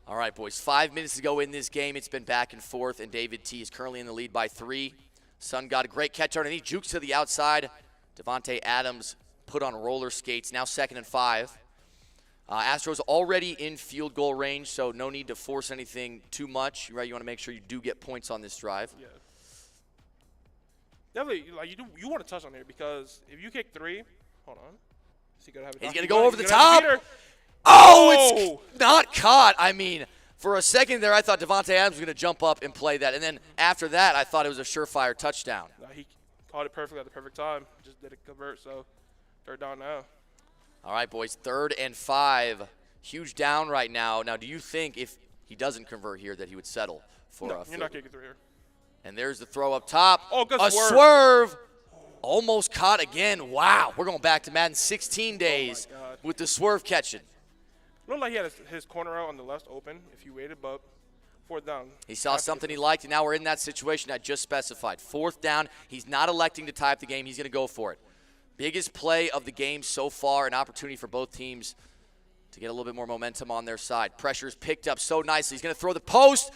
All right, boys, 5 minutes to go in this game. It's been back and forth, and David T is currently in the lead by 3. Sun got a great catch underneath, jukes to the outside. Devontae Adams put on roller skates, now 2nd and 5. Astro's already in field goal range, so no need to force anything too much. Right? You want to make sure you do get points on this drive. Yeah. Definitely, you want to touch on here because if you kick 3, hold on. He's going to go over the top. Oh, it's not caught. I mean, for a second there, I thought Devontae Adams was going to jump up and play that. And then after that, I thought it was a surefire touchdown. No, he caught it perfectly at the perfect time. Just didn't convert, so 3rd down now. All right, boys, 3rd and 5. Huge down right now. Now, do you think if he doesn't convert here that he would settle for No, a you're field not goal? kicking through here. And there's the throw up top. Oh, good a swerve. swerve. Almost caught again. Wow, we're going back to Madden 16 days God. with the swerve catching. Looked like he had his corner out on the left open if you waited, but 4th down. He saw something he liked, and now we're in that situation I just specified. 4th down. He's not electing to tie up the game. He's going to go for it. Biggest play of the game so far, an opportunity for both teams to get a little bit more momentum on their side. Pressure's picked up so nicely. He's going to throw the post,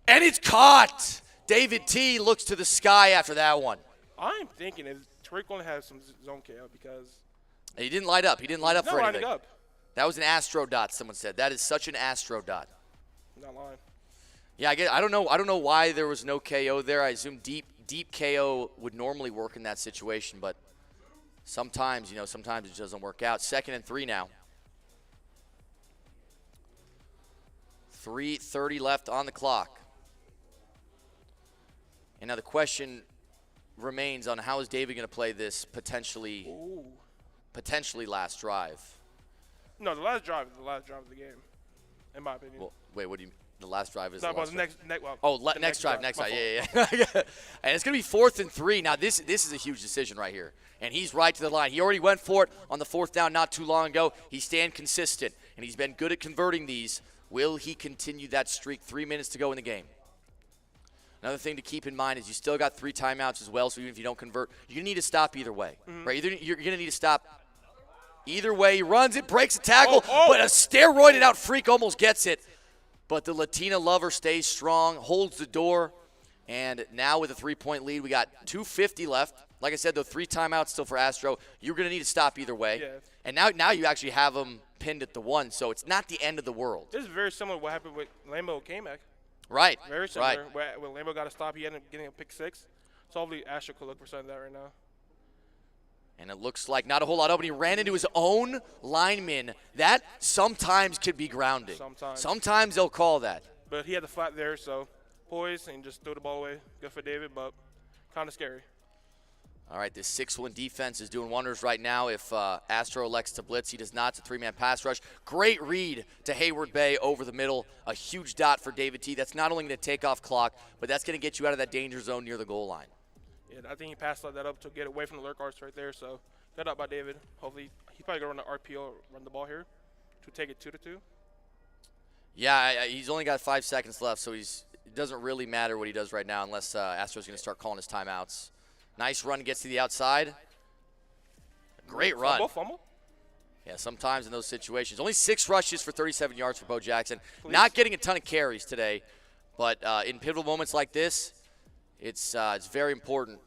and it's caught. David T looks to the sky after that one. I'm thinking is Tariq going to have some zone KO because He didn't light up. He didn't light up he's for not anything. lining up. That was an Astro dot, someone said. That is such an Astro dot. Not lying. Yeah, I don't know why there was no KO there. I assume deep KO would normally work in that situation, but sometimes it doesn't work out. 2nd and 3 now. 3:30 left on the clock. And now the question remains on how is David going to play this potentially last drive. No, the last drive is the last drive of the game, in my opinion. Well, wait, what do you mean? The last drive is no, the but last the drive? Next drive. My fault. Yeah. And it's going to be 4th and 3. Now, this is a huge decision right here. And he's right to the line. He already went for it on the 4th down not too long ago. He's staying consistent, and he's been good at converting these. Will he continue that streak? 3 minutes to go in the game. Another thing to keep in mind is you still got 3 timeouts as well, so even if you don't convert, you're going to need to stop either way. Right? You're going to need to stop either way. He runs it, breaks a tackle, but a steroided out freak almost gets it. But the Latina lover stays strong, holds the door, and now with a 3-point lead, we got 2:50 left. Like I said, though, 3 timeouts still for Astro. You're going to need to stop either way. Yeah. And now you actually have them pinned at the 1, so it's not the end of the world. This is very similar to what happened with Lambo and Kmac. Right. Very similar. Right. When Lambo got a stop, he ended up getting a pick 6. So hopefully Astro could look for something like that right now. And it looks like not a whole lot open. He ran into his own lineman. That sometimes could be grounding. Sometimes they'll call that. But he had the flat there, so poise and just threw the ball away. Good for David, but kind of scary. All right, this 6-1 defense is doing wonders right now. If Astro elects to blitz, he does not. It's a 3-man pass rush. Great read to Hayward Bay over the middle. A huge dot for David T. That's not only going to take off clock, but that's going to get you out of that danger zone near the goal line. Yeah, I think he passed that up to get away from the lurk arts right there. So good up by David. Hopefully he's probably going to run the RPO, run the ball here to take it 2-2. Yeah, he's only got 5 seconds left, so it doesn't really matter what he does right now unless Astro's going to start calling his timeouts. Nice run, gets to the outside. Great run. Fumble? Yeah, sometimes in those situations. Only 6 rushes for 37 yards for Bo Jackson. Not getting a ton of carries today, but in pivotal moments like this, it's very important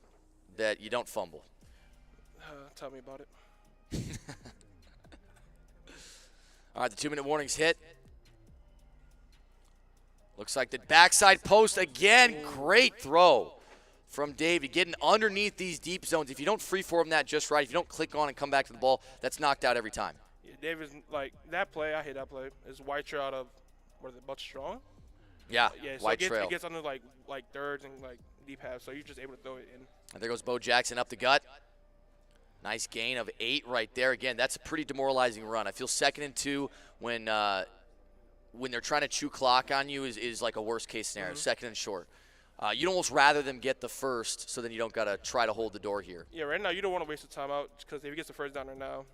that you don't fumble. Tell me about it. All right, the 2-minute warning's hit. Looks like the backside post again. Great throw from David, getting underneath these deep zones. If you don't freeform that just right, if you don't click on and come back to the ball, that's knocked out every time. Yeah, David's like that play. I hate that play. It's white trail out of what is it, Butch Strong? Yeah, Yeah. So white it trail. gets under like thirds and like deep halves, so you're just able to throw it in. And there goes Bo Jackson up the gut. Nice gain of 8 right there. Again, that's a pretty demoralizing run. I feel 2nd and 2 when they're trying to chew clock on you is like a worst case scenario. 2nd and short. You'd almost rather them get the first so then you don't got to try to hold the door here. Yeah, right now you don't want to waste the timeout because if he gets the first down right now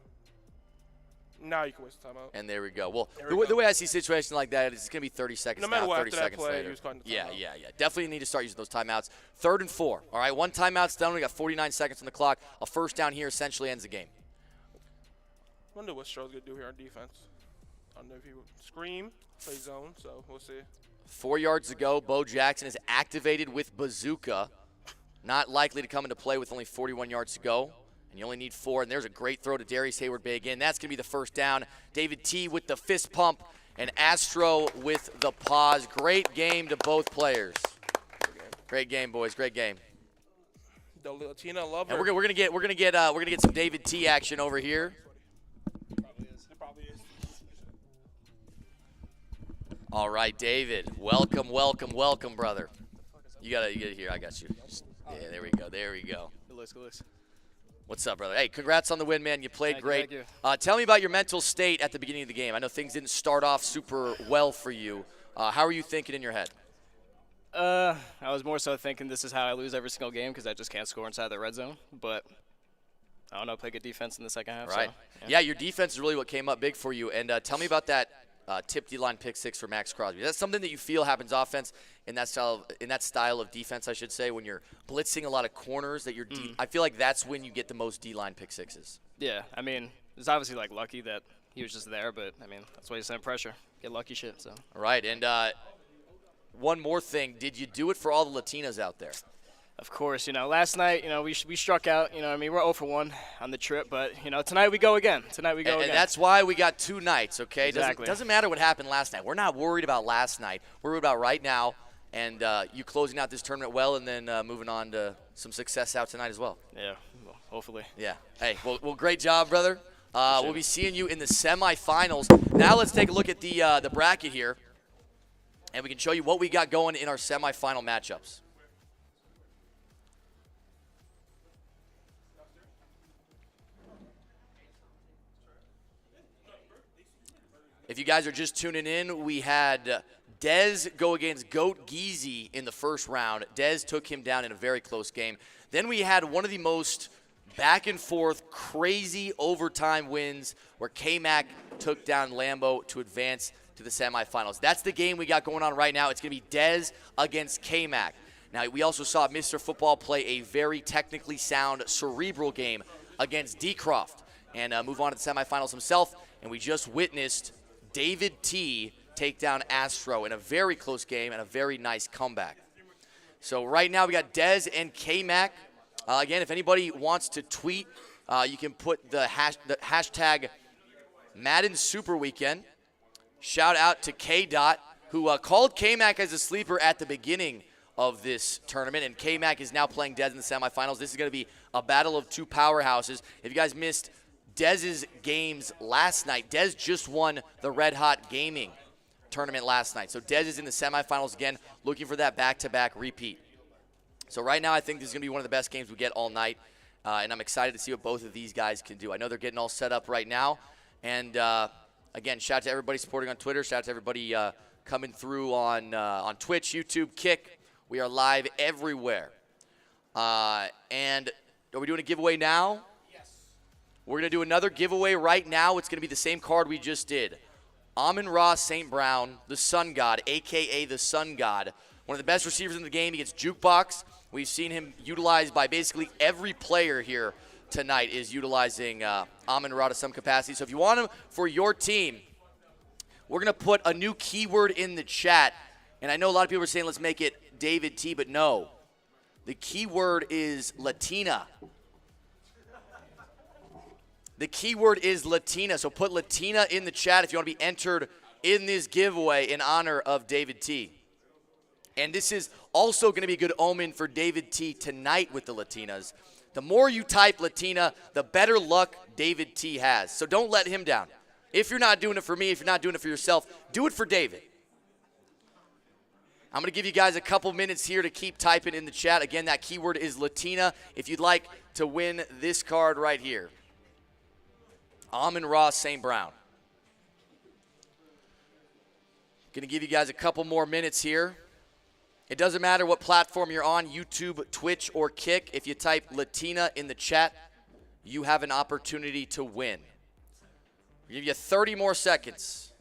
you can waste the timeout. And there we go. Well, There we the way I see situations like that, it's going to be 30 seconds No matter now, what, 30 after that seconds play, later. he was calling the Yeah. timeout. Definitely need to start using those timeouts. 3rd and 4. All right, 1 timeout's done. We got 49 seconds on the clock. A first down here essentially ends the game. I wonder what Stroh's going to do here on defense. I don't know if he would scream, play zone, so we'll see. 4 yards to go. Bo Jackson is activated with bazooka. Not likely to come into play with only 41 yards to go. And you only need 4. And there's a great throw to Darius Hayward Bay again. That's going to be the first down. David T with the fist pump and Astro with the pause. Great game to both players. Great game, boys. Great game. The Latina lover. And we're gonna get some David T action over here. It probably is. All right, David. Welcome, brother. You gotta hear. I got you. Yeah, there we go. Good looks. What's up, brother? Hey, congrats on the win, man. You played great. Thank Tell me about your mental state at the beginning of the game. I know things didn't start off super well for you. How are you thinking in your head? I was more so thinking this is how I lose every single game because I just can't score inside the red zone. But I don't know, play good defense in the second half. Right. So, Yeah, your defense is really what came up big for you. And tell me about that tip D-line pick six for Max Crosby. That's something that you feel happens offense in that style of defense, I should say, when you're blitzing a lot of corners. That you're I feel like that's when you get the most D-line pick sixes. Yeah, I mean, it's obviously like lucky that he was just there, but I mean that's why you send pressure, get lucky shit. So. Right. And one more thing, did you do it for all the Latinas out there? Of course, last night, we struck out, I mean, we're 0 for 1 on the trip, but, tonight we go again. And that's why we got 2 nights, okay? Exactly. Doesn't matter what happened last night. We're not worried about last night. We're worried about right now and you closing out this tournament well and then moving on to some success out tonight as well. Yeah, well, hopefully. Yeah. Hey, well, great job, brother. We'll be seeing you in the semifinals. Now let's take a look at the bracket here, and we can show you what we got going in our semifinal matchups. If you guys are just tuning in, we had Dez go against Goat Geezy in the first round. Dez took him down in a very close game. Then we had one of the most back and forth, crazy overtime wins where Kmac took down Lambo to advance to the semifinals. That's the game we got going on right now. It's going to be Dez against Kmac. Now, we also saw Mr. Football play a very technically sound, cerebral game against Dcroft and move on to the semifinals himself. And we just witnessed David T take down Astro in a very close game and a very nice comeback. So right now we got Dez and Kmac. Again, if anybody wants to tweet, you can put the hashtag Madden Super Weekend. Shout out to K-Dot, who called Kmac as a sleeper at the beginning of this tournament, and Kmac is now playing Dez in the semifinals. This is going to be a battle of two powerhouses. If you guys missed Dez's games last night, Dez just won the Red Hot Gaming tournament last night. So Dez is in the semifinals again, looking for that back-to-back repeat. So right now I think this is going to be one of the best games we get all night, and I'm excited to see what both of these guys can do. I know they're getting all set up right now, and again, shout out to everybody supporting on Twitter. Shout out to everybody coming through on Twitch, YouTube, Kick. We are live everywhere. And are we doing a giveaway now? We're going to do another giveaway right now. It's going to be the same card we just did. Amon-Ra St. Brown, the Sun God, a.k.a. the Sun God. One of the best receivers in the game. He gets jukebox. We've seen him utilized by basically every player here tonight is utilizing Amon-Ra to some capacity. So if you want him for your team, we're going to put a new keyword in the chat. And I know a lot of people are saying let's make it David T, but no. The keyword is Latina. The keyword is Latina, so put Latina in the chat if you want to be entered in this giveaway in honor of David T. And this is also going to be a good omen for David T tonight with the Latinas. The more you type Latina, the better luck David T has. So don't let him down. If you're not doing it for me, if you're not doing it for yourself, do it for David. I'm going to give you guys a couple minutes here to keep typing in the chat. Again, that keyword is Latina if you'd like to win this card right here. Amon-Ra St. Brown. Going to give you guys a couple more minutes here. It doesn't matter what platform you're on, YouTube, Twitch, or Kick. If you type Latina in the chat, you have an opportunity to win. I'll give you 30 more seconds.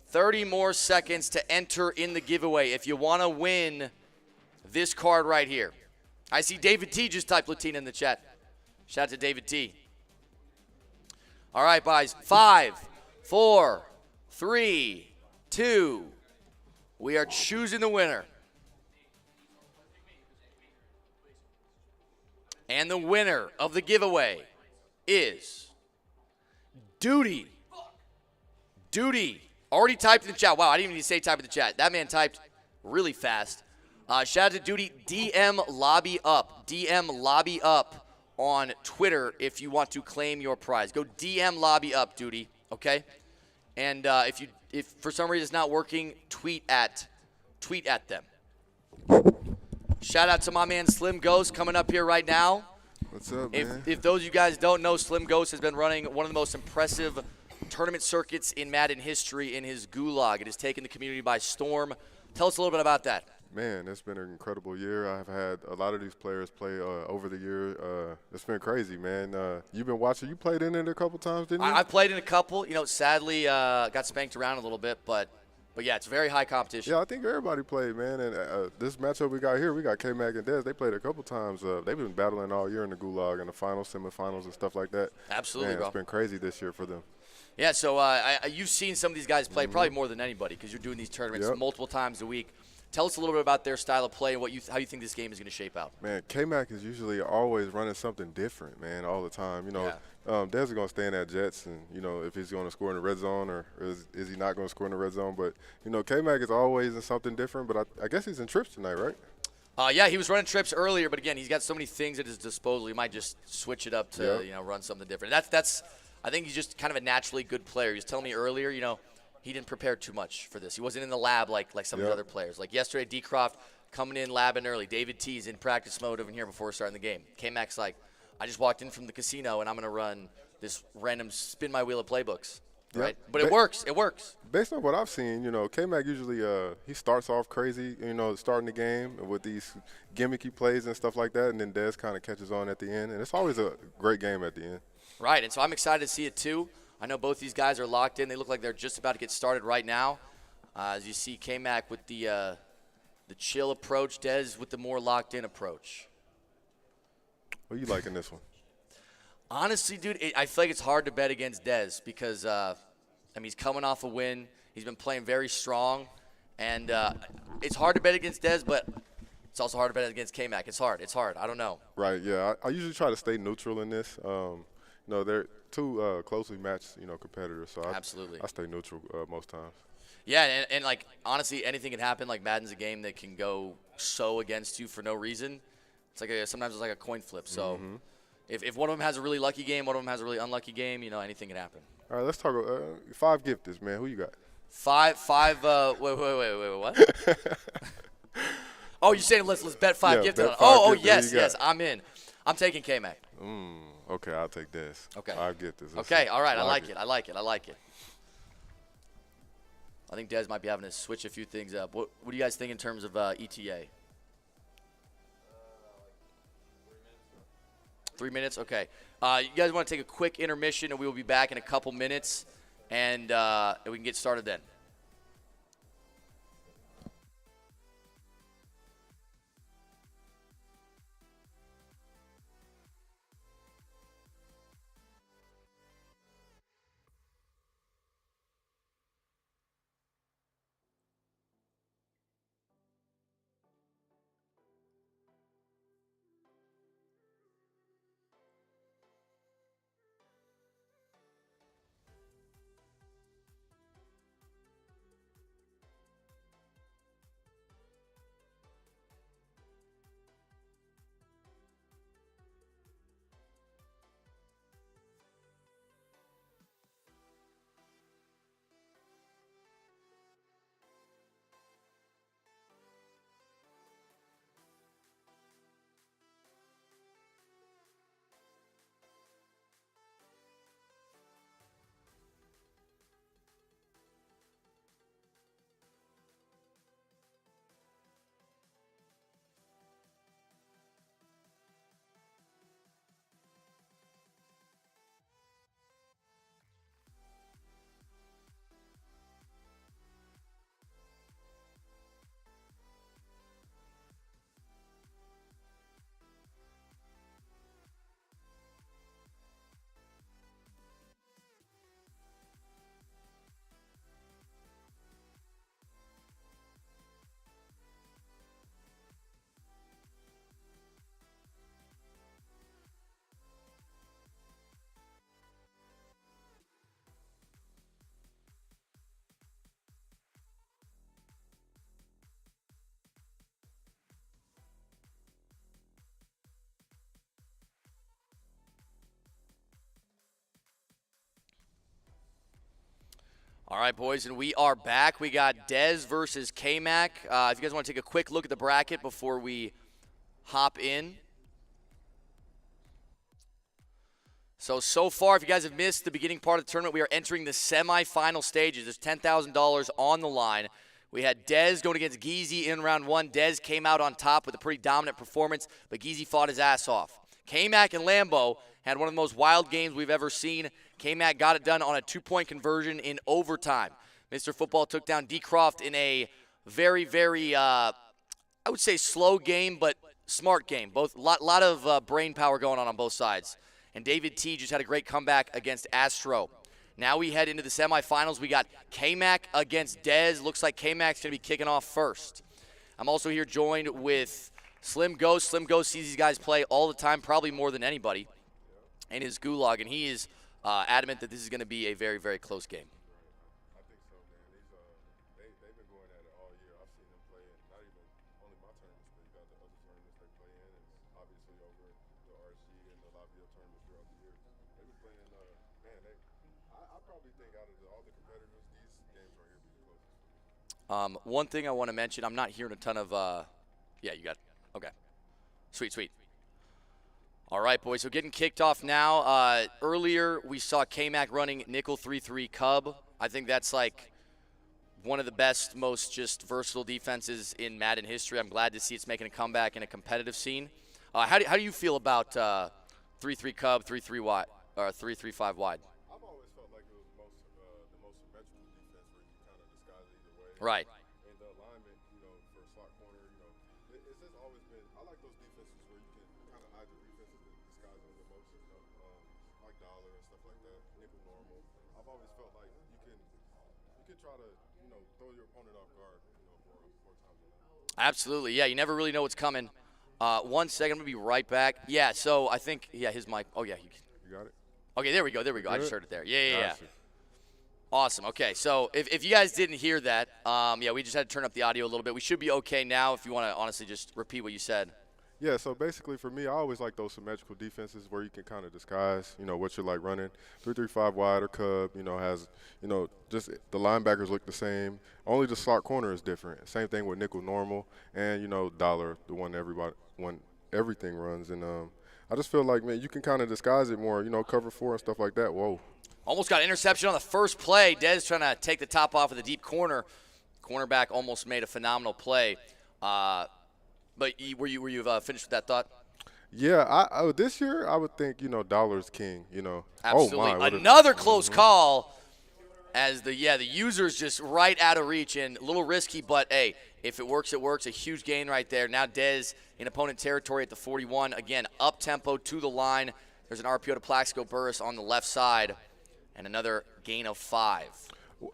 30 more seconds to enter in the giveaway if you want to win this card right here. I see David T just typed Latina in the chat. Shout out to David T. All right, guys. 5, 4, 3, 2. We are choosing the winner. And the winner of the giveaway is Duty. Duty. Already typed in the chat. Wow, I didn't even need to say type in the chat. That man typed really fast. Shout out to Duty. DM Lobby Up. DM Lobby Up on Twitter if you want to claim your prize. Go DM Lobby Up, Duty, okay? And if for some reason it's not working, tweet at them. Shout out to my man Slim Ghost coming up here right now. What's up, man? If those of you guys don't know, Slim Ghost has been running one of the most impressive tournament circuits in Madden history in his Gulag. It has taken the community by storm. Tell us a little bit about that. Man, it's been an incredible year. I've had a lot of these players play over the year. It's been crazy, man. You've been watching. You played in it a couple times, didn't you? I've played in a couple. You know, sadly got spanked around a little bit, but yeah, it's very high competition. Yeah, I think everybody played, man. And this matchup we got here, we got Kmac and Dez. They played a couple times. They've been battling all year in the Gulag and the finals, semifinals, and stuff like that. Absolutely, man, bro. It's been crazy this year for them. Yeah, so you've seen some of these guys play probably more than anybody because you're doing these tournaments multiple times a week. Tell us a little bit about their style of play and how you think this game is going to shape out. Man, Kmac is usually always running something different, man, all the time. You know, Dez is going to stay in that Jets, and, you know, if he's going to score in the red zone or is he not going to score in the red zone. But, you know, Kmac is always in something different, but I guess he's in trips tonight, right? Yeah, he was running trips earlier, but, again, he's got so many things at his disposal. He might just switch it up to, you know, run something different. That's I think he's just kind of a naturally good player. He was telling me earlier, you know, he didn't prepare too much for this. He wasn't in the lab like some of the other players. Like yesterday, Dcroft coming in labbing early. David T's in practice mode over here before starting the game. Kmac's like, I just walked in from the casino, and I'm going to run this random spin my wheel of playbooks. Right? But it works. It works. Based on what I've seen, you know, Kmac usually he starts off crazy, you know, starting the game with these gimmicky plays and stuff like that, and then Dez kind of catches on at the end. And it's always a great game at the end. Right, and so I'm excited to see it too. I know both these guys are locked in. They look like they're just about to get started right now. As you see Kmac with the chill approach, Dez with the more locked-in approach. What are you liking this one? Honestly, dude, I feel like it's hard to bet against Dez because, I mean, he's coming off a win. He's been playing very strong. And it's hard to bet against Dez, but it's also hard to bet against Kmac. It's hard. It's hard. I don't know. Right, yeah. I usually try to stay neutral in this. You know, they're two closely matched, you know, competitors. So I stay neutral most times. Yeah, and like, honestly, anything can happen. Like, Madden's a game that can go so against you for no reason. It's like sometimes it's like a coin flip. So if one of them has a really lucky game, one of them has a really unlucky game, you know, anything can happen. All right, let's talk about 5 gifters, man. Who you got? Five, wait, what? Oh, you're saying let's bet 5 gifters? Oh, yes, I'm in. I'm taking Kmac. Okay, I'll take this. Okay. 5 gifters. Okay, all right, I like it. I like it. I think Dez might be having to switch a few things up. What do you guys think in terms of ETA? 3 minutes? Okay. You guys want to take a quick intermission, and we will be back in a couple minutes, and we can get started then. All right, boys, and we are back. We got Dez versus Kmac. If you guys want to take a quick look at the bracket before we hop in. So far, if you guys have missed the beginning part of the tournament, we are entering the semifinal stages. There's $10,000 on the line. We had Dez going against Geezy in round one. Dez came out on top with a pretty dominant performance, but Geezy fought his ass off. Kmac and Lambo had one of the most wild games we've ever seen. Kmac got it done on a 2-point conversion in overtime. Mr. Football took down Dcroft in a very, very, I would say slow game, but smart game. Both lot of brain power going on both sides. And David T just had a great comeback against Astro. Now we head into the semifinals. We got Kmac against Dez. Looks like Kmac's going to be kicking off first. I'm also here joined with Slim Ghost. Slim Ghost sees these guys play all the time, probably more than anybody, in his gulag. And he is adamant that this is going to be a very, very close game. I think so, man. They've been going at it all year. I've seen them play in not even only my tournaments, but you got the other tournaments they play in, and obviously over the RC and the Lavio tournaments throughout the year. They've been playing, I probably think out of all the competitors, these games right here be the closest. One thing I want to mention, I'm not hearing a ton of, yeah, you got it. Okay. Sweet, sweet. All right, boys, so getting kicked off now. Earlier, we saw Kmac running nickel 3-3 Cub. I think that's like one of the best, most just versatile defenses in Madden history. I'm glad to see it's making a comeback in a competitive scene. How do you feel about 3-3 Cub, 3-3 wide, or 3-3-5 wide? I've always felt like it was the most symmetrical defense where you can kind of disguise it either way. Right. And the alignment, for slot corner, it's just always been, I like those defenses where you can kind of hide the defenses and disguise them the most, like dollar and stuff like that, nickel normal. I've always felt like you can try to, throw your opponent off guard, four times in that. Absolutely, yeah, you never really know what's coming. 1 second, I'm going to be right back. Yeah, so I think, yeah, his mic. Oh, yeah. You got it? Okay, there we go. I just heard it there. Yeah. Gotcha. Awesome. Okay, so if you guys didn't hear that, yeah, we just had to turn up the audio a little bit. We should be okay now if you want to honestly just repeat what you said. Yeah, so basically for me, I always like those symmetrical defenses where you can kind of disguise, what you're like running. 3-3-5 wide or Cub, has, just the linebackers look the same. Only the slot corner is different. Same thing with nickel normal and, dollar, the one everything runs. And I just feel like, man, you can kind of disguise it more, cover 4 and stuff like that. Whoa. Almost got an interception on the first play. Dez trying to take the top off of the deep corner. Cornerback almost made a phenomenal play. But were you finished with that thought? Yeah, this year I would think, dollar's king, Absolutely. Oh my, Another close call as the user's just right out of reach and a little risky, but hey, if it works, it works. A huge gain right there. Now Dez in opponent territory at the 41. Again, up tempo to the line. There's an RPO to Plaxico Burris on the left side and another gain of 5.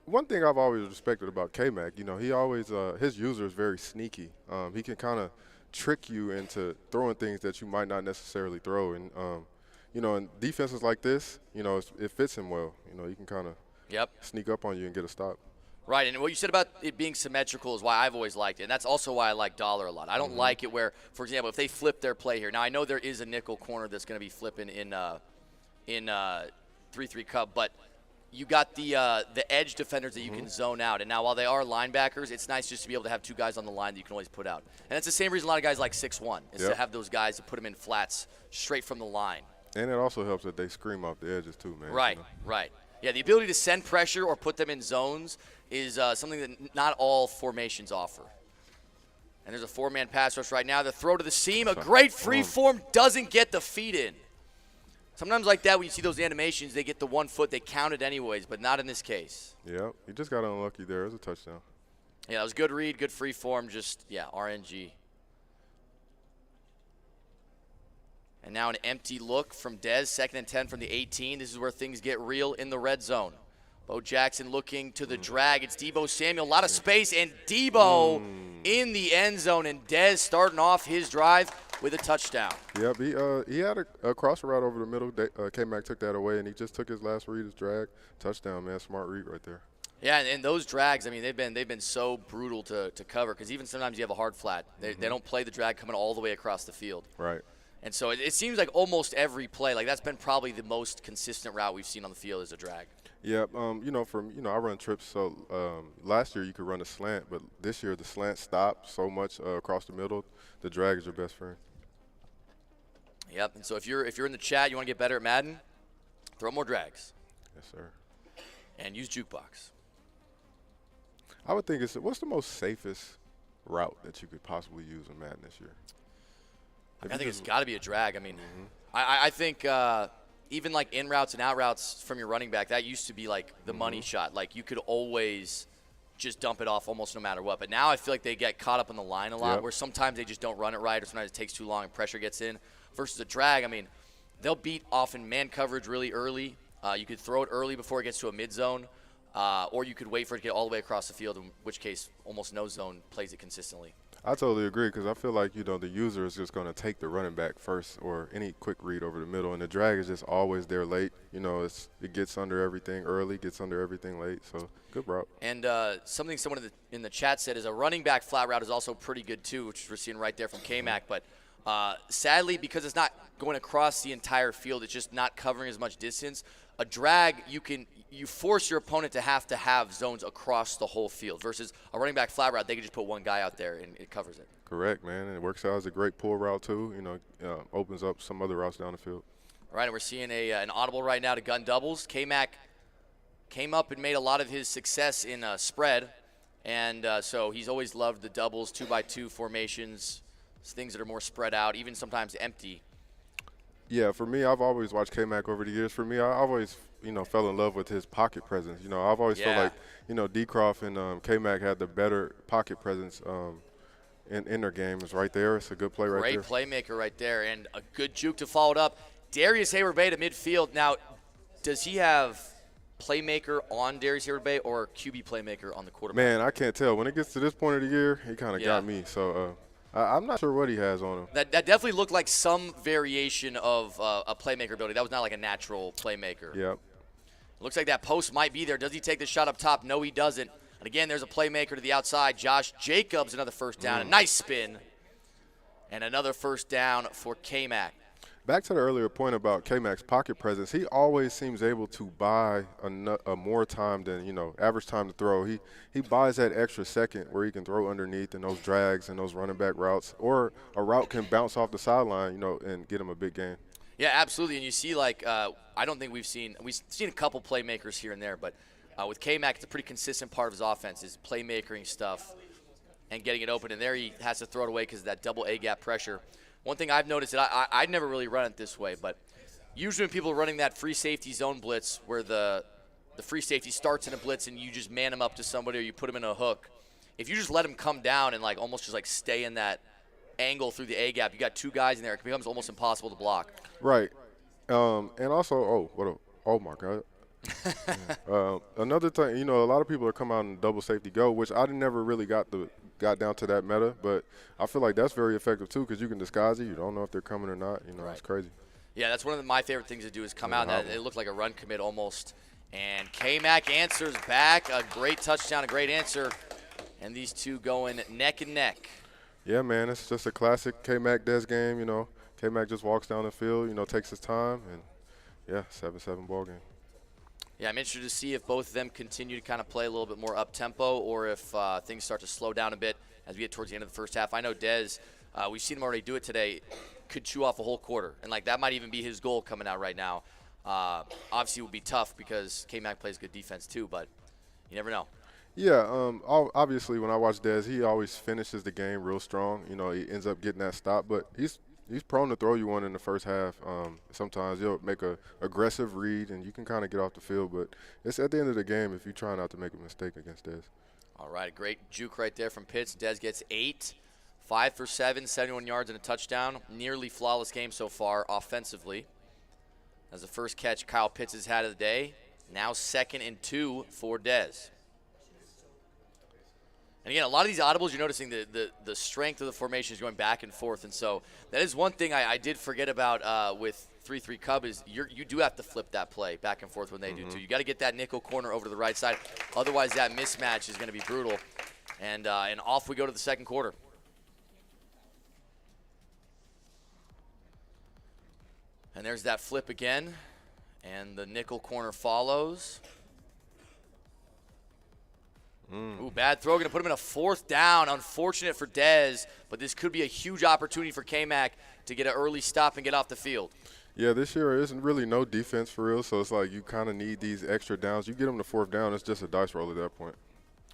One thing I've always respected about Kmac, he always his user is very sneaky. He can kind of trick you into throwing things that you might not necessarily throw. And, in defenses like this, it fits him well. He can kind of sneak up on you and get a stop. Right, and what you said about it being symmetrical is why I've always liked it, and that's also why I like dollar a lot. I don't like it where, for example, if they flip their play here. Now, I know there is a nickel corner that's going to be flipping in 3-3 Cub, but you got the edge defenders that you can zone out. And now while they are linebackers, it's nice just to be able to have 2 guys on the line that you can always put out. And that's the same reason a lot of guys like 6'1", is to have those guys to put them in flats straight from the line. And it also helps that they scream off the edges too, man. Right, right. Yeah, the ability to send pressure or put them in zones is something that not all formations offer. And there's a 4-man pass rush right now. The throw to the seam, a great free form, doesn't get the feet in. Sometimes like that, when you see those animations, they get the 1 foot, they count it anyways, but not in this case. Yeah, he just got unlucky there. It was a touchdown. Yeah, that was good read, good free form, just, RNG. And now an empty look from Dez, 2nd and 10 from the 18. This is where things get real in the red zone. Bo Jackson looking to the drag. It's Debo Samuel, a lot of space, and Debo in the end zone, and Dez starting off his drive with a touchdown. Yep, he had a crosser route over the middle. Kmac took that away, and he just took his last read, his drag. Touchdown, man. Smart read right there. Yeah, and those drags, I mean, they've been so brutal to cover because even sometimes you have a hard flat. They don't play the drag coming all the way across the field. Right. And so it seems like almost every play, like that's been probably the most consistent route we've seen on the field is a drag. Yeah, I run trips, so last year you could run a slant, but this year the slant stopped so much across the middle. The drag is your best friend. Yep, and so if you're in the chat, you want to get better at Madden, Throw more drags. Yes, sir. And use jukebox. I would think what's the most safest route that you could possibly use in Madden this year? I think it's got to be a drag. I mean, I think even like in routes and out routes from your running back, that used to be like the money shot. Like you could always just dump it off almost no matter what. But now I feel like they get caught up in the line a lot, where sometimes they just don't run it right, or sometimes it takes too long and pressure gets in. Versus a drag, I mean, they'll beat often man coverage really early. You could throw it early before it gets to a mid zone, or you could wait for it to get all the way across the field, in which case almost no zone plays it consistently. I totally agree, because I feel like, the user is just going to take the running back first or any quick read over the middle, and the drag is just always there late. It gets under everything early, gets under everything late, so good route. And something someone in the chat said is a running back flat route is also pretty good too, which we're seeing right there from Kmac. But sadly, because it's not going across the entire field, it's just not covering as much distance. A drag, you force your opponent to have zones across the whole field, versus a running back flat route, they can just put one guy out there and it covers it. Correct, man. And it works out as a great pull route too. Opens up some other routes down the field. All right, and we're seeing an audible right now to gun doubles. Kmac came up and made a lot of his success in spread, and so he's always loved the doubles, 2x2 formations, things that are more spread out, even sometimes empty. Yeah, for me, I've always watched Kmac over the years. For me, I've always, fell in love with his pocket presence. I've always felt like, Dcroft and Kmac had the better pocket presence in their game. It's right there. It's a good play right there. Great playmaker right there, and a good juke to follow it up. Darius Hayward-Bay to midfield. Now, does he have playmaker on Darius Hayward-Bay or QB playmaker on the quarterback? Man, I can't tell. When it gets to this point of the year, he kind of got me. So I'm not sure what he has on him. That definitely looked like some variation of a playmaker ability. That was not like a natural playmaker. Yep. Looks like that post might be there. Does he take the shot up top? No, he doesn't. And again, there's a playmaker to the outside. Josh Jacobs, another first down. A nice spin. And another first down for Kmac. Back to the earlier point about Kmac's pocket presence, he always seems able to buy a more time than, average time to throw. He buys that extra second where he can throw underneath in those drags and those running back routes, or a route can bounce off the sideline, and get him a big gain. Yeah, absolutely. And you see, I don't think we've seen a couple playmakers here and there, but with Kmac, it's a pretty consistent part of his offense is playmakering stuff and getting it open. And there he has to throw it away because of that double A-gap pressure. One thing I've noticed that I'd never really run it this way, but usually when people are running that free safety zone blitz where the free safety starts in a blitz and you just man him up to somebody or you put him in a hook, if you just let him come down and almost just stay in that angle through the A-gap, you got two guys in there, it becomes almost impossible to block. Right. And also, oh my God. Another thing, a lot of people are coming out in double safety go, which I never really got down to that meta, but I feel like that's very effective too because you can disguise it. You don't know if they're coming or not. Right. It's crazy. Yeah, that's one of my favorite things to do is come out and it looked like a run commit almost. And Kmac answers back. A great touchdown, a great answer. And these two going neck and neck. Yeah, man, it's just a classic Kmac Des game. Kmac just walks down the field, takes his time, and, yeah, 7-7 ball game. Yeah, I'm interested to see if both of them continue to kind of play a little bit more up-tempo or if things start to slow down a bit as we get towards the end of the first half. I know Dez, we've seen him already do it today, could chew off a whole quarter. And, that might even be his goal coming out right now. Obviously, it would be tough because Kmac plays good defense too, but you never know. Yeah, obviously when I watch Dez, he always finishes the game real strong. He ends up getting that stop, but he's prone to throw you one in the first half. Sometimes he'll make a aggressive read, and you can kind of get off the field. But it's at the end of the game if you try not to make a mistake against Dez. All right, great juke right there from Pitts. Dez gets 8, 5 for 7, 71 yards and a touchdown. Nearly flawless game so far offensively. As the first catch Kyle Pitts has had of the day. Now 2nd and 2 for Dez. And again, a lot of these audibles, you're noticing the strength of the formation is going back and forth. And so that is one thing I did forget about with 3-3 Cub is you do have to flip that play back and forth when they do too. You got to get that nickel corner over to the right side. Otherwise, that mismatch is going to be brutal. And off we go to the second quarter. And there's that flip again. And the nickel corner follows. Ooh, bad throw. Going to put him in a 4th down. Unfortunate for Dez, but this could be a huge opportunity for Kmac to get an early stop and get off the field. Yeah, this year isn't really no defense for real, so it's like you kind of need these extra downs. You get them to 4th down, it's just a dice roll at that point.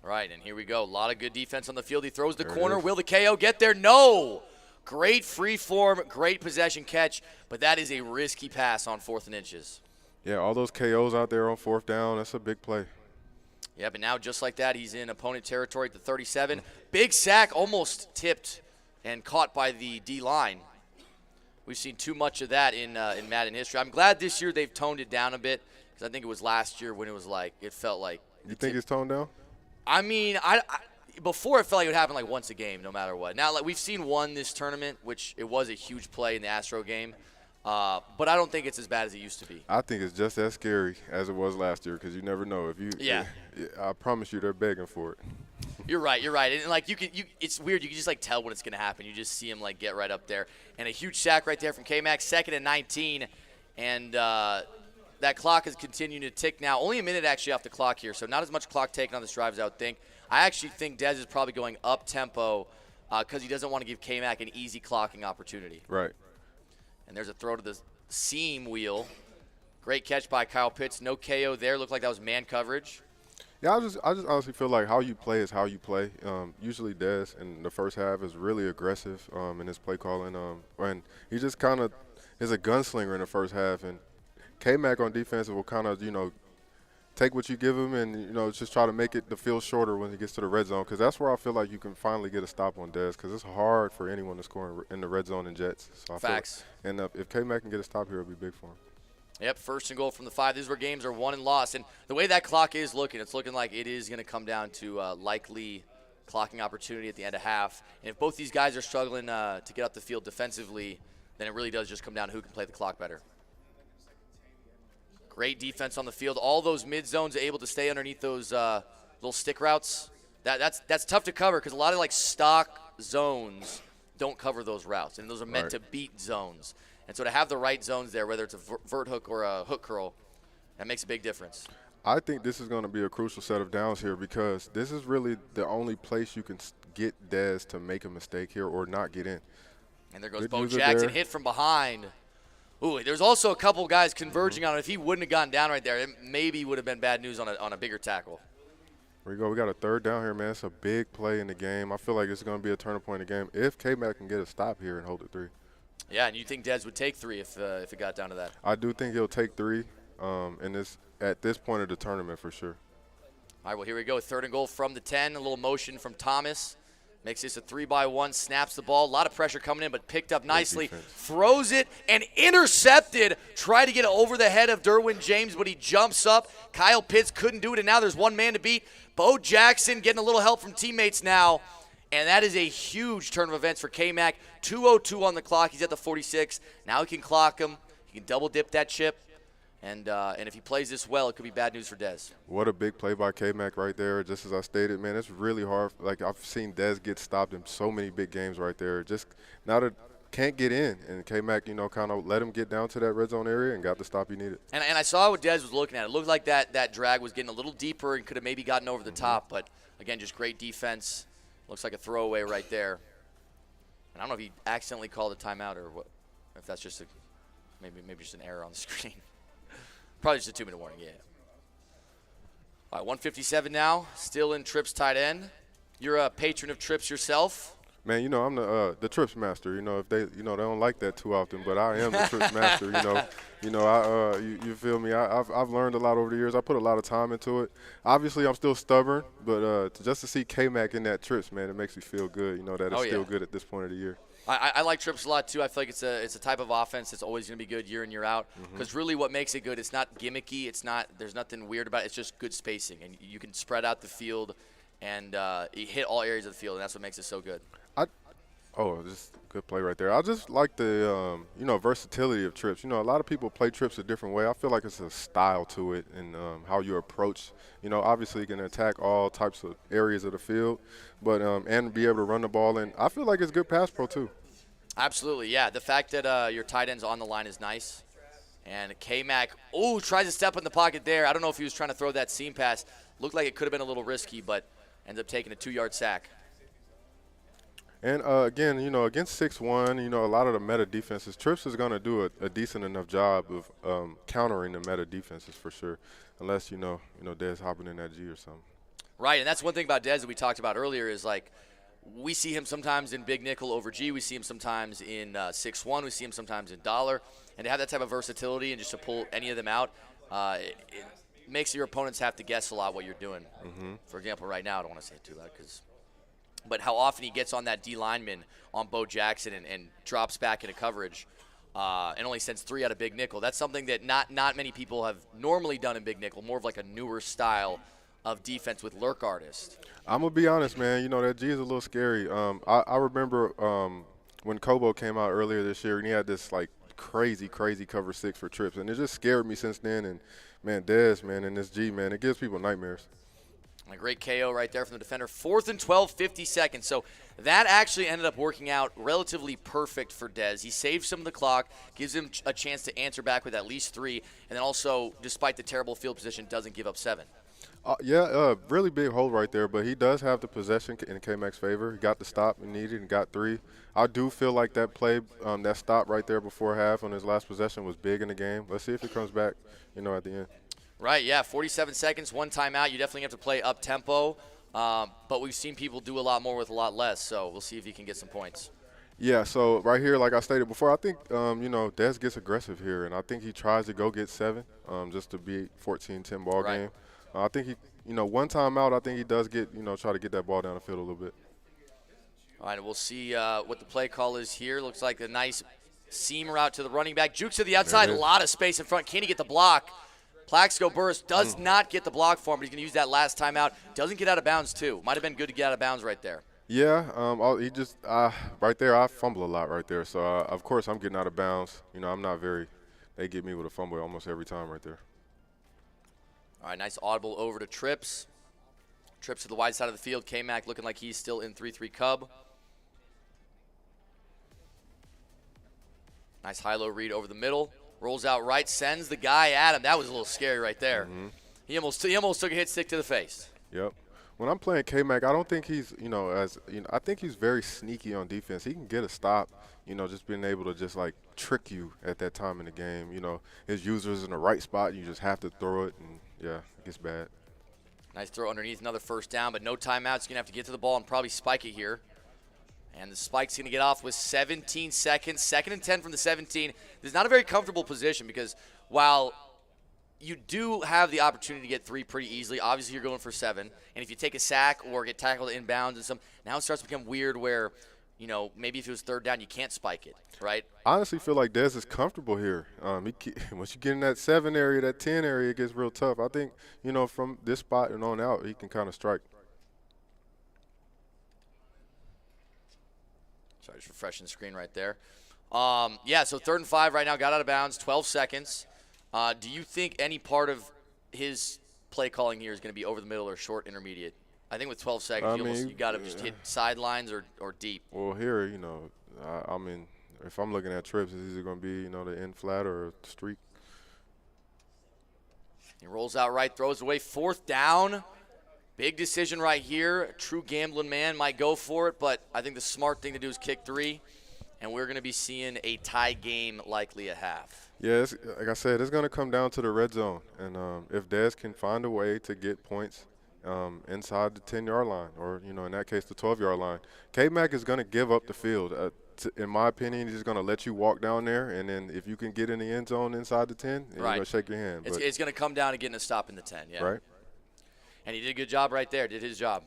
Right, and here we go. A lot of good defense on the field. He throws the There it corner. is. Will the KO get there? No! Great free form, great possession catch, but that is a risky pass on 4th and inches. Yeah, all those KOs out there on 4th down, that's a big play. Yeah, but now just like that, he's in opponent territory at the 37. Big sack, almost tipped and caught by the D-line. We've seen too much of that in Madden history. I'm glad this year they've toned it down a bit because I think it was last year when it was like, it felt like. You think it's toned down? I mean, before it felt like it would happen like once a game, no matter what. Now, like we've seen one this tournament, which it was a huge play in the Astro game, but I don't think it's as bad as it used to be. I think it's just as scary as it was last year because you never know. If you, Yeah. I promise you they're begging for it. You're right. And like it's weird. You can just like tell when it's gonna happen. You just see him like get right up there, and a huge sack right there from Kmac, 2nd and 19, and that clock is continuing to tick now. Only a minute actually off the clock here, so not as much clock taken on this drive as I would think. I actually think Dez is probably going up tempo because he doesn't want to give Kmac an easy clocking opportunity. Right. And there's a throw to the seam wheel. Great catch by Kyle Pitts. No KO there. Looked like that was man coverage. Yeah, I just honestly feel like how you play is how you play. Usually Dez in the first half is really aggressive in his play calling. And he just kind of is a gunslinger in the first half. And Kmac on defense will kind of, take what you give him and, just try to make it the field shorter when he gets to the red zone. Because that's where I feel like you can finally get a stop on Dez because it's hard for anyone to score in the red zone in Jets. So Facts. And if Kmac can get a stop here, it'll be big for him. Yep, 1st and goal from the 5. These were games are won and lost. And the way that clock is looking, it's looking like it is going to come down to likely clocking opportunity at the end of half. And if both these guys are struggling to get up the field defensively, then it really does just come down to who can play the clock better. Great defense on the field. All those mid zones able to stay underneath those little stick routes. That's tough to cover because a lot of like stock zones don't cover those routes, and those are meant to beat zones. And so to have the right zones there, whether it's a vert hook or a hook curl, that makes a big difference. I think this is going to be a crucial set of downs here because this is really the only place you can get Dez to make a mistake here or not get in. And there goes Bo Jackson, hit from behind. Ooh, there's also a couple guys converging on it. If he wouldn't have gotten down right there, it maybe would have been bad news on a bigger tackle. Here we go. We got a 3rd down here, man. It's a big play in the game. I feel like it's going to be a turning point in the game if Kmac can get a stop here and hold it 3. Yeah, and you think Dez would take 3 if it got down to that? I do think he'll take 3 at this point of the tournament for sure. All right, well, here we go. 3rd and goal from the 10. A little motion from Thomas. Makes this a 3-by-1, snaps the ball. A lot of pressure coming in, but picked up nicely. Throws it and intercepted. Tried to get it over the head of Derwin James, but he jumps up. Kyle Pitts couldn't do it, and now there's one man to beat. Bo Jackson getting a little help from teammates now. And that is a huge turn of events for Kmac. 2:02 on the clock. He's at the 46. Now he can clock him. He can double dip that chip. And if he plays this well, it could be bad news for Dez. What a big play by Kmac right there. Just as I stated, man, it's really hard. Like, I've seen Dez get stopped in so many big games right there. Just now that can't get in. And Kmac, kind of let him get down to that red zone area and got the stop he needed. And I saw what Dez was looking at. It looked like that drag was getting a little deeper and could have maybe gotten over the top. But, again, just great defense. Looks like a throwaway right there. And I don't know if he accidentally called a timeout or what. If that's just maybe just an error on the screen. Probably just a 2-minute warning, yeah. All right, 157 now. Still in Trips tight end. You're a patron of Trips yourself. Man, I'm the Trips master. If they they don't like that too often, but I am the Trips master. You feel me? I've learned a lot over the years. I put a lot of time into it. Obviously, I'm still stubborn, but just to see Kmac in that Trips, man, it makes me feel good. That it's still good at this point of the year. I like Trips a lot too. I feel like it's a type of offense that's always going to be good year in, year out. Because really, what makes it good, it's not gimmicky. There's nothing weird about it. It's just good spacing, and you can spread out the field and you hit all areas of the field, and that's what makes it so good. Just good play right there. I just like the versatility of Trips. A lot of people play Trips a different way. I feel like it's a style to it and how you approach. Obviously you can attack all types of areas of the field, but and be able to run the ball. And I feel like it's good pass pro too. Absolutely, yeah. The fact that your tight end's on the line is nice. And Kmac, tries to step in the pocket there. I don't know if he was trying to throw that seam pass. Looked like it could have been a little risky, but ends up taking a 2-yard sack. And again, you know, against 6-1, you know, a lot of the meta defenses, Trips is going to do a decent enough job of countering the meta defenses for sure, unless, you know, Dez hopping in that G or something. Right, and that's one thing about Dez that we talked about earlier is, like, we see him sometimes in big nickel over G. We see him sometimes in 6-1. We see him sometimes in dollar. And to have that type of versatility and just to pull any of them out, it makes your opponents have to guess a lot what you're doing. For example, right now, I don't want to say it too loud, but how often he gets on that D lineman on Bo Jackson and drops back into coverage and only sends 3 out of big nickel. That's something that not many people have normally done in big nickel, more of like a newer style of defense with lurk artists. I'm going to be honest, man. You know, that G is a little scary. I remember when Kobo came out earlier this year, and he had this, like, crazy cover 6 for Trips, and it just scared me since then. And, man, Dez, man, and this G, man, it gives people nightmares. A great KO right there from the defender. 4th and 12, 50 seconds. So that actually ended up working out relatively perfect for Dez. He saves some of the clock, gives him a chance to answer back with at least 3, and then also, despite the terrible field position, doesn't give up 7. Really big hold right there, but he does have the possession in Kmac's favor. He got the stop he needed and got 3. I do feel like that play, that stop right there before half on his last possession was big in the game. Let's see if it comes back, you know, at the end. Right, yeah, 47 seconds, 1 timeout. You definitely have to play up-tempo, but we've seen people do a lot more with a lot less, so we'll see if he can get some points. Yeah, so right here, like I stated before, I think, you know, Dez gets aggressive here, and I think he tries to go get 7 just to be 14-10 ball game. I think he, you know, 1 timeout, I think he does get, you know, try to get that ball down the field a little bit. All right, we'll see what the play call is here. Looks like a nice seam route to the running back. Jukes to the outside, a lot of space in front. Can he get the block? Plaxico Burris does not get the block for him, but he's going to use that last timeout. Doesn't get out of bounds, too. Might have been good to get out of bounds right there. Yeah, he just right there, I fumble a lot right there. So, of course, I'm getting out of bounds. You know, I'm not very – they get me with a fumble almost every time right there. All right, nice audible over to Trips. Trips to the wide side of the field. Kmac looking like he's still in 3-3 Cub. Nice high-low read over the middle. Rolls out right, sends the guy at him. That was a little scary right there. He almost took a hit stick to the face. Yep. When I'm playing Kmac, I don't think he's, I think he's very sneaky on defense. He can get a stop, just being able to just, like, trick you at that time in the game. You know, his user's in the right spot. You just have to throw it, and, yeah, it gets bad. Nice throw underneath, another first down, but no timeouts. Going to have to get to the ball and probably spike it here. And the spike's going to get off with 17 seconds. 2nd and 10 from the 17. This is not a very comfortable position because while you do have the opportunity to get 3 pretty easily, obviously you're going for 7. And if you take a sack or get tackled inbounds and now it starts to become weird where, maybe if it was 3rd down, you can't spike it, right? I honestly feel like Dez is comfortable here. Once you get in that 7 area, that 10 area, it gets real tough. I think, from this spot and on out, he can kind of strike. Sorry, just refreshing the screen right there. Yeah, so 3rd and 5 right now, got out of bounds, 12 seconds. Do you think any part of his play calling here is going to be over the middle or short intermediate? I think with 12 seconds, you got to just hit sidelines or deep. Well, here, if I'm looking at trips, it's either going to be, the end flat or a streak. He rolls out right, throws away, 4th down. Big decision right here. A true gambling man might go for it, but I think the smart thing to do is kick 3, and we're going to be seeing a tie game likely at half. Yeah, like I said, it's going to come down to the red zone. And if Dez can find a way to get points inside the 10-yard line or, in that case, the 12-yard line, Kmac is going to give up the field. In my opinion, he's just going to let you walk down there, and then if you can get in the end zone inside the 10, you're going to shake your hand. It's going to come down to getting a stop in the 10, yeah. Right. And he did a good job right there, did his job.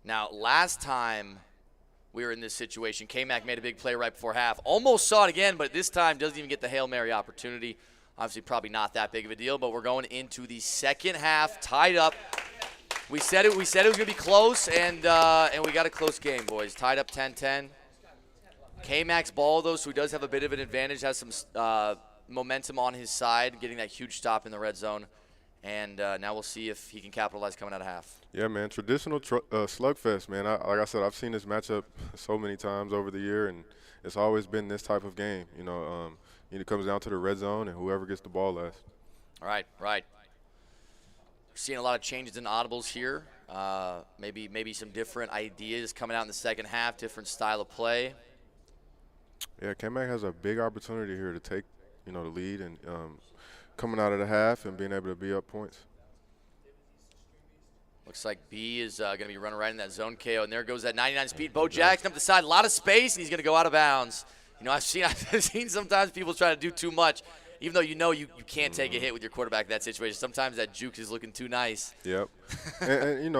Now, last time we were in this situation, Kmac made a big play right before half. Almost saw it again, but this time doesn't even get the Hail Mary opportunity. Obviously, probably not that big of a deal, but we're going into the second half, tied up. We said it was going to be close, and we got a close game, boys. Tied up 10-10. Kmac's ball, though, so he does have a bit of an advantage, has some momentum on his side, getting that huge stop in the red zone. And now we'll see if he can capitalize coming out of half. Yeah, man, traditional slugfest, man. Like I said, I've seen this matchup so many times over the year, and it's always been this type of game. It comes down to the red zone and whoever gets the ball last. Right. We're seeing a lot of changes in audibles here. Maybe some different ideas coming out in the second half, different style of play. Yeah, Kmac has a big opportunity here to take, the lead and coming out of the half and being able to be up points. Looks like B is going to be running right in that zone KO, and there goes that 99 speed. Bo Jackson up the side, a lot of space, and he's going to go out of bounds. I've seen sometimes people try to do too much, even though you can't take a hit with your quarterback in that situation. Sometimes that juke is looking too nice. Yep. and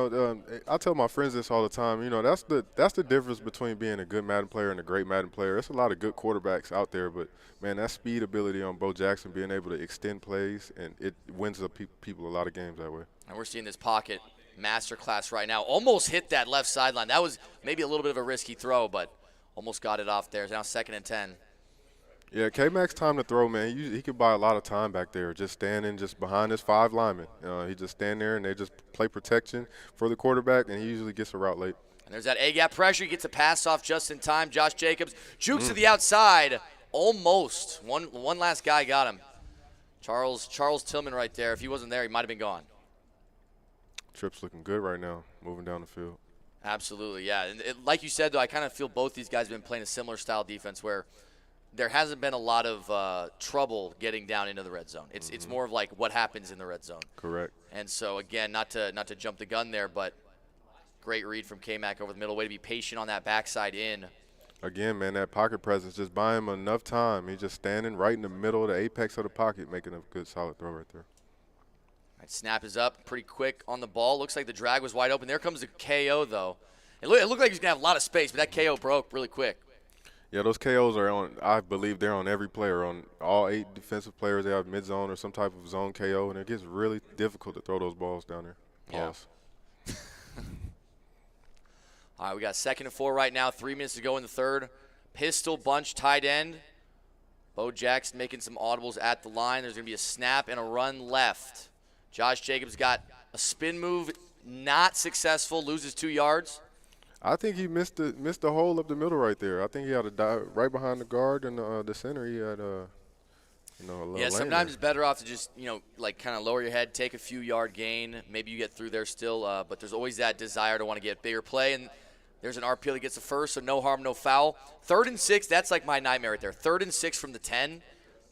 I tell my friends this all the time. That's the difference between being a good Madden player and a great Madden player. There's a lot of good quarterbacks out there, but, man, that speed ability on Bo Jackson, being able to extend plays, and it wins up people a lot of games that way. And we're seeing this pocket masterclass right now. Almost hit that left sideline. That was maybe a little bit of a risky throw, but almost got it off there. It's now 2nd and 10. Yeah, Kmac's time to throw, man. He could buy a lot of time back there, just standing just behind his 5 linemen. He just stand there, and they just play protection for the quarterback, and he usually gets a route late. And there's that A-gap pressure. He gets a pass off just in time. Josh Jacobs jukes to the outside. Almost. One last guy got him. Charles Tillman right there. If he wasn't there, he might have been gone. Tripp's looking good right now, moving down the field. Absolutely, yeah. And like you said, though, I kind of feel both these guys have been playing a similar style defense where there hasn't been a lot of trouble getting down into the red zone. It's more of like what happens in the red zone. Correct. And so, again, not to jump the gun there, but great read from Kmac over the middle. Way to be patient on that backside in. Again, man, that pocket presence, just buy him enough time. He's just standing right in the middle of the apex of the pocket, making a good, solid throw right there. All right, snap is up pretty quick on the ball. Looks like the drag was wide open. There comes the KO, though. It looked like he's going to have a lot of space, but that KO broke really quick. Yeah, those KOs are on, I believe they're on every player. On all 8 defensive players, they have mid-zone or some type of zone KO, and it gets really difficult to throw those balls down there. Pause. Yeah. All right, we got 2nd and 4 right now, 3 minutes to go in the third. Pistol bunch tight end. Bo Jackson making some audibles at the line. There's going to be a snap and a run left. Josh Jacobs got a spin move, not successful, loses 2 yards. I think he missed the hole up the middle right there. I think he had a dive right behind the guard and the center. He had a little yeah, lane sometimes there. it's better off to just, like kind of lower your head, take a few yard gain. Maybe you get through there still, but there's always that desire to want to get bigger play. And there's an RPO that gets the first, so no harm, no foul. 3rd and 6, that's like my nightmare right there. 3rd and 6 from the 10,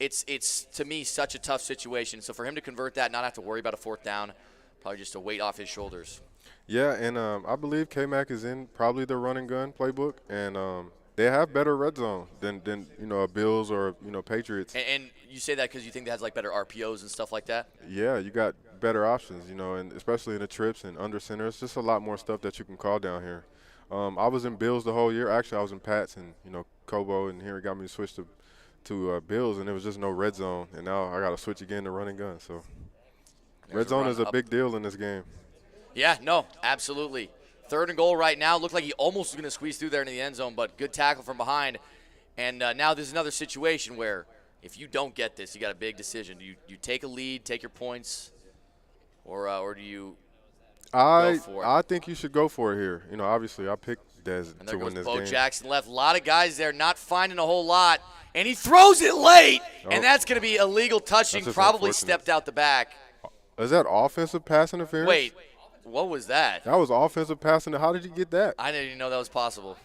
it's to me such a tough situation. So for him to convert that, not have to worry about a 4th down, probably just a weight off his shoulders. Yeah, and I believe Kmac is in probably the run and gun playbook, and they have better red zone than a Bills or Patriots. And you say that because you think that has like better RPOs and stuff like that? Yeah, you got better options, and especially in the trips and under center. It's just a lot more stuff that you can call down here. I was in Bills the whole year. Actually, I was in Pats and Kobo, and here it got me to switch to Bills, and there was just no red zone. And now I got to switch again to run and gun. So red zone is a big deal in this game. Yeah, no, absolutely. 3rd and goal right now. Looked like he almost was going to squeeze through there into the end zone, but good tackle from behind. And now there's another situation where if you don't get this, you got a big decision. Do you take a lead, take your points, or do you go for it? I think you should go for it here. Obviously I picked Dez and there to goes win this Bo game. Jackson left. A lot of guys there not finding a whole lot. And he throws it late, and that's going to be illegal touching, probably stepped out the back. Is that offensive pass interference? Wait, what was that? That was offensive pass interference. How did you get that? I didn't even know that was possible.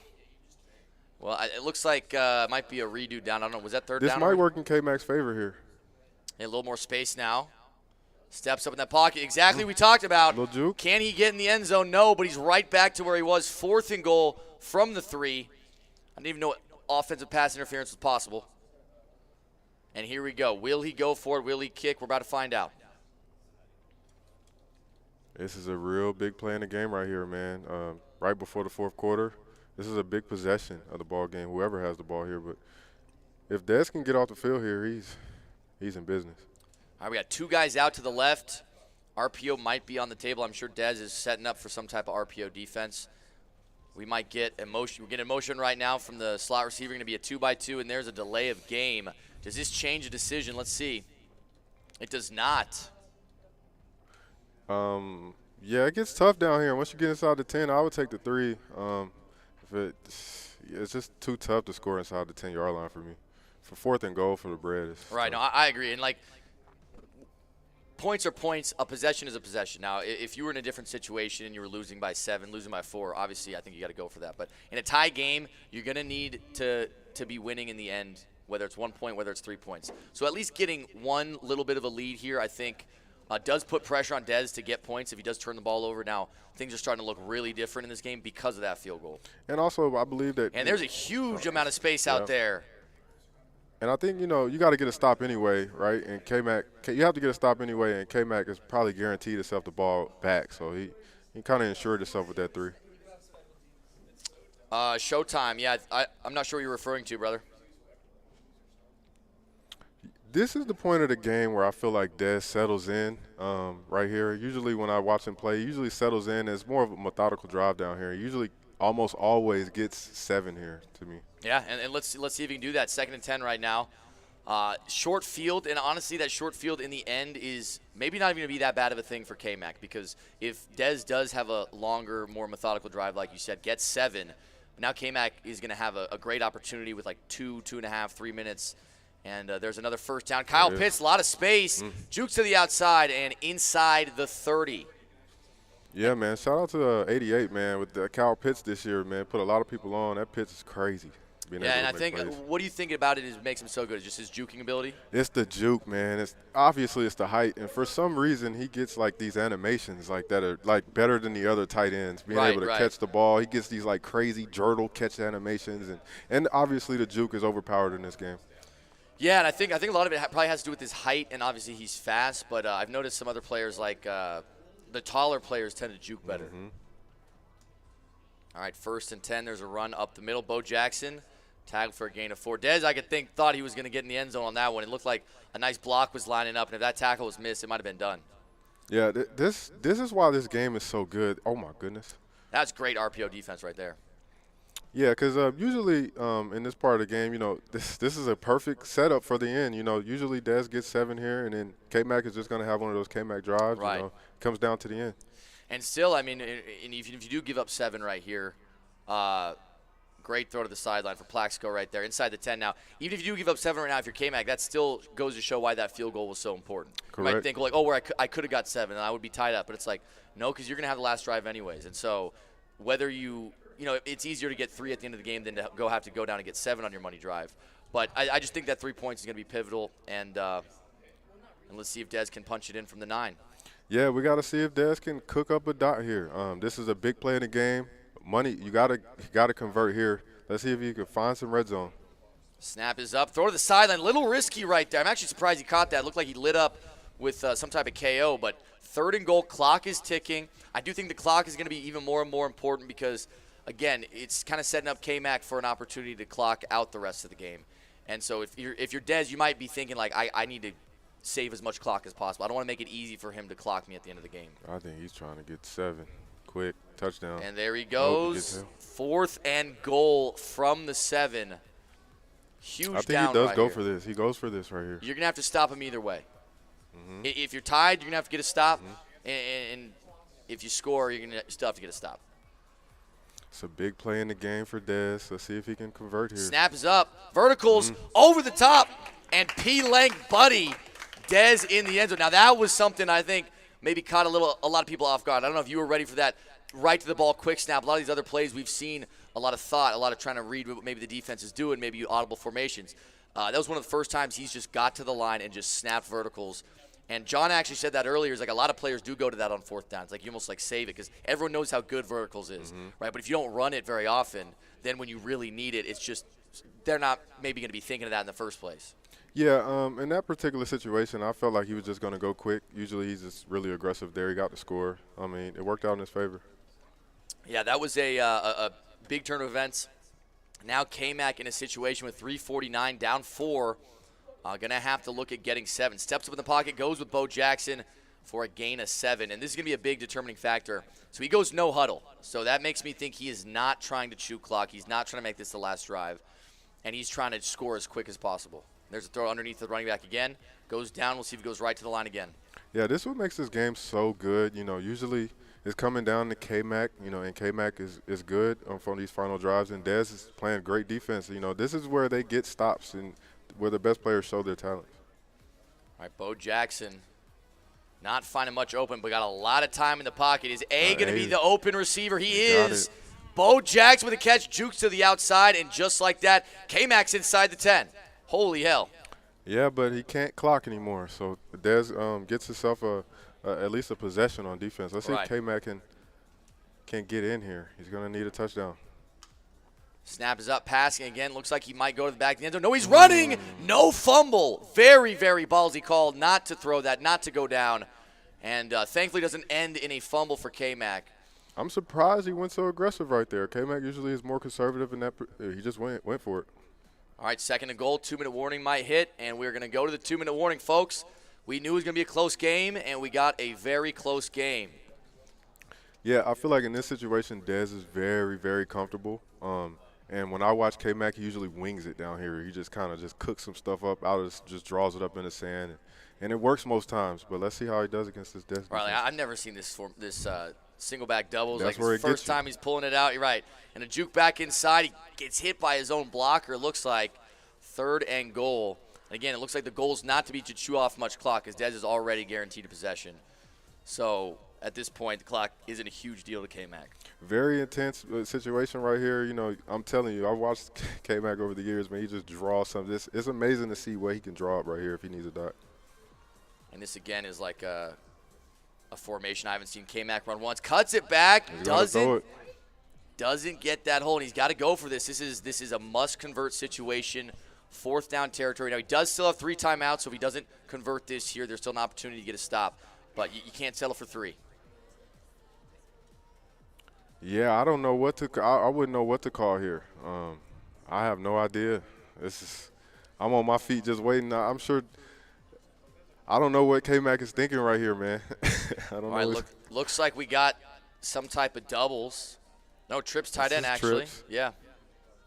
Well, it looks like it might be a redo down. I don't know. Was that 3rd down? This might work in Kmac's favor here. A little more space now. Steps up in that pocket. Exactly what we talked about. Little juke. Can he get in the end zone? No, but he's right back to where he was. 4th and goal from the 3. I didn't even know offensive pass interference was possible. And here we go. Will he go for it? Will he kick? We're about to find out. This is a real big play in the game right here, man. Right before the 4th quarter, this is a big possession of the ball game, whoever has the ball here. But if Dez can get off the field here, he's in business. All right, we got 2 guys out to the left. RPO might be on the table. I'm sure Dez is setting up for some type of RPO defense. We might get a motion. We're getting a motion right now from the slot receiver. Going to be a 2-by-2, and there's a delay of game. Does this change a decision? Let's see. It does not. Yeah, it gets tough down here. Once you get inside the 10, I would take the 3. It's just too tough to score inside the 10-yard line for me. For 4th and goal for the bread. Right. No, I agree. And like, points are points. A possession is a possession. Now, if you were in a different situation and you were losing by 7, losing by 4, obviously I think you got to go for that. But in a tie game, you're going to need to be winning in the end, whether it's 1 point, whether it's 3 points. So at least getting one little bit of a lead here, I think, does put pressure on Dez to get points if he does turn the ball over. Now, things are starting to look really different in this game because of that field goal. And also, I believe that – and there's a huge amount of space out there. And I think, you know, you got to get a stop anyway, right? And Kmac, you have to get a stop anyway, and Kmac is probably guaranteed himself the ball back. So he kind of insured himself with that 3. Showtime, yeah. I'm not sure what you're referring to, brother. This is the point of the game where I feel like Dez settles in right here. Usually when I watch him play, he usually settles in. It's more of a methodical drive down here. He usually almost always gets 7 here to me. Yeah, and let's see if he can do that. 2nd and 10 right now. Short field, and honestly, that short field in the end is maybe not even going to be that bad of a thing for Kmac, because if Dez does have a longer, more methodical drive, like you said, gets 7, now Kmac is going to have a great opportunity with like 2.5, 3 minutes. And there's another first down. Kyle Pitts, a lot of space. Jukes to the outside and inside the 30. Yeah, man. Shout out to 88, man, with Kyle Pitts this year, man. Put a lot of people on. That Pitts is crazy. Yeah, and I think what do you think about it is makes him so good? Is just his juking ability? It's the juke, man. Obviously it's the height, and for some reason he gets like these animations like that are like better than the other tight ends, being able to catch the ball. He gets these like crazy jurtle catch animations, and obviously the juke is overpowered in this game. Yeah, and I think a lot of it probably has to do with his height, and obviously he's fast. But I've noticed some other players, like the taller players, tend to juke better. All right, 1st and 10. There's a run up the middle. Bo Jackson tagged for a gain of 4. Dez, I thought he was going to get in the end zone on that one. It looked like a nice block was lining up, and if that tackle was missed, it might have been done. Yeah, this is why this game is so good. Oh my goodness. That's great RPO defense right there. Yeah, because usually in this part of the game, you know, this is a perfect setup for the end. You know, usually Dez gets 7 here, and then Kmac is just going to have one of those Kmac drives. Right. You know, comes down to the end. And still, I mean, if you do give up 7 right here, great throw to the sideline for Plaxico right there, inside the 10 now. Even if you do give up 7 right now, if you're Kmac, that still goes to show why that field goal was so important. Correct. You might think, like, oh, I could have got 7, and I would be tied up. But it's like, no, because you're going to have the last drive anyways. And so whether you know, it's easier to get 3 at the end of the game than to have to go down and get 7 on your money drive. But I just think that 3 points is going to be pivotal, and let's see if Dez can punch it in from the 9. Yeah, we got to see if Dez can cook up a dot here. This is a big play in the game. Money, you gotta convert here. Let's see if you can find some red zone. Snap is up. Throw to the sideline. A little risky right there. I'm actually surprised he caught that. It looked like he lit up with some type of KO, but 3rd and goal. Clock is ticking. I do think the clock is going to be even more and more important because, again, it's kind of setting up Kmac for an opportunity to clock out the rest of the game. And so if you're Dez, you might be thinking, like, I need to save as much clock as possible. I don't want to make it easy for him to clock me at the end of the game. I think he's trying to get 7. Quick, touchdown. And there he goes. 4th and goal from the 7. Huge down. I think he does right go here. for this. He goes for this right here. You're going to have to stop him either way. If you're tied, you're going to have to get a stop. And if you score, you're going to still have to get a stop. It's a big play in the game for Dez. Let's see if he can convert here. Snap is up. Verticals over the top. And P-length buddy. Dez in the end zone. Now, that was something I think maybe caught a lot of people off guard. I don't know if you were ready for that right to the ball quick snap. A lot of these other plays we've seen a lot of thought, a lot of trying to read what maybe the defense is doing, maybe audible formations. That was one of the first times he's just got to the line and just snapped verticals. And John actually said that earlier. He's like, a lot of players do go to that on 4th down. It's like you almost like save it because everyone knows how good verticals is, right? But if you don't run it very often, then when you really need it, it's just they're not maybe going to be thinking of that in the first place. Yeah, in that particular situation, I felt like he was just going to go quick. Usually he's just really aggressive there. He got the score. I mean, it worked out in his favor. Yeah, that was a big turn of events. Now Kmac in a situation with 3:49, down 4. Going to have to look at getting 7. Steps up in the pocket, goes with Bo Jackson for a gain of 7. And this is going to be a big determining factor. So he goes no huddle. So that makes me think he is not trying to chew clock. He's not trying to make this the last drive. And he's trying to score as quick as possible. There's a throw underneath the running back again. Goes down. We'll see if he goes right to the line again. Yeah, this is what makes this game so good. You know, usually it's coming down to Kmac, you know, and Kmac is good on these final drives. And Dez is playing great defense. You know, this is where they get stops and where the best players show their talent. All right, Bo Jackson Not finding much open, but got a lot of time in the pocket. Is A going to be the open receiver? He is. Bo Jackson with a catch, jukes to the outside, and just like that, Kmac's inside the 10. Holy hell. Yeah, but he can't clock anymore. So Dez gets himself at least a possession on defense. Let's see if Kmac can get in here. He's going to need a touchdown. Snap is up, passing again. Looks like he might go to the back of the end zone. No, he's running. No fumble. Very, very ballsy call not to throw that, not to go down. And thankfully doesn't end in a fumble for Kmac. I'm surprised he went so aggressive right there. Kmac usually is more conservative in that. He just went for it. All right, 2nd and goal. 2-minute warning might hit, and we're going to go to the 2-minute warning, folks. We knew it was going to be a close game, and we got a very close game. Yeah, I feel like in this situation, Dez is very, very comfortable. And when I watch Kmac, he usually wings it down here. He just kind of just cooks some stuff up just draws it up in the sand. And it works most times. But let's see how he does against this Dez. Right, I've never seen this single back doubles. That's like it's the first time he's pulling it out. You're right. And a juke back inside. He gets hit by his own blocker. It looks like 3rd and goal. Again, it looks like the goal's not to be to chew off much clock because Dez is already guaranteed a possession. So at this point, the clock isn't a huge deal to Kmac. Very intense situation right here. You know, I'm telling you, I've watched Kmac over the years, man. He just draws something. It's amazing to see what he can draw up right here if he needs a dot. And this, again, is like a formation I haven't seen Kmac run once. Cuts it back, doesn't get that hole, and he's got to go for this. This is a must-convert situation, 4th down territory. Now, he does still have 3 timeouts, so if he doesn't convert this here, there's still an opportunity to get a stop. But you can't settle for 3. Yeah, I don't know what to. I wouldn't know what to call here. I have no idea. I'm on my feet just waiting. I'm sure. I don't know what Kmac is thinking right here, man. I don't know. All right, looks like we got some type of doubles. No, trips tight end actually. Trips. Yeah.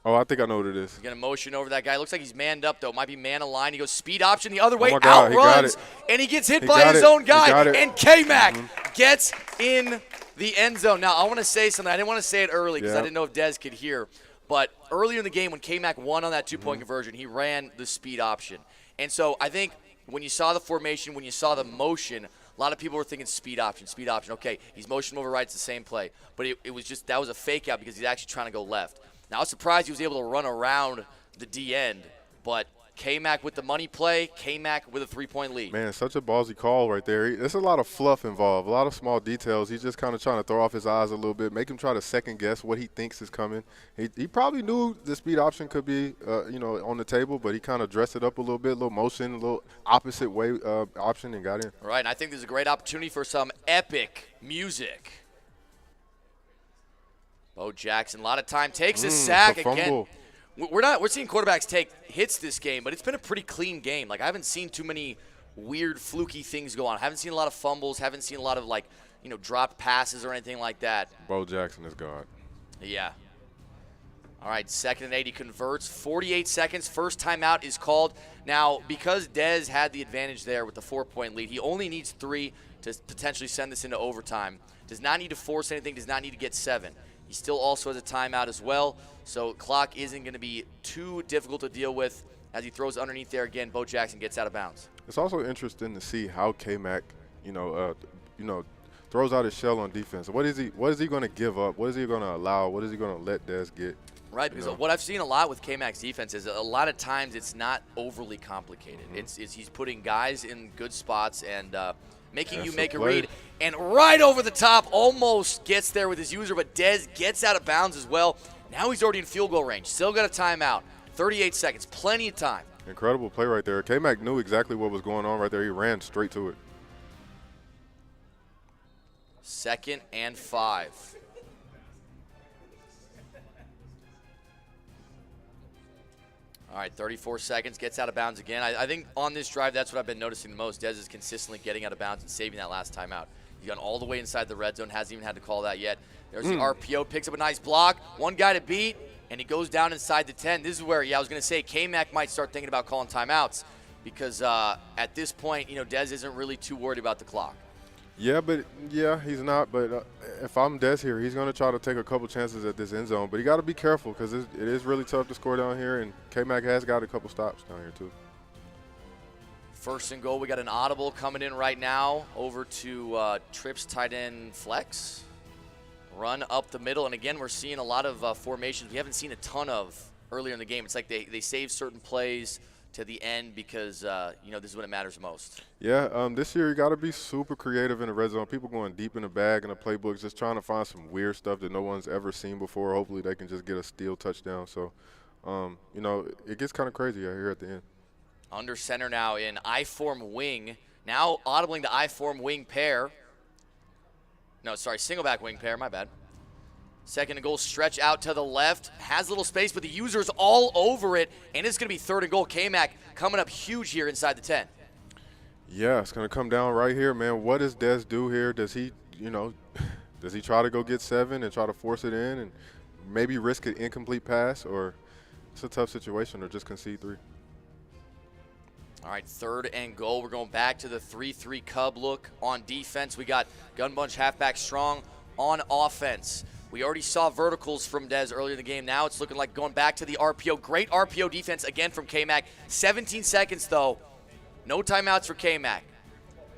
Oh, I think I know what it is. He's going to motion over that guy. Looks like he's manned up, though. Might be man aligned. He goes speed option the other way, outruns, and he gets hit by his own guy. And Kmac gets in the end zone. Now, I want to say something. I didn't want to say it early because I didn't know if Dez could hear. But earlier in the game when Kmac won on that 2-point conversion, he ran the speed option. And so I think when you saw the formation, when you saw the motion, a lot of people were thinking speed option, speed option. Okay, he's motion over right, it's the same play. But it was just that was a fake out because he's actually trying to go left. Now, I was surprised he was able to run around the D end, but Kmac with the money play, Kmac with a 3-point lead. Man, such a ballsy call right there. There's a lot of fluff involved, a lot of small details. He's just kind of trying to throw off his eyes a little bit, make him try to second-guess what he thinks is coming. He probably knew the speed option could be, on the table, but he kind of dressed it up a little bit, a little motion, a little opposite way option, and got in. All right, and I think there's a great opportunity for some epic music. Bo Jackson, a lot of time, takes a sack again. We're seeing quarterbacks take hits this game, but it's been a pretty clean game. Like, I haven't seen too many weird, fluky things go on. I haven't seen a lot of fumbles, haven't seen a lot of, dropped passes or anything like that. Bo Jackson is God. Yeah. All right, 2nd and 8, he converts. 48 seconds, first timeout is called. Now, because Dez had the advantage there with the 4-point lead, he only needs 3 to potentially send this into overtime. Does not need to force anything, does not need to get 7. He still also has a timeout as well, so clock isn't going to be too difficult to deal with. As he throws underneath there again, Bo Jackson gets out of bounds. It's also interesting to see how Kmac, throws out his shell on defense. What is he going to give up? What is he going to allow? What is he going to let Dez get? Right, because what I've seen a lot with Kmac's defense is a lot of times it's not overly complicated. It's he's putting guys in good spots and making you make a read. And right over the top, almost gets there with his user, but Dez gets out of bounds as well. Now he's already in field goal range. Still got a timeout. 38 seconds, plenty of time. Incredible play right there. Kmac knew exactly what was going on right there. He ran straight to it. 2nd and 5. All right, 34 seconds, gets out of bounds again. I think on this drive, that's what I've been noticing the most. Dez is consistently getting out of bounds and saving that last timeout. He's gone all the way inside the red zone, hasn't even had to call that yet. There's the RPO, picks up a nice block, one guy to beat, and he goes down inside the 10. This is where, I was going to say, Kmac might start thinking about calling timeouts because at this point, Dez isn't really too worried about the clock. Yeah, he's not. But if I'm Dez here, he's going to try to take a couple chances at this end zone. But you got to be careful because it is really tough to score down here, and Kmac has got a couple stops down here too. First and goal, we got an audible coming in right now over to Trips tight end flex. Run up the middle, and again, we're seeing a lot of formations we haven't seen a ton of earlier in the game. It's like they save certain plays to the end because, this is when it matters most. Yeah, this year you got to be super creative in the red zone. People going deep in the bag in the playbooks, just trying to find some weird stuff that no one's ever seen before. Hopefully they can just get a steal touchdown. So, it gets kind of crazy out here at the end. Under center now in I-form wing. Now audibling to I-form wing pair. No, sorry, single back wing pair, my bad. Second and goal, stretch out to the left. Has a little space, but the user's all over it, and it's going to be third and goal. Kmac coming up huge here inside the 10. Yeah, it's going to come down right here, man. What does Dez do here? Does he, does he try to go get 7 and try to force it in and maybe risk an incomplete pass, or it's a tough situation, or just concede 3? All right, third and goal. We're going back to the 3-3 Cub look on defense. We got gun bunch halfback strong on offense. We already saw verticals from Dez earlier in the game. Now it's looking like going back to the RPO. Great RPO defense again from Kmac. 17 seconds, though. No timeouts for Kmac.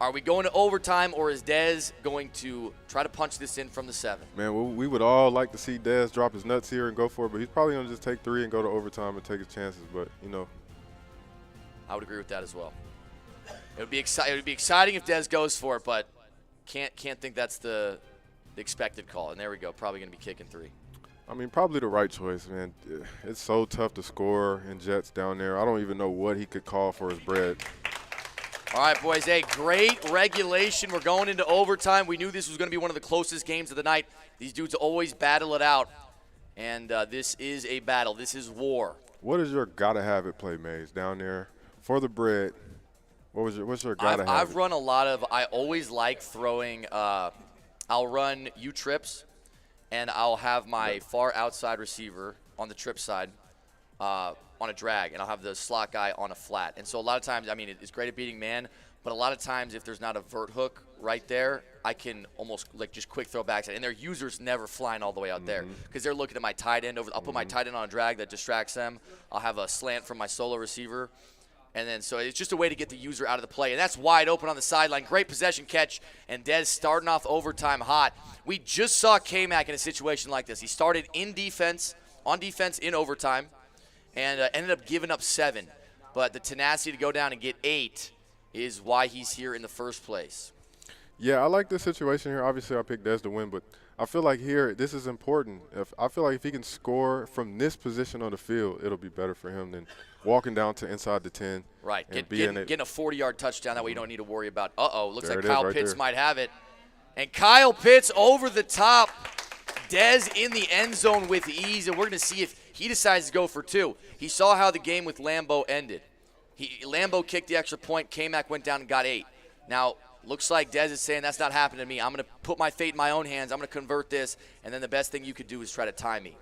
Are we going to overtime, or is Dez going to try to punch this in from the 7? Man, we would all like to see Dez drop his nuts here and go for it, but he's probably going to just take 3 and go to overtime and take his chances. But, I would agree with that as well. It would be exciting if Dez goes for it, but can't think that's the expected call. And there we go. Probably going to be kicking 3. I mean, probably the right choice, man. It's so tough to score in Jets down there. I don't even know what he could call for his bread. All right, boys. Hey, great regulation. We're going into overtime. We knew this was going to be one of the closest games of the night. These dudes always battle it out, and this is a battle. This is war. What is your gotta-have-it play, Mayz, down there? For the bread, what's your gotta have? I've run a lot of. I always like throwing. I'll run U-trips, and I'll have my far outside receiver on the trip side on a drag, and I'll have the slot guy on a flat. And so a lot of times, I mean, it's great at beating man, but a lot of times if there's not a vert hook right there, I can almost like just quick throw backs, and their users never flying all the way out there because they're looking at my tight end over. I'll put my tight end on a drag that distracts them. I'll have a slant from my solo receiver. And then so it's just a way to get the user out of the play. And that's wide open on the sideline. Great possession catch. And Dez starting off overtime hot. We just saw Kmac in a situation like this. He started on defense in overtime, and ended up giving up 7. But the tenacity to go down and get 8 is why he's here in the first place. Yeah, I like this situation here. Obviously, I picked Dez to win, but I feel like here this is important. I feel like if he can score from this position on the field, it'll be better for him than walking down to inside the 10. Right, getting a 40-yard touchdown. That way you don't need to worry about, looks like Kyle Pitts might have it. And Kyle Pitts over the top. Dez in the end zone with ease, and we're going to see if he decides to go for 2. He saw how the game with Lambo ended. Lambo kicked the extra point. Kmac went down and got 8. Now, looks like Dez is saying that's not happening to me. I'm going to put my fate in my own hands. I'm going to convert this, and then the best thing you could do is try to tie me.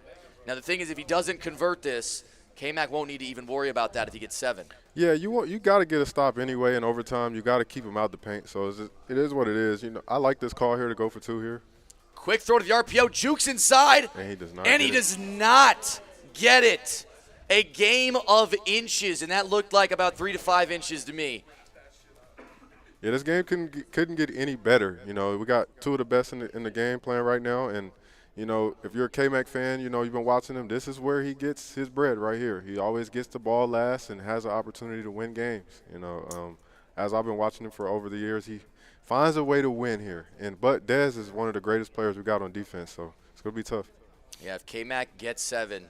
Now, the thing is, if he doesn't convert this, Kmac won't need to even worry about that if he gets 7. Yeah, you got to get a stop anyway in overtime. You got to keep him out the paint. So it is what it is. I like this call here to go for 2 here. Quick throw to the RPO, jukes inside, and he does not. And he does not get it. A game of inches, and that looked like about 3 to 5 inches to me. Yeah, this game couldn't get any better. We got 2 of the best in the game playing right now, and if you're a Kmac fan, you've been watching him. This is where he gets his bread right here. He always gets the ball last and has an opportunity to win games. As I've been watching him for over the years, he finds a way to win here. But Dez is one of the greatest players we got on defense, so it's gonna be tough. Yeah, if Kmac gets 7,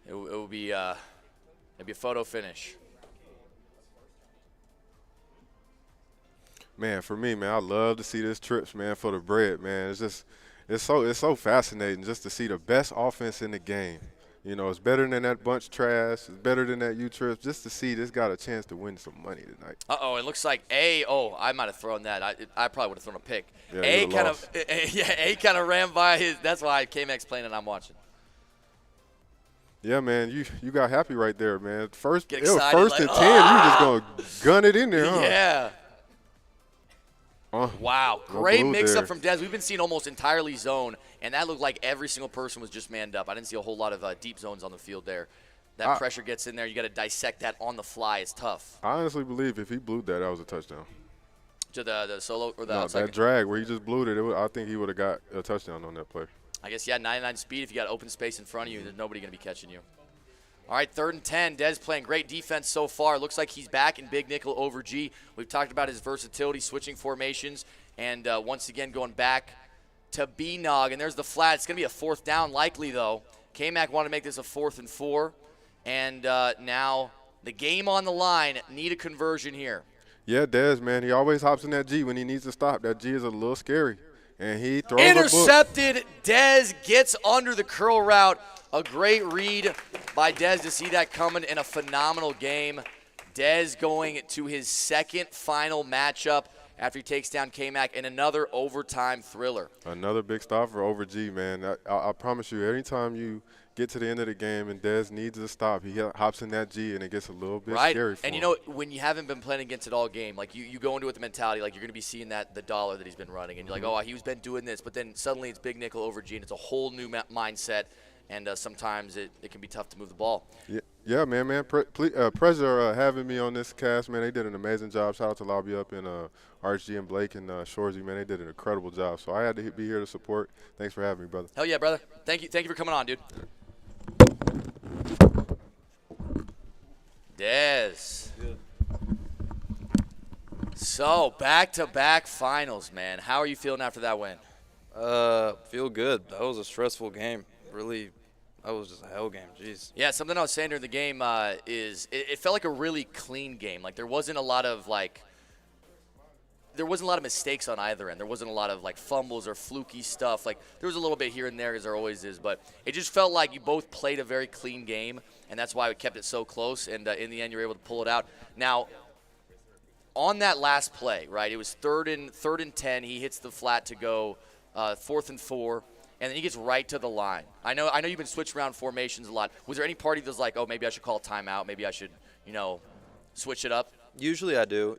it will be a photo finish. Man, for me, man, I love to see this trips, man, for the bread, man. It's so fascinating just to see the best offense in the game. It's better than that bunch trash. It's better than that U-trips. Just to see this got a chance to win some money tonight. It looks like I might have thrown that. I probably would have thrown a pick. Yeah, A kind of ran by his. That's why Kmac's playing and I'm watching. Yeah, man, you got happy right there, man. First and 10, you just gonna gun it in there, huh? Yeah. Wow, great mix-up there from Dez. We've been seeing almost entirely zone, and that looked like every single person was just manned up. I didn't see a whole lot of deep zones on the field there. that pressure gets in there. You got to dissect that on the fly. It's tough. I honestly believe if he blew that, that was a touchdown. To the solo or the no, outside? That drag where he just blew it, I think he would have got a touchdown on that play. I guess, 99 speed. If you got open space in front of you, there's nobody going to be catching you. All right, 3rd and 10. Dez playing great defense so far. Looks like he's back in big nickel over G. We've talked about his versatility, switching formations, and once again going back to B-Nog. And there's the flat. It's going to be a 4th down likely, though. Kmac wanted to make this a 4th and 4. And now the game on the line. Need a conversion here. Yeah, Dez, man, he always hops in that G when he needs to stop. That G is a little scary. And he throws intercepted. Dez gets under the curl route. A great read by Dez to see that coming in a phenomenal game. Dez going to his 2nd final matchup after he takes down Kmac in another overtime thriller. Another big stop for over G, man. I promise you, anytime you get to the end of the game and Dez needs to stop, he hops in that G and it gets a little bit scary for him. And you know, when you haven't been playing against it all game, like you go into it with the mentality like you're going to be seeing the dollar that he's been running, and you're like, oh, he's been doing this, but then suddenly it's big nickel over G, and it's a whole new mindset, and sometimes it can be tough to move the ball. Yeah, man. Pleasure having me on this cast, man. They did an amazing job. Shout out to Lobby Up and RG and Blake and Shorzy, man. They did an incredible job. So I had to be here to support. Thanks for having me, brother. Hell yeah, brother. Thank you for coming on, dude. Dez. So, back-to-back finals, man. How are you feeling after that win? Feel good. That was a stressful game. Really, that was just a hell game. Jeez. Yeah, something I was saying during the game is it felt like a really clean game. Like there wasn't a lot of mistakes on either end. There wasn't a lot of fumbles or fluky stuff. Like there was a little bit here and there, as there always is, but it just felt like you both played a very clean game, and that's why we kept it so close. And in the end, you were able to pull it out. Now, on that last play, right? It was third and 10. He hits the flat to go 4th and 4. And then he gets right to the line. I know you've been switching around formations a lot. Was there any party that's like, oh, maybe I should call a timeout, maybe I should, switch it up? Usually I do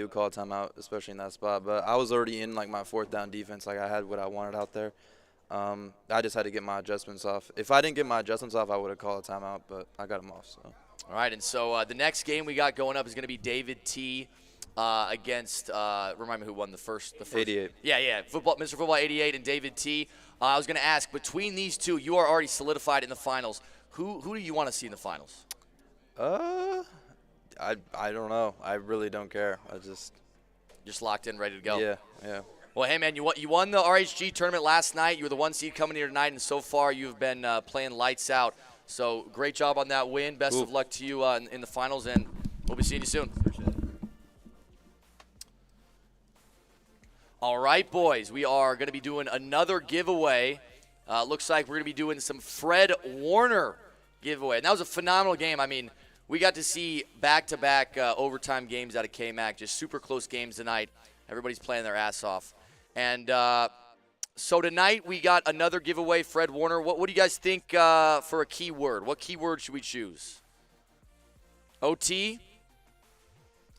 call a timeout, especially in that spot. But I was already in my 4th down defense. I had what I wanted out there. I just had to get my adjustments off. If I didn't get my adjustments off, I would have called a timeout, but I got them off. So. All right, and so the next game we got going up is going to be David T. Against, remind me who won the first. 88. Yeah, Mr. Football 88 and David T. I was going to ask, between these two, you are already solidified in the finals. Who do you want to see in the finals? I don't know. I really don't care. I just locked in, ready to go. Yeah. Well, hey, man, you won the RHG tournament last night. You were the 1 seed coming here tonight, and so far you've been playing lights out. So great job on that win. Best of luck to you in the finals, and we'll be seeing you soon. All right, boys, we are going to be doing another giveaway. Looks like we're going to be doing some Fred Warner giveaway. And that was a phenomenal game. I mean, we got to see back-to-back overtime games out of Kmac, just super close games tonight. Everybody's playing their ass off. And so tonight we got another giveaway, Fred Warner. What do you guys think for a keyword? What keyword should we choose? OT?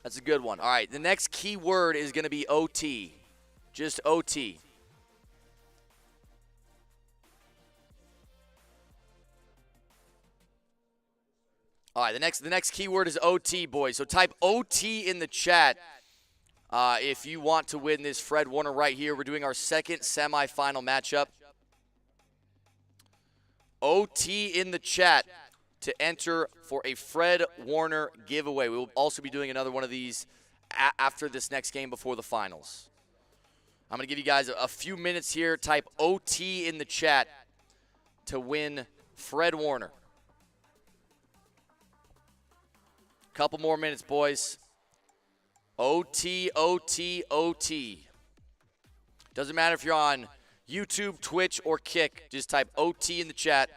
That's a good one. All right, the next keyword is going to be OT. Just OT. All right, the next keyword is OT, boys. So type OT in the chat if you want to win this Fred Warner right here. We're doing our 2nd semifinal matchup. OT in the chat to enter for a Fred Warner giveaway. We will also be doing another one of these after this next game before the finals. I'm going to give you guys a few minutes here. Type OT in the chat to win Fred Warner. Couple more minutes, boys. OT, OT, OT. Doesn't matter if you're on YouTube, Twitch, or Kick. Just type OT in the chat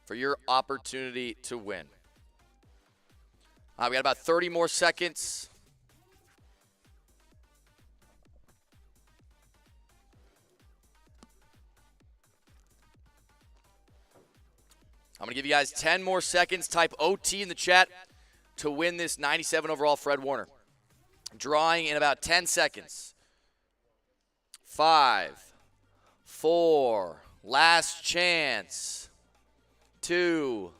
for your opportunity to win. We got about 30 more seconds. I'm going to give you guys 10 more seconds. Type OT in the chat to win this 97 overall Fred Warner. Drawing in about 10 seconds. 5, 4, last chance. 2,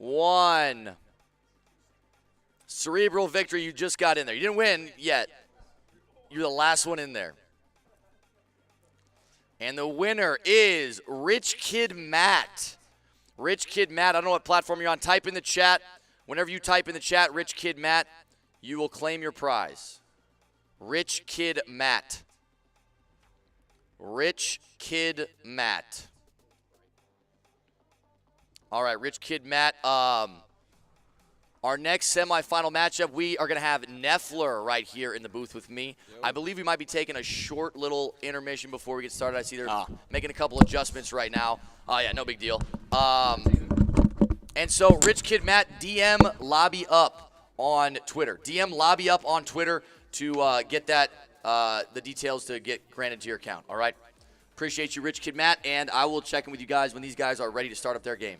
1. Cerebral victory, you just got in there. You didn't win yet. You're the last one in there. And the winner is Rich Kid Matt. Rich Kid Matt, I don't know what platform you're on. Type in the chat. Whenever you type in the chat, Rich Kid Matt, you will claim your prize. Rich Kid Matt. Rich Kid Matt. All right, Rich Kid Matt. Our next semifinal matchup, we are going to have Neffler right here in the booth with me. Yep. I believe we might be taking a short little intermission before we get started. I see they're making a couple adjustments right now. Oh, yeah, no big deal. And so, Rich Kid Matt, DM Lobby Up on Twitter. DM Lobby Up on Twitter to get that the details to get granted to your account, all right? Appreciate you, Rich Kid Matt, and I will check in with you guys when these guys are ready to start up their game.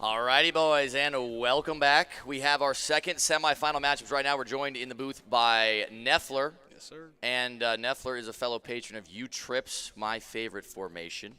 Alrighty, boys, and welcome back. We have our second semifinal matchups right now. We're joined in the booth by Neffler. Yes, sir. And Neffler is a fellow patron of U-Trips, my favorite formation.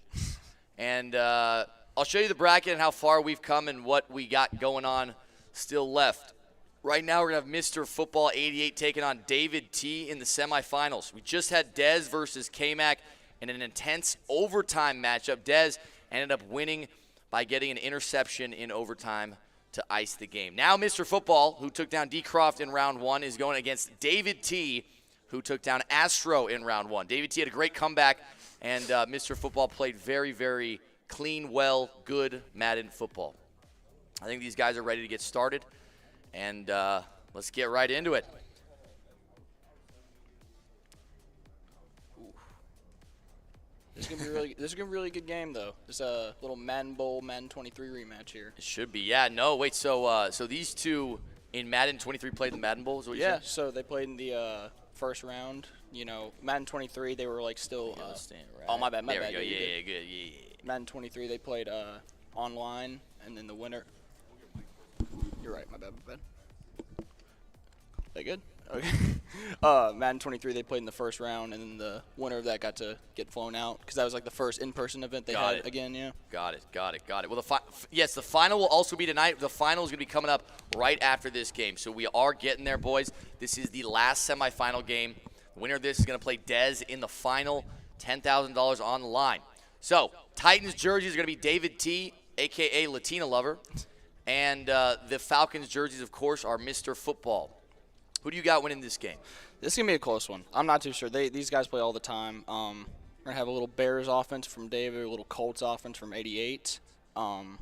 And I'll show you the bracket and how far we've come and what we got going on still left. Right now, we're going to have Mr. Football 88 taking on David T in the semifinals. We just had Dez versus Kmac in an intense overtime matchup. Dez ended up winning by getting an interception in overtime to ice the game. Now Mr. Football, who took down Dcroft in round one, is going against David T, who took down Astro in round one. David T had a great comeback, and Mr. Football played very, very clean, well, good Madden football. I think these guys are ready to get started, and let's get right into it. This is gonna be a really good game though. There's a little Madden Bowl, Madden 23 rematch here. It should be, yeah. No, wait. So these two in Madden 23 played the Madden Bowl. Is what you said? So they played in the first round. You know, Madden 23 they were like still. Right. Oh my bad, there we go. Yeah, good. Yeah. Madden 23 they played online, and then the winner. You're right, my bad. They good? Okay. Madden 23, they played in the first round, and then the winner of that got to get flown out because that was like the first in-person event they had again. Yeah. Got it. Well, the final will also be tonight. The final is going to be coming up right after this game, so we are getting there, boys. This is the last semifinal game. The winner of this is going to play Dez in the final. $10,000 on the line. So Titans jerseys are going to be David T, a.k.a. Latina Lover, and the Falcons jerseys, of course, are Mr. Football. Who do you got winning this game? This is going to be a close one. I'm not too sure. These guys play all the time. We're going to have a little Bears offense from David, a little Colts offense from 88. It's going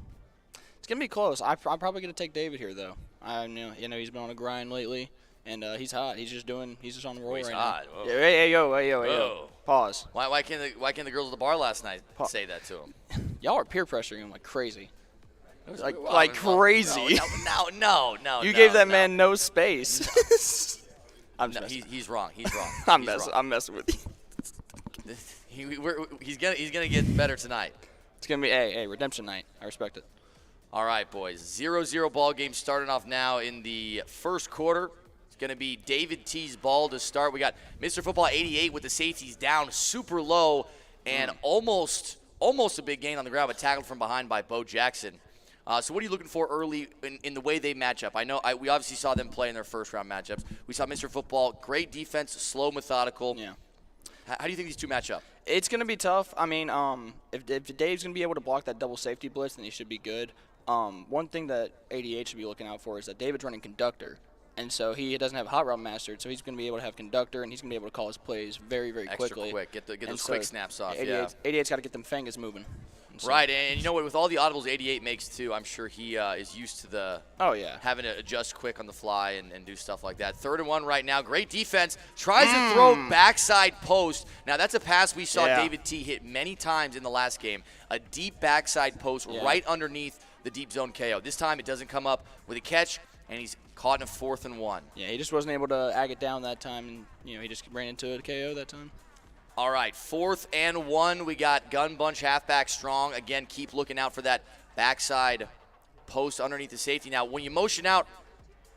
to be close. I'm probably going to take David here, though. I know he's been on a grind lately, and he's hot. He's just on the roll right hot. now. Yeah, hey, yo. Pause. Why can't the girls at the bar last night say that to him? Y'all are peer pressuring him like crazy. Like crazy. No. You gave that man no space. He's wrong. I'm messing with you. He's gonna get better tonight. It's gonna be a redemption night. I respect it. All right, boys. 0-0 ball game starting off now in the first quarter. It's gonna be David T's ball to start. We got Mr. Football 88 with the safeties down super low and almost a big gain on the ground, but tackled from behind by Bo Jackson. So what are you looking for early in the way they match up? I know we obviously saw them play in their first-round matchups. We saw Mr. Football, great defense, slow, methodical. Yeah. How do you think these two match up? It's going to be tough. I mean, if Dave's going to be able to block that double safety blitz, then he should be good. One thing that 88 should be looking out for is that David's running conductor. And so he doesn't have hot route mastered, so he's going to be able to have conductor, and he's going to be able to call his plays very, very quickly. Extra quick. Get those quick snaps off. 88's got to get them fingers moving. So. Right, and you know what? With all the audibles 88 makes too, I'm sure he is used to the having to adjust quick on the fly and do stuff like that. 3rd and 1 right now. Great defense. Tries to throw backside post. Now that's a pass we saw David T hit many times in the last game. A deep backside post right underneath the deep zone KO. This time it doesn't come up with a catch, and he's caught in a 4th and 1. Yeah, he just wasn't able to ag it down that time, and he just ran into a KO that time. All right, 4th and 1. We got gun bunch halfback strong. Again, keep looking out for that backside post underneath the safety. Now, when you motion out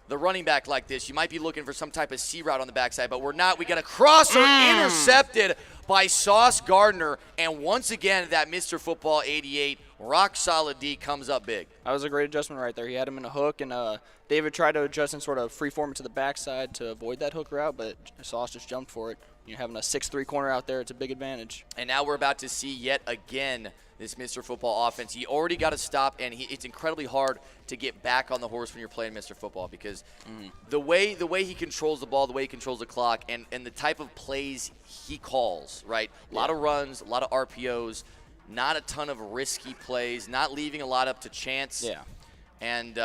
the running back like this, you might be looking for some type of C route on the backside, but we're not. We got a crosser intercepted by Sauce Gardner. And once again, that Mr. Football 88 rock solid D comes up big. That was a great adjustment right there. He had him in a hook, and David tried to adjust and sort of freeform it to the backside to avoid that hook route, but Sauce just jumped for it. Having a 6'3" corner out there, it's a big advantage. And now we're about to see yet again this Mr. Football offense. He already got a stop, and it's incredibly hard to get back on the horse when you're playing Mr. Football because the way he controls the ball, the way he controls the clock, and the type of plays he calls, right? A lot of runs, a lot of RPOs, not a ton of risky plays, not leaving a lot up to chance. Yeah. And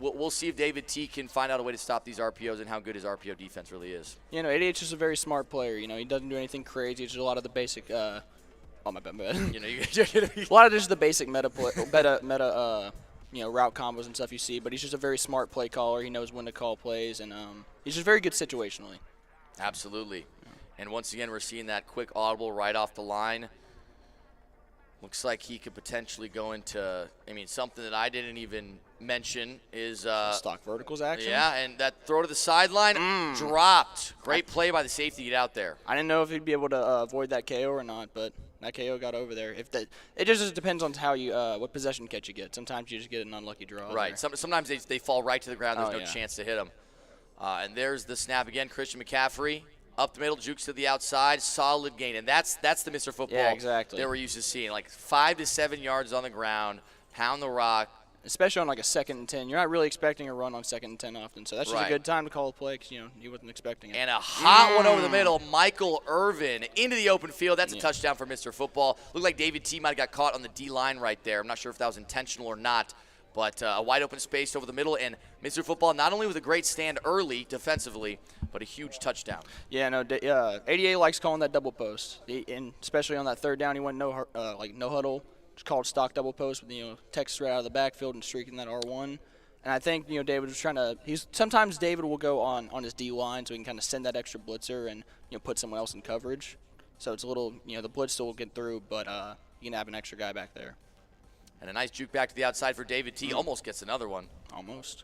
we'll see if David T can find out a way to stop these RPOs and how good his RPO defense really is. 88 is a very smart player. He doesn't do anything crazy. It's just a lot of the basic. My bad. A lot of just the basic meta route combos and stuff you see. But he's just a very smart play caller. He knows when to call plays, and he's just very good situationally. Absolutely. And once again, we're seeing that quick audible right off the line. Looks like he could potentially go into, something that I didn't even mention is stock verticals action. Yeah, and that throw to the sideline dropped. Great play by the safety to get out there. I didn't know if he'd be able to avoid that KO or not, but that KO got over there. It just depends on how you what possession catch you get. Sometimes you just get an unlucky draw. Right. Sometimes they fall right to the ground. There's no chance to hit them. And there's the snap again. Christian McCaffrey. Up the middle, jukes to the outside, solid gain. And that's the Mr. Football that we're used to seeing. Like 5 to 7 yards on the ground, pound the rock. Especially on like a 2nd and 10. You're not really expecting a run on 2nd and 10 often. So that's just a good time to call a play because, you wasn't expecting it. And a hot one over the middle. Michael Irvin into the open field. That's a touchdown for Mr. Football. Looked like David T might have got caught on the D-line right there. I'm not sure if that was intentional or not. But a wide open space over the middle, and Mr. Football not only with a great stand early defensively, but a huge touchdown. Yeah, no, 88 likes calling that double post, and especially on that 3rd down, he went no huddle, just called stock double post with Texas right out of the backfield and streaking that R1. And I think David was trying to. Sometimes David will go on his D line so he can kind of send that extra blitzer and put someone else in coverage. So it's a little the blitz still will get through, but you can have an extra guy back there. And a nice juke back to the outside for David T. Almost gets another one. Almost.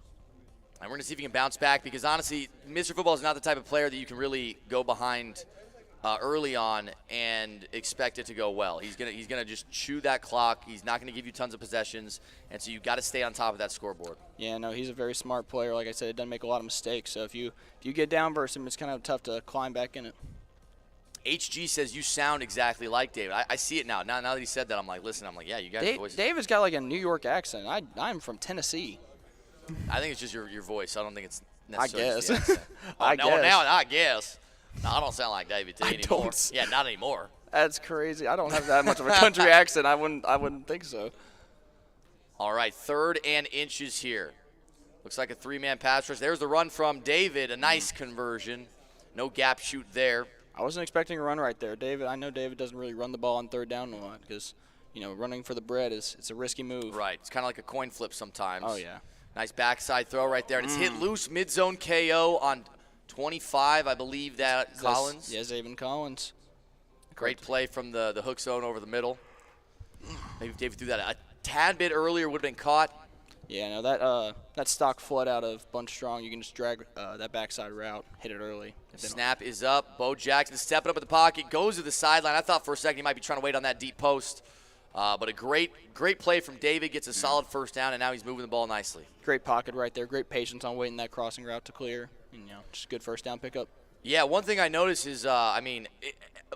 And we're going to see if he can bounce back because, honestly, Mr. Football is not the type of player that you can really go behind early on and expect it to go well. He's gonna just chew that clock. He's not going to give you tons of possessions, and so you got to stay on top of that scoreboard. Yeah, no, he's a very smart player. Like I said, he doesn't make a lot of mistakes. So if you get down versus him, it's kind of tough to climb back in it. HG says you sound exactly like David. I see it now. Now that he said that, I'm like, listen, yeah, you guys' voices. David's got like a New York accent. I'm from Tennessee. I think it's just your voice. I don't think it's necessarily. I guess. The accent. I guess. Now I guess. No, I don't sound like David T anymore. Yeah, not anymore. That's crazy. I don't have that much of a country accent. I wouldn't think so. All right, 3rd and inches here. Looks like a 3-man pass rush. There's the run from David. A nice conversion. No gap shoot there. I wasn't expecting a run right there, David. I know David doesn't really run the ball on 3rd down a lot because, running for the bread it's a risky move. Right. It's kind of like a coin flip sometimes. Oh yeah. Nice backside throw right there, and it's hit loose mid-zone KO on 25, I believe that Collins. Yeah, Zaven Collins. Great play from the hook zone over the middle. Maybe if David threw that a tad bit earlier, would have been caught. Yeah, no, that stock flood out of Bunch Strong. You can just drag that backside route, hit it early. Snap is up. Bo Jackson stepping up in the pocket, goes to the sideline. I thought for a second he might be trying to wait on that deep post. But a great play from David, gets a solid 1st down, and now he's moving the ball nicely. Great pocket right there. Great patience on waiting that crossing route to clear. And, just good 1st down pickup. Yeah, one thing I noticed is, a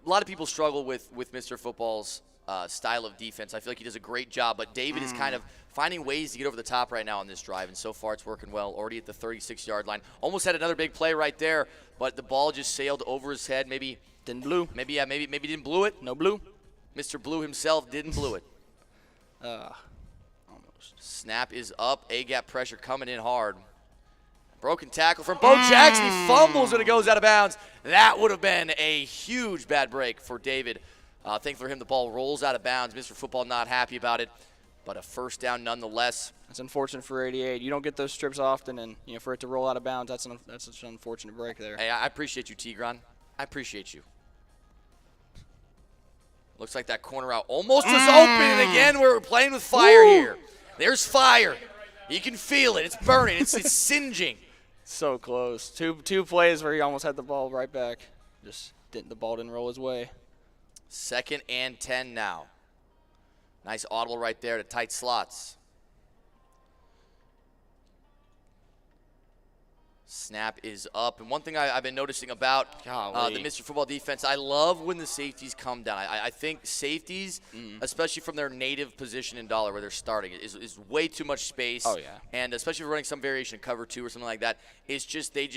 lot of people struggle with Mr. Football's style of defense. I feel like he does a great job, but David is kind of finding ways to get over the top right now on this drive, and so far it's working well. Already at the 36-yard line. Almost had another big play right there, but the ball just sailed over his head. Maybe didn't blue. Maybe didn't blue it. No blue. Mr. Blue himself didn't blue it. Almost. Snap is up. A-gap pressure coming in hard. Broken tackle from Bo Jackson. He fumbles when it goes out of bounds. That would have been a huge bad break for David. Thankfully for him, the ball rolls out of bounds. Mr. Football not happy about it, but a 1st down nonetheless. That's unfortunate for 88. You don't get those strips often, and for it to roll out of bounds, that's such an unfortunate break there. Hey, I appreciate you, Tigran. I appreciate you. Looks like that corner out almost was open, and again we're playing with fire here. There's fire. You can feel it. It's burning. It's singeing. So close. Two plays where he almost had the ball right back. The ball didn't roll his way. 2nd and 10 now. Nice audible right there to tight slots. Snap is up. And one thing I've been noticing about the Mr. Football defense, I love when the safeties come down. I think safeties, especially from their native position in dollar where they're starting, is way too much space. Oh, yeah. And especially if you're running some variation of cover 2 or something like that, it's just they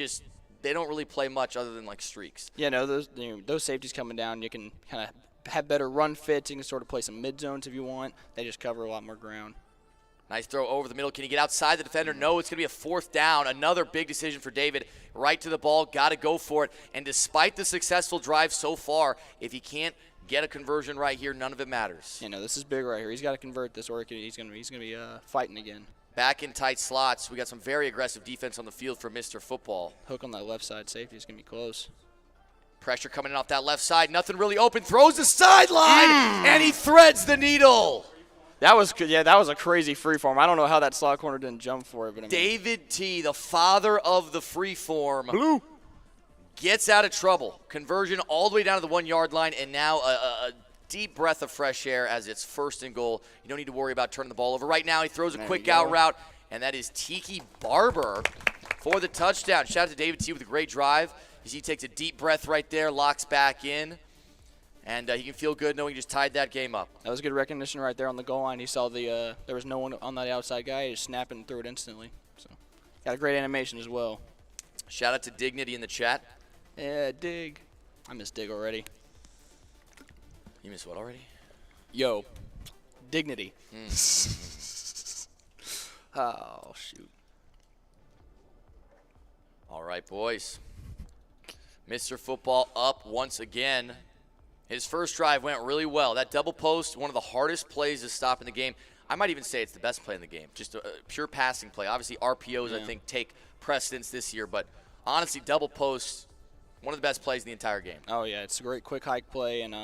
don't really play much other than like streaks. Yeah, no, those safeties coming down, you can kind of have better run fits. You can sort of play some mid zones if you want. They just cover a lot more ground. Nice throw over the middle. Can he get outside the defender? No, it's going to be a 4th down. Another big decision for David. Right to the ball. Got to go for it. And despite the successful drive so far, if he can't get a conversion right here, none of it matters. Yeah, no, this is big right here. He's got to convert this, or he's going to be fighting again. Back in tight slots. We got some very aggressive defense on the field for Mr. Football. Hook on that left side safety is going to be close. Pressure coming in off that left side. Nothing really open. Throws the sideline, and he threads the needle. That was a crazy freeform. I don't know how that slot corner didn't jump for it. But David T., the father of the freeform, gets out of trouble. Conversion all the way down to the 1-yard line, and now a deep breath of fresh air as it's 1st and goal. You don't need to worry about turning the ball over. Right now he throws a quick out route, and that is Tiki Barber for the touchdown. Shout out to David T. with a great drive. As he takes a deep breath right there, locks back in. And he can feel good knowing he just tied that game up. That was good recognition right there on the goal line. He saw there was no one on that outside guy. He just snapped and threw it instantly. So got a great animation as well. Shout out to Dignity in the chat. Yeah, Dig. I miss Dig already. You miss what already? Yo, Dignity. Oh, shoot. All right, boys. Mr. Football up once again. His first drive went really well. That double post, one of the hardest plays to stop in the game. I might even say it's the best play in the game. Just a pure passing play. Obviously, RPOs, I think, take precedence this year. But honestly, double post, one of the best plays in the entire game. Oh, yeah. It's a great quick hike play. And,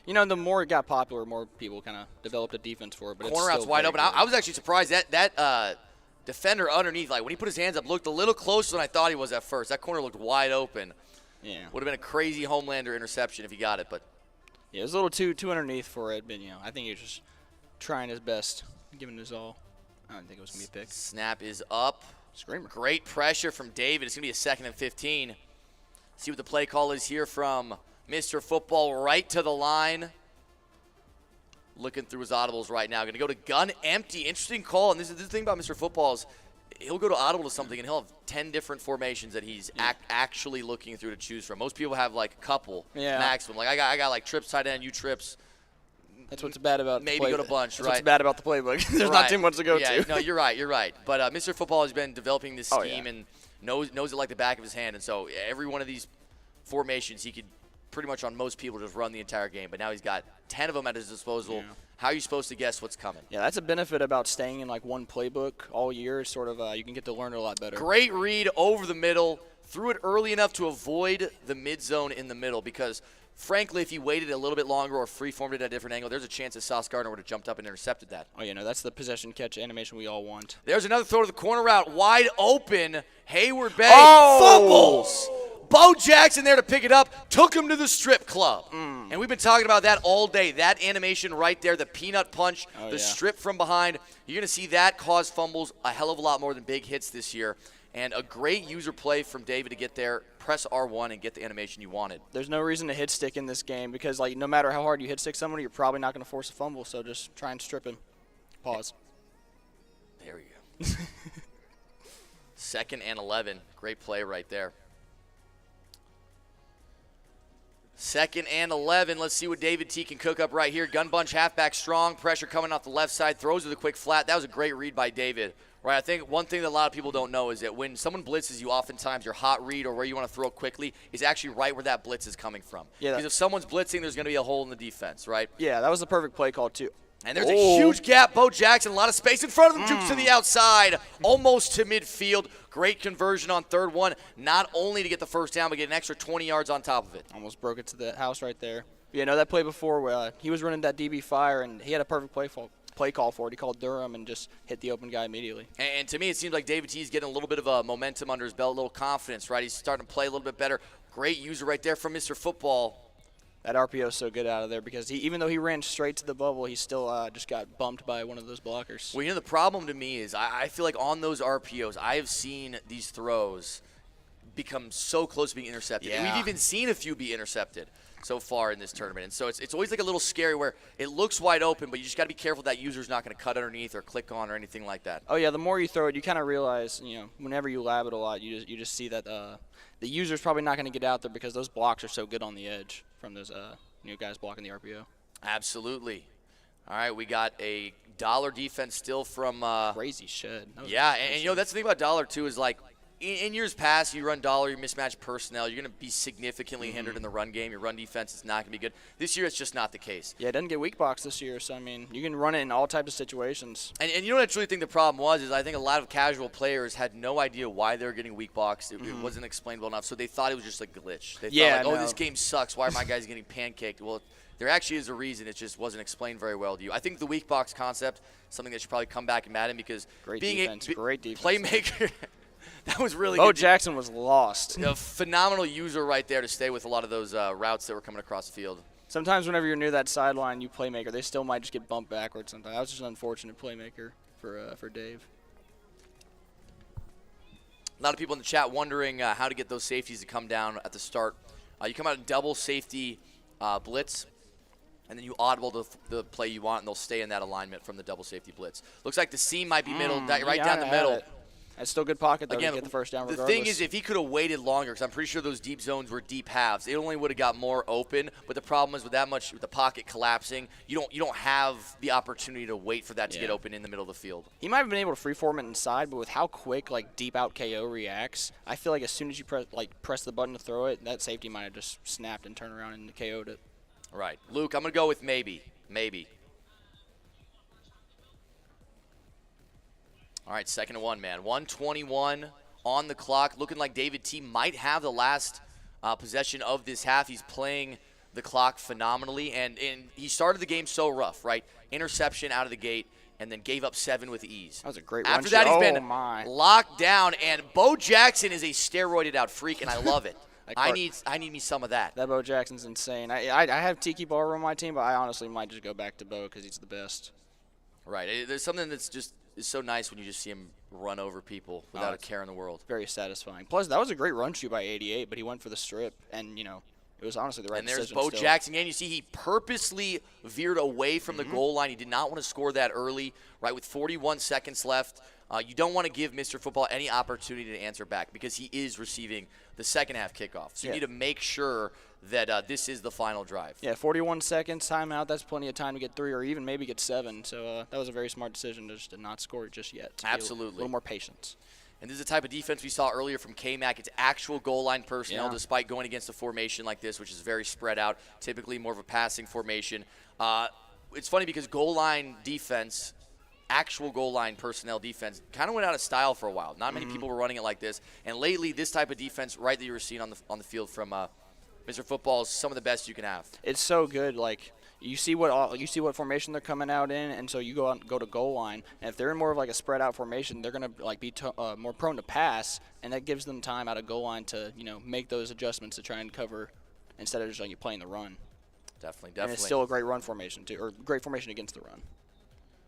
the more it got popular, more people kind of developed a defense for it. But corner out's wide open. I was actually surprised that defender underneath, like when he put his hands up, looked a little closer than I thought he was at first. That corner looked wide open. Yeah. Would have been a crazy Homelander interception if he got it, but yeah, it was a little too underneath for it, but I think he was just trying his best, giving his all. I don't think it was gonna be a pick. Snap is up. Screamer. Great pressure from David. It's gonna be a 2nd and 15. See what the play call is here from Mr. Football, right to the line. Looking through his audibles right now. Going to go to gun empty. Interesting call. And this is the thing about Mr. Football is he'll go to audible to something and he'll have 10 different formations that he's actually looking through to choose from. Most people have like a couple maximum. Like I got like trips tight end, you trips. That's what's bad about maybe go to bunch. That's what's bad about the playbook. There's not too much to go to. No, you're right. But Mr. Football has been developing this scheme and knows it like the back of his hand. And so every one of these formations he could pretty much on most people just run the entire game. But now he's got 10 of them at his disposal. How are you supposed to guess what's coming? Yeah, that's a benefit about staying in like one playbook all year. Sort of, you can get to learn it a lot better. Great read over the middle. Threw it early enough to avoid the mid zone in the middle because, frankly, if he waited a little bit longer or free-formed it at a different angle, there's a chance that Sauce Gardner would have jumped up and intercepted that. Oh, yeah, no, that's the possession catch animation we all want. There's another throw to the corner route. Wide open. Hayward Bay fumbles. Bo Jackson there to pick it up, took him to the strip club. And we've been talking about that all day. That animation right there, the peanut punch, strip from behind. You're going to see that cause fumbles a hell of a lot more than big hits this year. And a great user play from David to get there, press R1 and get the animation you wanted. There's no reason to hit stick in this game because like no matter how hard you hit stick someone, you're probably not going to force a fumble, so just try and strip him. Pause. There we go. 2nd and 11. Great play right there. 2nd and 11. Let's see what David T can cook up right here. Gun bunch, halfback strong. Pressure coming off the left side. Throws with a quick flat. That was a great read by David. Right, I think one thing that a lot of people don't know is that when someone blitzes you, oftentimes your hot read or where you want to throw quickly is actually right where that blitz is coming from. Yeah, because if someone's blitzing, there's going to be a hole in the defense, right? Yeah, that was the perfect play call, too. And there's a huge gap. Bo Jackson, a lot of space in front of him. Jukes to the outside, almost to midfield. Great conversion on 3rd one, not only to get the first down, but get an extra 20 yards on top of it. Almost broke it to the house right there. Yeah, no, that play before where he was running that DB fire, and he had a perfect play call for it. He called Durham and just hit the open guy immediately. And to me, it seems like David T is getting a little bit of a momentum under his belt, a little confidence, right? He's starting to play a little bit better. Great user right there from Mr. Football. That RPO is so good out of there because even though he ran straight to the bubble, he still just got bumped by one of those blockers. Well, the problem to me is I feel like on those RPOs, I have seen these throws become so close to being intercepted. Yeah. We've even seen a few be intercepted so far in this tournament. And so it's always like a little scary where it looks wide open, but you just got to be careful that user's not going to cut underneath or click on or anything like that. Oh, yeah, the more you throw it, you kind of realize, whenever you lab it a lot, you just see that the user's probably not going to get out there because those blocks are so good on the edge from those guys blocking the RPO. Absolutely. All right, we got a dollar defense still from crazy shed. Yeah, and that's the thing about dollar too is like in years past, you run dollar, you mismatch personnel, you're going to be significantly hindered in the run game. Your run defense is not going to be good. This year, it's just not the case. Yeah, it doesn't get weak box this year, so, you can run it in all types of situations. And you know what I truly think the problem was is I think a lot of casual players had no idea why they were getting weak boxed. It wasn't explained well enough, so they thought it was just a glitch. They thought, this game sucks. Why are my guys getting pancaked? Well, there actually is a reason. It just wasn't explained very well to you. I think the weak box concept is something that should probably come back in Madden because great defense. Playmaker – that was really good. Bo Jackson was lost. A phenomenal user right there to stay with a lot of those routes that were coming across the field. Sometimes whenever you're near that sideline, you playmaker, they still might just get bumped backwards sometimes. That was just an unfortunate playmaker for Dave. A lot of people in the chat wondering how to get those safeties to come down at the start. You come out in double safety blitz, and then you audible the play you want, and they'll stay in that alignment from the double safety blitz. Looks like the seam might be down the middle. That's still good pocket, though, to get the first down regardless. The thing is, if he could have waited longer, because I'm pretty sure those deep zones were deep halves, it only would have got more open. But the problem is with the pocket collapsing, you don't have the opportunity to wait for that to get open in the middle of the field. He might have been able to freeform it inside, but with how quick deep out KO reacts, I feel like as soon as you press the button to throw it, that safety might have just snapped and turned around and KO'd it. Right. Luke, I'm going to go with maybe. Maybe. All right, 2nd and 1, man. 1:21 on the clock. Looking like David T might have the last possession of this half. He's playing the clock phenomenally, and he started the game so rough, right? Interception out of the gate, and then gave up 7 with ease. That was a great After run. that, he's been my. locked down, and Bo Jackson is a steroided out freak, and I love it. I need me some of that. That Bo Jackson's insane. I have Tiki Barber on my team, but I honestly might just go back to Bo because he's the best. Right. There's something that's just is so nice when you just see him run over people without a care in the world. Very satisfying. Plus, that was a great run shoot by 88, but he went for the strip, and, it was honestly the right decision. And there's Bo Jackson again. You see he purposely veered away from the goal line. He did not want to score that early, right, with 41 seconds left. You don't want to give Mr. Football any opportunity to answer back because he is receiving the second half kickoff. So you need to make sure that this is the final drive. Yeah, 41 seconds, timeout. That's plenty of time to get 3 or even maybe get 7. So that was a very smart decision just to not score it just yet. Absolutely. A little more patience. And this is the type of defense we saw earlier from Kmac. It's actual goal line personnel despite going against a formation like this, which is very spread out, typically more of a passing formation. It's funny because goal line defense, actual goal line personnel defense, kind of went out of style for a while. Not many people were running it like this. And lately, this type of defense, right, that you were seeing on the field from Mr. Football is some of the best you can have. It's so good. Like, you see what formation they're coming out in, and so you go to goal line. And if they're in more of like a spread out formation, they're gonna be more prone to pass, and that gives them time out of goal line to make those adjustments to try and cover instead of just like you playing the run. Definitely. And it's still a great run formation too, or great formation against the run.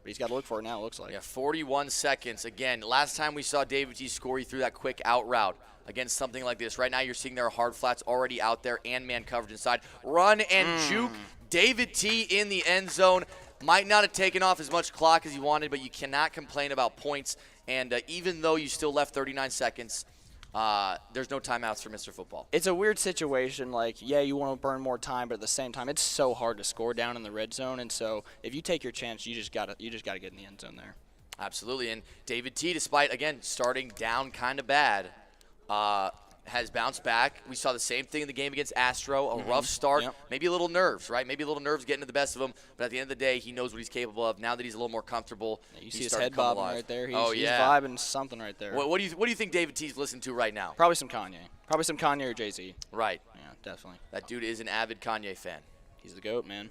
But he's got to look for it now. It looks like. Yeah, 41 seconds. Again, last time we saw David T score, he threw that quick out route against something like this. Right now, you're seeing their hard flats already out there and man coverage inside. Run and juke. David T in the end zone. Might not have taken off as much clock as he wanted, but you cannot complain about points. And even though you still left 39 seconds, there's no timeouts for Mr. Football. It's a weird situation. Like, yeah, you want to burn more time, but at the same time, it's so hard to score down in the red zone. And so, if you take your chance, you just gotta get in the end zone there. Absolutely. And David T, despite again starting down kind of bad, has bounced back. We saw the same thing in the game against Astro. A rough start, maybe a little nerves, right? Maybe a little nerves getting to the best of him. But at the end of the day, he knows what he's capable of. Now that he's a little more comfortable, you see his head bobbing right there. He's vibing something right there. What do you think David T's listening to right now? Probably some Kanye. Probably some Kanye or Jay-Z. Right. Yeah, definitely. That dude is an avid Kanye fan. He's the GOAT, man.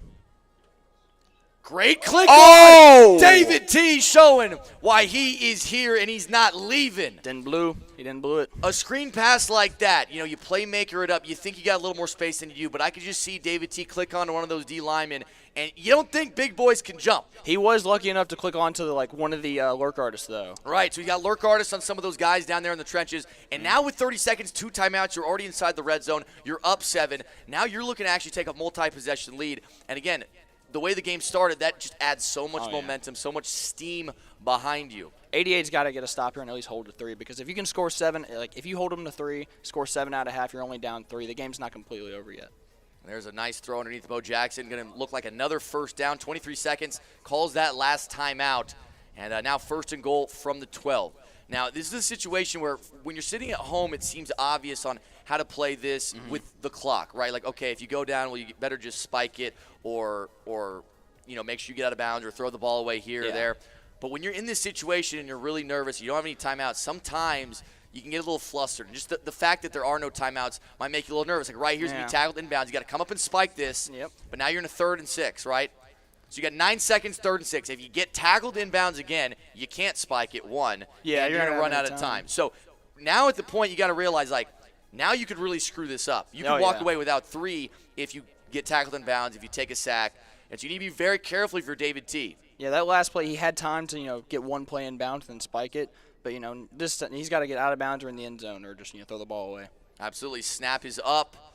Great click on David T showing why he is here and he's not leaving. He didn't blow it. A screen pass like that, you playmaker it up. You think you got a little more space than you do, but I could just see David T click onto one of those D linemen, and you don't think big boys can jump. He was lucky enough to click onto one of the lurk artists, though. Right, so you got lurk artists on some of those guys down there in the trenches, and now with 30 seconds, 2 timeouts, you're already inside the red zone. You're up 7. Now you're looking to actually take a multi-possession lead, and again, the way the game started, that just adds so much momentum, so much steam behind you. 88's got to get a stop here and at least hold to 3, because if you can score 7, like if you hold them to 3, score 7 out of half, you're only down 3. The game's not completely over yet. There's a nice throw underneath Bo Jackson. Going to look like another first down. 23 seconds. Calls that last timeout. And now first and goal from the 12. Now, this is a situation where when you're sitting at home, it seems obvious on how to play this with the clock, right? Like, okay, if you go down, well, you better just spike it or make sure you get out of bounds or throw the ball away here or there. But when you're in this situation and you're really nervous, you don't have any timeouts, sometimes you can get a little flustered. And just the fact that there are no timeouts might make you a little nervous. Like, right here's going to be tackled inbounds. You got to come up and spike this. But now you're in a 3rd and 6, right? So you got 9 seconds, 3rd and 6. If you get tackled inbounds again, you can't spike it, 1. Yeah, you're going to run out of time. So now at the point you got to realize, like, now you could really screw this up. You could walk away without 3 if you get tackled inbounds, if you take a sack. And so you need to be very careful if you're David T. Yeah, that last play, he had time to, get one play inbounds and then spike it. But, he's got to get out of bounds or in the end zone or just, throw the ball away. Absolutely. Snap is up.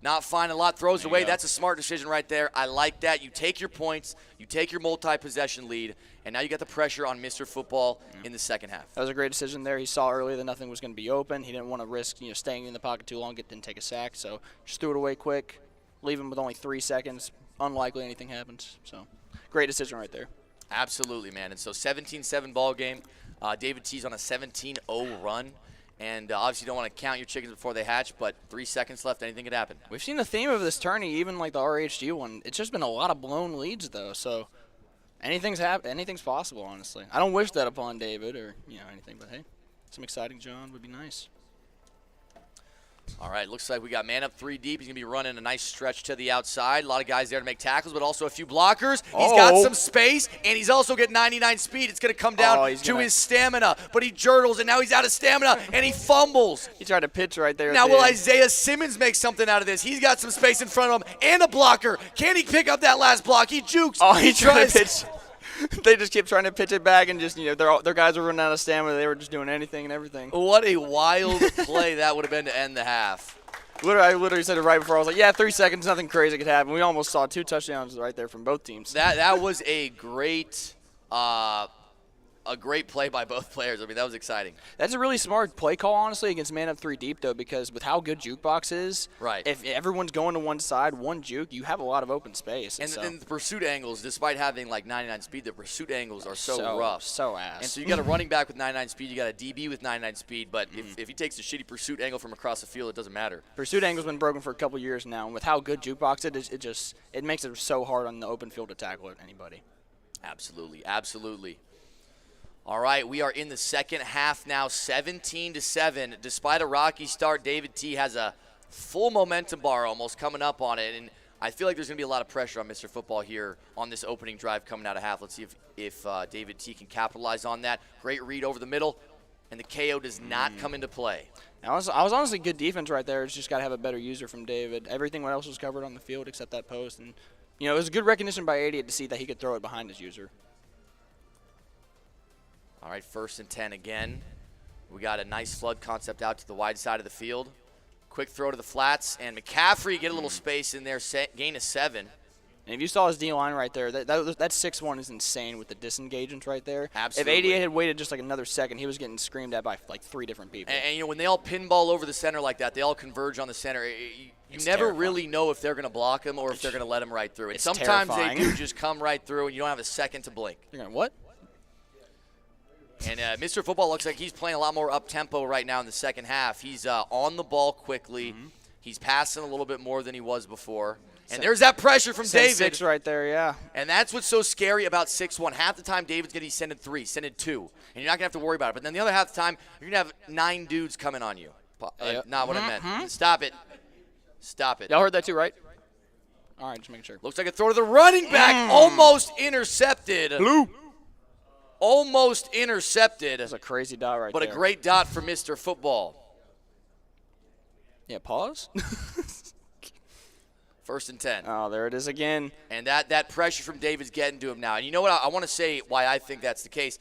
Not finding a lot, throws away. That's a smart decision right there. I like that. You take your points, you take your multi-possession lead, and now you got the pressure on Mr. Football in the second half. That was a great decision there. He saw early that nothing was going to be open. He didn't want to risk, staying in the pocket too long, didn't take a sack. So just threw it away quick, leave him with only 3 seconds. Unlikely anything happens. So great decision right there. Absolutely, man. And so 17-7 ball game. David T's on a 17-0 run. And obviously you don't want to count your chickens before they hatch, but 3 seconds left, anything could happen. We've seen the theme of this tourney, even like the RHG one. It's just been a lot of blown leads, though. So anything's possible, honestly. I don't wish that upon David or anything, but hey, some exciting John would be nice. All right, looks like we got man up 3 deep. He's going to be running a nice stretch to the outside. A lot of guys there to make tackles, but also a few blockers. He's got some space, and he's also got 99 speed. It's going to come down to his stamina, but he jurtles, and now he's out of stamina, and he fumbles. He tried to pitch right there. Now will Isaiah Simmons make something out of this? He's got some space in front of him and a blocker. Can he pick up that last block? He jukes. Oh, he tries to pitch. They just kept trying to pitch it back, and just their guys were running out of stamina. They were just doing anything and everything. What a wild play that would have been to end the half. I literally said it right before. I was like, yeah, 3 seconds, nothing crazy could happen. We almost saw 2 touchdowns right there from both teams. That was a great play by both players. I mean, that was exciting. That's a really smart play call, honestly, against man up 3 deep, though, because with how good Jukebox is, right, if everyone's going to one side, one juke, you have a lot of open space. And the pursuit angles, despite having like 99 speed, the pursuit angles are so rough. So ass. And so you got a running back with 99 speed, you got a DB with 99 speed, but if he takes a shitty pursuit angle from across the field, it doesn't matter. Pursuit angle's been broken for a couple years now, and with how good Jukebox is, it makes it so hard on the open field to tackle anybody. Absolutely, absolutely. All right, we are in the second half now, 17-7. Despite a rocky start, David T has a full momentum bar almost coming up on it, and I feel like there's going to be a lot of pressure on Mr. Football here on this opening drive coming out of half. Let's see if David T can capitalize on that. Great read over the middle, and the KO does not come into play. I was honestly good defense right there. It's just got to have a better user from David. Everything else was covered on the field except that post, and it was a good recognition by 88 to see that he could throw it behind his user. All right, 1st and 10 again. We got a nice flood concept out to the wide side of the field. Quick throw to the flats, and McCaffrey get a little space in there, gain of 7. And if you saw his D-line right there, that 6-1 is insane with the disengagements right there. Absolutely. If 88 had waited just like another second, he was getting screamed at by like 3 different people. And when they all pinball over the center like that, they all converge on the center. You never really know if they're going to block him or if they're going to let him right through. And sometimes terrifying. They do just come right through, and you don't have a second to blink. You're going, what? And Mr. Football looks like he's playing a lot more up-tempo right now in the second half. He's on the ball quickly. He's passing a little bit more than he was before. And there's that pressure from David. 6 right there, yeah. And that's what's so scary about 6-1. Half the time, David's going to be sending 3, sending 2. And you're not going to have to worry about it. But then the other half of the time, you're going to have 9 dudes coming on you. Not what I meant. Stop it. Stop it. Y'all heard that too, right? All right, just making sure. Looks like a throw to the running back. Almost intercepted. Blue. Almost intercepted. That's a crazy dot right there. But a great dot for Mr. Football. Yeah, pause. 1st and 10. Oh, there it is again. And that pressure from David's getting to him now. And you know what? I want to say why I think that's the case.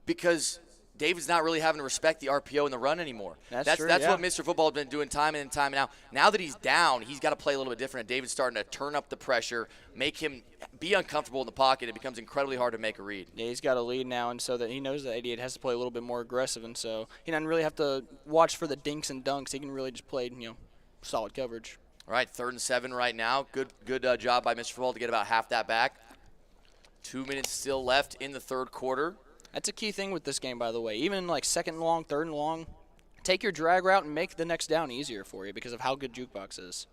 Because David's not really having to respect the RPO in the run anymore. That's true, what Mr. Football has been doing time in and time out. Now that he's down, he's got to play a little bit different. And David's starting to turn up the pressure, make him be uncomfortable in the pocket. It becomes incredibly hard to make a read. Yeah, he's got a lead now, and so that he knows that 88 has to play a little bit more aggressive, and so he doesn't really have to watch for the dinks and dunks. He can really just play, solid coverage. All right, 3rd and 7 right now. Good job by Mr. Football to get about half that back. 2 minutes still left in the 3rd quarter. That's a key thing with this game, by the way. Even in like 2nd and long, 3rd and long, take your drag route and make the next down easier for you because of how good Jukebox is.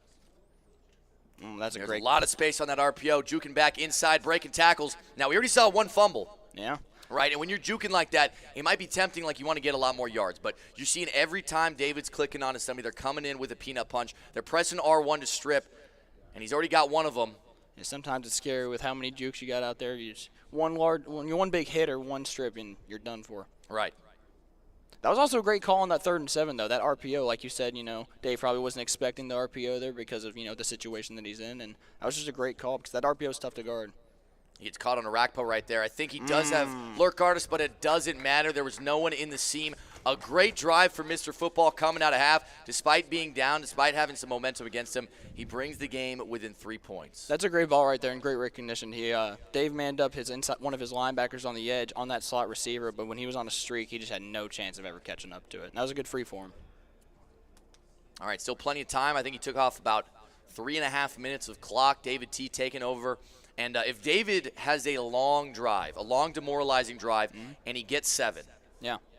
There's a lot of space on that RPO. Juking back inside, breaking tackles. Now, we already saw 1 fumble. Yeah. Right, and when you're juking like that, it might be tempting like you want to get a lot more yards. But you're seeing every time David's clicking on his stomach, they're coming in with a peanut punch. They're pressing R1 to strip, and he's already got 1 of them. Yeah, sometimes it's scary with how many jukes you got out there. You just one big hit or 1 strip, and you're done for. Right. That was also a great call on that 3rd and 7, though. That RPO, like you said, Dave probably wasn't expecting the RPO there because of, the situation that he's in. And that was just a great call because that RPO is tough to guard. He gets caught on a rack pull right there. I think he does have lurk artist, but it doesn't matter. There was no one in the seam. A great drive for Mr. Football coming out of half. Despite being down, despite having some momentum against him, he brings the game within 3 points. That's a great ball right there and great recognition. Dave manned up one of his linebackers on the edge on that slot receiver, but when he was on a streak, he just had no chance of ever catching up to it. And that was a good free for him. All right, still plenty of time. I think he took off about 3.5 minutes of clock. David T taking over. And if David has a long drive, a long demoralizing drive, and he gets 7,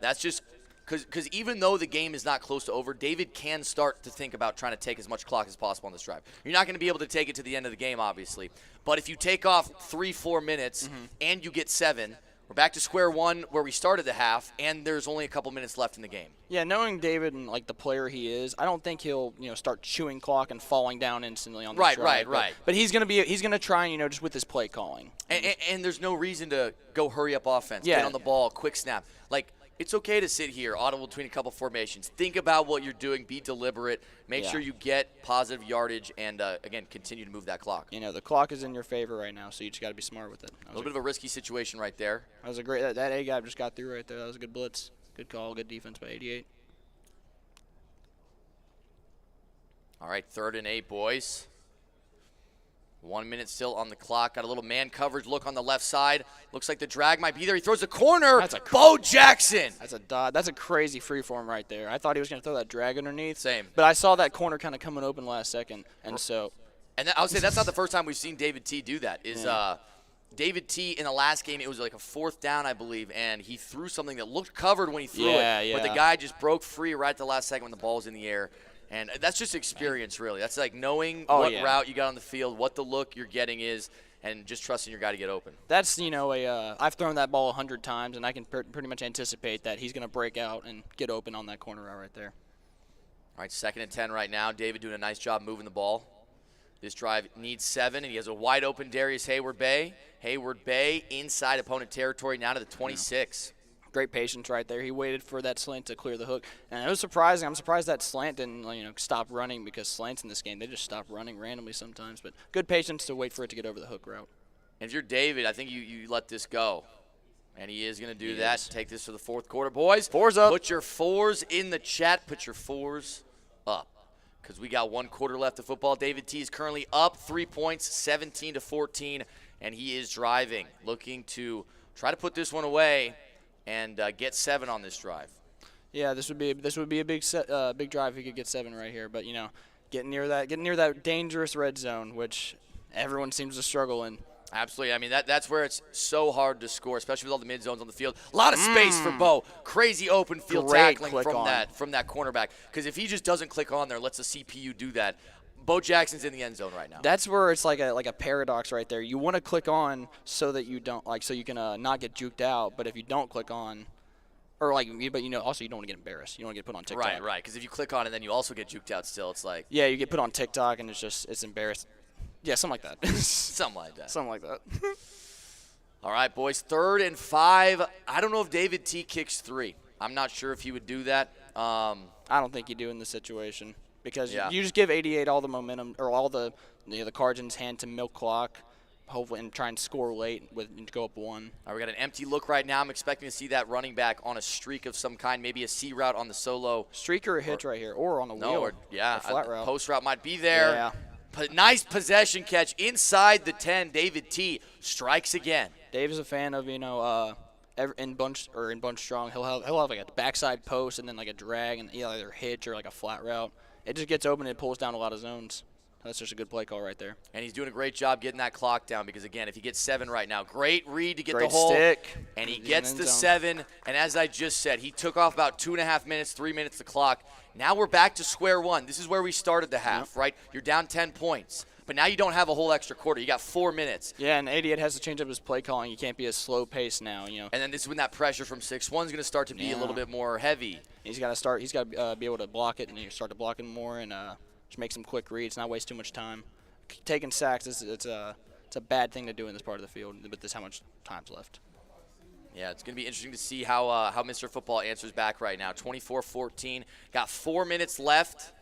that's just because even though the game is not close to over, David can start to think about trying to take as much clock as possible on this drive. You're not going to be able to take it to the end of the game, obviously. But if you take off 3-4 minutes and you get 7, we're back to square one where we started the half, and there's only a couple minutes left in the game. Yeah, knowing David and like the player he is, I don't think he'll start chewing clock and falling down instantly on the drive. Right. But he's gonna try and just with his play calling. And there's no reason to go hurry up offense. Get on the ball, quick snap. Like, it's okay to sit here, audible between a couple formations. Think about what you're doing. Be deliberate. Make sure you get positive yardage and, again, continue to move that clock. The clock is in your favor right now, so you just got to be smart with it. A little bit of a risky situation right there. That was a great – that A guy just got through right there. That was a good blitz. Good call, good defense by 88. All right, 3rd and 8, boys. 1 minute still on the clock. Got a little man coverage look on the left side. Looks like the drag might be there. He throws a corner. Bo Jackson. That's a crazy freeform right there. I thought he was going to throw that drag underneath. Same. But I saw that corner kind of coming open last second, and so. And I would say that's not the first time we've seen David T do that. David T in the last game, it was like a 4th down, I believe, and he threw something that looked covered when he threw it. But the guy just broke free right at the last second when the ball was in the air. And that's just experience, really. That's like knowing what route you got on the field, what the look you're getting is, and just trusting your guy to get open. That's, I've thrown that ball 100 times, and I can pretty much anticipate that he's going to break out and get open on that corner route right there. All right, 2nd and 10 right now. David doing a nice job moving the ball. This drive needs 7, and he has a wide open Darius Hayward-Bay. Hayward-Bay inside opponent territory now to the 26. Great patience right there. He waited for that slant to clear the hook. And it was surprising. I'm surprised that slant didn't stop running, because slants in this game, they just stop running randomly sometimes. But good patience to wait for it to get over the hook route. And if you're David, I think you let this go. And he is going to do that. Take this to the 4th quarter, boys. 4's up. Put your 4s in the chat. Put your 4s up. Because we got 1 quarter left of football. David T is currently up 3 points, 17-14. And he is driving, looking to try to put this one away and get 7 on this drive. Yeah, this would be a big drive if he could get 7 right here. But getting near that dangerous red zone, which everyone seems to struggle in. Absolutely. I mean, that's where it's so hard to score, especially with all the mid zones on the field. A lot of space for Bo. Crazy open field tackling from that cornerback. Because if he just doesn't click on there, lets the CPU do that. Bo Jackson's in the end zone right now. That's where it's like a paradox right there. You want to click on so that you don't so you can not get juked out. But if you don't click on, also you don't want to get embarrassed. You don't want to get put on TikTok. Right. Because if you click on it, then you also get juked out. Still, it's like you get put on TikTok and it's embarrassed. Yeah, something like that. Something like that. All right, boys. 3rd and 5. I don't know if David T kicks 3. I'm not sure if he would do that. I don't think you do in this situation. Because you just give 88 all the momentum, or all the the cards in his hand to milk clock, hopefully, and try and score late and go up 1. All right, we got an empty look right now. I'm expecting to see that running back on a streak of some kind, maybe a C route on the solo. Streak or a hitch right here, or on a wheel. Or a flat route. Post route might be there. Yeah. Nice possession catch inside the 10. David T strikes again. Dave is a fan of in bunch strong. He'll have like a backside post and then like a drag and either a hitch or like a flat route. It just gets open and it pulls down a lot of zones. That's just a good play call right there. And he's doing a great job getting that clock down because, again, if he gets 7 right now, great read to get great the hole. Stick. And he gets the 7. And as I just said, he took off about 2.5 minutes, 3 minutes the clock. Now we're back to square one. This is where we started the half, right? You're down 10 points. But now you don't have a whole extra quarter. You got 4 minutes. Yeah, and 88 has to change up his play calling. You can't be a slow pace now, And then this is when that pressure from 6-1 is going to start to be a little bit more heavy. He's got to start. He's got to be able to block it, and you start to block it more and just make some quick reads, not waste too much time. Taking sacks, it's a bad thing to do in this part of the field, but this how much time's left. Yeah, it's going to be interesting to see how Mr. Football answers back right now. 24-14, got 4 minutes left.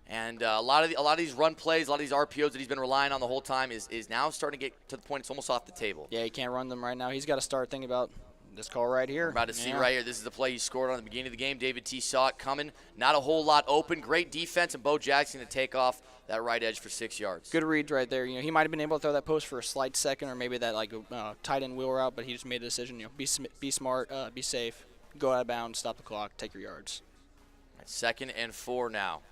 And a lot of these run plays, a lot of these RPOs that he's been relying on the whole time is now starting to get to the point it's almost off the table. Yeah, he can't run them right now. He's got to start thinking about this call right here. We're about to see right here. This is the play he scored on at the beginning of the game. David T saw it coming. Not a whole lot open. Great defense, and Bo Jackson to take off that right edge for 6 yards. Good read right there. He might have been able to throw that post for a slight second or maybe that tight end wheel route, but he just made a decision. Be smart, be safe, go out of bounds, stop the clock, take your yards. Right, 2nd and 4 now.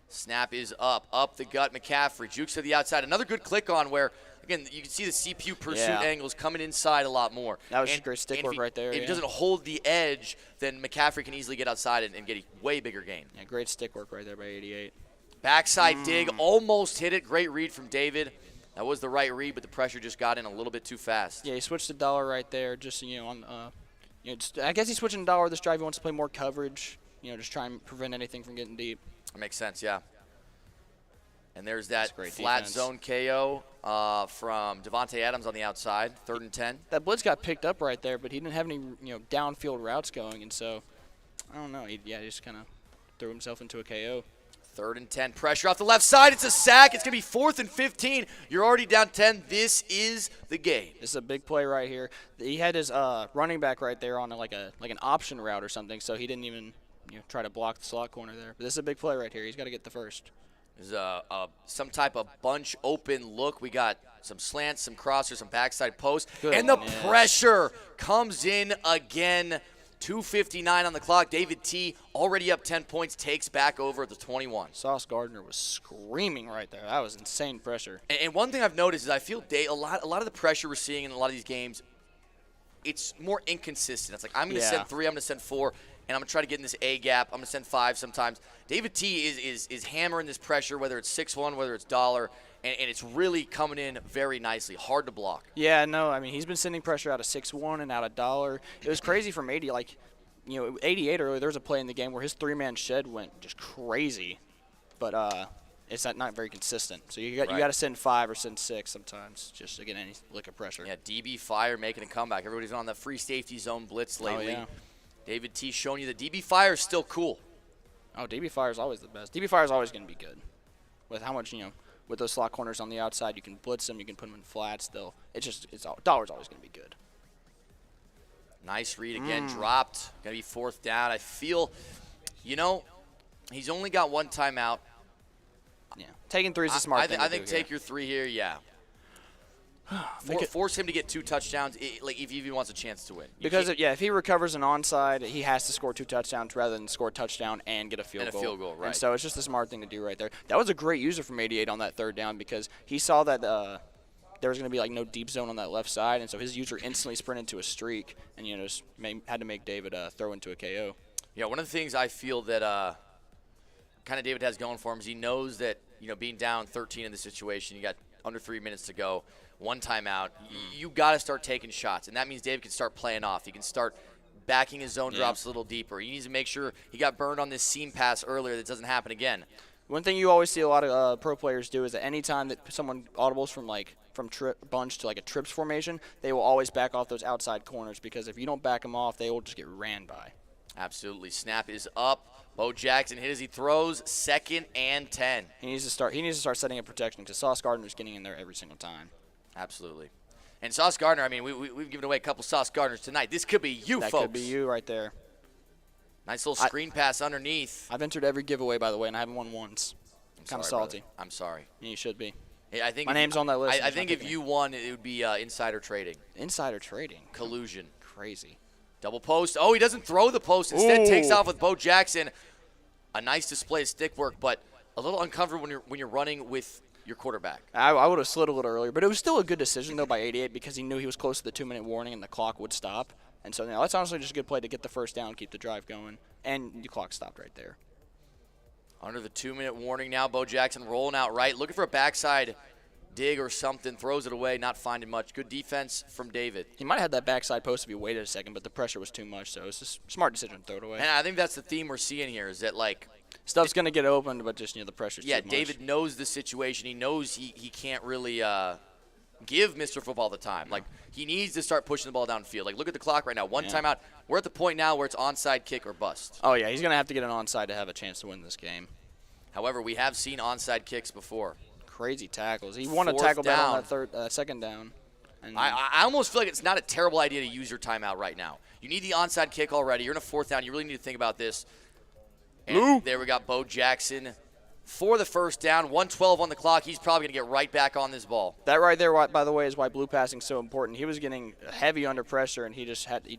Snap is up the gut. McCaffrey jukes to the outside. Another good click on where, again, you can see the CPU pursuit angles coming inside a lot more. That was just great stick work right there. If he doesn't hold the edge, then McCaffrey can easily get outside and get a way bigger gain. Yeah, great stick work right there by 88. Backside dig, almost hit it. Great read from David. That was the right read, but the pressure just got in a little bit too fast. Yeah, he switched to dollar right there. Just I guess he's switching to dollar this drive. He wants to play more coverage. Just try and prevent anything from getting deep. That makes sense, yeah. And there's that flat defense. zone KO from Devontae Adams on the outside, 3rd and 10. That blitz got picked up right there, but he didn't have any downfield routes going, and so I don't know. He just kind of threw himself into a KO. 3rd and 10. Pressure off the left side. It's a sack. It's going to be 4th and 15. You're already down 10. This is the game. This is a big play right here. He had his running back right there on like an option route or something, so he didn't even try to block the slot corner there. But this is a big play right here. He's got to get the first. This is some type of bunch open look. We got some slants, some crossers, some backside posts. And the pressure comes in again. 2:59 on the clock. David T, already up 10 points, takes back over at the 21. Sauce Gardner was screaming right there. That was insane pressure. And one thing I've noticed is I feel a lot of the pressure we're seeing in a lot of these games, it's more inconsistent. It's like I'm going to send 3, I'm going to send 4, and I'm going to try to get in this A gap. I'm going to send 5 sometimes. David T is hammering this pressure, whether it's 6-1, whether it's dollar, and it's really coming in very nicely. Hard to block. Yeah, no, I mean, he's been sending pressure out of 6-1 and out of dollar. It was crazy from 80. 88 earlier, there was a play in the game where his 3-man shed went just crazy, but it's not very consistent. So you got to send 5 or send 6 sometimes just to get any lick of pressure. Yeah, DB Fire making a comeback. Everybody's on the free safety zone blitz lately. Oh, yeah. David T showing you the DB Fire is still cool. Oh, DB Fire is always the best. DB Fire is always going to be good. With how much, with those slot corners on the outside, you can blitz them, you can put them in flats. Dollar's always going to be good. Nice read again, dropped. Going to be 4th down. I feel, he's only got 1 timeout. Yeah, taking 3 is a smart thing. I think take your 3 here, yeah. Force him to get 2 touchdowns, if he even wants a chance to win. Because if he recovers an onside, he has to score 2 touchdowns rather than score a touchdown and get a field goal. And a field goal, right? And so it's just a smart thing to do right there. That was a great user from 88 on that 3rd down because he saw that there was going to be no deep zone on that left side, and so his user instantly sprinted to a streak and just had to make David throw into a KO. Yeah, one of the things I feel that kind of David has going for him is he knows that being down 13 in this situation, you got under 3 minutes to go. 1 timeout, you got to start taking shots, and that means David can start playing off. He can start backing his zone drops a little deeper. He needs to make sure he got burned on this seam pass earlier that doesn't happen again. One thing you always see a lot of pro players do is that any time that someone audibles from bunch to a trips formation, they will always back off those outside corners because if you don't back them off, they will just get ran by. Absolutely. Snap is up. Bo Jackson hit as he throws. 2nd and 10. He needs to start setting up protection because Sauce Gardner's getting in there every single time. Absolutely. And Sauce Gardner, I mean, we've given away a couple Sauce Gardners tonight. This could be you, folks. That could be you right there. Nice little screen pass underneath. I've entered every giveaway, by the way, and I haven't won once. Kind of salty. Brother. I'm sorry. Yeah, you should be. Hey, I think my name's on that list. I think if you won, it would be insider trading. Insider trading? Collusion. Crazy. Double post. Oh, he doesn't throw the post. Instead, takes off with Bo Jackson. A nice display of stick work, but a little uncomfortable when you're running with your quarterback. I would have slid a little earlier, but it was still a good decision, though, by 88 because he knew he was close to the 2-minute warning and the clock would stop. And so that's honestly just a good play to get the first down, keep the drive going, and the clock stopped right there. Under the 2-minute warning now, Bo Jackson rolling out right, looking for a backside dig or something, throws it away, not finding much. Good defense from David. He might have had that backside post if he waited a second, but the pressure was too much, so it's just a smart decision to throw it away. And I think that's the theme we're seeing here is that, stuff's going to get opened, but just, the pressure's too much. Yeah, David knows the situation. He knows he can't really give Mr. Football the time. He needs to start pushing the ball downfield. Look at the clock right now. One timeout. We're at the point now where it's onside kick or bust. Oh, yeah, he's going to have to get an onside to have a chance to win this game. However, we have seen onside kicks before. Crazy tackles. He won a tackle down on that 2nd down. And I almost feel like it's not a terrible idea to use your timeout right now. You need the onside kick already. You're in a 4th down. You really need to think about this. And there we got Bo Jackson for the first down. 1:12 on the clock. He's probably going to get right back on this ball. That right there, by the way, is why blue passing is so important. He was getting heavy under pressure, and he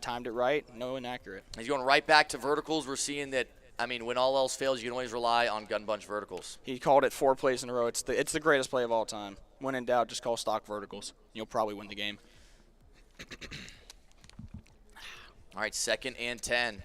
timed it right. No inaccurate. He's going right back to verticals. We're seeing that, when all else fails, you can always rely on gun bunch verticals. He called it 4 plays in a row. It's the greatest play of all time. When in doubt, just call stock verticals. You'll probably win the game. All right, 2nd and 10.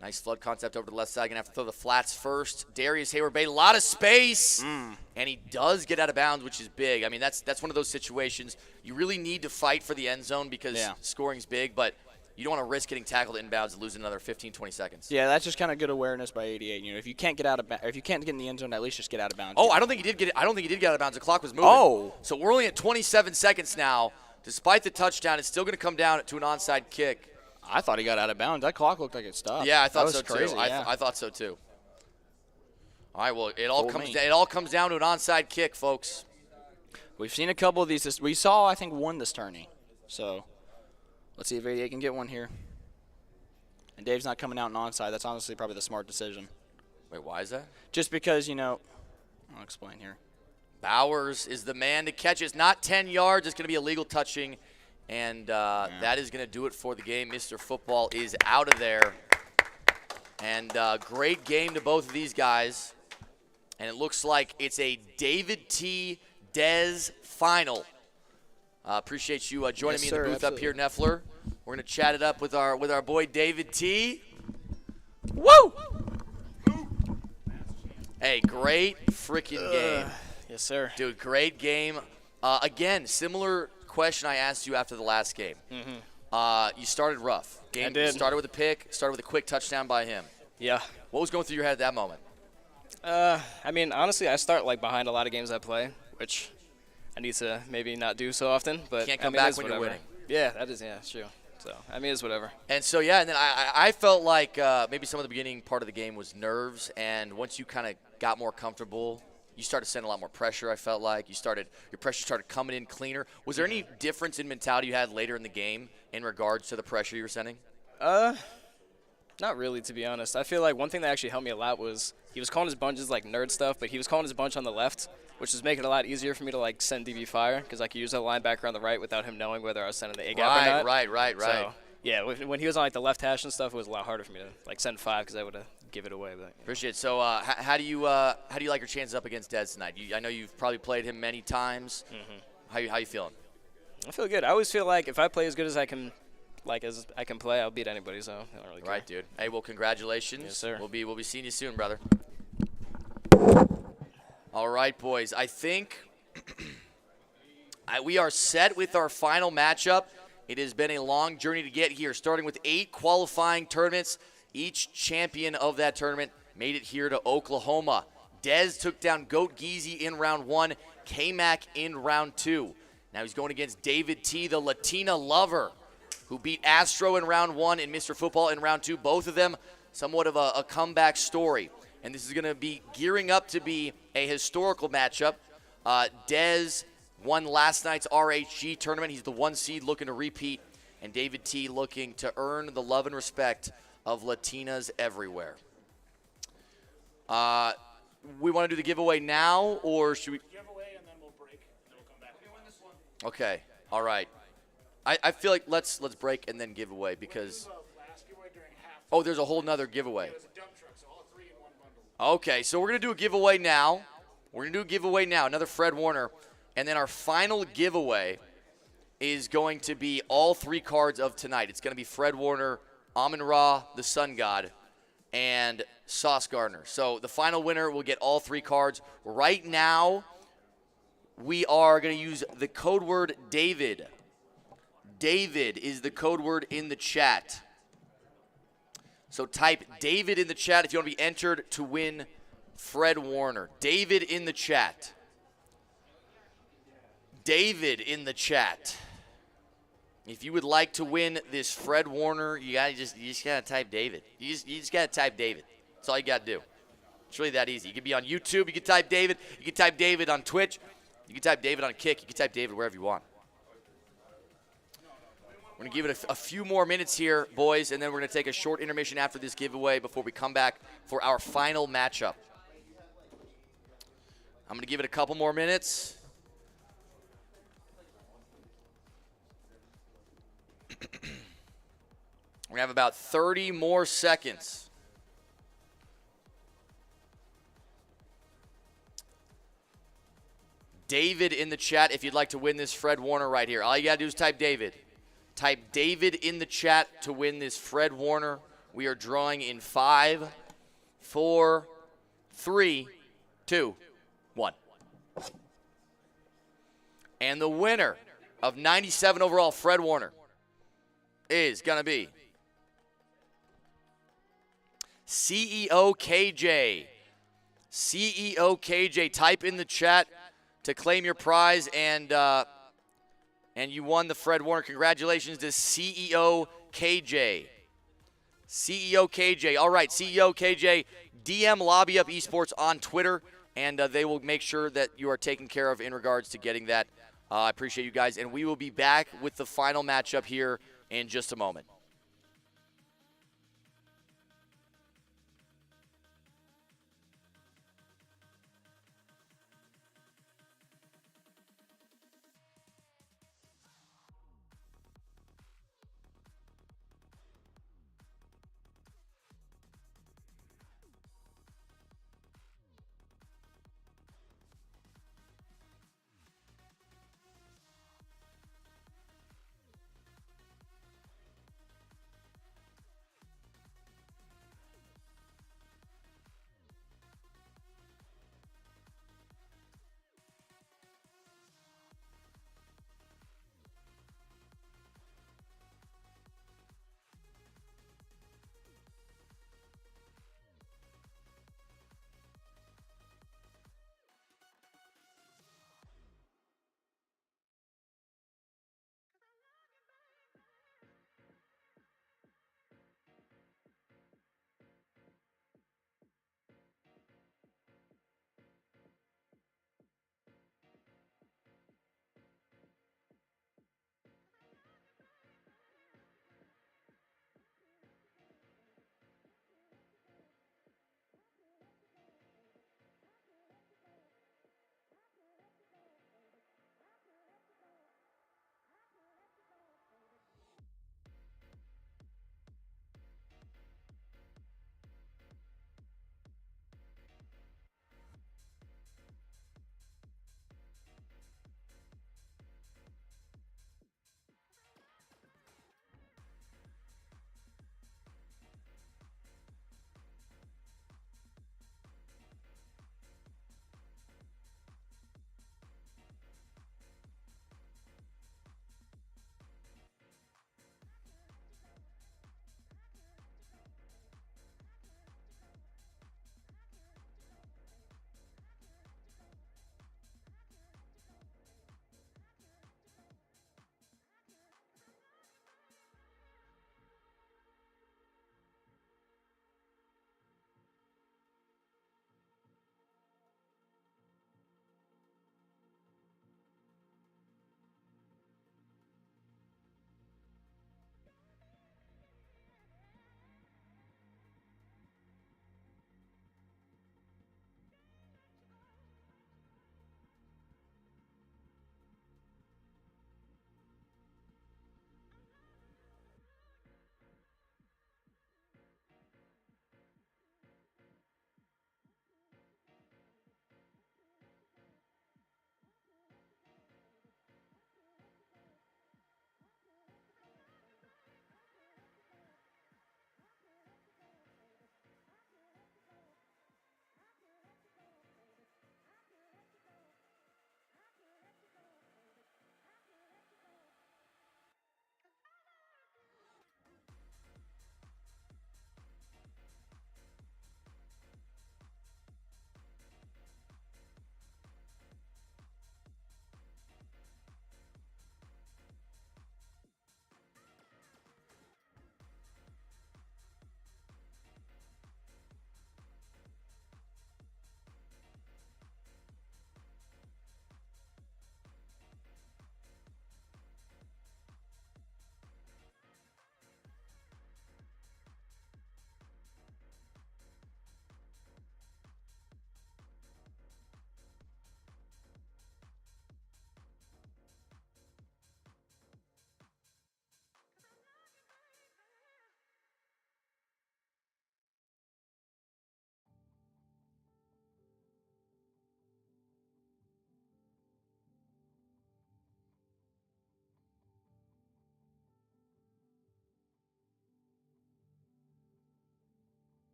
Nice flood concept over to the left side. Going to have to throw the flats first. Darius Hayward-Bay, a lot of space. And he does get out of bounds, which is big. I mean, that's one of those situations. You really need to fight for the end zone because scoring's big, but you don't want to risk getting tackled inbounds and losing another 15, 20 seconds. Yeah, that's just kind of good awareness by 88. You know, if you can't get in the end zone, at least just get out of bounds. Oh, I don't think he did get out of bounds. The clock was moving. Oh. So we're only at 27 seconds now. Despite the touchdown, it's still going to come down to an onside kick. I thought he got out of bounds. That clock looked like it stopped. Yeah, I thought so crazy, too. yeah. I thought so too. All right, well, it all comes down to an onside kick, folks. We've seen a couple of these. We saw, I think, one this tourney. So let's see if 88 can get one here. And Dave's not coming out in onside. That's honestly probably the smart decision. Wait, why is that? Just because, I'll explain here. Bowers is the man to catch it. It's not 10 yards. It's going to be illegal touching. And that is going to do it for the game. Mr. Football is out of there. And great game to both of these guys. And it looks like it's a David T. Dez final. Appreciate you joining me in the booth up here, Neffler. We're going to chat it up with our boy David T. Woo! Hey, great freaking game. Yes, sir. Dude, great game. Again, similar question I asked you after the last game. You started rough. I did. Started with a pick, started with a quick touchdown by him. Yeah. What was going through your head at that moment? I mean, honestly, I start behind a lot of games I play, which I need to maybe not do so often. But Can't come back when you're winning. Yeah, it's true. So, it's whatever. And so, yeah, and then I felt like maybe some of the beginning part of the game was nerves, and once you kind of got more comfortable, you started sending a lot more pressure, I felt like. Your pressure started coming in cleaner. Was there any difference in mentality you had later in the game in regards to the pressure you were sending? Not really, to be honest. I feel like one thing that actually helped me a lot was he was calling his bunches nerd stuff, but he was calling his bunch on the left, which was making it a lot easier for me to send DB fire because I could use a linebacker on the right without him knowing whether I was sending the A gap or not. Right. So, yeah, when he was on the left hash and stuff, it was a lot harder for me to send 5 because I would have give it away. But appreciate it. So how do you like your chances up against Dez tonight? I know you've probably played him many times. How you feeling? I feel good. I always feel like if I play as good as I can. As I can play, I'll beat anybody, so I don't really care. Right, dude. Hey, well, congratulations. Yes, sir. We'll be seeing you soon, brother. All right, boys. I think we are set with our final matchup. It has been a long journey to get here, starting with 8 qualifying tournaments. Each champion of that tournament made it here to Oklahoma. Dez took down Goat Geezy in round 1, Kmac in round 2. Now he's going against David T., the Latina lover, who beat Astro in round 1 and Mr. Football in round 2. Both of them somewhat of a comeback story. And this is going to be gearing up to be a historical matchup. Dez won last night's RHG tournament. He's the 1 seed looking to repeat. And David T. looking to earn the love and respect of Latinas everywhere. We want to do the giveaway now, or should we? Giveaway, and then we'll break, and then we'll come back. We win this one. Okay. All right. I feel like let's break and then give away because there's a whole nother giveaway. Okay, so we're gonna do a giveaway now. Another Fred Warner, and then our final giveaway is going to be all 3 cards of tonight. It's gonna be Fred Warner, Amon-Ra, the Sun God, and Sauce Gardner. So the final winner will get all 3 cards. Right now, we are gonna use the code word David. David is the code word in the chat. So type David in the chat if you want to be entered to win Fred Warner. David in the chat. David in the chat. If you would like to win this Fred Warner, you just gotta type David. You just gotta type David. That's all you gotta do. It's really that easy. You can be on YouTube, you can type David, you can type David on Twitch, you can type David on Kick, you can type David wherever you want. We're going to give it a few more minutes here, boys, and then we're going to take a short intermission after this giveaway before we come back for our final matchup. I'm going to give it a couple more minutes. We're going to have about 30 more seconds. David in the chat if you'd like to win this Fred Warner right here. All you got to do is type David. Type David in the chat to win this Fred Warner We are drawing in 5, 4, 3, 2, 1. And the winner of 97 overall, Fred Warner, is going to be CEO KJ. CEO KJ, type in the chat to claim your prize, and you won the Fred Warner. Congratulations to CEO KJ. CEO KJ. All right, CEO KJ, DM Lobby Up Esports on Twitter, and they will make sure that you are taken care of in regards to getting that. I appreciate you guys, and we will be back with the final matchup here in just a moment.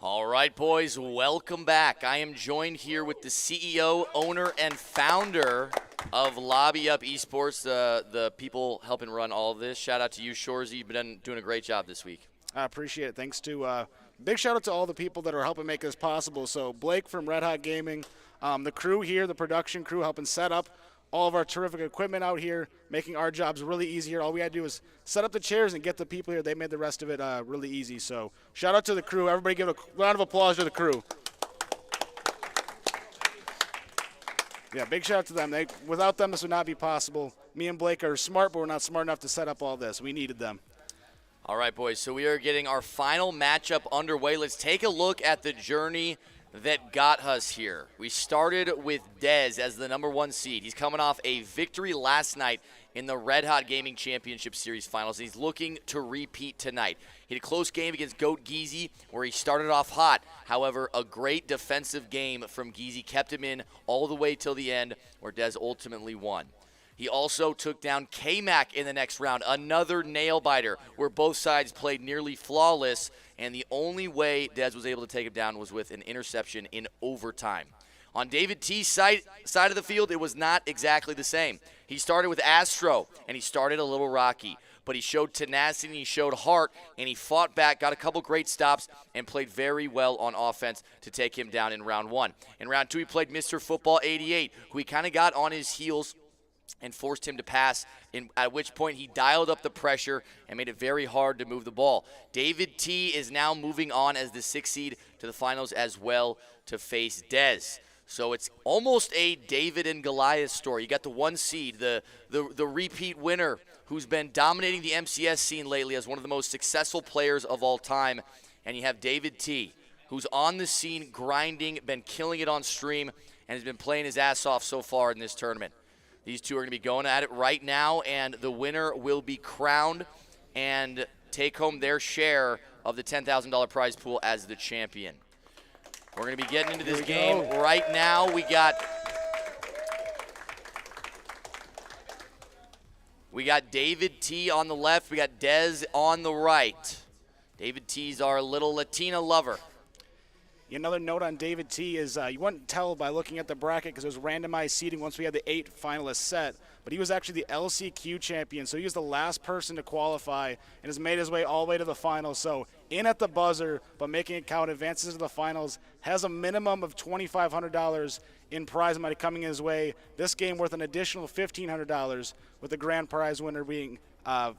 All right, boys, welcome back. I am joined here with the CEO, owner, and founder of Lobby Up Esports, the people helping run all of this. Shout out to you, Shorzy. You've been doing a great job this week. I appreciate it. Thanks to big shout out to all the people that are helping make this possible. So Blake from Red Hot Gaming, the crew here, the production crew helping set up all of our terrific equipment out here, making our jobs really easier. All we had to do was set up the chairs and get the people here. They made the rest of it really easy. So shout out to the crew. Everybody give a round of applause to the crew. Yeah, big shout out to them. Without them, this would not be possible. Me and Blake are smart, but we're not smart enough to set up all this. We needed them. All right, boys, so we are getting our final matchup underway. Let's take a look at the journey that got us here. We started with Dez as the #1 seed. He's coming off a victory last night in the Red Hot Gaming Championship Series Finals, and he's looking to repeat tonight. He had a close game against GOAT Geezy where he started off hot. However, a great defensive game from Geezy kept him in all the way till the end, where Dez ultimately won. He also took down Kmac in the next round, another nail-biter where both sides played nearly flawless, and the only way Dez was able to take him down was with an interception in overtime. On David T's side of the field, it was not exactly the same. He started with Astro, and he started a little rocky, but he showed tenacity, he showed heart, and he fought back, got a couple great stops, and played very well on offense to take him down in round 1. In round 2, he played Mr. Football 88, who he kind of got on his heels and forced him to pass, at which point he dialed up the pressure and made it very hard to move the ball. David T is now moving on as the 6th seed to the finals as well to face Dez. So it's almost a David and Goliath story. You got the 1 seed, the repeat winner, who's been dominating the MCS scene lately as one of the most successful players of all time. And you have David T, who's on the scene, grinding, been killing it on stream, and has been playing his ass off so far in this tournament. These two are going to be going at it right now, and the winner will be crowned and take home their share of the $10,000 prize pool as the champion. We're going to be getting into this game right now. We got David T on the left. We got Dez on the right. David T's our little Latina lover. Another note on David T is you wouldn't tell by looking at the bracket because it was randomized seeding once we had the 8 finalists set, but he was actually the LCQ champion, so he was the last person to qualify and has made his way all the way to the finals. So in at the buzzer, but making it count, advances to the finals, has a minimum of $2,500 in prize money coming his way. This game worth an additional $1,500, with the grand prize winner being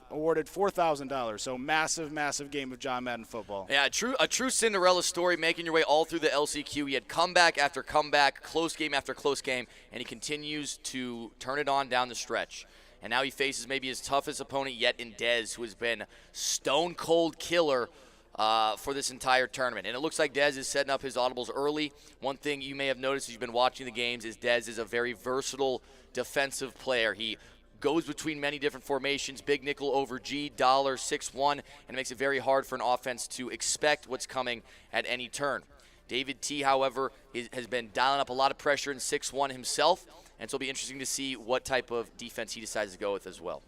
awarded $4,000. So massive, massive game of John Madden football. Yeah, a true Cinderella story, making your way all through the LCQ. He had comeback after comeback, close game after close game, and he continues to turn it on down the stretch. And now he faces maybe his toughest opponent yet in Dez, who has been stone cold killer for this entire tournament. And it looks like Dez is setting up his audibles early. One thing you may have noticed as you've been watching the games is Dez is a very versatile defensive player. He goes between many different formations, big nickel over G, dollar, 6-1, and it makes it very hard for an offense to expect what's coming at any turn. David T, however, has been dialing up a lot of pressure in 6-1 himself, and so it'll be interesting to see what type of defense he decides to go with as well.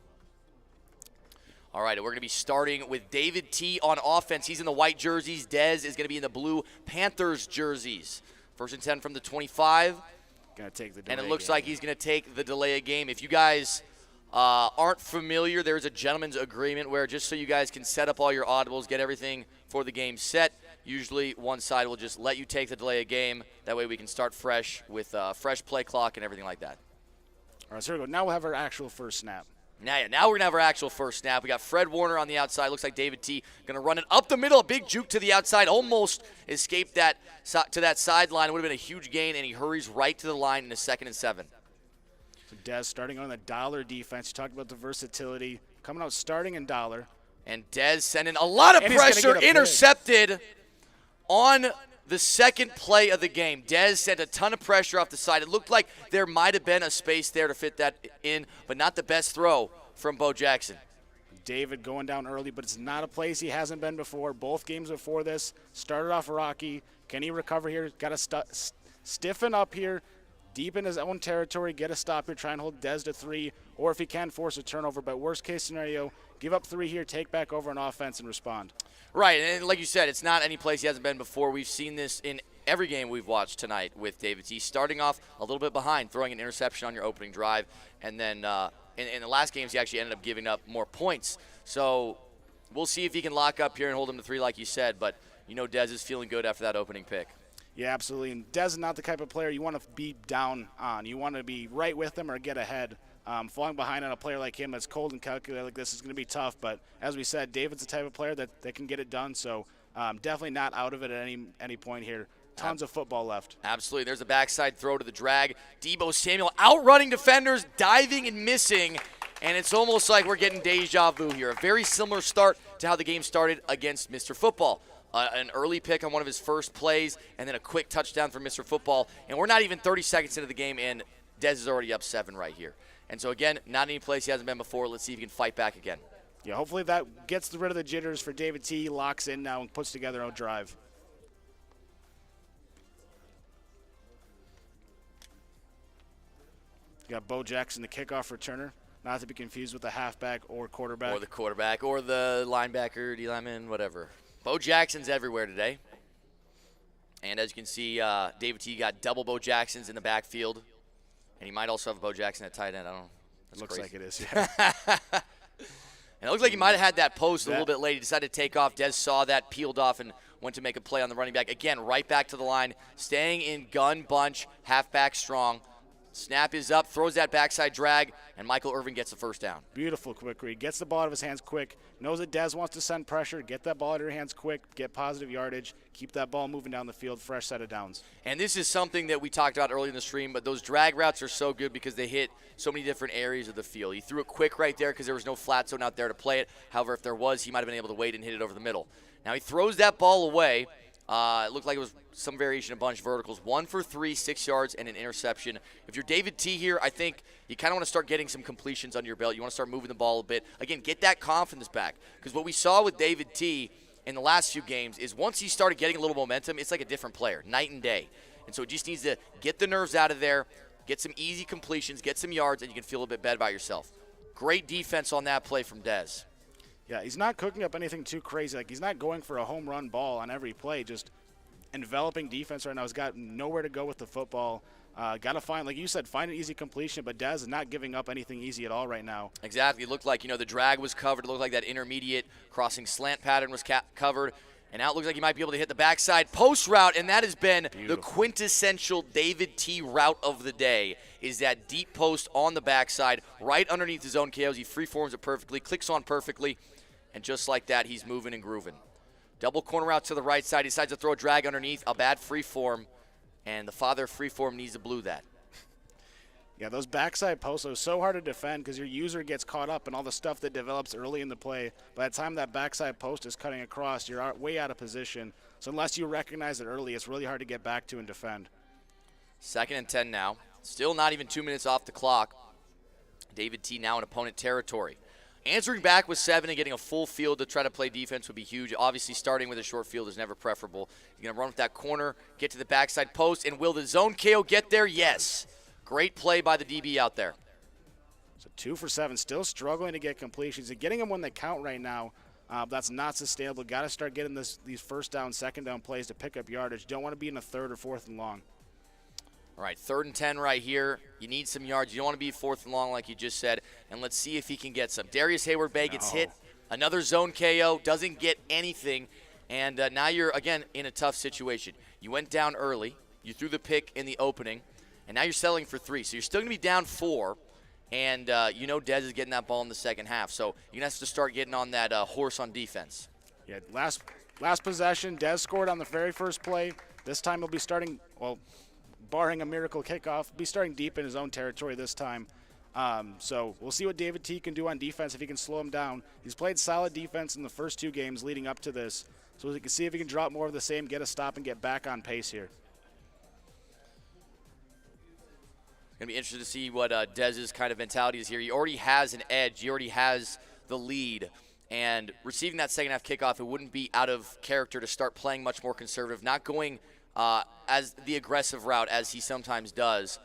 All right, we're going to be starting with David T on offense. He's in the white jerseys. Dez is going to be in the blue Panthers jerseys. 1st and 10 from the 25. Gonna take the delay and it looks game. like he's going to take the delay of game. If you guys aren't familiar, there's a gentleman's agreement where just so you guys can set up all your audibles, get everything for the game set, usually one side will just let you take the delay of game. That way we can start fresh with fresh play clock and everything like that. All right, so here we go. Now we'll have our actual first snap. Now we're going to have our actual first snap. We got Fred Warner on the outside. Looks like David T going to run it up the middle. A big juke to the outside. Almost escaped that to that sideline. It would have been a huge gain, and he hurries right to the line in a 2nd and 7. So Dez starting on the dollar defense. You talked about the versatility. Coming out starting in dollar. And Dez sending a lot of pressure, intercepted on the second play of the game. Dez sent a ton of pressure off the side. It looked like there might have been a space there to fit that in, but not the best throw from Bo Jackson. David going down early, but it's not a place he hasn't been before. Both games before this started off rocky. Can he recover here? Got to stiffen up here, deep in his own territory, get a stop here, try and hold Dez to 3, or if he can force a turnover. But worst case scenario, give up 3 here, take back over on offense, and respond. Right, and like you said, it's not any place he hasn't been before. We've seen this in every game we've watched tonight with David T. Starting off a little bit behind, throwing an interception on your opening drive, and then in the last games he actually ended up giving up more points. So we'll see if he can lock up here and hold him to 3 like you said, but you know Dez is feeling good after that opening pick. Yeah, absolutely. And Dez is not the type of player you want to be down on. You want to be right with him or get ahead. Falling behind on a player like him that's cold and calculated like this is going to be tough. But as we said, David's the type of player that can get it done. So definitely not out of it at any point here. Tons of football left. Absolutely. There's a backside throw to the drag. Debo Samuel outrunning defenders, diving and missing. And it's almost like we're getting deja vu here. A very similar start to how the game started against Mr. Football. An early pick on one of his first plays, and then a quick touchdown from Mr. Football. And we're not even 30 seconds into the game, and Dez is already up 7 right here. And so, again, not any place he hasn't been before. Let's see if he can fight back again. Yeah, hopefully that gets rid of the jitters for David T. Locks in now and puts together a drive. You got Bo Jackson, the kickoff returner. Not to be confused with the halfback or quarterback. Or the quarterback or the linebacker, D-lineman, whatever. Bo Jackson's everywhere today. And as you can see, David T. got double Bo Jacksons in the backfield. And he might also have Bo Jackson at tight end. I don't know. That's Looks crazy. like it is, yeah. And it looks like he might have had that post a little bit late. He decided to take off. Dez saw that, peeled off, and went to make a play on the running back. Again, right back to the line, staying in gun bunch, halfback strong. Snap is up, throws that backside drag, and Michael Irvin gets the first down. Beautiful quick read. Gets the ball out of his hands quick. Knows that Dez wants to send pressure. Get that ball out of your hands quick. Get positive yardage. Keep that ball moving down the field. Fresh set of downs. And this is something that we talked about earlier in the stream, but those drag routes are so good because they hit so many different areas of the field. He threw it quick right there because there was no flat zone out there to play it. However, if there was, he might have been able to wait and hit it over the middle. Now he throws that ball away. It looked like it was some variation of bunch verticals. 1 for 3, 6 yards, and an interception. If you're David T. here, I think you kind of want to start getting some completions under your belt. You want to start moving the ball a bit. Again, get that confidence back. Because what we saw with David T. in the last few games is once he started getting a little momentum, it's like a different player, night and day. And so it just needs to get the nerves out of there, get some easy completions, get some yards, and you can feel a bit better about yourself. Great defense on that play from Dez. Yeah, he's not cooking up anything too crazy. Like, he's not going for a home run ball on every play, just enveloping defense right now. He's got nowhere to go with the football. Got to find, like you said, find an easy completion, but Dez is not giving up anything easy at all right now. Exactly. It looked like, the drag was covered. It looked like that intermediate crossing slant pattern was covered. And now it looks like he might be able to hit the backside post route, and that has been the quintessential David T. route of the day, is that deep post on the backside, right underneath his own KOs. He freeforms it perfectly, clicks on perfectly, and just like that, he's moving and grooving. Double corner route to the right side. He decides to throw a drag underneath, a bad freeform, and the father of freeform needs to blue that. Yeah, those backside posts are so hard to defend because your user gets caught up in all the stuff that develops early in the play. By the time that backside post is cutting across, you're way out of position. So unless you recognize it early, it's really hard to get back to and defend. 2nd and 10 now. Still not even 2 minutes off the clock. David T. now in opponent territory. Answering back with 7 and getting a full field to try to play defense would be huge. Obviously, starting with a short field is never preferable. You're going to run with that corner, get to the backside post, and will the zone KO get there? Yes. Great play by the DB out there. So 2 for 7, still struggling to get completions. And getting them when they count right now, that's not sustainable. Got to start getting these first down, second down plays to pick up yardage. Don't want to be in a 3rd or 4th and long. All right, 3rd and 10 right here. You need some yards. You don't want to be 4th and long like you just said. And let's see if he can get some. Darius Hayward-Bay gets hit. Another zone KO. Doesn't get anything. And now you're, again, in a tough situation. You went down early. You threw the pick in the opening. And now you're settling for 3. So you're still going to be down 4. And Dez is getting that ball in the second half. So you're going to have to start getting on that horse on defense. Yeah, last possession, Dez scored on the very first play. This time he'll be starting, barring a miracle kickoff, be starting deep in his own territory this time. So we'll see what David T. can do on defense if he can slow him down. He's played solid defense in the first 2 games leading up to this. So we can see if he can drop more of the same, get a stop, and get back on pace here. Going to be interested to see what Dez's kind of mentality is here. He already has an edge. He already has the lead. And receiving that second half kickoff, it wouldn't be out of character to start playing much more conservative, not going as the aggressive route as he sometimes does.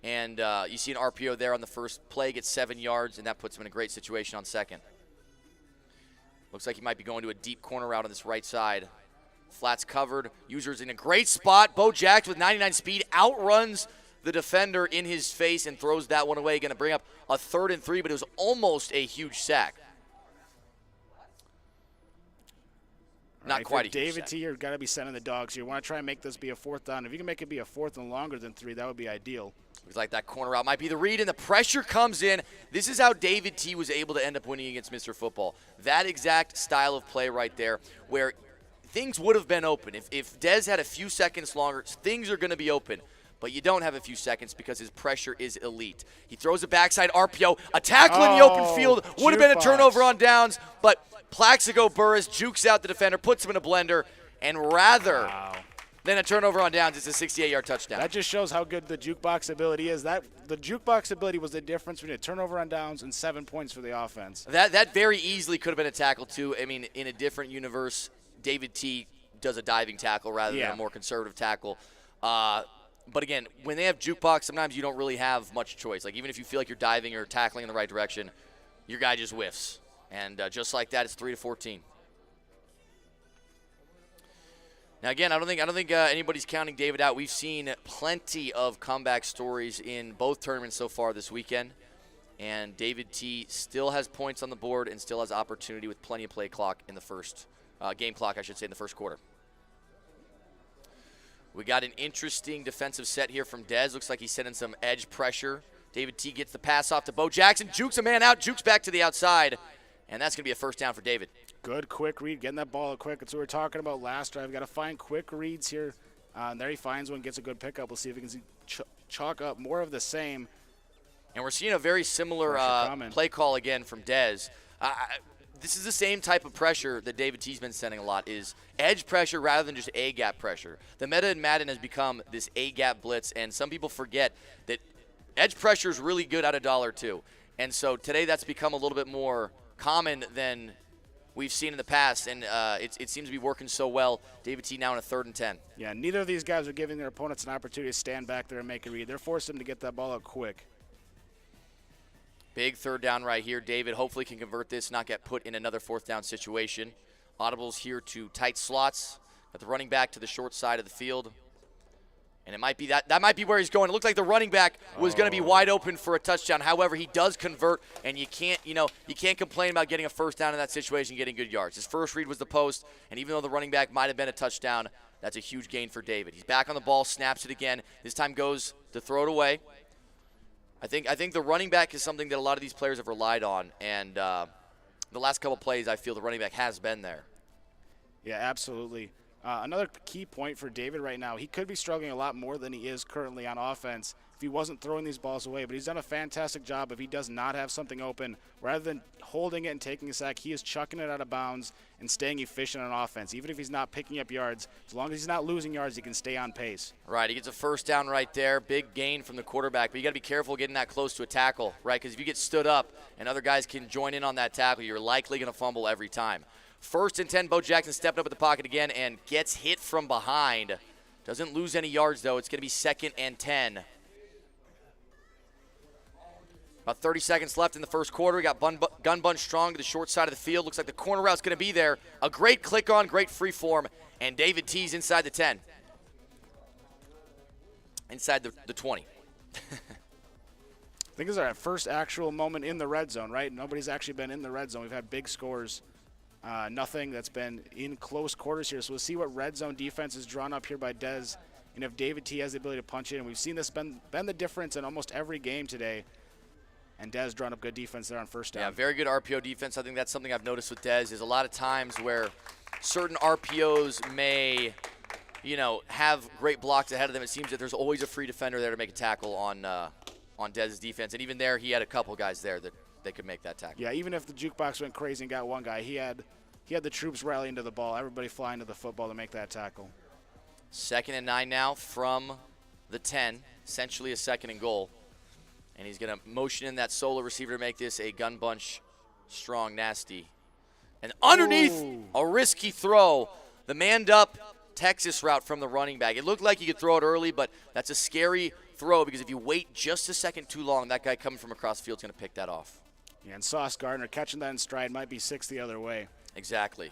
And you see an RPO there on the first play, gets 7 yards, and that puts him in a great situation on second. Looks like he might be going to a deep corner route on this right side. Flats covered. User's in a great spot. Bo Jax with 99 speed outruns the defender in his face and throws that one away. Going to bring up a 3rd and 3, but it was almost a huge sack. Not quite a huge David sack. T, you've got to be sending the dogs. You want to try and make this be a 4th down. If you can make it be a 4th and longer than 3, that would be ideal. Looks like that corner route might be the read, and the pressure comes in. This is how David T was able to end up winning against Mr. Football. That exact style of play right there, where things would have been open. If Dez had a few seconds longer, things are going to be open. But you don't have a few seconds because his pressure is elite. He throws a backside RPO. A tackle in the open field would have been a turnover on downs, but Plaxico Burris jukes out the defender, puts him in a blender, and rather than a turnover on downs, it's a 68-yard touchdown. That just shows how good the jukebox ability is. The jukebox ability was the difference between a turnover on downs and 7 points for the offense. That very easily could have been a tackle, too. I mean, in a different universe, David T does a diving tackle rather than a more conservative tackle. But again, when they have jukebox, sometimes you don't really have much choice. Like, even if you feel like you're diving or tackling in the right direction, your guy just whiffs. And just like that, it's 3-14. Now, again, I don't think anybody's counting David out. We've seen plenty of comeback stories in both tournaments so far this weekend. And David T still has points on the board and still has opportunity with plenty of play clock in the first game clock, I should say, in the first quarter. We got an interesting defensive set here from Dez. Looks like he's sending some edge pressure. David T gets the pass off to Bo Jackson, jukes a man out, jukes back to the outside, and that's going to be a first down for David. Good quick read, getting that ball quick. That's what we were talking about last drive. Got to find quick reads here. And there he finds one, gets a good pickup. We'll see if he can chalk up more of the same. And we're seeing a very similar play call again from Dez. This is the same type of pressure that David T's been sending a lot, is edge pressure rather than just A-gap pressure. The meta in Madden has become this A-gap blitz, and some people forget that edge pressure is really good out of $2. And so today that's become a little bit more common than we've seen in the past, and it seems to be working so well. David T now in a 3rd and 10. Yeah, neither of these guys are giving their opponents an opportunity to stand back there and make a read. They're forcing them to get that ball out quick. Big 3rd down right here. David hopefully can convert this, not get put in another 4th down situation. Audibles here to tight slots. Got the running back to the short side of the field. And it might be that might be where he's going. It looked like the running back was going to be wide open for a touchdown. However, he does convert, and you can't complain about getting a first down in that situation, getting good yards. His first read was the post, and even though the running back might have been a touchdown, that's a huge gain for David. He's back on the ball, snaps it again. This time goes to throw it away. I think the running back is something that a lot of these players have relied on, and the last couple plays, I feel the running back has been there. Yeah, absolutely. Another key point for David right now, he could be struggling a lot more than he is currently on offense if he wasn't throwing these balls away, but he's done a fantastic job. If he does not have something open, rather than holding it and taking a sack, he is chucking it out of bounds and staying efficient on offense. Even if he's not picking up yards, as long as he's not losing yards, he can stay on pace. Right, he gets a first down right there. Big gain from the quarterback, but you got to be careful getting that close to a tackle, right? Because if you get stood up and other guys can join in on that tackle, you're likely going to fumble every time. 1st and 10, Bo Jackson stepped up at the pocket again and gets hit from behind. Doesn't lose any yards, though. It's going to be 2nd and 10. About 30 seconds left in the first quarter. We got gun bunch strong to the short side of the field. Looks like the corner route's going to be there. A great click on, great free form, and David T's inside the 10. Inside the 20. I think this is our first actual moment in the red zone, right? Nobody's actually been in the red zone. We've had big scores. Nothing that's been in close quarters here. So we'll see what red zone defense is drawn up here by Dez, and if David T has the ability to punch in. We've seen this been the difference in almost every game today. And Dez drawn up good defense there on first down. Yeah, very good RPO defense. I think that's something I've noticed with Dez is a lot of times where certain RPOs may, have great blocks ahead of them. It seems that there's always a free defender there to make a tackle on Dez's defense. And even there, he had a couple guys there that they could make that tackle. Yeah, even if the jukebox went crazy and got one guy, he had the troops rallying to the ball, everybody flying to the football to make that tackle. 2nd and 9 now from the 10, essentially a 2nd and goal. And he's going to motion in that solo receiver to make this a gun bunch strong nasty. And underneath, a risky throw. The manned up Texas route from the running back. It looked like he could throw it early, but that's a scary throw because if you wait just a second too long, that guy coming from across the field is going to pick that off. Yeah, and Sauce Gardner catching that in stride might be 6 the other way. Exactly.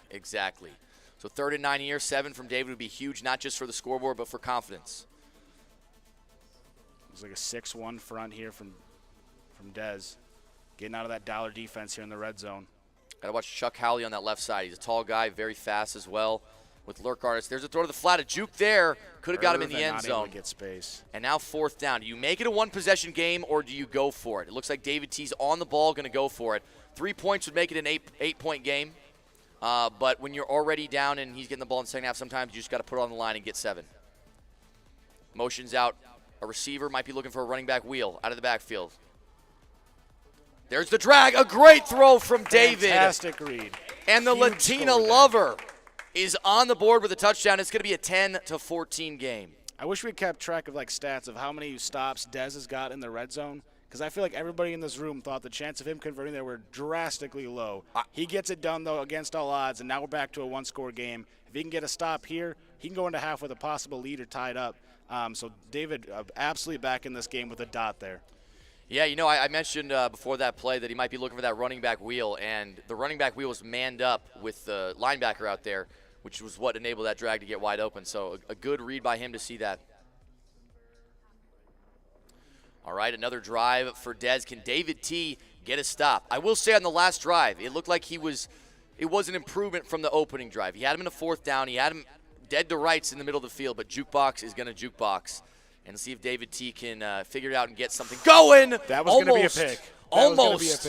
So 3rd and 9 here, 7 from David would be huge, not just for the scoreboard, but for confidence. It's like a 6-1 front here from Dez. Getting out of that dollar defense here in the red zone. Got to watch Chuck Howley on that left side. He's a tall guy, very fast as well with lurk artists. There's a throw to the flat. A juke there. Could have got him in the end zone. Able to get space. And now 4th down. Do you make it a one-possession game or do you go for it? It looks like David T's on the ball, going to go for it. 3 points would make it an eight-point game. But when you're already down and he's getting the ball in the second half, sometimes you just got to put it on the line and get 7. Motions out. A receiver might be looking for a running back wheel out of the backfield. There's the drag. A great throw from David. Fantastic read. And the Huge Latina score there. lover is on the board with a touchdown. It's going to be a 10-14 game. I wish we kept track of stats of how many stops Dez has got in the red zone, because I feel like everybody in this room thought the chance of him converting there were drastically low. He gets it done, though, against all odds, and now we're back to a one-score game. If he can get a stop here, he can go into half with a possible lead or tied up. So David absolutely back in this game with a dot there. Yeah, I mentioned before that play that he might be looking for that running back wheel, and the running back wheel was manned up with the linebacker out there, which was what enabled that drag to get wide open. So a good read by him to see that. All right, another drive for Dez. Can David T get a stop? I will say on the last drive, it looked like it was an improvement from the opening drive. He had him in a 4th down. He had him dead to rights in the middle of the field, but jukebox is going to jukebox. And see if David T can figure it out and get something going. That was going to be a pick. Almost.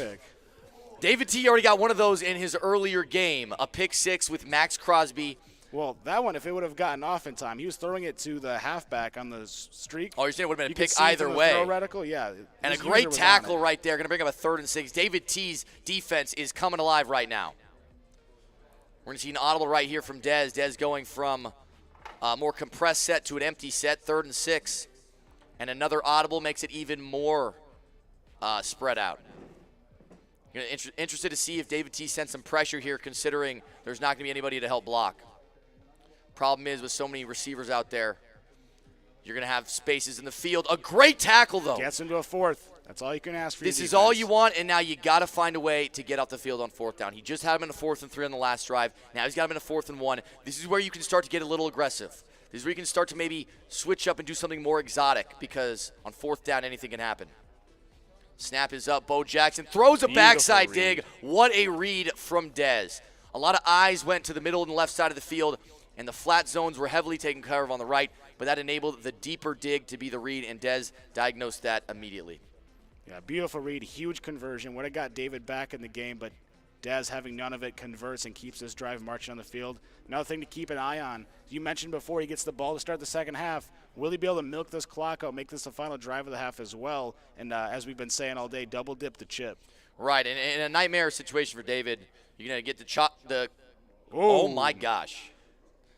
David T already got one of those in his earlier game, a pick 6 with Max Crosby. Well, that one, if it would have gotten off in time, he was throwing it to the halfback on the streak. Oh, you're saying it would have been a You pick could see either from the way. throw reticle, yeah. And a His great user was on tackle it. right there. Going to bring up a 3rd and 6. David T's defense is coming alive right now. We're going to see an audible right here from Dez. Dez going from a more compressed set to an empty set, 3rd and 6. And another audible makes it even more spread out. Interested to see if David T sends some pressure here, considering there's not going to be anybody to help block. Problem is, with so many receivers out there, you're going to have spaces in the field. A great tackle, though. Gets into a 4th. That's all you can ask for. This is all you want, and now you got to find a way to get off the field on 4th down. He just had him in a 4th and 3 on the last drive. Now he's got him in a 4th and 1. This is where you can start to get a little aggressive. This is where you can start to maybe switch up and do something more exotic, because on 4th down, anything can happen. Snap is up. Bo Jackson throws a backside dig. What a read from Dez. A lot of eyes went to the middle and left side of the field, and the flat zones were heavily taken care of on the right, but that enabled the deeper dig to be the read, and Dez diagnosed that immediately. Yeah, beautiful read, huge conversion. Would have got David back in the game, but Dez, having none of it, converts and keeps this drive marching on the field. Another thing to keep an eye on. You mentioned before he gets the ball to start the second half. Will he be able to milk this clock out, make this the final drive of the half as well? And as we've been saying all day, double dip the chip. Right, and in a nightmare situation for David, you're going to get the oh my gosh.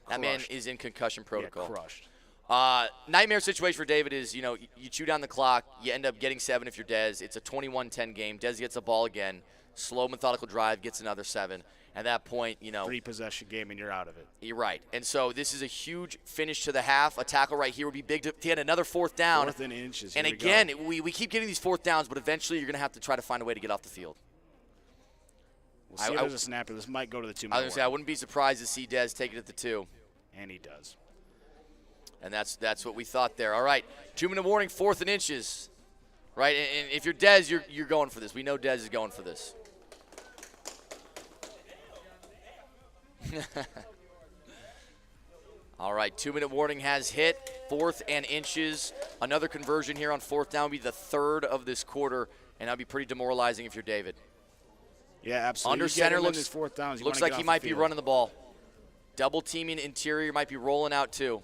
That man is in concussion protocol. Yeah, crushed. Nightmare situation for David is, you chew down the clock. You end up getting 7 if you're Dez. It's a 21-10 game. Dez gets the ball again. Slow, methodical drive, gets another 7. At that point, 3-possession game and you're out of it. You're right. And so this is a huge finish to the half. A tackle right here would be big to get another 4th down. 4th and inches. And again, we keep getting these 4th downs, but eventually you're going to have to try to find a way to get off the field. We'll see if there's a snapper. This might go to the 2-minute. I was going to say, I wouldn't be surprised to see Dez take it at the 2. And he does. And that's what we thought there. All right, 2-minute warning, 4th and inches. Right, and if you're Dez, you're going for this. We know Dez is going for this. All right, 2-minute warning has hit. 4th and inches. Another conversion here on 4th down would be the 3rd of this quarter, and that would be pretty demoralizing if you're David. Yeah, absolutely. Under center looks 4th downs, looks like he might be running the ball. Double teaming interior, might be rolling out too.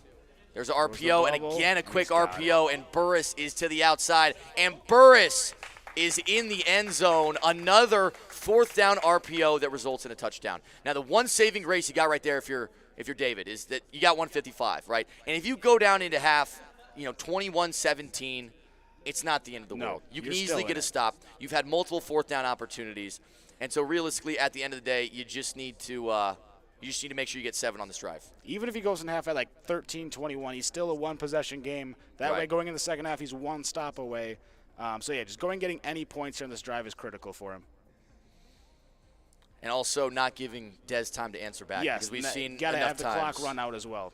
There's an RPO, and again a quick RPO, and Burris is to the outside, and Burris is in the end zone. Another 4th down RPO that results in a touchdown. Now the one saving grace you got right there if you're David is that you got 155, right? And if you go down into half, 21-17, it's not the end of the world. You can easily get a stop. You've had multiple 4th down opportunities. And so realistically, at the end of the day, you just need to You just need to make sure you get 7 on this drive. Even if he goes in half at like 13-21, he's still a one-possession game. That way, going in the second half, he's one stop away. So, yeah, just going and getting any points here on this drive is critical for him. And also not giving Dez time to answer back. Yes, because we've seen gotta enough have the times. clock run out as well.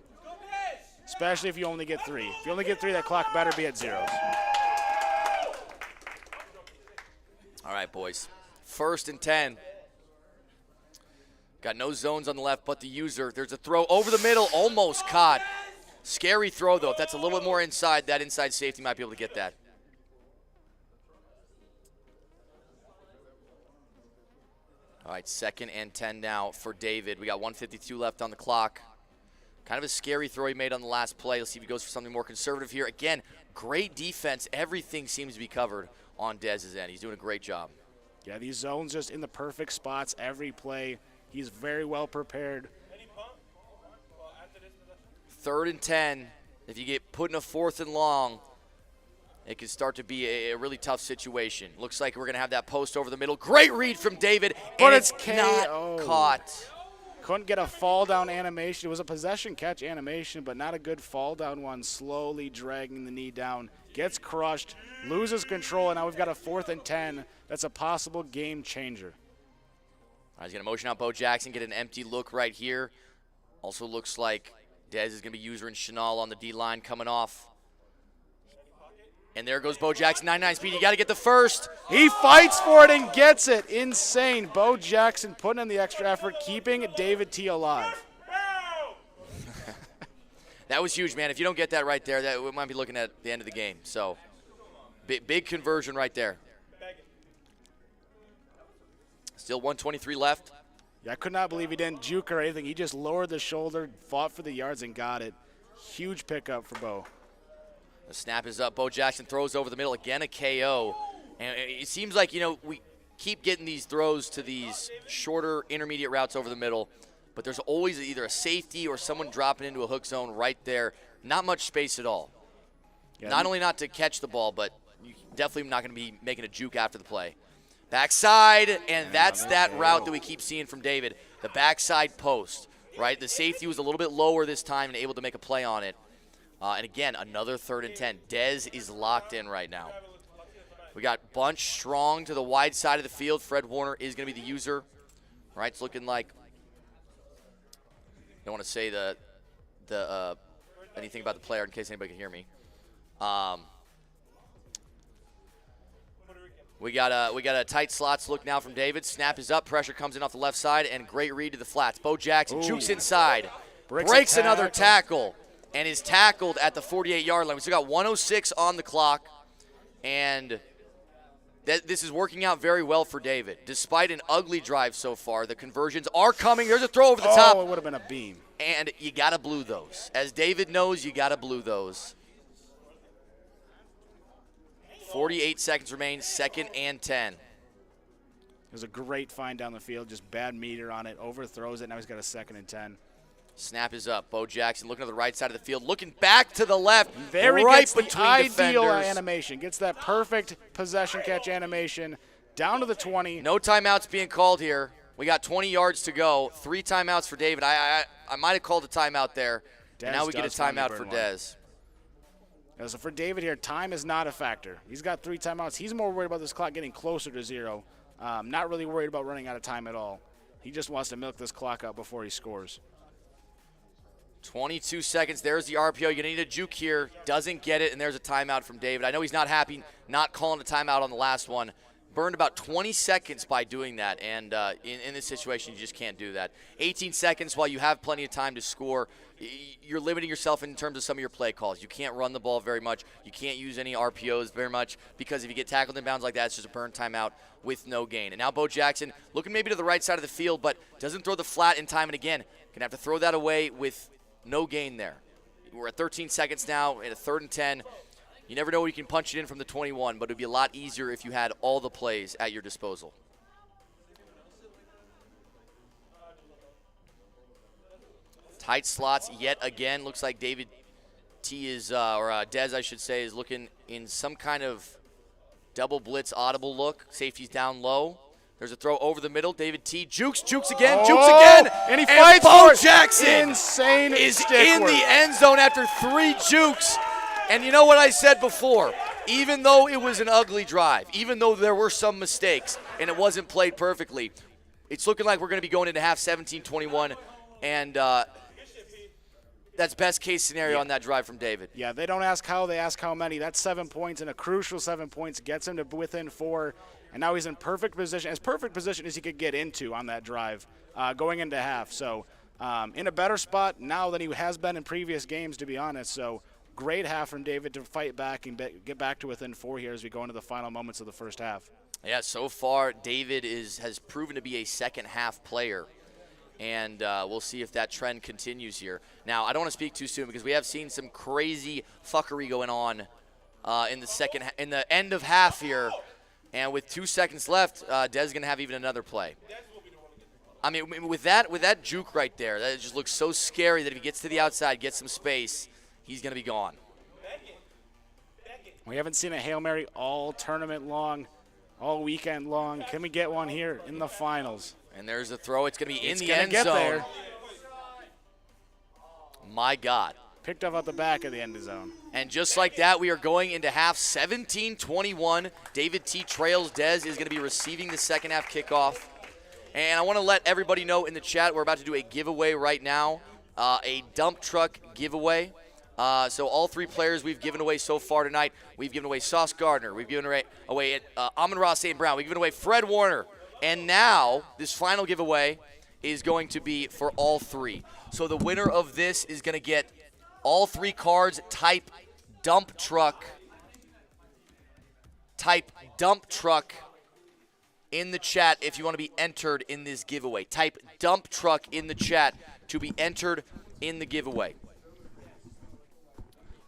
Especially if you only get 3. If you only get 3, that clock better be at 0. All right, boys. 1st and 10. Got no zones on the left but the user. There's a throw over the middle, almost caught. Scary throw, though. If that's a little bit more inside, that inside safety might be able to get that. All right, 2nd and 10 now for David. We got 1:52 left on the clock. Kind of a scary throw he made on the last play. Let's see if he goes for something more conservative here. Again, great defense. Everything seems to be covered on Dez's end. He's doing a great job. Yeah, these zones just in the perfect spots every play. He's very well prepared. 3rd and 10. If you get put in a 4th and long, it can start to be a really tough situation. Looks like we're going to have that post over the middle. Great read from David, but and it's not caught. Couldn't get a fall down animation. It was a possession catch animation, but not a good fall down one. Slowly dragging the knee down. Gets crushed, loses control, and now we've got a 4th and 10. That's a possible game changer. He's going to motion out Bo Jackson, get an empty look right here. Also looks like Dez is going to be user and Chenal on the D-line coming off. And there goes Bo Jackson, 99 speed. You got to get the first. He fights for it and gets it. Insane. Bo Jackson putting in the extra effort, keeping David T alive. That was huge, man. If you don't get that right there, we might be looking at the end of the game. So, big conversion right there. Still 1:23 left. Yeah, I could not believe he didn't juke or anything. He just lowered the shoulder, fought for the yards, and got it. Huge pickup for Bo. The snap is up. Bo Jackson throws over the middle. Again, a KO. And it seems like, we keep getting these throws to these shorter intermediate routes over the middle, but there's always either a safety or someone dropping into a hook zone right there. Not much space at all. Yeah. Not only not to catch the ball, but you're definitely not going to be making a juke after the play. Backside, and that's that route that we keep seeing from David, the backside post, right? The safety was a little bit lower this time and able to make a play on it. And again, another 3rd and 10. Dez is locked in right now. We got Bunch strong to the wide side of the field. Fred Warner is going to be the user. Right, it's looking like, I don't want to say anything about the player in case anybody can hear me. We got a tight slots look now from David. Snap is up. Pressure comes in off the left side, and great read to the flats. Bo Jackson jukes inside, breaks another tackle, and is tackled at the 48-yard line. We still got 1:06 on the clock, and this is working out very well for David. Despite an ugly drive so far, the conversions are coming. There's a throw over the top. Oh, it would have been a beam. And you got to blue those. As David knows, you got to blue those. 48 seconds remain, 2nd and 10. It was a great find down the field, just bad meter on it, overthrows it, now he's got a 2nd and 10. Snap is up. Bo Jackson looking to the right side of the field, looking back to the left, there he right gets between the ideal defenders. animation, gets that perfect possession catch animation, down to the 20. No timeouts being called here. We got 20 yards to go. 3 timeouts for David. I might have called a timeout there. And now we get a timeout for Dez. So for David here, time is not a factor. He's got 3 timeouts. He's more worried about this clock getting closer to 0. Not really worried about running out of time at all. He just wants to milk this clock out before he scores. 22 seconds. There's the RPO. You're going to need a juke here. Doesn't get it, and there's a timeout from David. I know he's not happy not calling a timeout on the last one. Burned about 20 seconds by doing that, and in this situation, you just can't do that. 18 seconds while you have plenty of time to score. You're limiting yourself in terms of some of your play calls. You can't run the ball very much. You can't use any RPOs very much because if you get tackled in bounds like that, it's just a burn timeout with no gain. And now Bo Jackson looking maybe to the right side of the field, but doesn't throw the flat in time and again. Going to have to throw that away with no gain there. We're at 13 seconds now in a 3rd and 10. You never know when you can punch it in from the 21, but it would be a lot easier if you had all the plays at your disposal. Tight slots yet again. Looks like David T is, Dez, I should say, is looking in some kind of double blitz audible look. Safety's down low. There's a throw over the middle. David T. Jukes again. Oh, Jukes again. and he fights Bo for it. Jackson Insane is stick in work. the end zone after 3 jukes. And you know what I said before? Even though it was an ugly drive, even though there were some mistakes and it wasn't played perfectly, it's looking like we're going to be going into half 17-21, and that's best case scenario on that drive from David. Yeah, they don't ask how, they ask how many. That's 7 points, and a crucial 7 points gets him to within 4, and now he's in perfect position, as perfect position as he could get into on that drive going into half. So in a better spot now than he has been in previous games, to be honest. So great half from David to fight back and get back to within 4 here as we go into the final moments of the first half. Yeah, so far David has proven to be a second half player, and we'll see if that trend continues here. Now, I don't want to speak too soon because we have seen some crazy fuckery going on in the end of half here, and with 2 seconds left, Dez gonna have even another play. I mean, with that juke right there, that just looks so scary that if he gets to the outside, gets some space, he's gonna be gone. We haven't seen a Hail Mary all tournament long, all weekend long. Can we get one here in the finals? And there's a throw. It's going to be in the end get zone. There. My God. Picked up at the back of the end zone. And just like that, we are going into half 17-21. David T. trails. Dez is going to be receiving the second half kickoff. And I want to let everybody know in the chat, we're about to do a giveaway right now, a dump truck giveaway. So all 3 players we've given away so far tonight. We've given away Sauce Gardner. We've given away Amon-Ra St. Brown. We've given away Fred Warner. And now this final giveaway is going to be for all 3. So the winner of this is going to get all 3 cards. Type dump truck in the chat if you want to be entered in this giveaway. Type dump truck in the chat to be entered in the giveaway.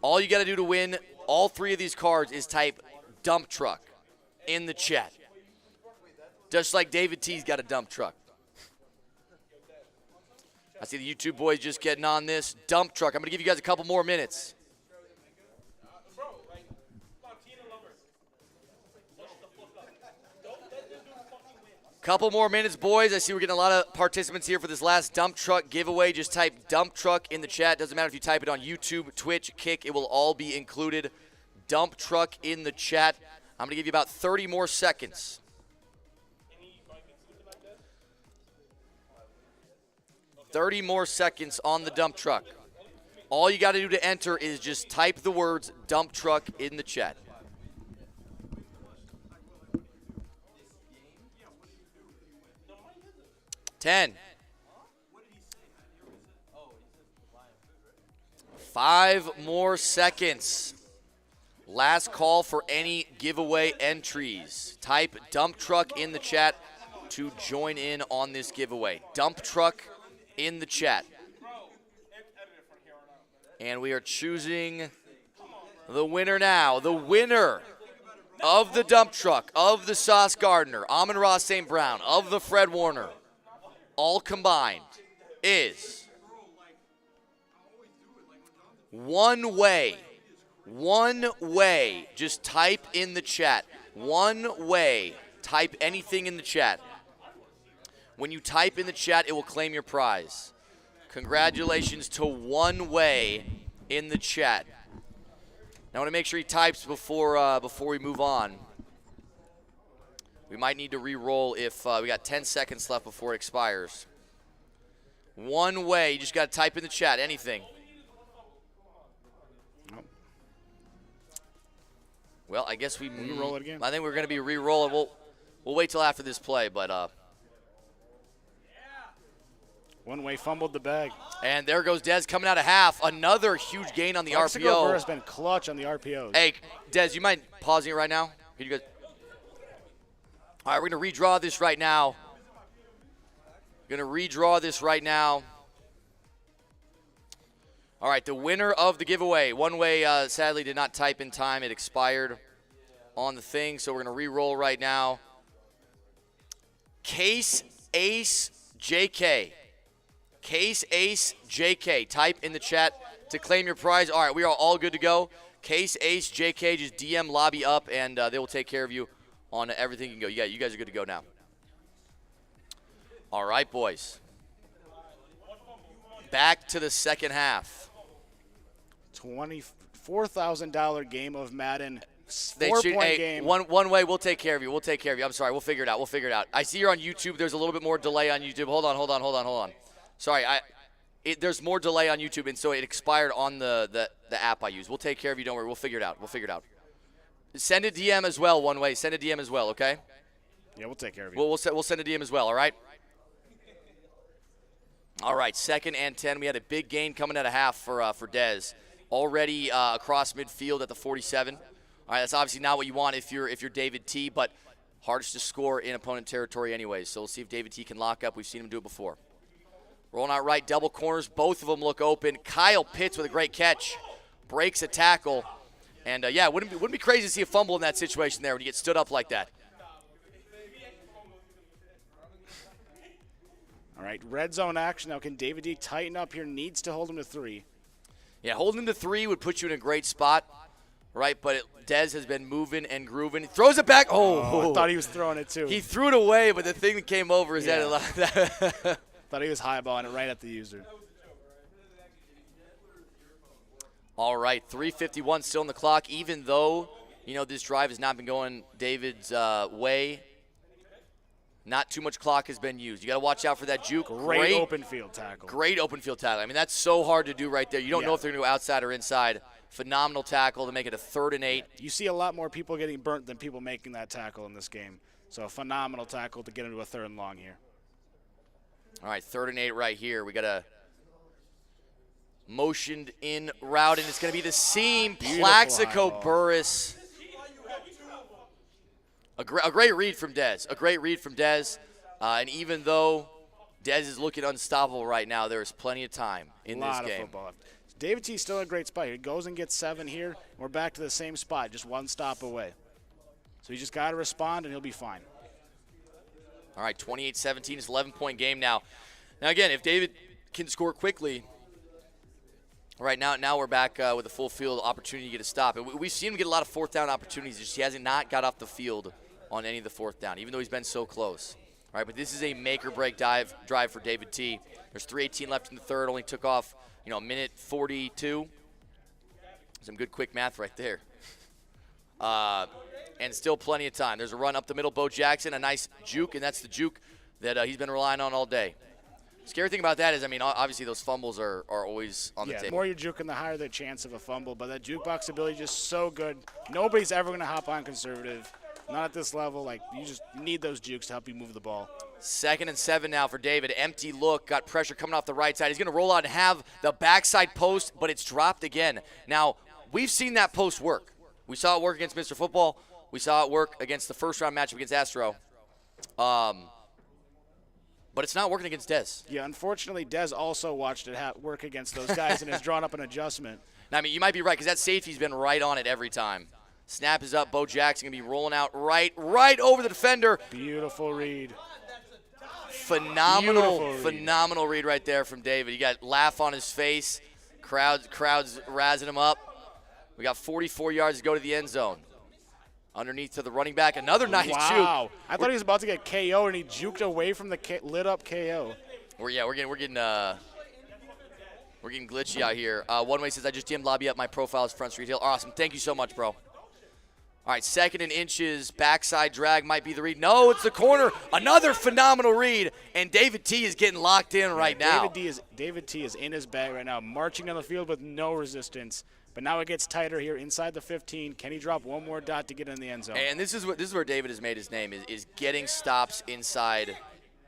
All you got to do to win all 3 of these cards is type dump truck in the chat. Just like David T's got a dump truck. I see the YouTube boys just getting on this. Dump truck. I'm going to give you guys a couple more minutes. Couple more minutes, boys. I see we're getting a lot of participants here for this last dump truck giveaway. Just type dump truck in the chat. Doesn't matter if you type it on YouTube, Twitch, Kick. It will all be included. Dump truck in the chat. I'm going to give you about 30 more seconds. $30 more seconds on the dump truck. All you got to do to enter is just type the words dump truck in the chat. $10. 5 more seconds. Last call for any giveaway entries. Type dump truck in the chat to join in on this giveaway. Dump truck in the chat. And we are choosing the winner now. The winner of the dump truck, of the Sauce Gardner, Amon-Ra St. Brown, of the Fred Warner, all combined, is one way. Just type in the chat. One way. Type anything in the chat. When you type in the chat, it will claim your prize. Congratulations to One Way in the chat. Now I want to make sure he types before we move on. We might need to re-roll if we got 10 seconds left before it expires. One Way. You just got to type in the chat anything. Well, I guess we roll it again. I think we're going to be re-rolling. We'll wait till after this play, but One Way fumbled the bag. And there goes Dez coming out of half. Another huge gain on the Mexico RPO. has been clutch on the RPOs. Hey, Dez, you mind pausing it right now? Can you guys? All right, we're going to redraw this right now. All right, the winner of the giveaway. One Way sadly did not type in time. It expired on the thing, so we're going to re-roll right now. Case Ace JK. Case Ace JK. Type in the chat to claim your prize. All right, we are all good to go. Case Ace JK, just DM lobby up, and they will take care of you on everything you can go. Yeah, you guys are good to go now. All right, boys. Back to the second half. $24,000 game of Madden. They should, hey, game. one way, we'll take care of you. We'll take care of you. I'm sorry. We'll figure it out. I see you're on YouTube. There's a little bit more delay on YouTube. Hold on. Sorry, there's more delay on YouTube, and so it expired on the app I use. We'll take care of you. Don't worry. We'll figure it out. Send a DM as well, one way. Send a DM as well, okay? Yeah, we'll take care of you. We'll send a DM as well, all right? All right, 2nd and 10. We had a big gain coming at a half for Dez. Already across midfield at the 47. All right, that's obviously not what you want if you're David T, but hardest to score in opponent territory anyways. So we'll see if David T can lock up. We've seen him do it before. Rolling out right, double corners. Both of them look open. Kyle Pitts with a great catch. Breaks a tackle. And, yeah, wouldn't be crazy to see a fumble in that situation there when you get stood up like that. All right, red zone action. Now, can David D tighten up here? Needs to hold him to 3. Yeah, holding him to 3 would put you in a great spot, right? But Dez has been moving and grooving. He throws it back. Oh, I thought he was throwing it too. He threw it away, but the thing that came over is that thought he was highballing it right at the user. All right, 3:51 still on the clock. Even though, this drive has not been going David's way, not too much clock has been used. You got to watch out for that juke. Great open field tackle. Great open field tackle. I mean, that's so hard to do right there. You don't know if they're going to go outside or inside. Phenomenal tackle to make it a 3rd and 8. You see a lot more people getting burnt than people making that tackle in this game. So a phenomenal tackle to get into a 3rd and long here. All right, 3rd and 8 right here. We got a motioned in route, and it's going to be the seam. Plaxico Burris. A great read from Dez. And even though Dez is looking unstoppable right now, there is plenty of time in this game. Football. David T still in a great spot. He goes and gets 7 here. And we're back to the same spot, just 1 stop away. So you just got to respond, and he'll be fine. All right, 28-17. It's an 11-point game now. Now, again, if David can score quickly, right now we're back with a full field opportunity to get a stop. And we've seen him get a lot of 4th down opportunities. Just he hasn't not got off the field on any of the 4th down, even though he's been so close. All right, but this is a make-or-break drive for David T. There's 3:18 left in the 3rd. Only took off, a minute 42. Some good quick math right there. And still plenty of time. There's a run up the middle. Bo Jackson, a nice juke, and that's the juke that he's been relying on all day. Scary thing about that is, obviously those fumbles are always on the table. The more you're juking, the higher the chance of a fumble. But that jukebox ability is just so good. Nobody's ever going to hop on conservative. Not at this level. You just need those jukes to help you move the ball. 2nd and 7 now for David. Empty look. Got pressure coming off the right side. He's going to roll out and have the backside post, but it's dropped again. Now, we've seen that post work. We saw it work against Mr. Football. We saw it work against the first-round matchup against Astro. But it's not working against Dez. Yeah, unfortunately, Dez also watched it work against those guys and has drawn up an adjustment. Now, you might be right because that safety's been right on it every time. Snap is up. Bo Jackson going to be rolling out right over the defender. Beautiful read. Phenomenal read right there from David. You got laugh on his face. Crowds razzing him up. We got 44 yards to go to the end zone. Underneath to the running back, another nice juke. Wow, I thought he was about to get KO, and he juked away from the lit-up KO. We're getting glitchy out here. One way says, I just DM'd lobby up. My profile is Front Street Hill. Awesome. Thank you so much, bro. All right, 2nd and inches. Backside drag might be the read. No, it's the corner. Another phenomenal read, and David T is getting locked in right now. David T is in his bag right now, marching down the field with no resistance. But now it gets tighter here inside the 15. Can he drop one more dot to get in the end zone? And this is where David has made his name, is getting stops inside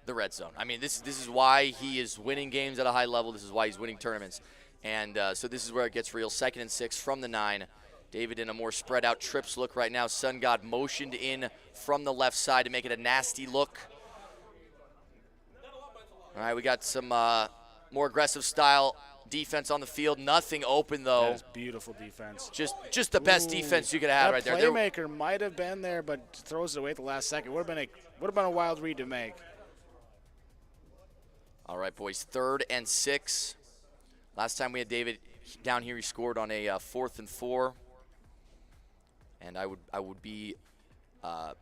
the red zone. This is why he is winning games at a high level. This is why he's winning tournaments. And so this is where it gets real. 2nd and 6 from the 9. David in a more spread out trips look right now. Sun God motioned in from the left side to make it a nasty look. All right, we got some more aggressive style defense on the field. Nothing open, though. That is beautiful defense. Just the best defense you could have right there. Playmaker might have been there, but throws it away at the last second. Would have been a wild read to make. All right, boys. 3rd and 6. Last time we had David down here, he scored on a 4th and 4. And I would be I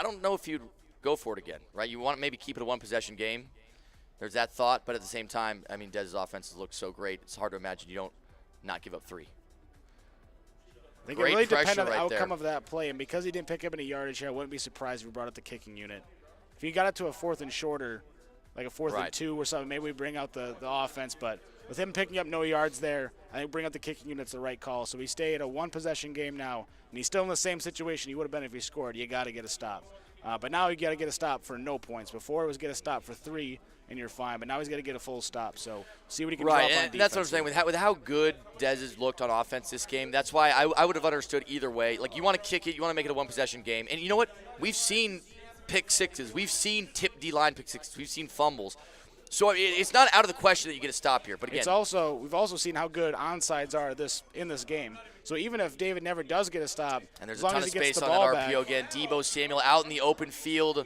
don't know if you'd go for it again, right? You want to maybe keep it a one-possession game. There's that thought, but at the same time, I mean, Dez's offense has looked so great. It's hard to imagine you don't not give up 3. I think it really depends on the outcome of that play, and because he didn't pick up any yardage here, I wouldn't be surprised if we brought up the kicking unit. If he got it to a 4th and shorter, like a 4th and 2 or something, maybe we bring out the offense. But with him picking up no yards there, I think bring out the kicking unit's the right call. So we stay at a one-possession game now, and he's still in the same situation he would have been if he scored. You got to get a stop. But now you got to get a stop for no points. Before it was get a stop for 3, and you're fine. But now he's got to get a full stop. So see what he can drop on defense. And that's what I'm saying. With how good Dez has looked on offense this game, that's why I would have understood either way. Like, you want to kick it, you want to make it a one-possession game. And you know what? We've seen pick sixes. We've seen tip D-line pick sixes. We've seen fumbles. So it's not out of the question that you get a stop here. But again, we've also seen how good onside are in this game. So even if David never does get a stop, and there's as a long ton as of he gets space the on ball that RPO back, again. Debo Samuel out in the open field,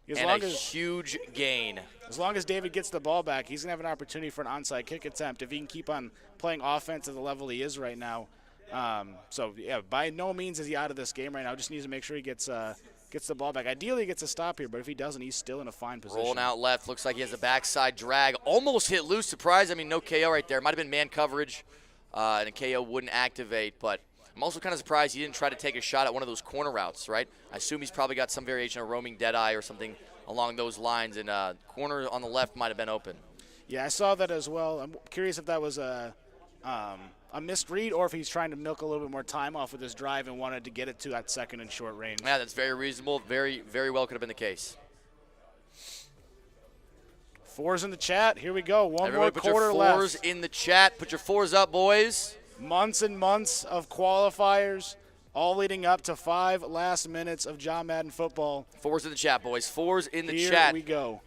and a huge gain. As long as David gets the ball back, he's going to have an opportunity for an onside kick attempt if he can keep on playing offense at the level he is right now. So, yeah, by no means is he out of this game right now. Just needs to make sure he gets the ball back. Ideally, he gets a stop here, but if he doesn't, he's still in a fine position. Rolling out left. Looks like he has a backside drag. Almost hit loose. Surprise. I mean, no KO right there. Might have been man coverage, and a KO wouldn't activate. But I'm also kind of surprised he didn't try to take a shot at one of those corner routes, right? I assume he's probably got some variation of roaming deadeye or something along those lines, and corner on the left might have been open. Yeah, I saw that as well. I'm curious if that was a missed read or if he's trying to milk a little bit more time off with his drive and wanted to get it to that 2nd and short range. Yeah, that's very reasonable. Very, very well could have been the case. 4s in the chat. Here we go. One Everybody more quarter left. Put your 4s in the chat. Put your 4s up, boys. Months and months of qualifiers, all leading up to 5 last minutes of John Madden football. 4s in the chat, boys. 4s in the Here chat. Here we go.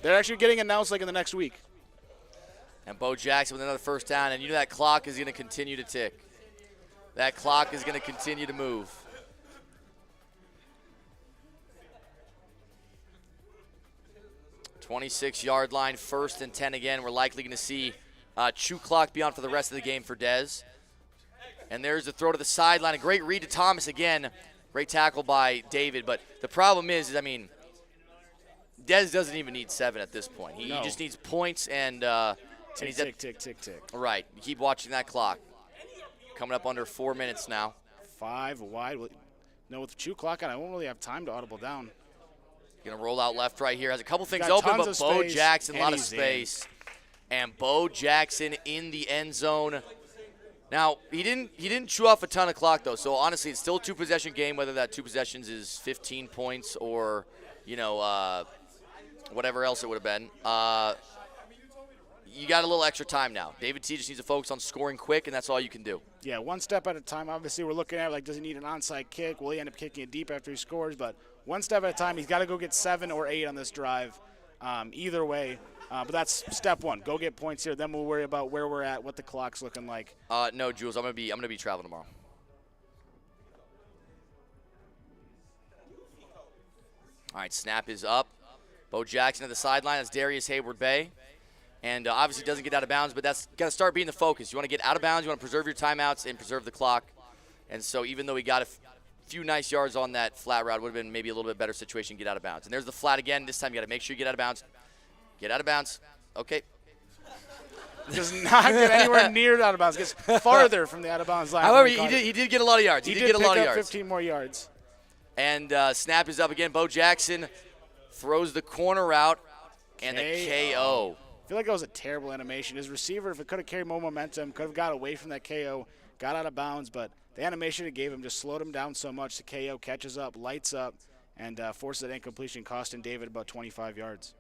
They're actually getting announced like in the next week. And Bo Jackson with another first down, and you know that clock is going to continue to tick. That clock is going to continue to move. .26-yard line, 1st and 10 again. We're likely going to see chew clock be on for the rest of the game for Dez. And there's the throw to the sideline. A great read to Thomas again. Great tackle by David. But the problem is I mean, Dez doesn't even need 7 at this point. He just needs points and tick. Right. You keep watching that clock. Coming up under 4 minutes now. 5 wide. No, with the chew clock on, I won't really have time to audible down. Going to roll out left right here. Has a couple things open, but Bo Jackson, a lot of space. And Bo Jackson in the end zone. Now, he didn't chew off a ton of clock, though. So, honestly, it's still a 2-possession game, whether that 2 possessions is 15 points or, whatever else it would have been. You got a little extra time now. David T just needs to focus on scoring quick, and that's all you can do. Yeah, one step at a time. Obviously, we're looking at, does he need an onside kick? Will he end up kicking it deep after he scores? But one step at a time. He's got to go get 7 or 8 on this drive. Either way. But that's step 1. Go get points here. Then we'll worry about where we're at, what the clock's looking like. No, Jules, I'm gonna be traveling tomorrow. All right, snap is up. Bo Jackson at the sideline. That's Darius Hayward-Bay. And obviously doesn't get out of bounds, but that's got to start being the focus. You want to get out of bounds. You want to preserve your timeouts and preserve the clock. And so even though he got a few nice yards on that flat route, would have been maybe a little bit better situation to get out of bounds. And there's the flat again. This time you got to make sure you get out of bounds. Get out of bounds. Okay. Does not get anywhere near out of bounds. Gets farther from the out of bounds line. However, he did get a lot of yards. He did get a lot of yards. 15 more yards. And snap is up again. Bo Jackson throws the corner route and the KO. I feel like that was a terrible animation. His receiver, if it could have carried more momentum, could have got away from that KO, got out of bounds, but the animation it gave him just slowed him down so much. The KO catches up, lights up, and forces that incompletion, costing David about 25 yards.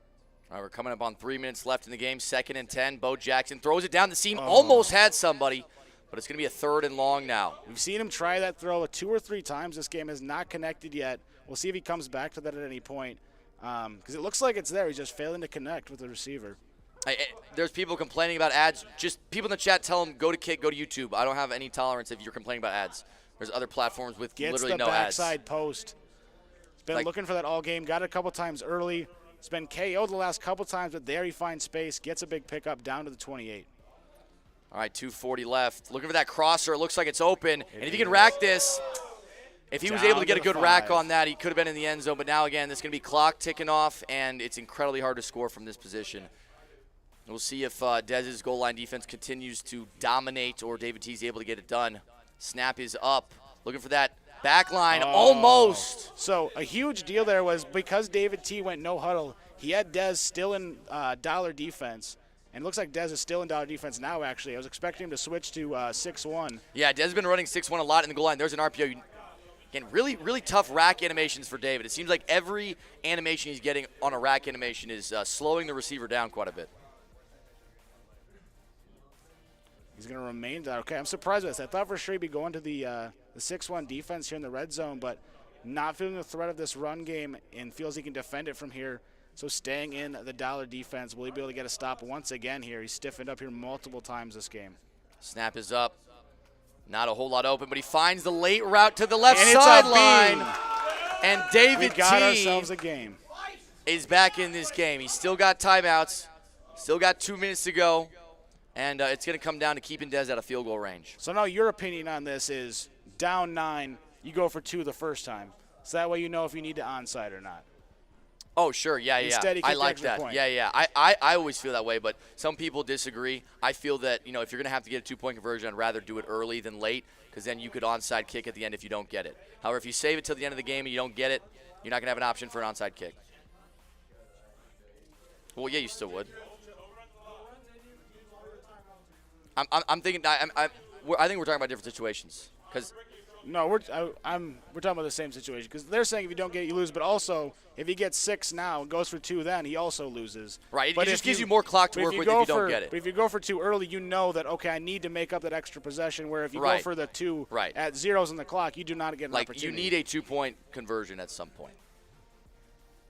All right, we're coming up on 3 minutes left in the game. 2nd and 10. Bo Jackson throws it down the seam. Almost had somebody, but it's going to be a 3rd and long now. We've seen him try that throw 2 or 3 times. This game has not connected yet. We'll see if he comes back to that at any point because it looks like it's there. He's just failing to connect with the receiver. There's people complaining about ads. Just people in the chat tell them, go to Kick, go to YouTube. I don't have any tolerance if you're complaining about ads. There's other platforms with literally no ads. Gets the backside post. He's been looking for that all game. Got it a couple times early. It's been KO'd the last couple times, but there he finds space. Gets a big pickup down to the 28. All right, 2:40 left. Looking for that crosser. It looks like it's open. And if you can rack this, If he was Down able to get a to the good rack 5. on that, he could have been in the end zone. But now, again, this is going to be clock ticking off, and it's incredibly hard to score from this position. We'll see if Dez's goal line defense continues to dominate or David T's able to get it done. Snap is up. Looking for that back line. Almost. So a huge deal there was because David T went no huddle, he had Dez still in dollar defense. And it looks like Dez is still in dollar defense now, actually. I was expecting him to switch to 6-1. Yeah, Dez has been running 6-1 a lot in the goal line. There's an RPO. Again, really, really tough rack animations for David. It seems like every animation he's getting on a rack animation is slowing the receiver down quite a bit. He's going to remain that. Okay, I'm surprised with this. I thought for sure he'd be going to the 6-1 defense here in the red zone, but not feeling the threat of this run game and feels he can defend it from here. So staying in the dollar defense, will he be able to get a stop once again here? He's stiffened up here multiple times this game. Snap is up. Not a whole lot open, but he finds the late route to the left And it's sideline. And David We got T ourselves a game. is back in this game. He's still got timeouts. Still got 2 minutes to go. And it's going to come down to keeping Dez out of field goal range. So now your opinion on this is down 9, you go for 2 the first time. So that way you know if you need to onside or not. Oh, sure. Yeah. Instead, he I kicked the like extra that. point. Yeah. I always feel that way, but some people disagree. I feel that, if you're going to have to get a 2-point conversion, I'd rather do it early than late because then you could onside kick at the end if you don't get it. However, if you save it till the end of the game and you don't get it, you're not going to have an option for an onside kick. Well, yeah, you still would. I'm thinking. I think we're talking about different situations. No, we're talking about the same situation because they're saying if you don't get it, you lose. But also, if he gets 6 now and goes for 2, then he also loses. Right. But it just gives you more clock to work with if you don't get it. But if you go for 2 early, you know that okay, I need to make up that extra possession. Where if you go for the 2 at zeros on the clock, you do not get an opportunity. You need a 2-point conversion at some point.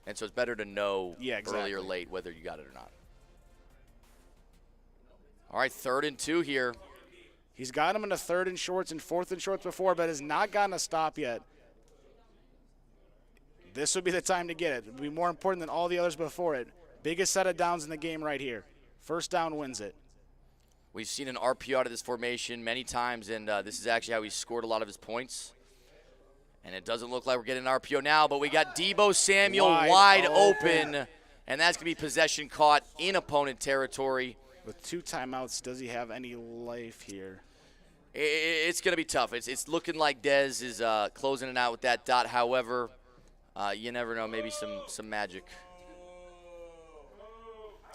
And so it's better to know early or late whether you got it or not. All right, 3rd and 2 here. He's gotten him in a 3rd and shorts and 4th and shorts before, but has not gotten a stop yet. This would be the time to get it. It would be more important than all the others before it. Biggest set of downs in the game right here. First down wins it. We've seen an RPO out of this formation many times, and this is actually how he scored a lot of his points. And it doesn't look like we're getting an RPO now, but we got Deebo Samuel wide open, and that's going to be possession caught in opponent territory. With 2 timeouts, does he have any life here? It's going to be tough. It's looking like Dez is closing it out with that dot. However, you never know. Maybe some magic.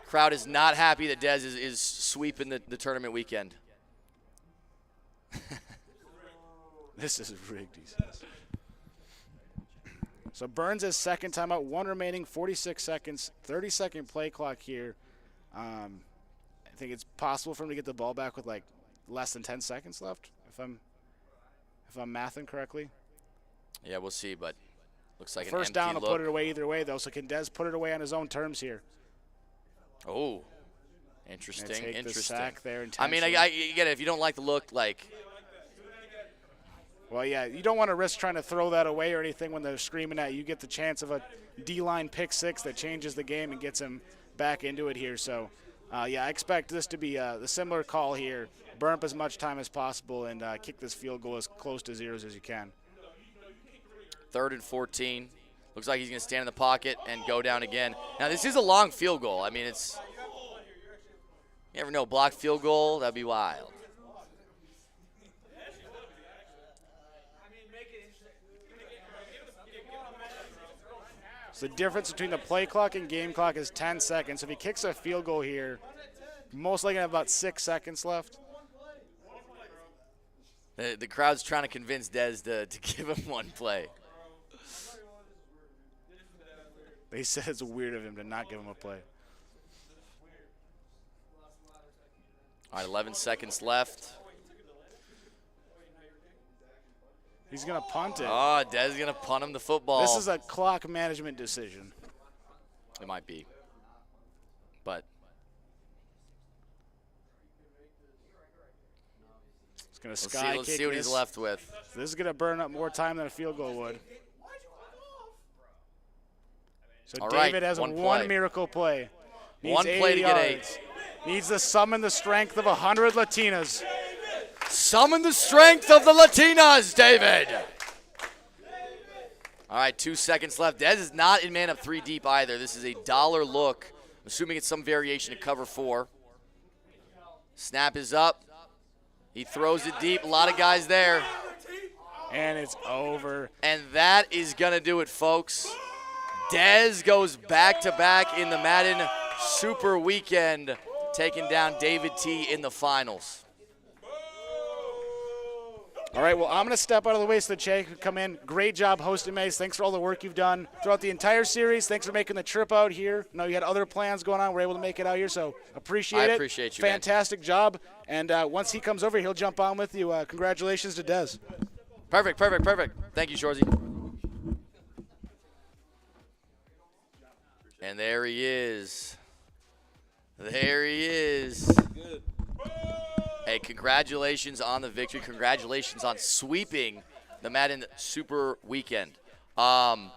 Crowd is not happy that Dez is sweeping the tournament weekend. This is rigged, he says. So Burns' second timeout, 1 remaining, 46 seconds, 30-second play clock here. I think it's possible for him to get the ball back with like less than 10 seconds left, if I'm mathing correctly. Yeah, we'll see, but looks like first down will put it away either way, though. So can Dez put it away on his own terms here? Oh, interesting. Take interesting. The sack there I mean, I get it. If you don't like the look, like. Well, yeah, you don't want to risk trying to throw that away or anything when they're screaming at you. You get the chance of a D-line pick 6 that changes the game and gets him back into it here. So, yeah, I expect this to be the similar call here. Burn up as much time as possible and kick this field goal as close to zeros as you can. 3rd and 14. Looks like he's going to stand in the pocket and go down again. Now, this is a long field goal. I mean, it's – you never know. Blocked field goal, that'd be wild. So the difference between the play clock and game clock is 10 seconds. So if he kicks a field goal here, most likely have about 6 seconds left. The crowd's trying to convince Dez to give him one play. They said it's weird of him to not give him a play. All right, 11 seconds left. He's going to punt it. Oh, Dez is going to punt him the football. This is a clock management decision. It might be. But. He's going to sky kick. Let's see what he's left with. This is going to burn up more time than a field goal would. So all David right, has one miracle play. Needs one play to get 8. Needs to summon the strength of 100 Latinas. Summon the strength of the Latinas, David. All right, 2 seconds left. Dez is not in man up 3 deep either. This is a dollar look. I'm assuming it's some variation to cover 4. Snap is up. He throws it deep. A lot of guys there. And it's over. And that is going to do it, folks. Dez goes back-to-back in the Madden Super Weekend, taking down David T in the finals. All right, well, I'm going to step out of the way so that Che could come in. Great job hosting, Mayz. Thanks for all the work you've done throughout the entire series. Thanks for making the trip out here. I know you had other plans going on. We're able to make it out here, so appreciate it. I appreciate you, Fantastic job. And once he comes over, he'll jump on with you. Congratulations to Dez. Perfect. Thank you, Shorzy. And there he is. Good. Hey, congratulations on the victory. Congratulations on sweeping the Madden Super Weekend. Want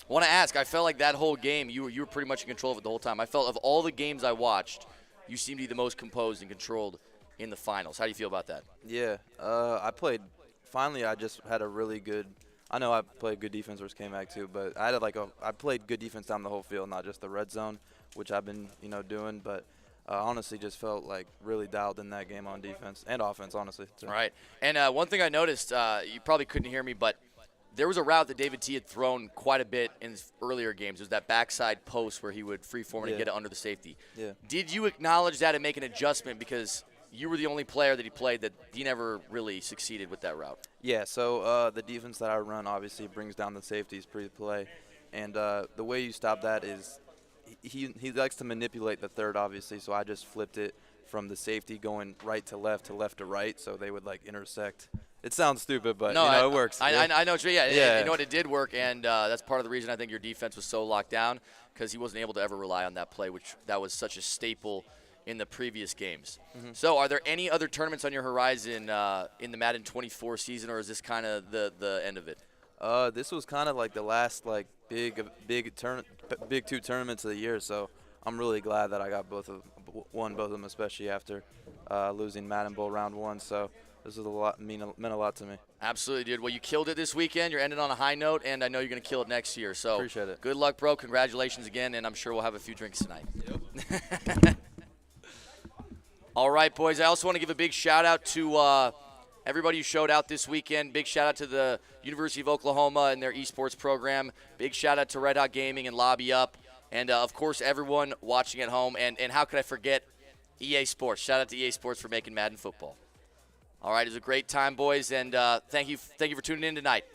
to ask, I felt like that whole game, you were pretty much in control of it the whole time. I felt of all the games I watched, you seemed to be the most composed and controlled in the finals. How do you feel about that? Yeah, finally I just had a really good, I know I played good defense versus Kmac too, but I played good defense down the whole field, not just the red zone, which I've been, doing, but honestly just felt like really dialed in that game on defense and offense, honestly. All right. And one thing I noticed, you probably couldn't hear me, but there was a route that David T had thrown quite a bit in his earlier games. It was that backside post where he would freeform it and get it under the safety. Yeah. Did you acknowledge that and make an adjustment because you were the only player that he played that he never really succeeded with that route? Yeah, so the defense that I run obviously brings down the safeties pre-play, and the way you stop that is he likes to manipulate the third, obviously, so I just flipped it from the safety going right to left to right, so they would, intersect. It sounds stupid, but, it works. I know what you mean. Yeah. You know what, it did work, and that's part of the reason I think your defense was so locked down because he wasn't able to ever rely on that play, that was such a staple in the previous games. Mm-hmm. So are there any other tournaments on your horizon in the Madden 24 season, or is this kind of the end of it? This was kind of like the last big 2 tournaments of the year, so I'm really glad that I got won both of them, especially after losing Madden Bowl round 1. So this was meant a lot to me. Absolutely, dude. Well, you killed it this weekend. You're ending on a high note, and I know you're going to kill it next year. So appreciate it. Good luck, bro. Congratulations again, and I'm sure we'll have a few drinks tonight. Yep. All right, boys. I also want to give a big shout-out to everybody who showed out this weekend. Big shout-out to the University of Oklahoma and their esports program. Big shout-out to Red Hot Gaming and Lobby Up. And, of course, everyone watching at home. And how could I forget EA Sports? Shout-out to EA Sports for making Madden football. All right, it was a great time, boys, and thank you for tuning in tonight.